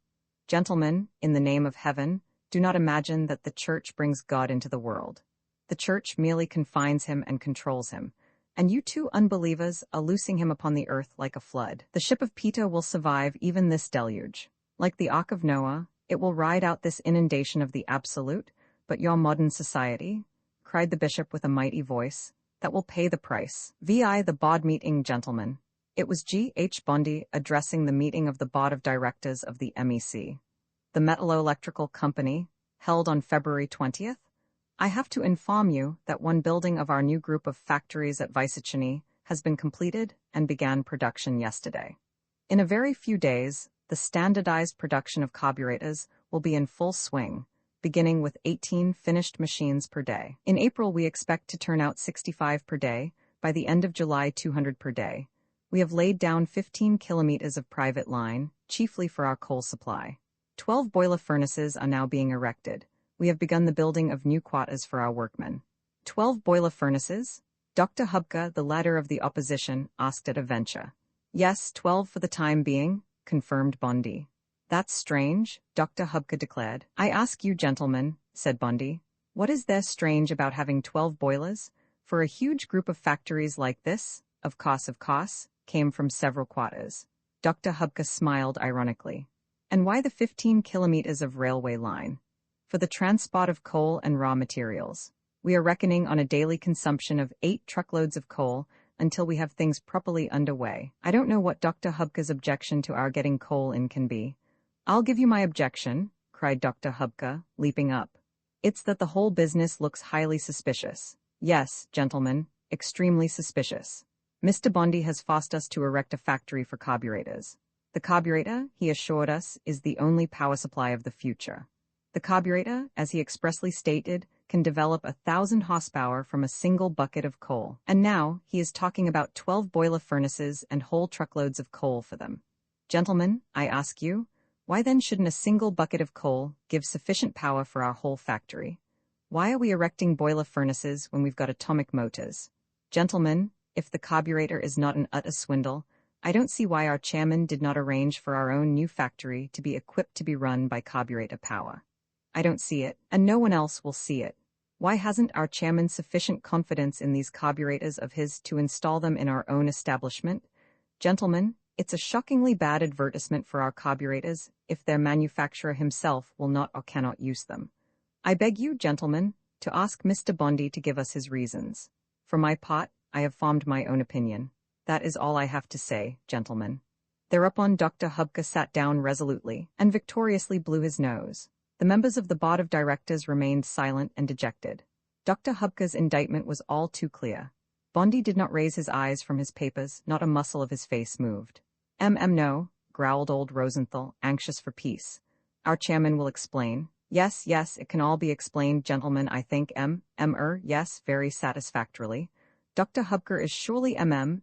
Gentlemen, in the name of heaven, do not imagine that the Church brings God into the world. The Church merely confines him and controls him. And you two unbelievers are loosing him upon the earth like a flood. The ship of Peter will survive even this deluge. Like the Ark of Noah, it will ride out this inundation of the absolute, but your modern society, cried the bishop with a mighty voice, that will pay the price. Vi the bod meeting, gentlemen. It was G.H. Bondi addressing the meeting of the board of directors of the MEC, the Metallo-Electrical Company, held on February 20th. I have to inform you that one building of our new group of factories at Vysočany has been completed and began production yesterday. In a very few days, the standardized production of carburetors will be in full swing, beginning with 18 finished machines per day. In April, we expect to turn out 65 per day, by the end of July 200 per day. We have laid down 15 kilometers of private line, chiefly for our coal supply. 12 boiler furnaces are now being erected. We have begun the building of new quarters for our workmen. 12 boiler furnaces? Dr. Hubka, the leader of the opposition, asked at a venture. Yes, 12 for the time being, confirmed Bondi. That's strange, Dr. Hubka declared. I ask you, gentlemen, said Bondi, what is there strange about having 12 boilers? For a huge group of factories like this, of course, came from several quarters. Dr. Hubka smiled ironically. And why the 15 kilometers of railway line? For the transport of coal and raw materials. We are reckoning on a daily consumption of 8 truckloads of coal until we have things properly underway. I don't know what Dr. Hubka's objection to our getting coal in can be. I'll give you my objection, cried Dr. Hubka, leaping up. It's that the whole business looks highly suspicious. Yes, gentlemen, extremely suspicious. Mr. Bondi has forced us to erect a factory for carburetors. The carburetor, he assured us, is the only power supply of the future. The carburetor, as he expressly stated, can develop 1,000 horsepower from a single bucket of coal. And now, he is talking about 12 boiler furnaces and whole truckloads of coal for them. Gentlemen, I ask you, why then shouldn't a single bucket of coal give sufficient power for our whole factory? Why are we erecting boiler furnaces when we've got atomic motors? Gentlemen, if the carburetor is not an utter swindle, I don't see why our chairman did not arrange for our own new factory to be equipped to be run by carburetor power. I don't see it, and no one else will see it. Why hasn't our chairman sufficient confidence in these carburetors of his to install them in our own establishment? Gentlemen, it's a shockingly bad advertisement for our carburetors if their manufacturer himself will not or cannot use them. I beg you, gentlemen, to ask Mr. Bondi to give us his reasons. For my part, I have formed my own opinion. That is all I have to say, gentlemen. Thereupon Dr. Hubka sat down resolutely and victoriously blew his nose. The members of the board of directors remained silent and dejected. Dr. Hubka's indictment was all too clear. Bondi did not raise his eyes from his papers, not a muscle of his face moved. No, growled old Rosenthal, anxious for peace. Our chairman will explain. Yes, it can all be explained, gentlemen, I think, yes, very satisfactorily. Dr. Hubka is surely HM,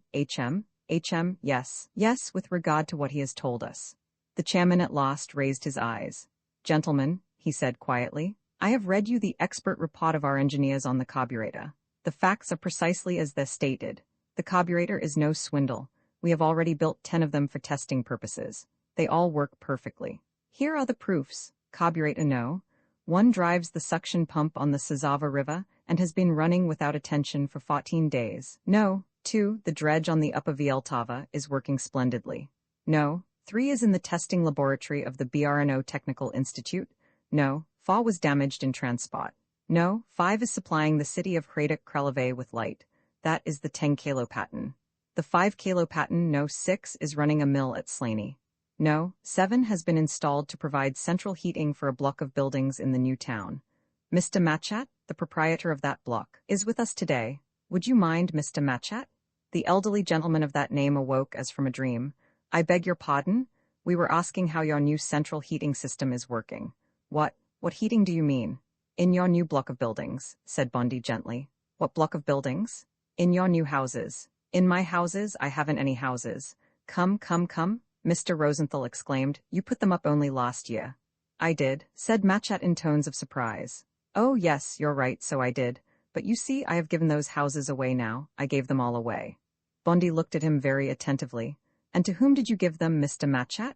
yes, with regard to what he has told us. The chairman at last raised his eyes. Gentlemen, he said quietly, I have read you the expert report of our engineers on the carburetor. The facts are precisely as they're stated. The carburetor is no swindle. We have already built 10 of them for testing purposes. They all work perfectly. Here are the proofs. Carburetor no. 1 drives the suction pump on the Sazava River and has been running without attention for 14 days. No. 2, the dredge on the Upper Vieltava is working splendidly. No. 3 is in the testing laboratory of the BRNO Technical Institute. No. 4 was damaged in transport. No. 5 is supplying the city of Hradec Králové with light. That is the 10 kilopatin. The 5 kilopatin No. 6 is running a mill at Slaney. No. 7 has been installed to provide central heating for a block of buildings in the new town. Mr. Machat, the proprietor of that block, is with us today. Would you mind, Mr. Machat? The elderly gentleman of that name awoke as from a dream. I beg your pardon? We were asking how your new central heating system is working. What heating do you mean? In your new block of buildings, said Bondi gently. What block of buildings? In your new houses. In my houses? I haven't any houses. Come, Mr. Rosenthal exclaimed. You put them up only last year. I did, said Machat in tones of surprise. Oh yes, you're right, so I did. But you see, I have given those houses away now. I gave them all away. Bondi looked at him very attentively. And to whom did you give them, Mr. Machat?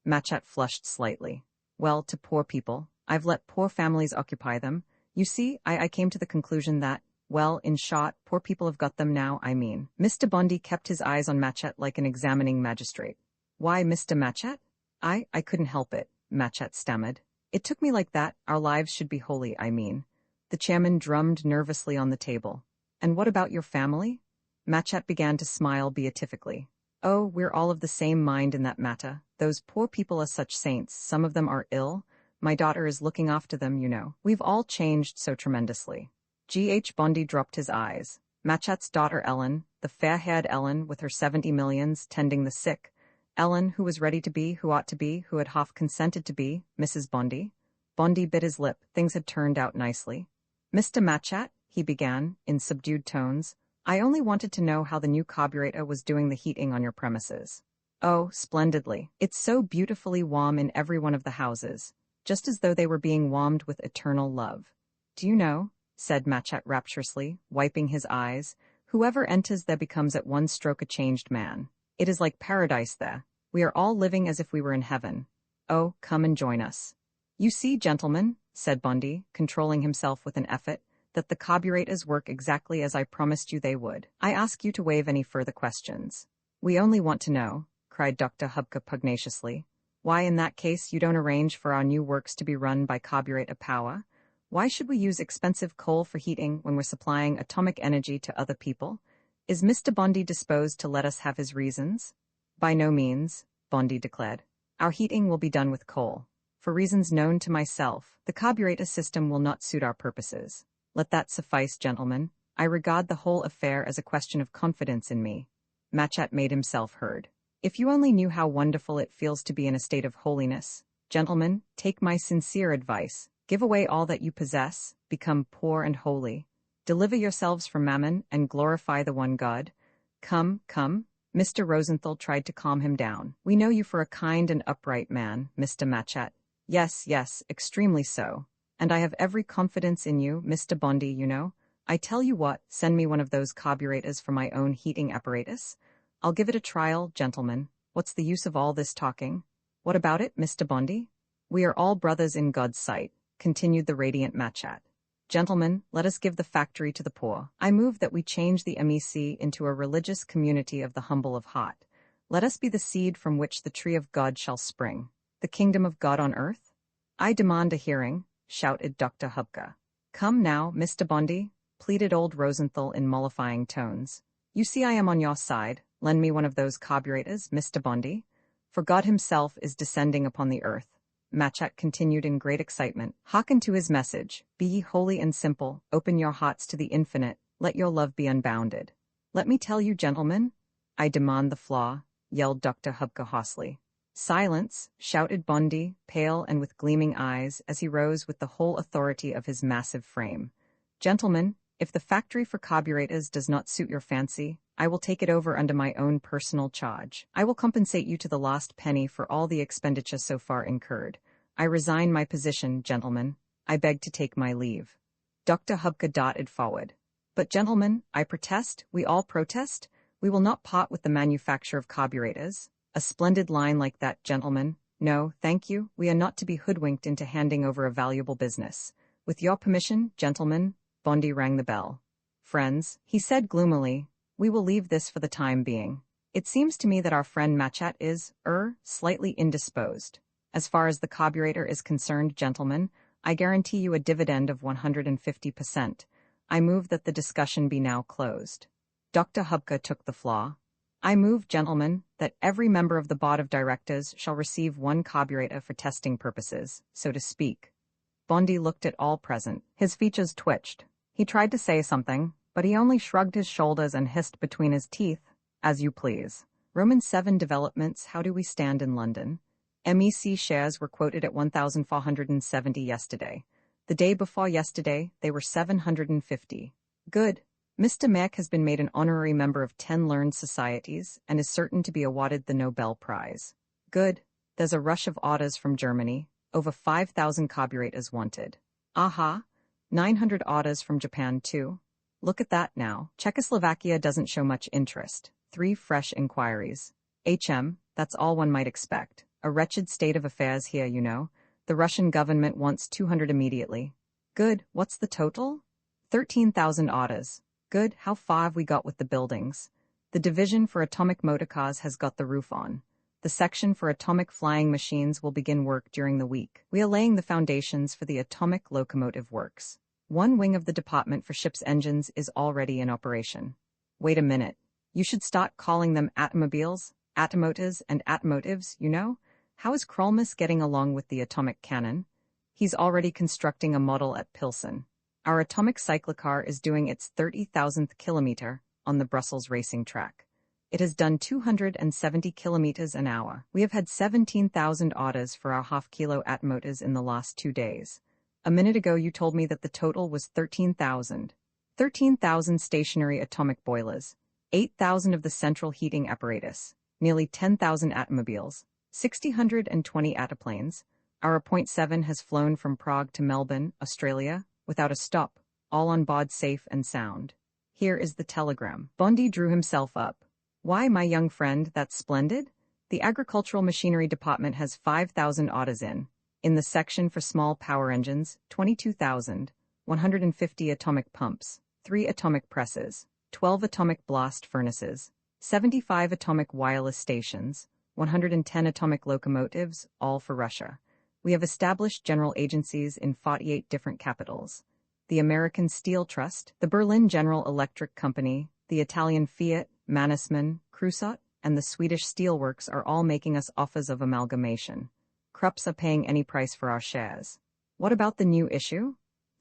Machat flushed slightly. Well, to poor people. I've let poor families occupy them. You see, I came to the conclusion that, well, in short, poor people have got them now, I mean. Mr. Bondi kept his eyes on Machat like an examining magistrate. Why, Mr. Machat? I couldn't help it, Machat stammered. It took me like that. Our lives should be holy, I mean. The chairman drummed nervously on the table. And what about your family? Machat began to smile beatifically. Oh, we're all of the same mind in that matter. Those poor people are such saints, some of them are ill. My daughter is looking after them, you know. We've all changed so tremendously. G.H. Bondi dropped his eyes. Machat's daughter Ellen, the fair-haired Ellen with her 70 millions, tending the sick. Ellen, who was ready to be, who ought to be, who had half consented to be, Mrs. Bondi. Bondi bit his lip. Things had turned out nicely. Mr. Machat, he began, in subdued tones, I only wanted to know how the new carburetor was doing the heating on your premises. Oh, splendidly. It's so beautifully warm in every one of the houses, just as though they were being warmed with eternal love. Do you know, said Machat rapturously, wiping his eyes, whoever enters there becomes at one stroke a changed man. It is like paradise there. We are all living as if we were in heaven. Oh, come and join us. You see, gentlemen, said Bondi, controlling himself with an effort, that the carburetors work exactly as I promised you they would. I ask you to waive any further questions. We only want to know, cried Dr. Hubka pugnaciously, why in that case you don't arrange for our new works to be run by carburetor power? Why should we use expensive coal for heating when we're supplying atomic energy to other people? Is Mr. Bondi disposed to let us have his reasons? By no means, Bondi declared. Our heating will be done with coal. For reasons known to myself, the carburetor system will not suit our purposes. Let that suffice, gentlemen. I regard the whole affair as a question of confidence in me. Machat made himself heard. If you only knew how wonderful it feels to be in a state of holiness. Gentlemen, take my sincere advice. Give away all that you possess, become poor and holy. Deliver yourselves from mammon and glorify the one God. Come, come. Mr. Rosenthal tried to calm him down. We know you for a kind and upright man, Mr. Machat. Yes, yes, extremely so. And I have every confidence in you, Mr. Bondi, you know. I tell you what, send me one of those carburetors for my own heating apparatus. I'll give it a trial, gentlemen. What's the use of all this talking? What about it, Mr. Bondi? We are all brothers in God's sight, continued the radiant Machat. Gentlemen, let us give the factory to the poor. I move that we change the MEC into a religious community of the humble of heart. Let us be the seed from which the tree of God shall spring. The kingdom of God on earth? I demand a hearing, shouted Dr. Hubka. Come now, Mr. Bondi, pleaded old Rosenthal in mollifying tones. You see I am on your side. Lend me one of those carburetors, Mr. Bondi. For God himself is descending upon the earth. Machat continued in great excitement. Hearken to his message. Be ye holy and simple. Open your hearts to the infinite. Let your love be unbounded. Let me tell you, gentlemen. I demand the flaw, yelled Dr. Hubka hoarsely. Silence, shouted Bondi, pale and with gleaming eyes, as he rose with the whole authority of his massive frame. Gentlemen, if the factory for carburetors does not suit your fancy, I will take it over under my own personal charge. I will compensate you to the last penny for all the expenditure so far incurred. I resign my position, gentlemen. I beg to take my leave. Dr. Hubka darted forward. But gentlemen, I protest, we all protest. We will not part with the manufacture of carburetors. A splendid line like that, gentlemen. No, thank you, we are not to be hoodwinked into handing over a valuable business. With your permission, gentlemen, Bondi rang the bell. Friends, he said gloomily, we will leave this for the time being. It seems to me that our friend Machat is, slightly indisposed. As far as the carburetor is concerned, gentlemen, I guarantee you a dividend of 150%. I move that the discussion be now closed. Dr. Hubka took the flaw. I move, gentlemen, that every member of the board of directors shall receive one carburetor for testing purposes, so to speak. Bondi looked at all present. His features twitched. He tried to say something, but he only shrugged his shoulders and hissed between his teeth, as you please. Roman 7 developments, how do we stand in London? MEC shares were quoted at 1,470 yesterday. The day before yesterday, they were 750. Good. Mr. Mack has been made an honorary member of 10 learned societies and is certain to be awarded the Nobel Prize. Good. There's a rush of orders from Germany. Over 5,000 carburetors wanted. Aha. 900 orders from Japan too. Look at that now. Czechoslovakia doesn't show much interest. 3 fresh inquiries. That's all one might expect. A wretched state of affairs here, you know. The Russian government wants 200 immediately. Good. What's the total? 13,000 orders. Good. How far have we got with the buildings? The division for atomic motorcars has got the roof on. The section for atomic flying machines will begin work during the week. We are laying the foundations for the atomic locomotive works. One wing of the department for ships' engines is already in operation. Wait a minute. You should start calling them atomobiles, atomotas, and atomotives, you know? How is Krolmus getting along with the atomic cannon? He's already constructing a model at Pilsen. Our atomic cyclocar is doing its 30,000th kilometer on the Brussels racing track. It has done 270 kilometers an hour. We have had 17,000 orders for our half-kilo atomotas in the last 2 days. A minute ago you told me that the total was 13,000. 13,000 stationary atomic boilers, 8,000 of the central heating apparatus, nearly 10,000 atomobiles, 620 atoplanes. Our Point 7 has flown from Prague to Melbourne, Australia, without a stop, all on board safe and sound. Here is the telegram. Bondi drew himself up. Why, my young friend, that's splendid. The Agricultural Machinery Department has 5,000 orders in. In the section for small power engines, 22,000, 150 atomic pumps, 3 atomic presses, 12 atomic blast furnaces, 75 atomic wireless stations, 110 atomic locomotives, all for Russia. We have established general agencies in 48 different capitals. The American Steel Trust, the Berlin General Electric Company, the Italian Fiat, Mannesmann, Krusot, and the Swedish Steelworks are all making us offers of amalgamation. Krupps are paying any price for our shares. What about the new issue?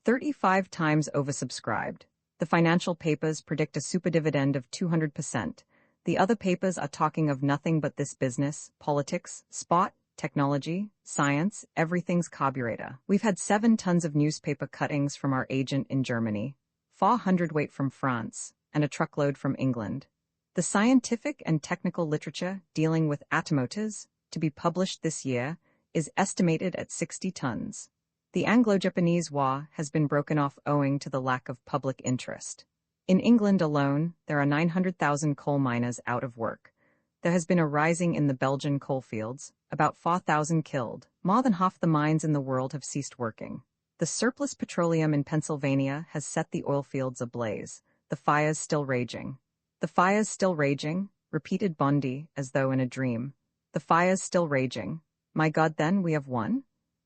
35 times oversubscribed. The financial papers predict a superdividend of 200%. The other papers are talking of nothing but this business, politics, spot, technology, science, everything's carburetor. We've had 7 tons of newspaper cuttings from our agent in Germany, 400 weight from France, and a truckload from England. The scientific and technical literature dealing with atomotas, to be published this year, is estimated at 60 tons. The Anglo-Japanese War has been broken off owing to the lack of public interest. In England alone, there are 900,000 coal miners out of work. There has been a rising in the Belgian coalfields, about 4,000 killed. More than half the mines in the world have ceased working. The surplus petroleum in Pennsylvania has set the oil fields ablaze. The fire's still raging. The fire's still raging, repeated Bondi, as though in a dream. The fire's still raging. My God, then we have won?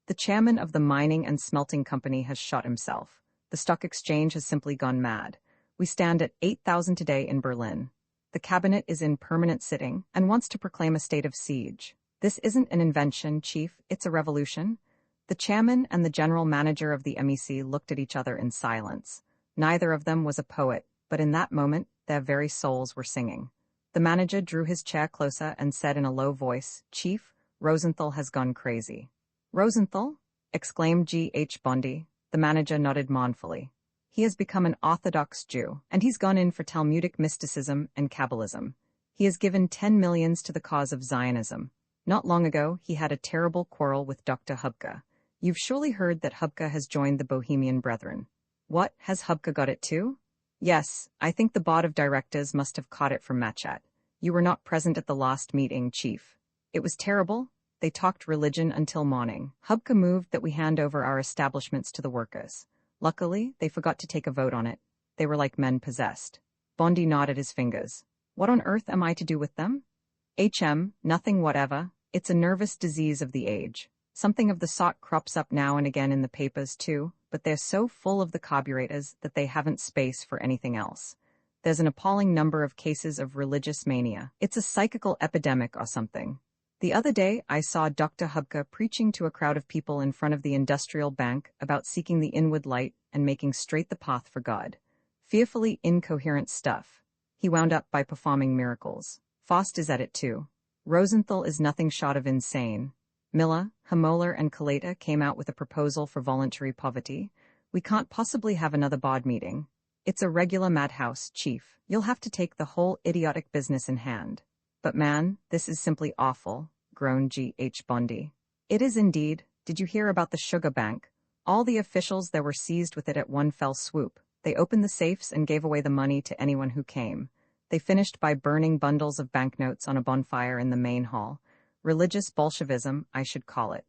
The chairman of the mining and smelting company has shot himself. The stock exchange has simply gone mad. We stand at 8,000 today in Berlin. The cabinet is in permanent sitting and wants to proclaim a state of siege. This isn't an invention, Chief, it's a revolution. The chairman and the general manager of the MEC looked at each other in silence. Neither of them was a poet, but in that moment, their very souls were singing. The manager drew his chair closer and said in a low voice, Chief, Rosenthal has gone crazy. Rosenthal? Exclaimed G.H. Bondi. The manager nodded mournfully. He has become an Orthodox Jew, and he's gone in for Talmudic mysticism and Kabbalism. He has given 10 millions to the cause of Zionism. Not long ago, he had a terrible quarrel with Dr. Hubka. You've surely heard that Hubka has joined the Bohemian Brethren. What, has Hubka got it too? Yes, I think the board of directors must have caught it from Machat. You were not present at the last meeting, Chief. It was terrible. They talked religion until morning. Hubka moved that we hand over our establishments to the workers. Luckily, they forgot to take a vote on it. They were like men possessed. Bondi nodded his fingers. What on earth am I to do with them? Nothing whatever. It's a nervous disease of the age. Something of the sort crops up now and again in the papers too, but they're so full of the carburetors that they haven't space for anything else. There's an appalling number of cases of religious mania. It's a psychical epidemic or something. The other day, I saw Dr. Hubka preaching to a crowd of people in front of the Industrial Bank about seeking the inward light and making straight the path for God. Fearfully incoherent stuff. He wound up by performing miracles. Faust is at it too. Rosenthal is nothing short of insane. Miller, Hamoller, and Kaleta came out with a proposal for voluntary poverty. We can't possibly have another board meeting. It's a regular madhouse, Chief. You'll have to take the whole idiotic business in hand. But man, this is simply awful, groaned G.H. Bondi. It is indeed. Did you hear about the sugar bank? All the officials there were seized with it at one fell swoop. They opened the safes and gave away the money to anyone who came. They finished by burning bundles of banknotes on a bonfire in the main hall. Religious Bolshevism, I should call it.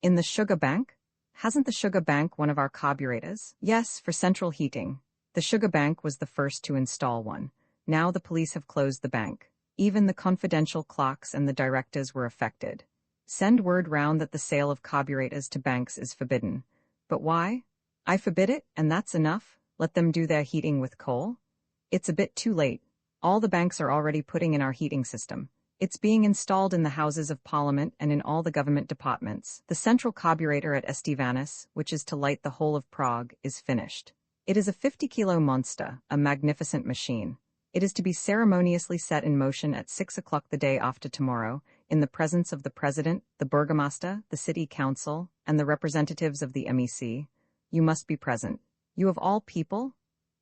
In the sugar bank? Hasn't the sugar bank one of our carburetors? Yes, for central heating. The sugar bank was the first to install one. Now the police have closed the bank. Even the confidential clerks and the directors were affected. Send word round that the sale of carburetors to banks is forbidden. But why? I forbid it, and that's enough? Let them do their heating with coal? It's a bit too late. All the banks are already putting in our heating system. It's being installed in the Houses of Parliament and in all the government departments. The central carburetor at Estevanis, which is to light the whole of Prague, is finished. It is a 50-kilo monster, a magnificent machine. It is to be ceremoniously set in motion at 6 o'clock the day after tomorrow, in the presence of the President, the Burgomaster, the City Council, and the representatives of the MEC. You must be present. You of all people?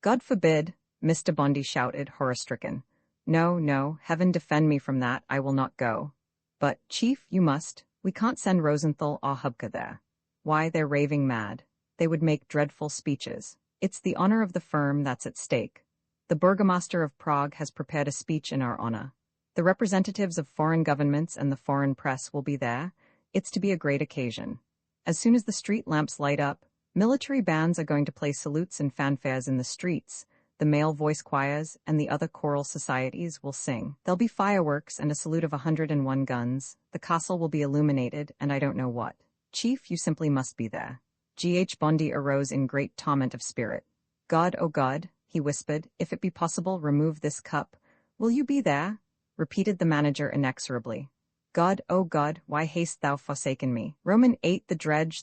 God forbid, Mr. Bondi shouted, horror-stricken. No, no, heaven defend me from that, I will not go. But, Chief, you must. We can't send Rosenthal or Hubka there. Why, they're raving mad. They would make dreadful speeches. It's the honor of the firm that's at stake. The Burgomaster of Prague has prepared a speech in our honor. The representatives of foreign governments and the foreign press will be there. It's to be a great occasion. As soon as the street lamps light up, military bands are going to play salutes and fanfares in the streets. The male voice choirs and the other choral societies will sing. There'll be fireworks and a salute of 101 guns. The castle will be illuminated, and I don't know what. Chief, you simply must be there. G.H. Bondi arose in great torment of spirit. God, oh God, he whispered, if it be possible, remove this cup. Will you be there? Repeated the manager inexorably. God, oh God, why hast thou forsaken me? Roman 8. The dredge,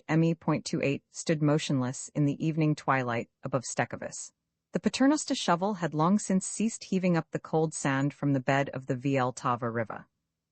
ME.28, stood motionless in the evening twilight above Stekovis. The Paternoster shovel had long since ceased heaving up the cold sand from the bed of the Vltava River.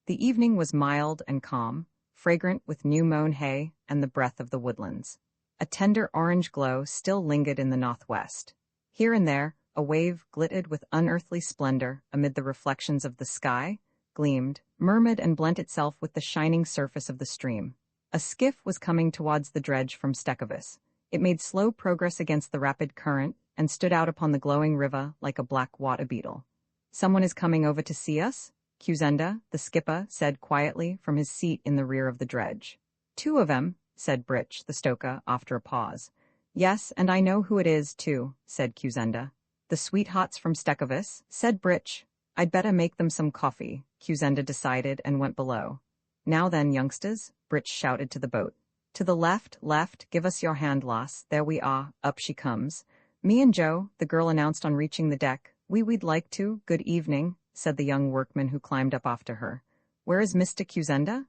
The evening was mild and calm, fragrant with new-mown hay and the breath of the woodlands. A tender orange glow still lingered in the northwest. Here and there, a wave glittered with unearthly splendor amid the reflections of the sky, gleamed, murmured and blent itself with the shining surface of the stream. A skiff was coming towards the dredge from Stekovis. It made slow progress against the rapid current and stood out upon the glowing river like a black water beetle. Someone is coming over to see us? Kuzenda, the skipper, said quietly from his seat in the rear of the dredge. Two of 'em, said Britch, the stoker, after a pause. Yes, and I know who it is, too, said Kuzenda. The sweethearts from Stekovis, said Britch. I'd better make them some coffee, Kuzenda decided and went below. Now then, youngsters, Britch shouted to the boat. To the left, give us your hand, lass, there we are, up she comes. Me and Joe, the girl announced on reaching the deck. We'd like to, good evening, said the young workman who climbed up after her. Where is Mr. Kuzenda?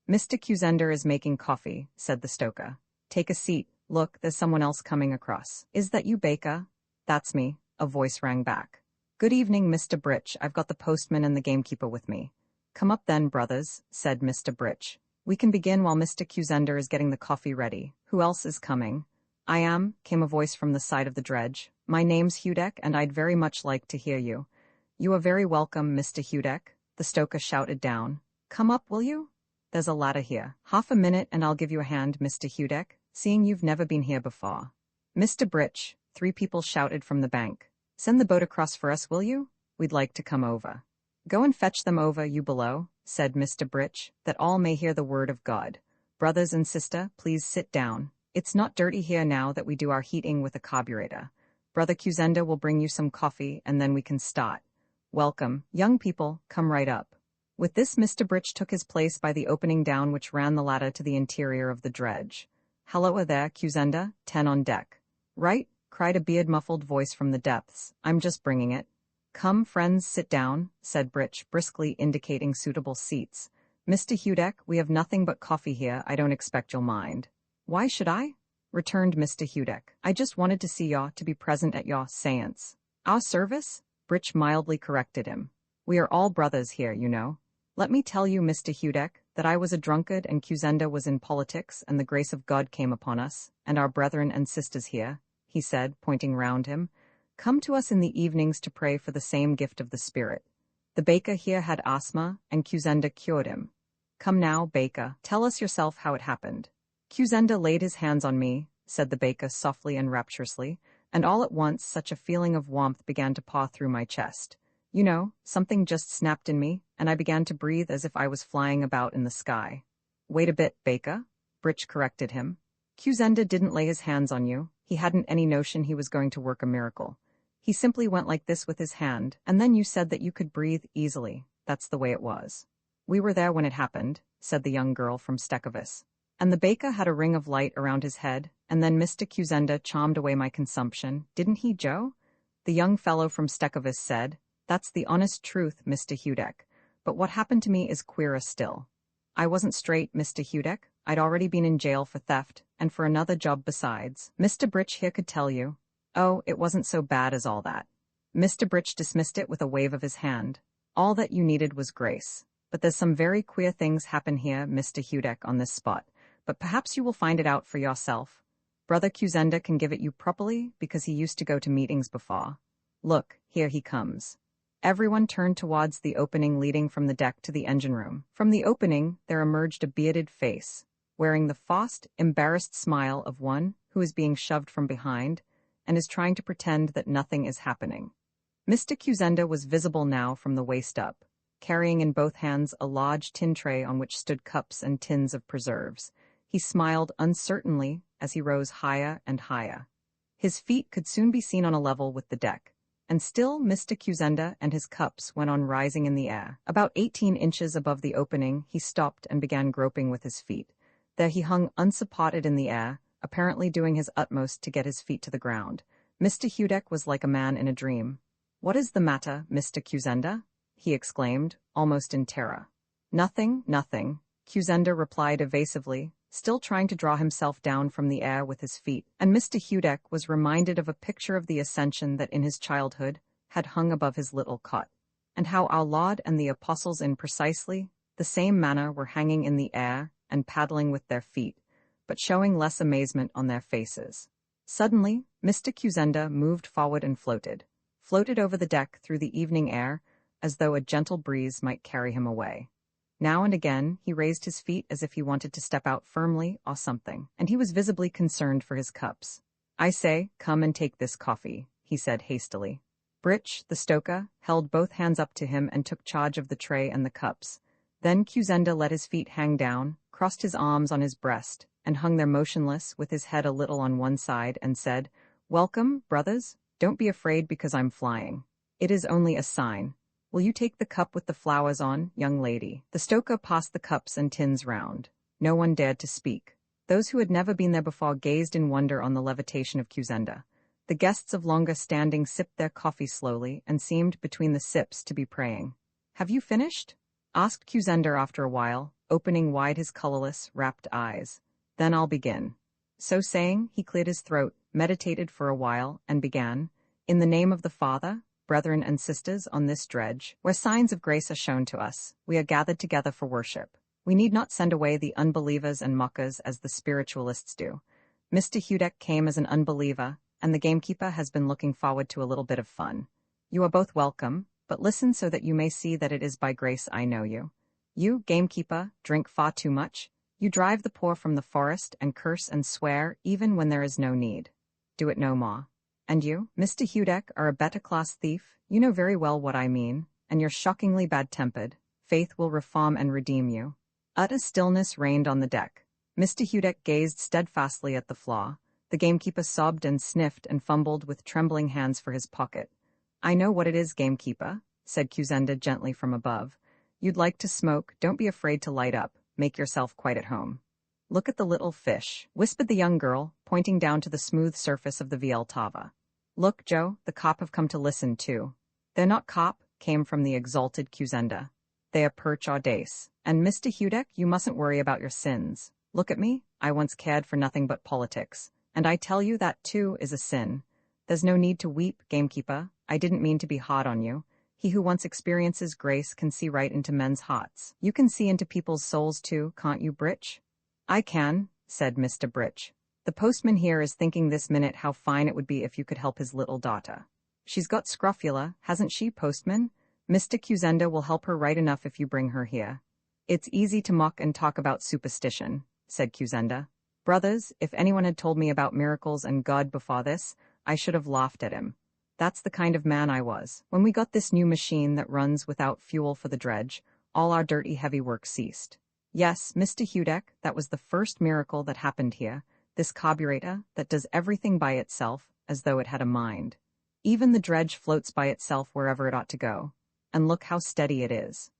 Mr. Kuzenda is making coffee, said the stoker. Take a seat, look, there's someone else coming across. Is that you, Baker? That's me, a voice rang back. Good evening, Mr. Britch, I've got the postman and the gamekeeper with me. Come up then, brothers, said Mr. Britch. We can begin while Mr. Kuzenda is getting the coffee ready. Who else is coming? I am, came a voice from the side of the dredge. My name's Hudek, and I'd very much like to hear you. You are very welcome, Mr. Hudek, the stoker shouted down. Come up, will you? There's a ladder here. Half a minute and I'll give you a hand, Mr. Hudek, seeing you've never been here before. Mr. Britch, three people shouted from the bank. Send the boat across for us, will you? We'd like to come over. Go and fetch them over, you below, said Mr. Britch, that all may hear the word of God. Brothers and sister, please sit down. It's not dirty here now that we do our heating with a carburetor. Brother Kuzenda will bring you some coffee and then we can start. Welcome, young people, come right up. With this, Mr. Britch took his place by the opening down which ran the ladder to the interior of the dredge. Hello there, Kuzenda, 10 on deck. Right, cried a beard-muffled voice from the depths. I'm just bringing it. Come, friends, sit down, said Britch, briskly indicating suitable seats. Mr. Hudek, we have nothing but coffee here, I don't expect you'll mind. Why should I? Returned Mr. Hudek. I just wanted to see yaw to be present at yaw seance. Our service? Britch mildly corrected him. We are all brothers here, you know. Let me tell you, Mr. Hudek, that I was a drunkard and Kuzenda was in politics and the grace of God came upon us, and our brethren and sisters here, he said, pointing round him, come to us in the evenings to pray for the same gift of the Spirit. The baker here had asthma, and Kuzenda cured him. Come now, baker, tell us yourself how it happened. Kuzenda laid his hands on me, said the baker softly and rapturously, and all at once such a feeling of warmth began to paw through my chest. You know, something just snapped in me, and I began to breathe as if I was flying about in the sky. Wait a bit, baker, Britch corrected him. Kuzenda didn't lay his hands on you. He hadn't any notion he was going to work a miracle. He simply went like this with his hand, and then you said that you could breathe easily. That's the way it was. We were there when it happened, said the young girl from Stekovis. And the baker had a ring of light around his head, and then Mr. Kuzenda charmed away my consumption, didn't he, Joe? The young fellow from Stekovis said. That's the honest truth, Mr. Hudak. But what happened to me is queerer still. I wasn't straight, Mr. Hudak. I'd already been in jail for theft, and for another job besides. Mr. Britch here could tell you. Oh, it wasn't so bad as all that. Mr. Britch dismissed it with a wave of his hand. All that you needed was grace. But there's some very queer things happen here, Mr. Hudak, on this spot. But perhaps you will find it out for yourself. Brother Kuzenda can give it you properly, because he used to go to meetings before. Look, here he comes. Everyone turned towards the opening leading from the deck to the engine room. From the opening, there emerged a bearded face, wearing the forced, embarrassed smile of one who is being shoved from behind and is trying to pretend that nothing is happening. Mr. Kuzenda was visible now from the waist up, carrying in both hands a large tin tray on which stood cups and tins of preserves. He smiled uncertainly as he rose higher and higher. His feet could soon be seen on a level with the deck. And still Mr. Kuzenda and his cups went on rising in the air. About 18 inches above the opening, he stopped and began groping with his feet. There he hung unsupported in the air, apparently doing his utmost to get his feet to the ground. Mr. Hudak was like a man in a dream. "What is the matter, Mr. Kuzenda?" he exclaimed, almost in terror. "Nothing, nothing," Kuzenda replied evasively, still trying to draw himself down from the air with his feet, and Mr. Hudak was reminded of a picture of the ascension that in his childhood had hung above his little cot, and how our Lord and the apostles in precisely the same manner were hanging in the air and paddling with their feet, but showing less amazement on their faces. Suddenly, Mr. Kuzenda moved forward and floated over the deck through the evening air, as though a gentle breeze might carry him away. Now and again, he raised his feet as if he wanted to step out firmly or something, and he was visibly concerned for his cups. "I say, come and take this coffee," he said hastily. Britch, the stoker, held both hands up to him and took charge of the tray and the cups. Then Kuzenda let his feet hang down, crossed his arms on his breast, and hung there motionless with his head a little on one side and said, "Welcome, brothers. Don't be afraid because I'm flying. It is only a sign. Will you take the cup with the flowers on, young lady?" The stoker passed the cups and tins round. No one dared to speak. Those who had never been there before gazed in wonder on the levitation of Kuzenda. The guests of longer standing sipped their coffee slowly and seemed between the sips to be praying. "Have you finished?" asked Kuzenda after a while, opening wide his colorless, rapt eyes. "Then I'll begin." So saying, he cleared his throat, meditated for a while, and began, "In the name of the Father, brethren and sisters, on this dredge, where signs of grace are shown to us, we are gathered together for worship. We need not send away the unbelievers and mockers as the spiritualists do. Mr. Hudak came as an unbeliever, and the gamekeeper has been looking forward to a little bit of fun. You are both welcome, but listen so that you may see that it is by grace I know you. You, gamekeeper, drink far too much. You drive the poor from the forest and curse and swear even when there is no need. Do it no more. And you, Mr. Hudak, are a better-class thief. You know very well what I mean, and you're shockingly bad-tempered. Faith will reform and redeem you." Utter stillness reigned on the deck. Mr. Hudak gazed steadfastly at the floor. The gamekeeper sobbed and sniffed and fumbled with trembling hands for his pocket. "I know what it is, gamekeeper," said Kuzenda gently from above. "You'd like to smoke. Don't be afraid to light up. Make yourself quite at home." "Look at the little fish," whispered the young girl, pointing down to the smooth surface of the Vieltava. "Look, Joe, the cop have come to listen, too." "They're not cop," came from the exalted Kuzenda. "They are perch audace. And Mr. Hudak, you mustn't worry about your sins. Look at me, I once cared for nothing but politics. And I tell you that, too, is a sin. There's no need to weep, gamekeeper. I didn't mean to be hard on you. He who once experiences grace can see right into men's hearts. You can see into people's souls, too, can't you, Britch?" "I can," said Mr. Britch. "The postman here is thinking this minute how fine it would be if you could help his little daughter. She's got scrofula, hasn't she, postman? Mr. Kuzenda will help her right enough if you bring her here." "It's easy to mock and talk about superstition," said Kuzenda. "Brothers, if anyone had told me about miracles and God before this, I should have laughed at him. That's the kind of man I was. When we got this new machine that runs without fuel for the dredge, all our dirty heavy work ceased. Yes, Mr. Hudak, that was the first miracle that happened here. This carburetor that does everything by itself as though it had a mind. Even the dredge floats by itself wherever it ought to go. And look how steady it is.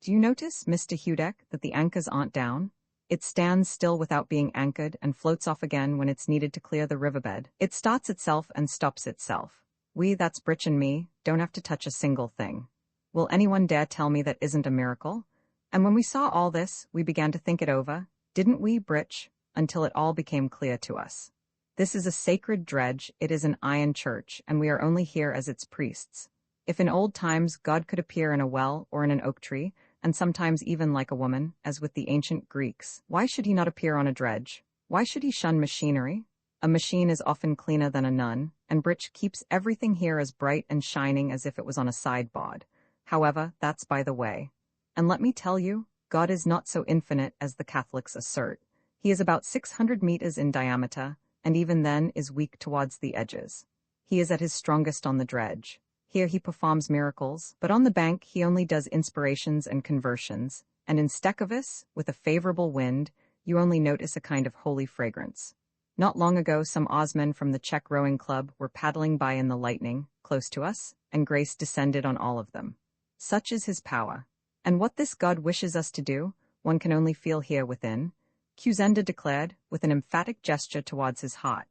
Do you notice, Mr. Hudak, that the anchors aren't down? It stands still without being anchored and floats off again when it's needed to clear the riverbed. It starts itself and stops itself. We, that's Britch and me, don't have to touch a single thing. Will anyone dare tell me that isn't a miracle? And when we saw all this, we began to think it over, didn't we, Britch, until it all became clear to us. This is a sacred dredge, it is an iron church, and we are only here as its priests. If in old times God could appear in a well or in an oak tree, and sometimes even like a woman, as with the ancient Greeks, why should he not appear on a dredge? Why should he shun machinery? A machine is often cleaner than a nun, and Britch keeps everything here as bright and shining as if it was on a sideboard. However, that's by the way. And let me tell you, God is not so infinite as the Catholics assert. He is about 600 meters in diameter, and even then is weak towards the edges. He is at his strongest on the dredge. Here he performs miracles, but on the bank he only does inspirations and conversions, and in Stekovis, with a favorable wind, you only notice a kind of holy fragrance. Not long ago some Osmen from the Czech rowing club were paddling by in the lightning, close to us, and grace descended on all of them. Such is his power. And what this God wishes us to do, one can only feel here within, Kuzenda declared, with an emphatic gesture towards his heart.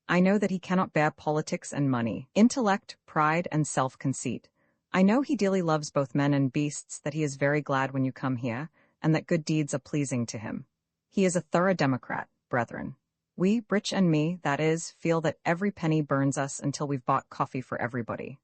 I know that he cannot bear politics and money, intellect, pride, and self-conceit. I know he dearly loves both men and beasts, that he is very glad when you come here, and that good deeds are pleasing to him. He is a thorough democrat, brethren. We, Britch and me, that is, feel that every penny burns us until we've bought coffee for everybody.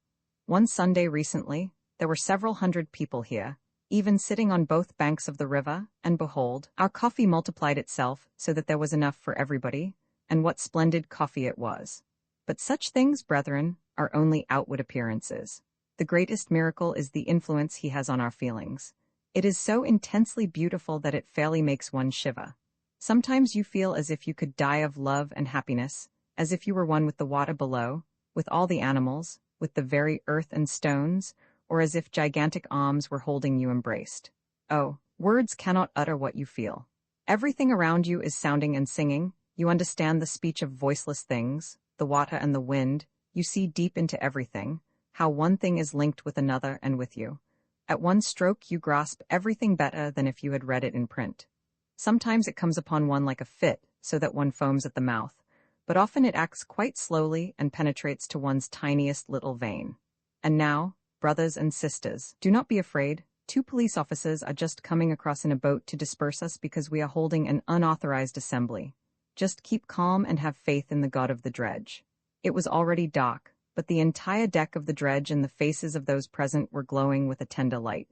One Sunday recently, there were several hundred people here, even sitting on both banks of the river, and behold, our coffee multiplied itself so that there was enough for everybody, and what splendid coffee it was. But such things, brethren, are only outward appearances. The greatest miracle is the influence he has on our feelings. It is so intensely beautiful that it fairly makes one shiver. Sometimes you feel as if you could die of love and happiness, as if you were one with the water below, with all the animals, with the very earth and stones, or as if gigantic arms were holding you embraced. Oh, words cannot utter what you feel. Everything around you is sounding and singing, you understand the speech of voiceless things, the water and the wind, you see deep into everything, how one thing is linked with another and with you. At one stroke you grasp everything better than if you had read it in print. Sometimes it comes upon one like a fit, so that one foams at the mouth, but often it acts quite slowly and penetrates to one's tiniest little vein. And now, brothers and sisters, do not be afraid. 2 police officers are just coming across in a boat to disperse us because we are holding an unauthorized assembly. Just keep calm and have faith in the God of the dredge. It was already dark, but the entire deck of the dredge and the faces of those present were glowing with a tender light.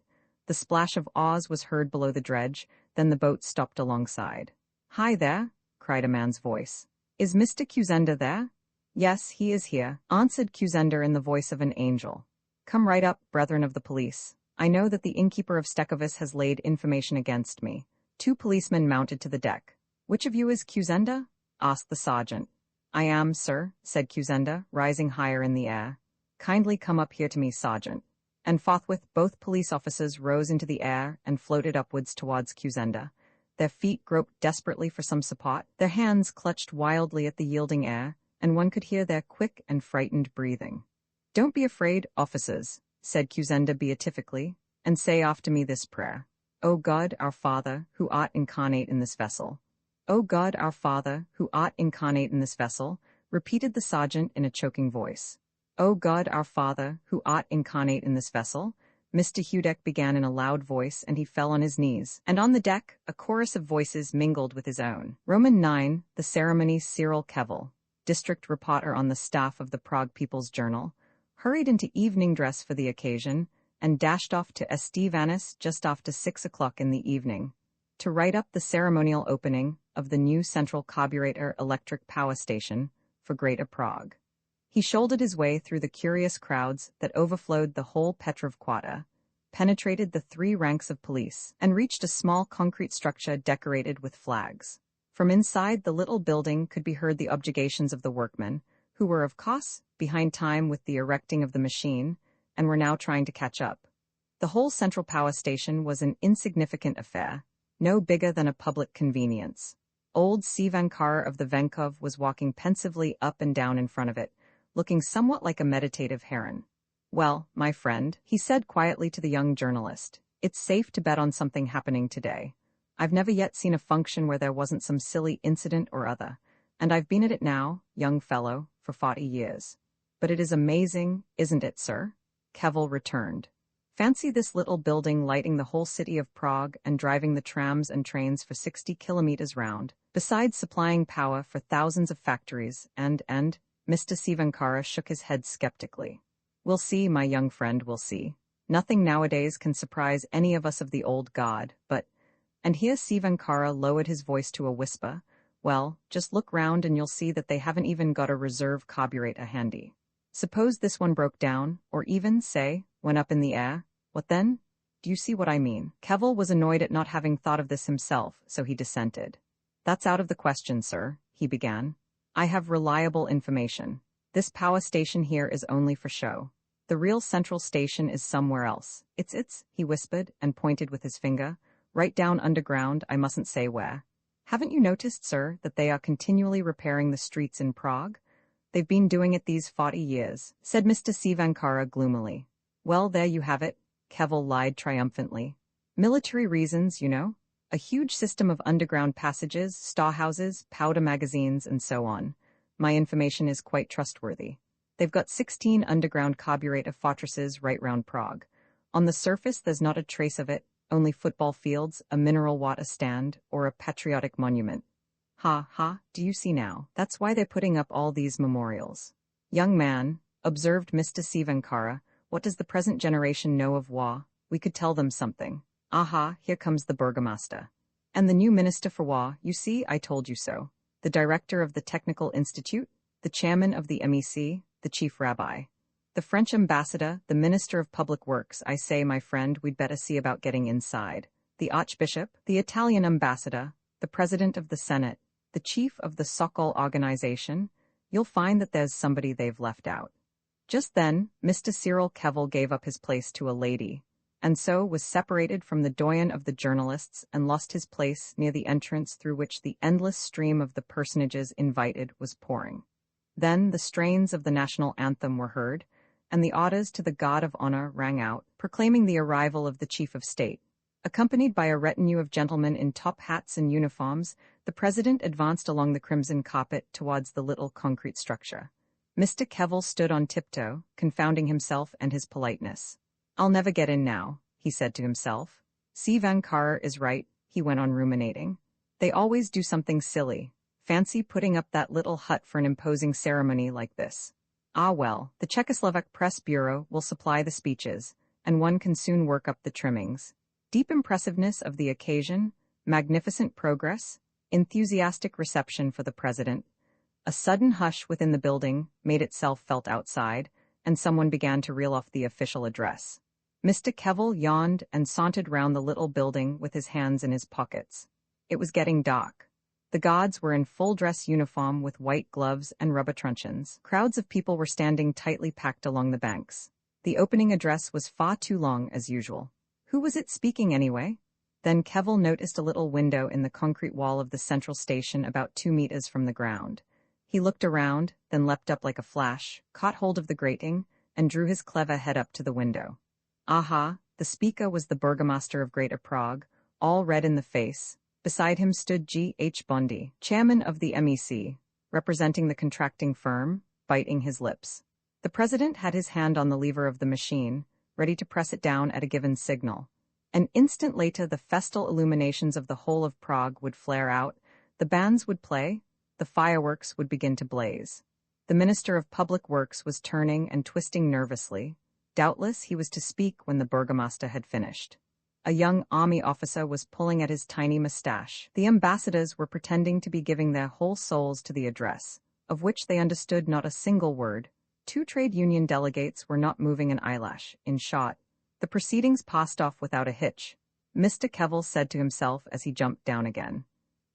The splash of oars was heard below the dredge, then the boat stopped alongside. "Hi there," cried a man's voice. "Is Mr. Kuzenda there?" "Yes, he is here," answered Kuzenda in the voice of an angel. "Come right up, brethren of the police. I know that the innkeeper of Stekovis has laid information against me." 2 policemen mounted to the deck. "Which of you is Kuzenda?" asked the sergeant. "I am, sir," said Kuzenda, rising higher in the air. "Kindly come up here to me, sergeant." And forthwith both police officers rose into the air and floated upwards towards Kuzenda. Their feet groped desperately for some support, their hands clutched wildly at the yielding air, and one could hear their quick and frightened breathing. "Don't be afraid, officers," said Kuzenda beatifically, "and say after me this prayer. O God, our Father, who art incarnate in this vessel. O God, our Father, who art incarnate in this vessel," repeated the sergeant in a choking voice. "O God, our Father, who art incarnate in this vessel," Mr. Hudek began in a loud voice, and he fell on his knees, and on the deck a chorus of voices mingled with his own. Roman 9, the ceremony Cyril Kevel, district reporter on the staff of the Prague People's Journal, hurried into evening dress for the occasion, and dashed off to Estevanis just after 6 o'clock in the evening, to write up the ceremonial opening of the new central carburetor electric power station for Greater Prague. He shouldered his way through the curious crowds that overflowed the whole Petrov Quarter, penetrated the 3 ranks of police, and reached a small concrete structure decorated with flags. From inside the little building could be heard the objurgations of the workmen, who were, of course, behind time with the erecting of the machine, and were now trying to catch up. The whole central power station was an insignificant affair, no bigger than a public convenience. Old Sivankar of the Venkov was walking pensively up and down in front of it, looking somewhat like a meditative heron. "Well, my friend," he said quietly to the young journalist, "it's safe to bet on something happening today. I've never yet seen a function where there wasn't some silly incident or other, and I've been at it now, young fellow, for 40 years. But it is amazing, isn't it, sir? Keval returned. Fancy this little building lighting the whole city of Prague and driving the trams and trains for 60 kilometers round, besides supplying power for thousands of factories and, Mr. Sivankara shook his head skeptically. We'll see, my young friend, we'll see. Nothing nowadays can surprise any of us of the old god, but, and here Sivankara lowered his voice to a whisper, well, just look round and you'll see that they haven't even got a reserve carburetor handy. Suppose this one broke down, or even, say, went up in the air, what then? Do you see what I mean? Keval was annoyed at not having thought of this himself, so he dissented. That's out of the question, sir, he began. I have reliable information. This power station here is only for show. The real central station is somewhere else. It's, he whispered and pointed with his finger, right down underground, I mustn't say where. Haven't you noticed, sir, that they are continually repairing the streets in Prague? They've been doing it these 40 years, said Mr. Sivankara gloomily. Well, there you have it, Keval lied triumphantly. Military reasons, you know. A huge system of underground passages, storehouses, powder magazines, and so on. My information is quite trustworthy. They've got 16 underground carburetor fortresses right round Prague. On the surface, there's not a trace of it, only football fields, a mineral water stand, or a patriotic monument. Ha, do you see now? That's why they're putting up all these memorials. Young man, observed Mr. Sivankara, what does the present generation know of war? We could tell them something. Aha, here comes the burgomaster. And the new minister for war, you see, I told you so. The director of the Technical Institute, the chairman of the MEC, the chief rabbi. The French ambassador, the minister of public works, I say, my friend, we'd better see about getting inside. The archbishop, the Italian ambassador, the president of the Senate, the chief of the Sokol organization, you'll find that there's somebody they've left out. Just then, Mr. Cyril Keval gave up his place to a lady, and so was separated from the doyen of the journalists and lost his place near the entrance through which the endless stream of the personages invited was pouring. Then the strains of the national anthem were heard, and the orders to the God of Honor rang out, proclaiming the arrival of the chief of state. Accompanied by a retinue of gentlemen in top hats and uniforms, the president advanced along the crimson carpet towards the little concrete structure. Mr. Keval stood on tiptoe, confounding himself and his politeness. I'll never get in now, he said to himself. Sivankara is right, he went on ruminating. They always do something silly. Fancy putting up that little hut for an imposing ceremony like this. Ah well, the Czechoslovak Press Bureau will supply the speeches, and one can soon work up the trimmings. Deep impressiveness of the occasion, magnificent progress, enthusiastic reception for the president. A sudden hush within the building made itself felt outside, and someone began to reel off the official address. Mr. Keval yawned and sauntered round the little building with his hands in his pockets. It was getting dark. The gods were in full dress uniform with white gloves and rubber truncheons. Crowds of people were standing tightly packed along the banks. The opening address was far too long as usual. Who was it speaking anyway? Then Keval noticed a little window in the concrete wall of the central station about 2 meters from the ground. He looked around, then leapt up like a flash, caught hold of the grating, and drew his clever head up to the window. Aha, the speaker was the burgomaster of Greater Prague, all red in the face. Beside him stood G.H. Bondy, chairman of the MEC, representing the contracting firm, biting his lips. The president had his hand on the lever of the machine, ready to press it down at a given signal. An instant later, the festal illuminations of the whole of Prague would flare out, the bands would play, the fireworks would begin to blaze. The Minister of Public Works was turning and twisting nervously. Doubtless he was to speak when the burgomaster had finished. A young army officer was pulling at his tiny mustache. The ambassadors were pretending to be giving their whole souls to the address, of which they understood not a single word. 2 trade union delegates were not moving an eyelash. In short, the proceedings passed off without a hitch, Mr. Keval said to himself as he jumped down again.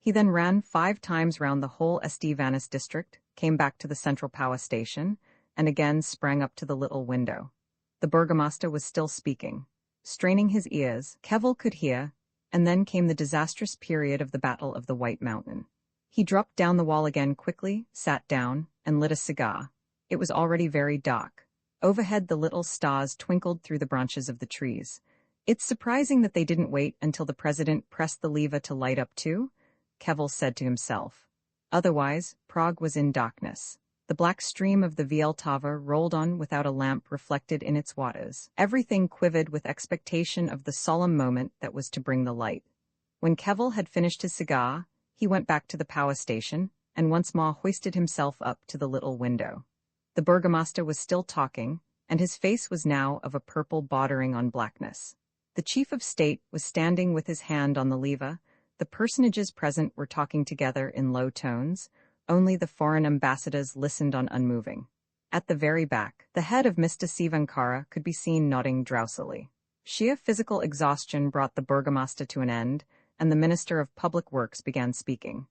He then ran 5 times round the whole Estevanis district, came back to the central power station, and again sprang up to the little window. The burgomaster was still speaking. Straining his ears, Keval could hear, and then came the disastrous period of the Battle of the White Mountain. He dropped down the wall again quickly, sat down, and lit a cigar. It was already very dark. Overhead the little stars twinkled through the branches of the trees. It's surprising that they didn't wait until the president pressed the lever to light up too, Keval said to himself. Otherwise, Prague was in darkness. The black stream of the Vieltava rolled on without a lamp reflected in its waters. Everything quivered with expectation of the solemn moment that was to bring the light. When Kevel had finished his cigar, he went back to the power station, and once more hoisted himself up to the little window. The burgomaster was still talking, and his face was now of a purple bordering on blackness. The chief of state was standing with his hand on the lever. The personages present were talking together in low tones. Only the foreign ambassadors listened on unmoving. At the very back, the head of Mr. Sivankara could be seen nodding drowsily. Sheer physical exhaustion brought the burgomaster to an end, and the Minister of Public Works began speaking.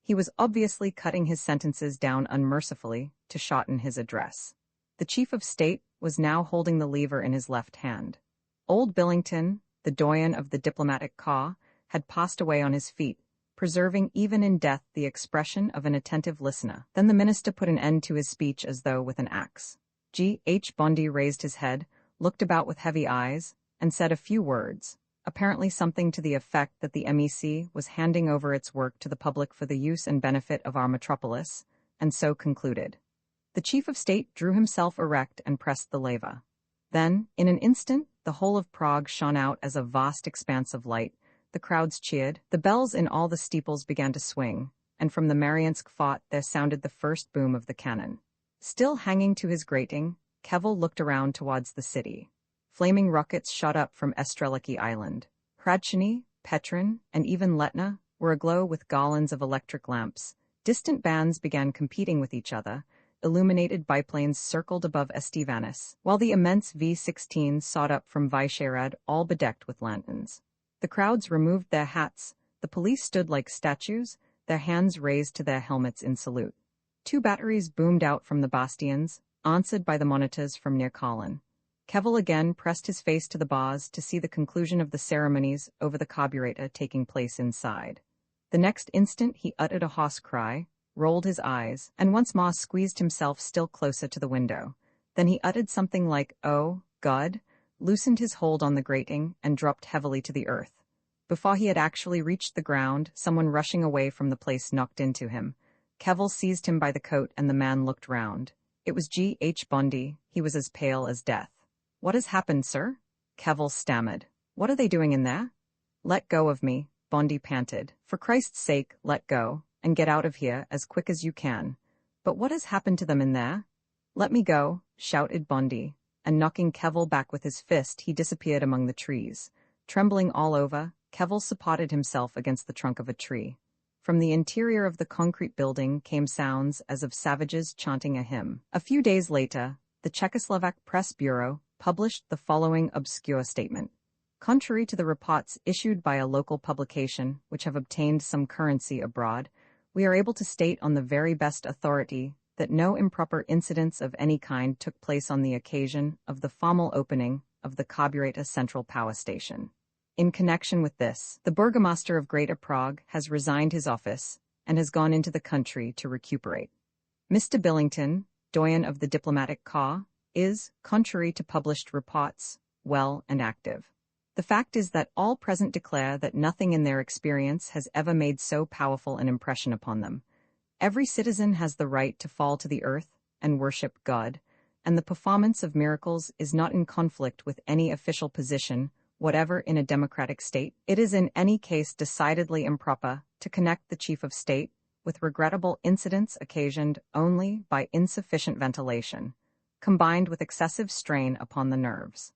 He was obviously cutting his sentences down unmercifully to shorten his address. The chief of state was now holding the lever in his left hand. Old Billington, the doyen of the diplomatic corps, had passed away on his feet, preserving even in death the expression of an attentive listener. Then the minister put an end to his speech as though with an axe. G.H. Bondi raised his head, looked about with heavy eyes, and said a few words, apparently something to the effect that the MEC was handing over its work to the public for the use and benefit of our metropolis, and so concluded. The chief of state drew himself erect and pressed the lever. Then, in an instant, the whole of Prague shone out as a vast expanse of light. The crowds cheered, the bells in all the steeples began to swing, and from the Mariinsk fort there sounded the first boom of the cannon. Still hanging to his grating, Kevel looked around towards the city. Flaming rockets shot up from Streliki Island. Hradčany, Petrin, and even Letna were aglow with garlands of electric lamps. Distant bands began competing with each other. Illuminated biplanes circled above Estevanis, while the immense V-16s sought up from Vyšehrad, all bedecked with lanterns. The crowds removed their hats, the police stood like statues, their hands raised to their helmets in salute. 2 batteries boomed out from the bastions, answered by the monitors from near Kolin. Kevel again pressed his face to the bars to see the conclusion of the ceremonies over the carburetor taking place inside. The next instant he uttered a hoarse cry, rolled his eyes, and once more squeezed himself still closer to the window. Then he uttered something like, "Oh, God," loosened his hold on the grating, and dropped heavily to the earth. Before he had actually reached the ground, someone rushing away from the place knocked into him. Kevel seized him by the coat and the man looked round. It was G.H. Bondi. He was as pale as death. "What has happened, sir?" Kevel stammered. "What are they doing in there?" "Let go of me," Bondi panted. "For Christ's sake, let go, and get out of here as quick as you can." "But what has happened to them in there?" "Let me go," shouted Bondi, and knocking Kevel back with his fist, he disappeared among the trees. Trembling all over, Kevel supported himself against the trunk of a tree. From the interior of the concrete building came sounds as of savages chanting a hymn. A few days later, the Czechoslovak Press Bureau published the following obscure statement. Contrary to the reports issued by a local publication, which have obtained some currency abroad, we are able to state on the very best authority that no improper incidents of any kind took place on the occasion of the formal opening of the Carburetor Central Power Station. In connection with this, the Burgomaster of Greater Prague has resigned his office and has gone into the country to recuperate. Mr. Billington, doyen of the diplomatic corps, is, contrary to published reports, well and active. The fact is that all present declare that nothing in their experience has ever made so powerful an impression upon them. Every citizen has the right to fall to the earth and worship God, and the performance of miracles is not in conflict with any official position, whatever in a democratic state. It is in any case decidedly improper to connect the chief of state with regrettable incidents occasioned only by insufficient ventilation, combined with excessive strain upon the nerves.